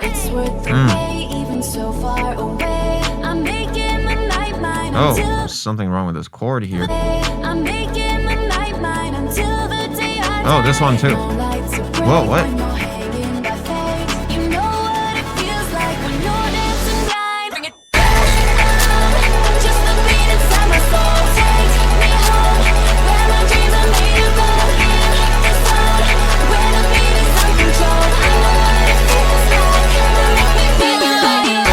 It's worth the wait, even so far away. I'm making the night mine Oh, until there's something wrong with this chord here. I'm making the night mine until the day I Oh, this one too. Whoa, what? You know what it feels like when you're dancing blind. Bring it just the beat inside my soul. Take me home where my dreams are made of gold. In the sun, where the beat is uncontrolled. I know what it feels like. Make me feel alive.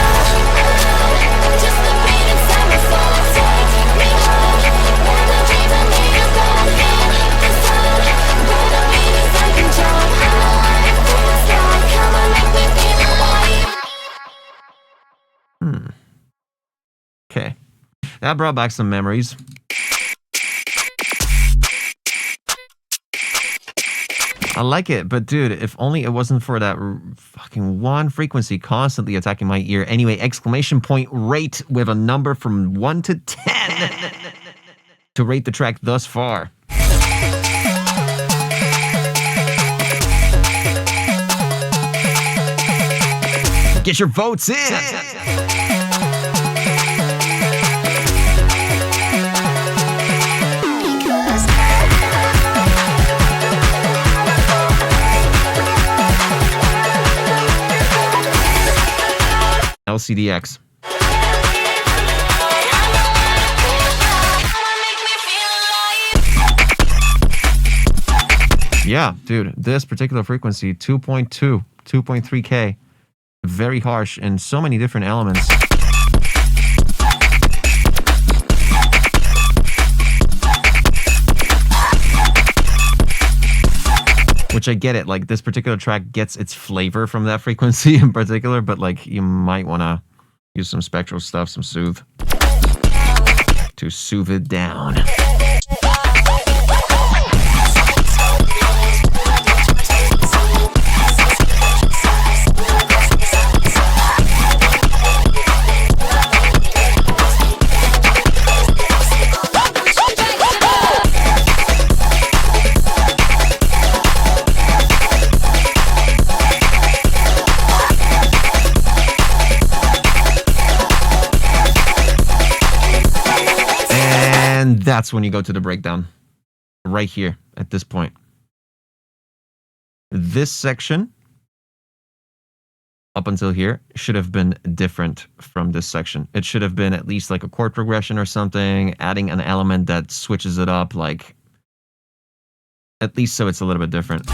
Just the beat inside my soul. Take me home where my dreams are made of gold. In the sun, where the beat is uncontrolled. I know what it feels like. Come on, make me feel alive. Okay. That brought back some memories. I like it, but dude, if only it wasn't for that fucking one frequency constantly attacking my ear. Anyway, exclamation point rate with a number from 1 to 10 to rate the track thus far. Get your votes in! LCDX. Yeah, dude, this particular frequency, 2.2, 2.3K, very harsh in so many different elements. Which I get it, like this particular track gets its flavor from that frequency in particular, but like you might want to use some spectral stuff, some soothe, to soothe it down. And that's when you go to the breakdown. Right here, at this point. This section, up until here, should have been different from this section. It should have been at least like a chord progression or something, adding an element that switches it up, like, at least so it's a little bit different.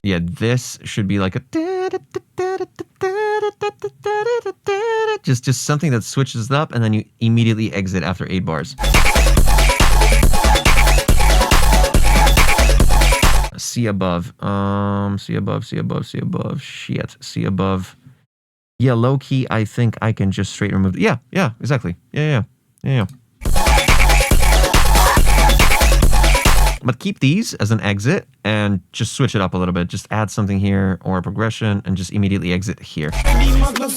Yeah, this should be like a... Just something that switches it up, and then you immediately exit after 8 bars. C above. C above, C above, C above. Shit. C above. Yeah, low key, I think I can just straight remove... Yeah, exactly. Yeah. But keep these as an exit and just switch it up a little bit. Just add something here or a progression and just immediately exit here. Because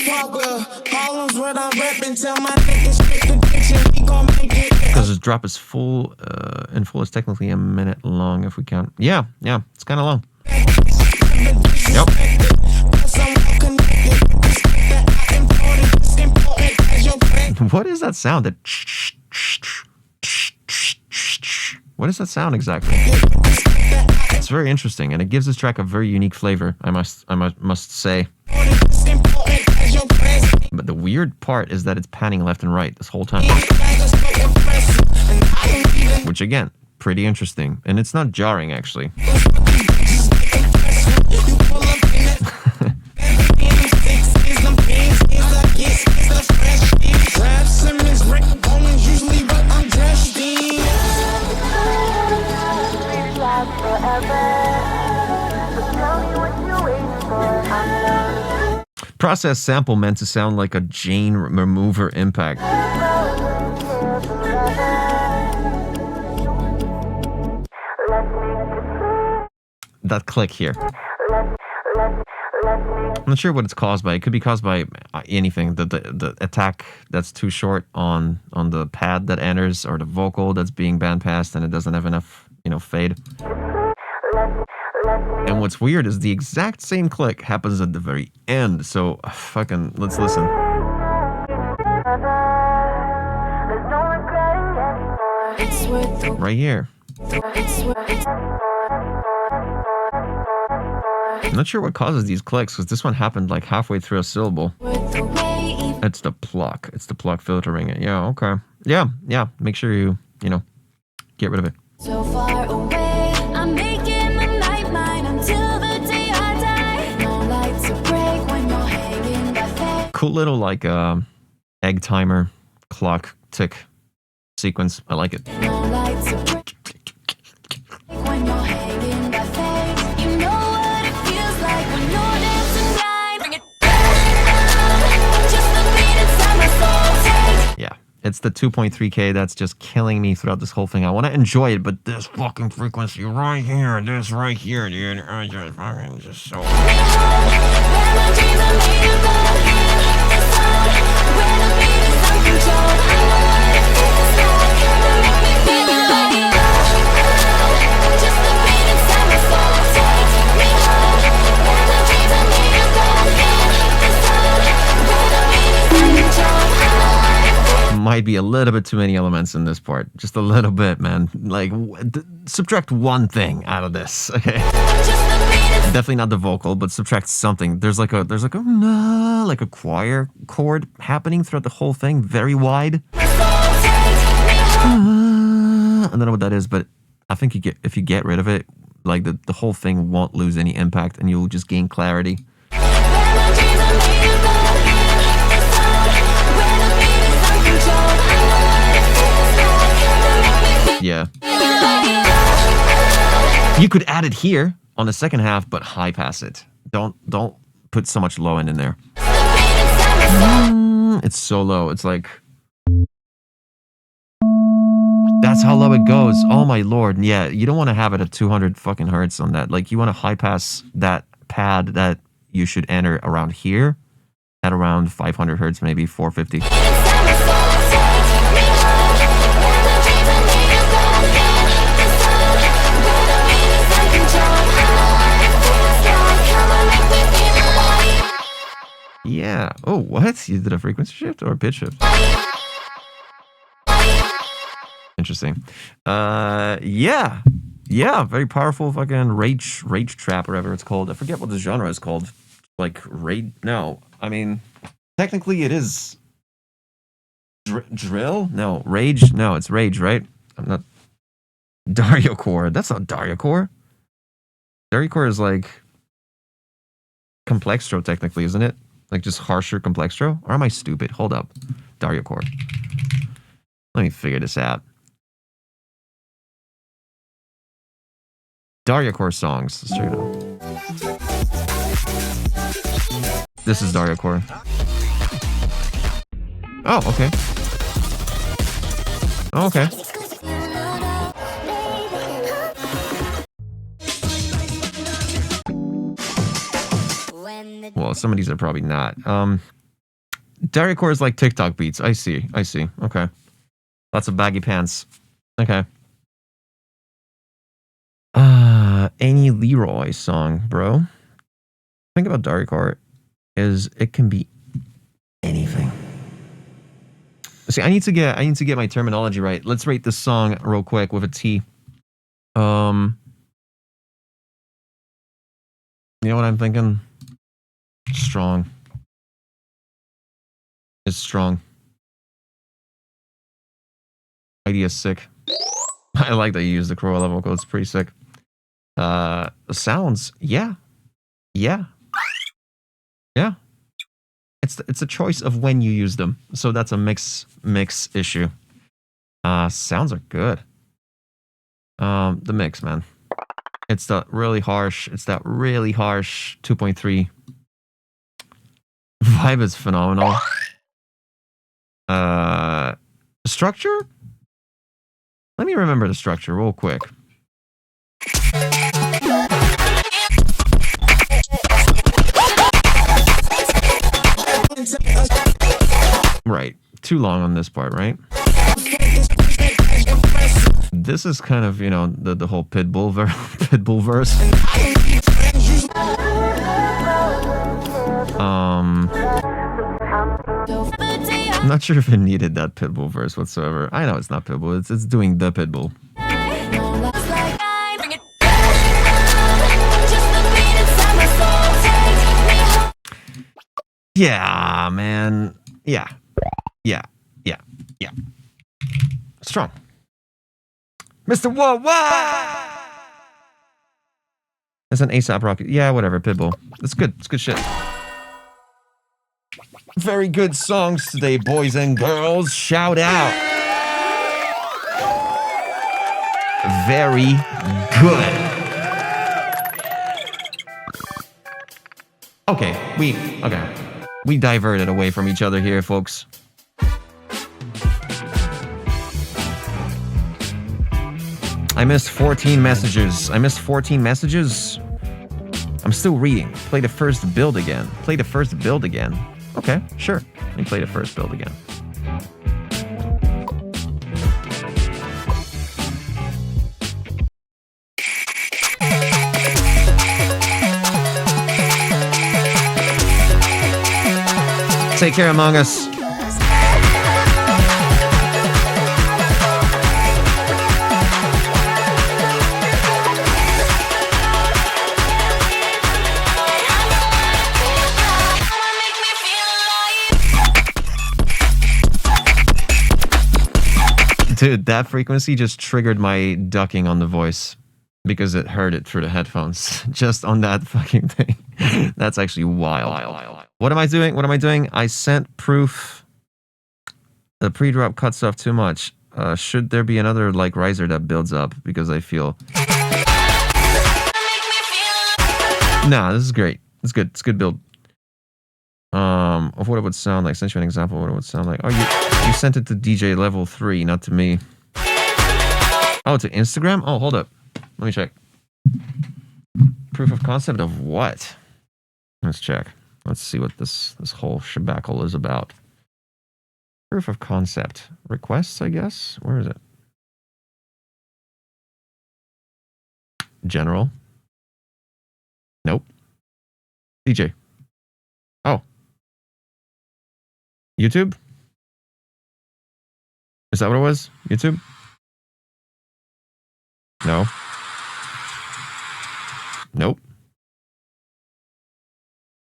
this drop is full, in full is technically a minute long if we count. Yeah, it's kind of long. Yep. What is that sound? What is that sound exactly? It's very interesting, and it gives this track a very unique flavor, I must say. But the weird part is that it's panning left and right this whole time. Which again, pretty interesting. And it's not jarring, actually. processed sample meant to sound like a Jane remover impact. That click here. I'm not sure what it's caused by. It could be caused by anything. The attack that's too short on the pad that enters, or the vocal that's being bandpassed and it doesn't have enough, fade. And what's weird is the exact same click happens at the very end. So fucking let's listen. Right here. I'm not sure what causes these clicks, because this one happened like halfway through a syllable. It's the pluck. It's the pluck filtering it. Yeah, okay. Yeah. Make sure you get rid of it. So far away, I'm making the night mine until the day I die. No light to break when you're hanging by faith. Cool little like egg timer clock tick sequence. I like it. No light to break when you're hanging by faith. You know what it feels like when you're dancing blind. Bring it down, just the beat inside my soul. Take Yeah. It's the 2.3K that's just killing me throughout this whole thing. I want to enjoy it, but this fucking frequency right here, this right here, dude, I just fucking just so. me home, where my dreams are made of gold. The sound, where the beat is uncontrolled. I know what it feels like. Make me feel like just the beat inside my soul. Take me home, where my dreams are made of gold. The sound, where the beat is uncontrolled. I know what it feels like. Might be a little bit too many elements in this part. Just a little bit, man. Like, subtract one thing out of this, okay? Definitely not the vocal, but subtract something. There's like a choir chord happening throughout the whole thing, very wide. I don't know what that is, but I think if you get rid of it, like the whole thing won't lose any impact, and you'll just gain clarity. Yeah. You could add it here on the second half, but high pass it. Don't put so much low end in there. It's so low. It's like, that's how low it goes. Oh my lord. Yeah, you don't want to have it at 200 fucking hertz on that. Like, you want to high pass that pad that you should enter around here at around 500 hertz, maybe 450. Yeah. Oh, what? You did a frequency shift or a pitch shift? Interesting. Yeah. Yeah, very powerful fucking rage trap or whatever it's called. I forget what the genre is called. Like rage. No, I mean, technically it is drill. No, rage. No, it's rage, right? I'm not. Dario core. That's not Dario core. Dario core is like complextro, technically, isn't it? Like just harsher complextro. Or am I stupid? Hold up. Dario core. Let me figure this out. Dario core songs. Let's check it out. This is Dario core. Oh, okay. Oh, okay. Well, some of these are probably not. Dario core is like TikTok beats. I see. Okay. Lots of baggy pants. Okay. Any Leroy song, bro. Think about Dario core is it can be anything. See, I need to get my terminology right. Let's rate this song real quick with a T. You know what I'm thinking? Strong. It's strong. Idea is sick. I like that you use the Corolla vocal. It's pretty sick. Sounds, yeah. It's a choice of when you use them. So that's a mix issue. Sounds are good. The mix, man. It's that really harsh 2.3 vibe is phenomenal. Structure? Let me remember the structure real quick. Right. Too long on this part, right? This is kind of, you know, the whole Pitbull verse. I'm not sure if it needed that Pitbull verse whatsoever. I know it's not Pitbull. It's doing the Pitbull. Yeah, man. Yeah. Strong. Mr. Worldwide! It's an ASAP Rocky. Yeah, whatever, Pitbull. It's good. It's good shit. Very good songs today, boys and girls. Shout out. Very good. Okay. We diverted away from each other here, folks. I missed 14 messages. I'm still reading. Play the first build again. Okay, sure. Let me play the first build again. Take care, Among Us. Dude, that frequency just triggered my ducking on the voice because it heard it through the headphones. Just on that fucking thing. That's actually wild. What am I doing? I sent proof. The pre-drop cuts off too much. Should there be another like riser that builds up? Because I feel... Nah, this is great. It's good. It's a good build. Of what it would sound like. Sent you an example of what it would sound like. Oh, you sent it to DJ level 3, not to me. Oh, to Instagram? Oh, hold up. Let me check. Proof of concept of what? Let's check. Let's see what this whole shabackle is about. Proof of concept. Requests, I guess? Where is it? General. Nope. DJ. Oh. YouTube? Is that what it was? YouTube? No. Nope.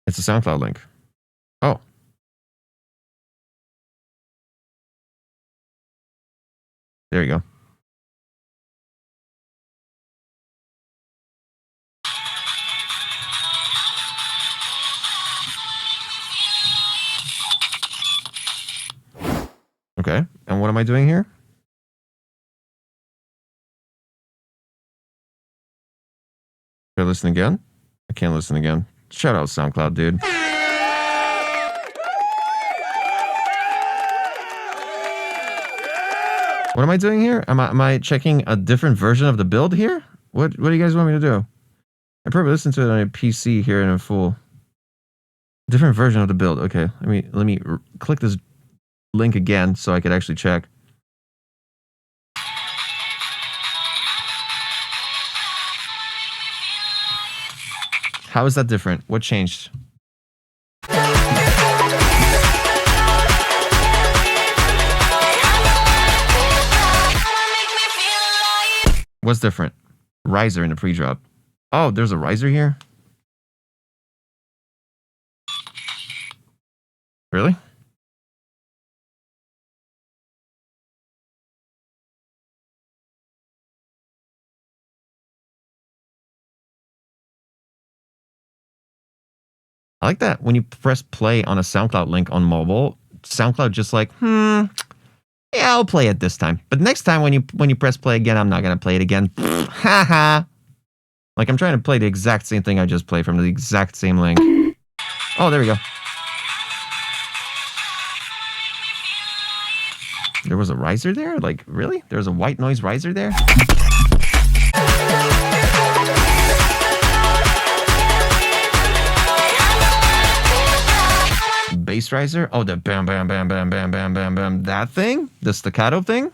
It's a SoundCloud link. Oh. There you go. Okay, and what am I doing here? Can I listen again? I can't listen again. Shout out SoundCloud, dude. What am I doing here? Am I checking a different version of the build here? What do you guys want me to do? I probably listened to it on a PC here in a full different version of the build. Okay, let me click this link again so I could actually check. How is that different? What changed? What's different? Riser in the pre-drop. Oh, there's a riser here? Really? I like that when you press play on a SoundCloud link on mobile, SoundCloud just like, yeah, I'll play it this time. But next time when you press play again, I'm not gonna play it again. Haha. Like I'm trying to play the exact same thing I just played from the exact same link. Oh, there we go. was a riser there? Like, really? There's a white noise riser there? Bass riser? Oh, the bam, bam, bam, bam, bam, bam, bam, bam. That thing? The staccato thing?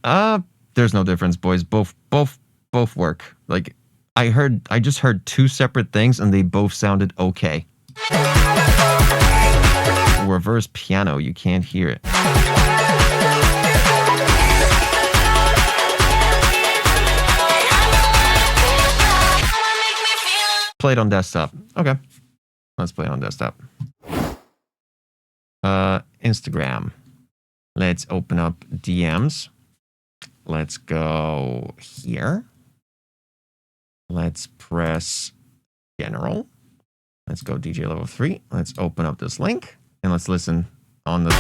There's no difference, boys. Both work. Like, I just heard two separate things and they both sounded okay. Reverse piano, you can't hear it. Play it on desktop. Okay. Let's play it on desktop. Instagram. Let's open up DMs. Let's go here. Let's press general. Let's go DJ level 3. Let's open up this link and let's listen on the...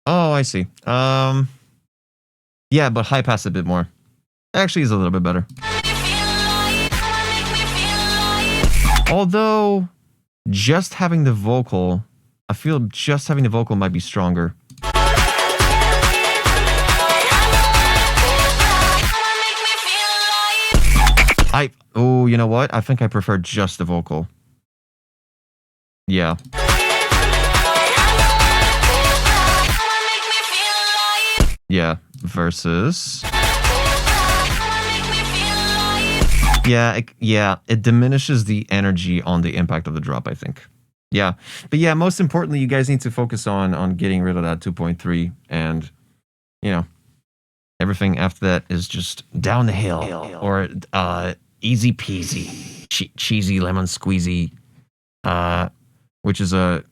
Oh, I see. Yeah, but high pass a bit more. Actually, is a little bit better. Although, just having the vocal, I feel just having the vocal might be stronger. Oh, you know what? I think I prefer just the vocal. Yeah. Yeah, versus... Yeah, it diminishes the energy on the impact of the drop, I think. Yeah, but yeah, most importantly, you guys need to focus on getting rid of that 2.3, and, you know, everything after that is just down the hill, or easy peasy, cheesy lemon squeezy, which is a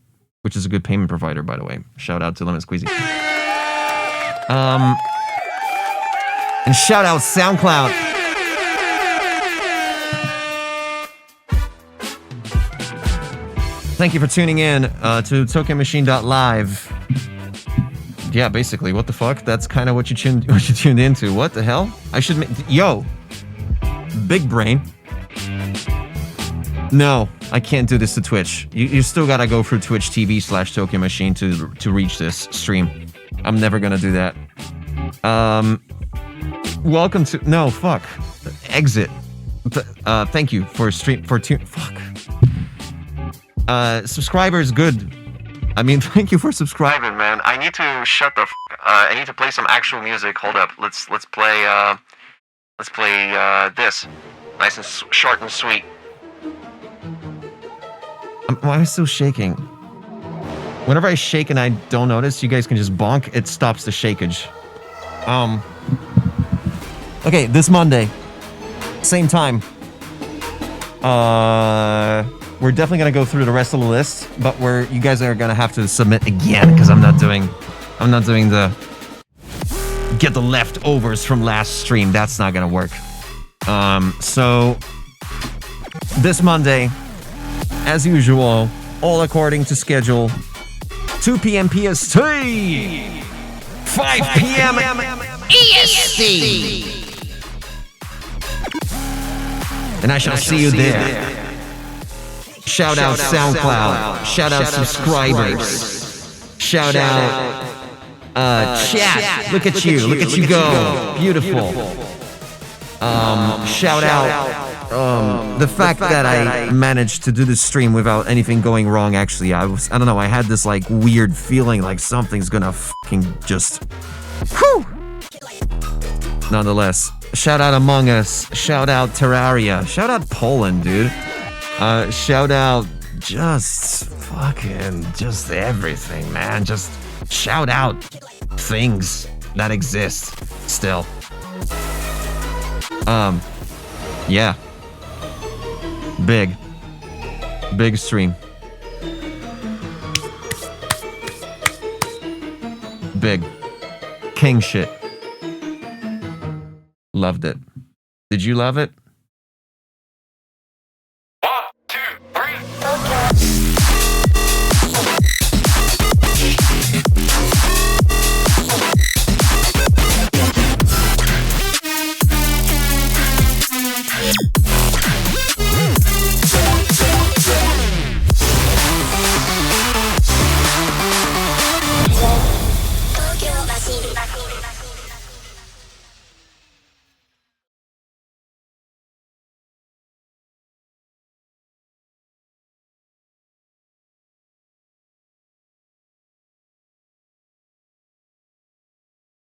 good payment provider, by the way. Shout out to Lemon Squeezy. And shout out SoundCloud. Thank you for tuning in to TokenMachine.live. Yeah, basically, what the fuck? That's kind of what you tuned into. What the hell? I should yo, big brain. No, I can't do this to Twitch. You still gotta go through Twitch TV/TokenMachine to reach this stream. I'm never gonna do that. Welcome to no fuck. Exit. Thank you for fuck. Subscribers, good. I mean, thank you for subscribing, man. I need to shut the. I need to play some actual music. Hold up. Let's play. This. Nice and short and sweet. Why am I still shaking? Whenever I shake and I don't notice, you guys can just bonk. It stops the shakeage. Okay, this Monday, same time. We're definitely gonna go through the rest of the list, but you guys are gonna have to submit again because I'm not doing the get the leftovers from last stream. That's not gonna work. So this Monday, as usual, all according to schedule, 2 p.m. PST, 5 p.m. EST, and I shall see you there. Shout out SoundCloud. Shout out subscribers. Shout out chat. Look at you. Look at you go. Beautiful. Shout out the fact that I managed to do this stream without anything going wrong. Actually, I don't know. I had this like weird feeling like something's gonna fucking just. Whew. Nonetheless, shout out Among Us. Shout out Terraria. Shout out Poland, dude. Shout out just everything, man. Just shout out things that exist still. Yeah. Big stream. Big. King shit. Loved it. Did you love it?